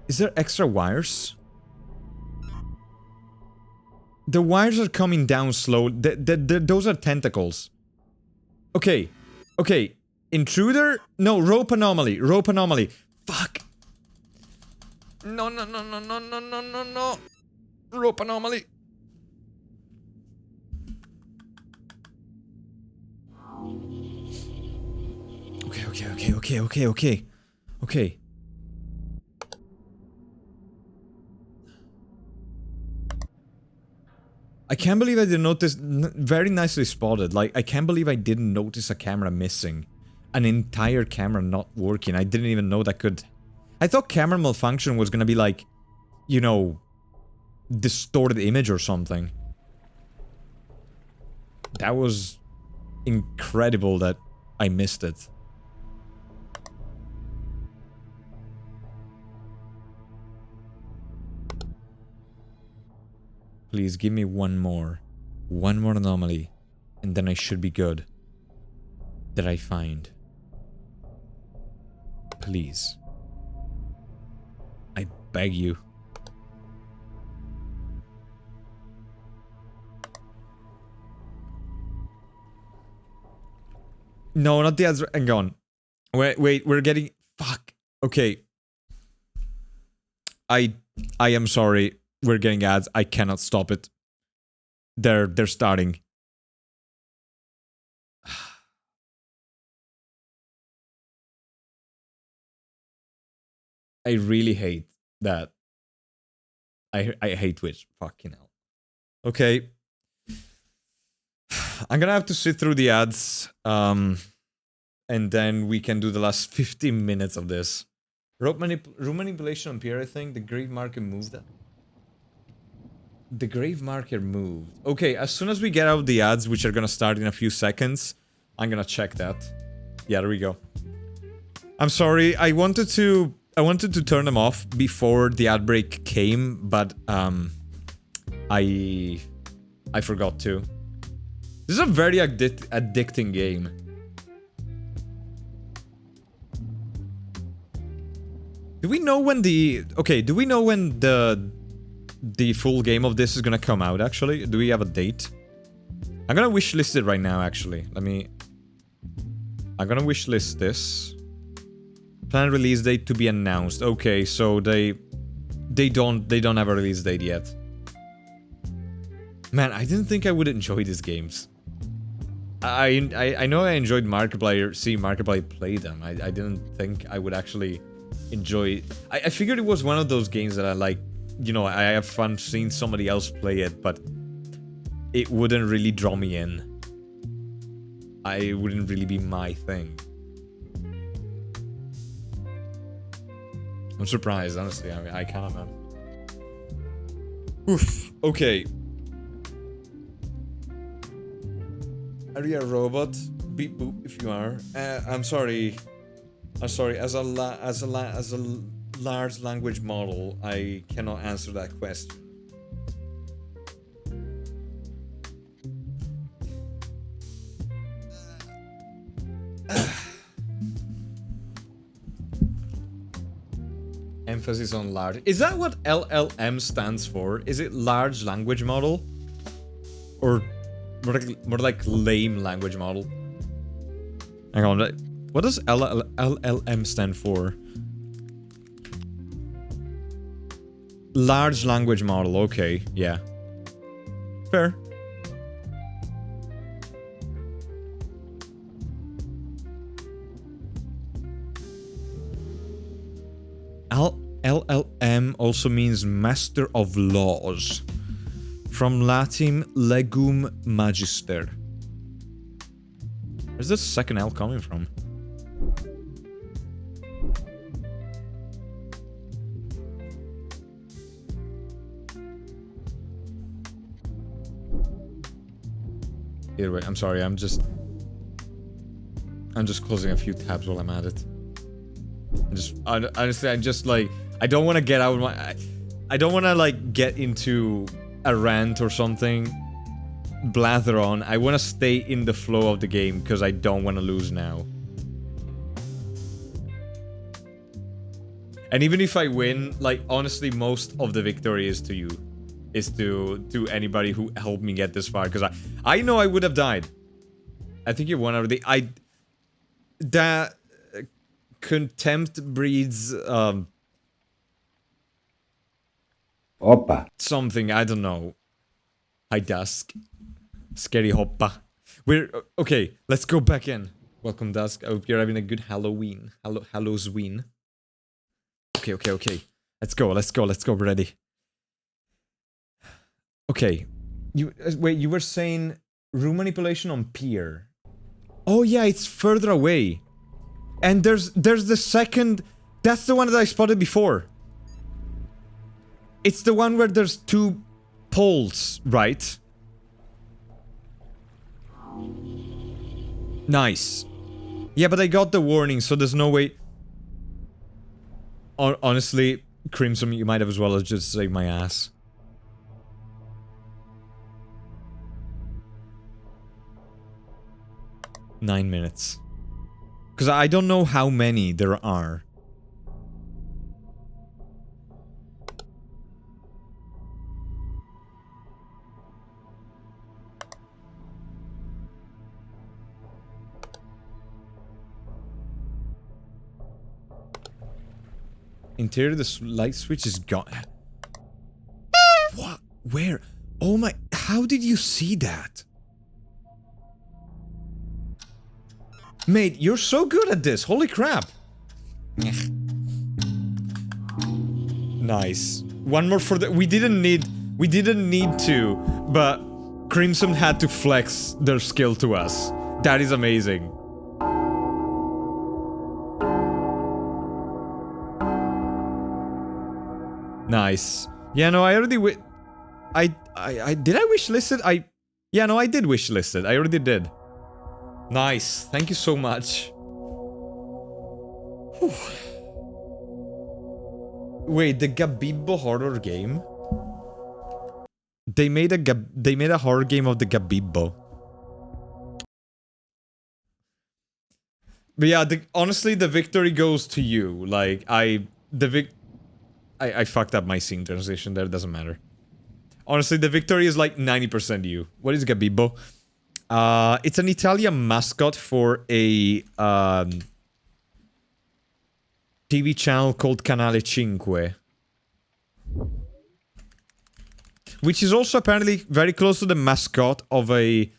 Is there extra wires? The wires are coming down slow. Those are tentacles. Okay. Okay. Intruder? No, rope anomaly. Rope anomaly. Fuck. No, no, no, no, no, no, no, no, no. Rope anomaly. Okay. Okay. I can't believe I didn't notice. Very nicely spotted. Like, I can't believe I didn't notice a camera missing. An entire camera not working. I didn't even know that could... I thought camera malfunction was gonna be like, you know, distorted image or something. That was incredible that I missed it. Please give me one more. One more anomaly. And then I should be good. That I find. Please. I beg you. No, not the ads. Hang on. Wait, we're getting... Fuck. Okay. I am sorry. We're getting ads. I cannot stop it. They're starting. I really hate that. I hate Twitch. Fucking hell. Okay. I'm gonna have to sit through the ads. And then we can do the last 15 minutes of this. Room manipulation on Pierre, I think. The grave marker moved that. The grave marker moved. Okay, as soon as we get out the ads, which are gonna start in a few seconds, I'm gonna check that. Yeah, there we go. I'm sorry, I wanted to turn them off before the ad break came, but I forgot to. This is a very addicting game. Do we know when the... Okay, do we know when the full game of this is gonna come out, actually? Do we have a date? I'm gonna wishlist it right now, actually. I'm gonna wishlist this. Planned release date to be announced. Okay, so they don't have a release date yet. Man, I didn't think I would enjoy these games. I know I enjoyed Markiplier, seeing Markiplier play them. I didn't think I would actually enjoy... I figured it was one of those games that I like, you know, I have fun seeing somebody else play it, but it wouldn't really draw me in. It wouldn't really be my thing. I'm surprised, honestly. I mean, I can't remember. Oof. Okay. Are you a robot? Beep boop if you are. I'm sorry. I'm sorry. As a large language model, I cannot answer that question. Emphasis on large. Is that what LLM stands for? Is it large language model? Or more like lame language model? Hang on, what does LLM stand for? Large language model, okay, yeah. Fair. LLM also means Master of Laws. From Latin, legum magister. Where's the second L coming from? Either way, I'm sorry, I'm just closing a few tabs while I'm at it. Honestly, I'm just like, I don't want to get out of my... I don't want to like get into a rant or something, blather on. I want to stay in the flow of the game because I don't want to lose now. And even if I win, like, honestly, most of the victory is to you. Is to anybody who helped me get this far, because I know I would have died. I think you won already. That contempt breeds Opa. Something, I don't know. Hi Dusk. Scary hoppa. We're okay, let's go back in. Welcome Dusk. I hope you're having a good Halloween. Halloween. Okay. Let's go. We're ready. Okay. Wait, you were saying room manipulation on pier. Oh yeah, it's further away. And there's the second... That's the one that I spotted before. It's the one where there's two poles, right? Nice. Yeah, but I got the warning, so there's no way... Honestly, Crimson, you might have as well as just saved my ass. Nine minutes. Because I don't know how many there are. Interior, the light switch is gone. What? Where? Oh my... How did you see that? Mate, you're so good at this. Holy crap. Nice. One more for the... We didn't need to, but Crimson had to flex their skill to us. That is amazing. Nice. Yeah, no, I already did I wishlist it? Yeah, no, I did wishlist it. I already did. Nice. Thank you so much. Whew. Wait, the Gabibbo horror game? They made a horror game of the Gabibbo. But yeah, honestly, the victory goes to you. Like, I fucked up my scene transition there, doesn't matter. Honestly, the victory is like 90% you. What is Gabibbo? It's an Italian mascot for a TV channel called Canale 5. Which is also apparently very close to the mascot of a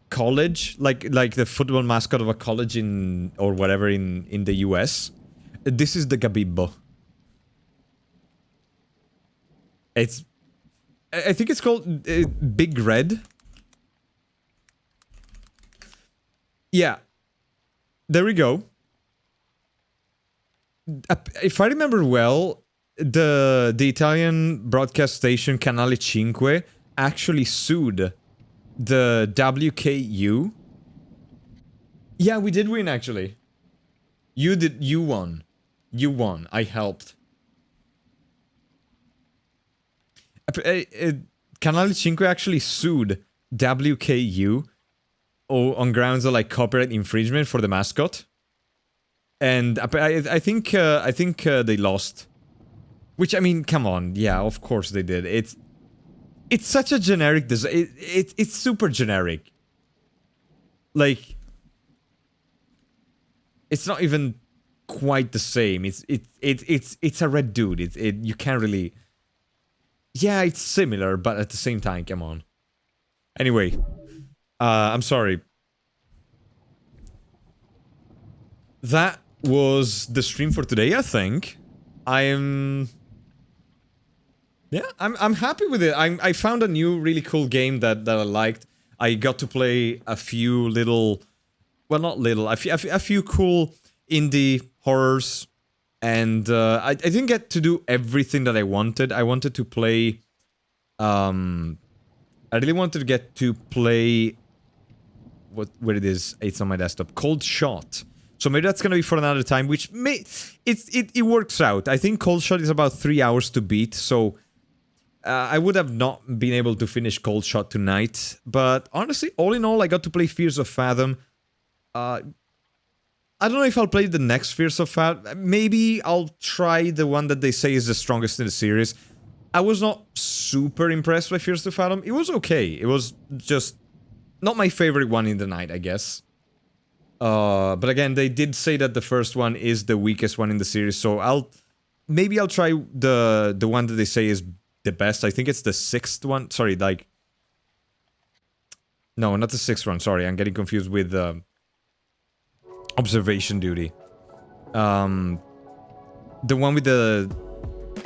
college, like the football mascot of a college in or whatever in the US. This is the Gabibbo. I think it's called Big Red. Yeah. There we go. If I remember well, the Italian broadcast station Canale 5 actually sued the WKU. Yeah, we did win actually. You won. You won. I helped. Canale 5 actually sued WKU on grounds of like copyright infringement for the mascot, and I think they lost. Which, I mean, come on. Yeah, of course they did. It's such a generic design. It's super generic. Like, it's not even quite the same. It's a red dude. You can't really. Yeah, it's similar, but at the same time, come on. Anyway, I'm sorry. That was the stream for today, I think. I'm happy with it. I found a new really cool game that I liked. I got to play a few little, well, not little, a few cool indie horrors, and I didn't get to do everything that I wanted. I wanted to play, I really wanted to get to play where it is. It's on my desktop. Cold Shot. So maybe that's gonna be for another time, which it works out. I think Cold Shot is about 3 hours to beat, so I would have not been able to finish Cold Shot tonight. But honestly, all in all, I got to play Fears of Fathom. I don't know if I'll play the next Fears of Fathom. Maybe I'll try the one that they say is the strongest in the series. I was not super impressed by Fears of Fathom. It was okay. It was just not my favorite one in the night, I guess. But again, they did say that the first one is the weakest one in the series, so maybe I'll try the one that they say is the best. I think it's the 6th one. Sorry, like, no, not the 6th one. Sorry, I'm getting confused with Observation Duty. The one with the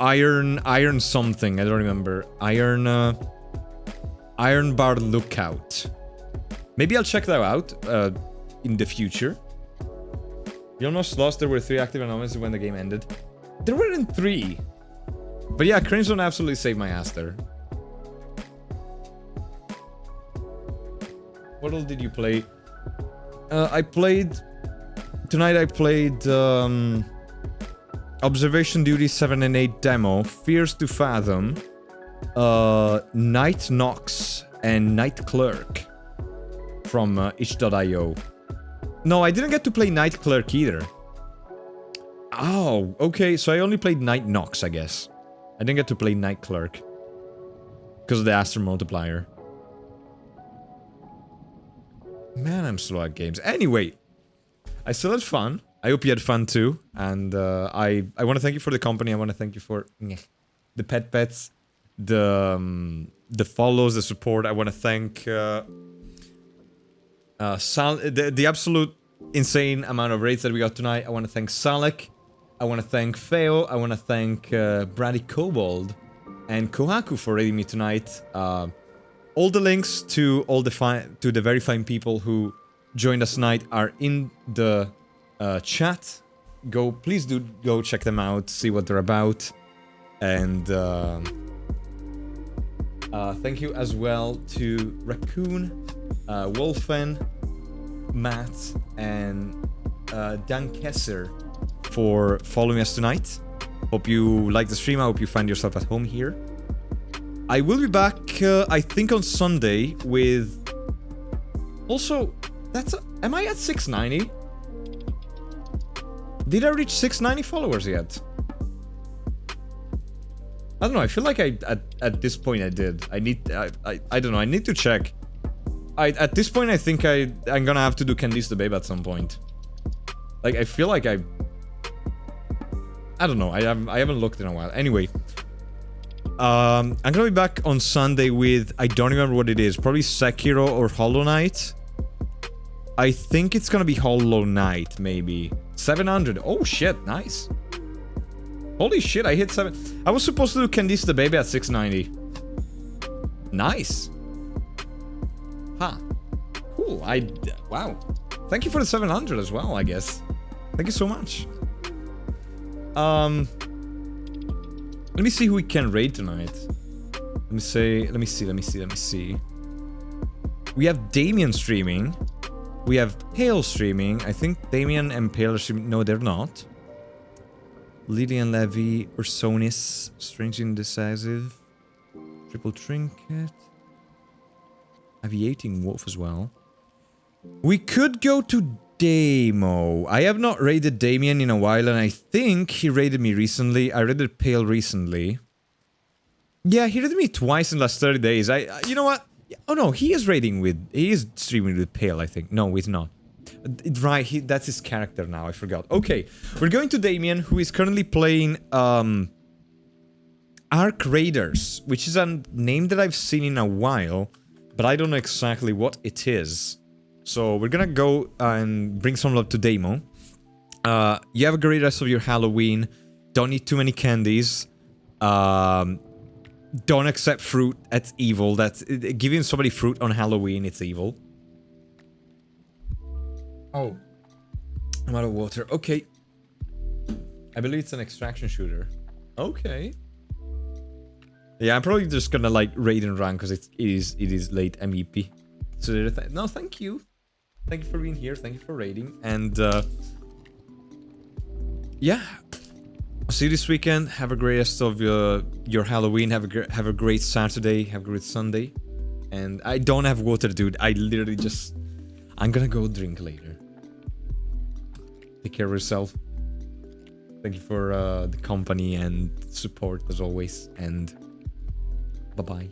iron something. I don't remember. Iron Bar Lookout. Maybe I'll check that out. In the future. You almost lost. There were 3 active anomalies when the game ended. There weren't 3. But yeah, Crimson absolutely saved my Aster. What all did you play? Tonight I played Observation Duty 7 and 8 demo, Fears to Fathom, Night Nox, and Night Clerk from itch.io. No, I didn't get to play Night Clerk either. Oh, okay, so I only played Night Nox, I guess. I didn't get to play Night Clerk. Because of the Aster multiplier. Man, I'm slow at games. Anyway, I still had fun. I hope you had fun too. And I want to thank you for the company. I want to thank you for the pets, the follows, the support. I want to thank the absolute insane amount of raids that we got tonight. I want to thank Salek. I want to thank Feo. I want to thank Brady Kobold and Kohaku for raiding me tonight. All the links to all the very fine people who joined us tonight are in the chat. Please do go check them out, see what they're about, and thank you as well to Raccoon, Wolfen, Matt, and Dan Kesser for following us tonight. Hope you like the stream. I hope you find yourself at home here. I will be back, I think, on Sunday with... Also, am I at 690? Did I reach 690 followers yet? I don't know. I feel like at this point I did. I don't know. I need to check. At this point, I think I'm gonna have to do Candice the Babe at some point. Like, I feel like I don't know. I haven't looked in a while. Anyway, I'm gonna be back on Sunday with, I don't remember what it is. Probably Sekiro or Hollow Knight. I think it's gonna be Hollow Knight, maybe. 700. Oh shit, nice. Holy shit, I hit 7. I was supposed to do Candice the Baby at 690. Nice. Huh. Cool. Wow. Thank you for the 700 as well, I guess. Thank you so much. Let me see who we can raid tonight. Let me see. We have Damien streaming. We have Pale streaming. I think Damien and Pale are streaming. No, they're not. Lillian Levy, Ursonis, Strangely Indecisive, Triple Trinket, Aviating Wolf as well. We could go to Damo. I have not raided Damien in a while, and I think he raided me recently. I raided Pale recently. Yeah, he raided me twice in the last 30 days. You know what? Oh no, he is streaming with Pale, I think. No, he's not. Right, that's his character now, I forgot. Okay, we're going to Damien, who is currently playing, Arc Raiders, which is a name that I've seen in a while, but I don't know exactly what it is. So we're gonna go and bring some love to Damo. You have a great rest of your Halloween. Don't eat too many candies. Don't accept fruit. That's evil. That's giving somebody fruit on Halloween. It's evil. Oh, I'm out of water. Okay. I believe it's an extraction shooter. Okay. Yeah, I'm probably just gonna like raid and run because it is late MEP. So no, thank you. Thank you for being here. Thank you for raiding. And yeah, I'll see you this weekend. Have a great rest of your Halloween. Have a great Saturday. Have a great Sunday. And I don't have water, dude. I literally just... I'm gonna go drink later. Take care of yourself. Thank you for the company and support as always. And bye-bye.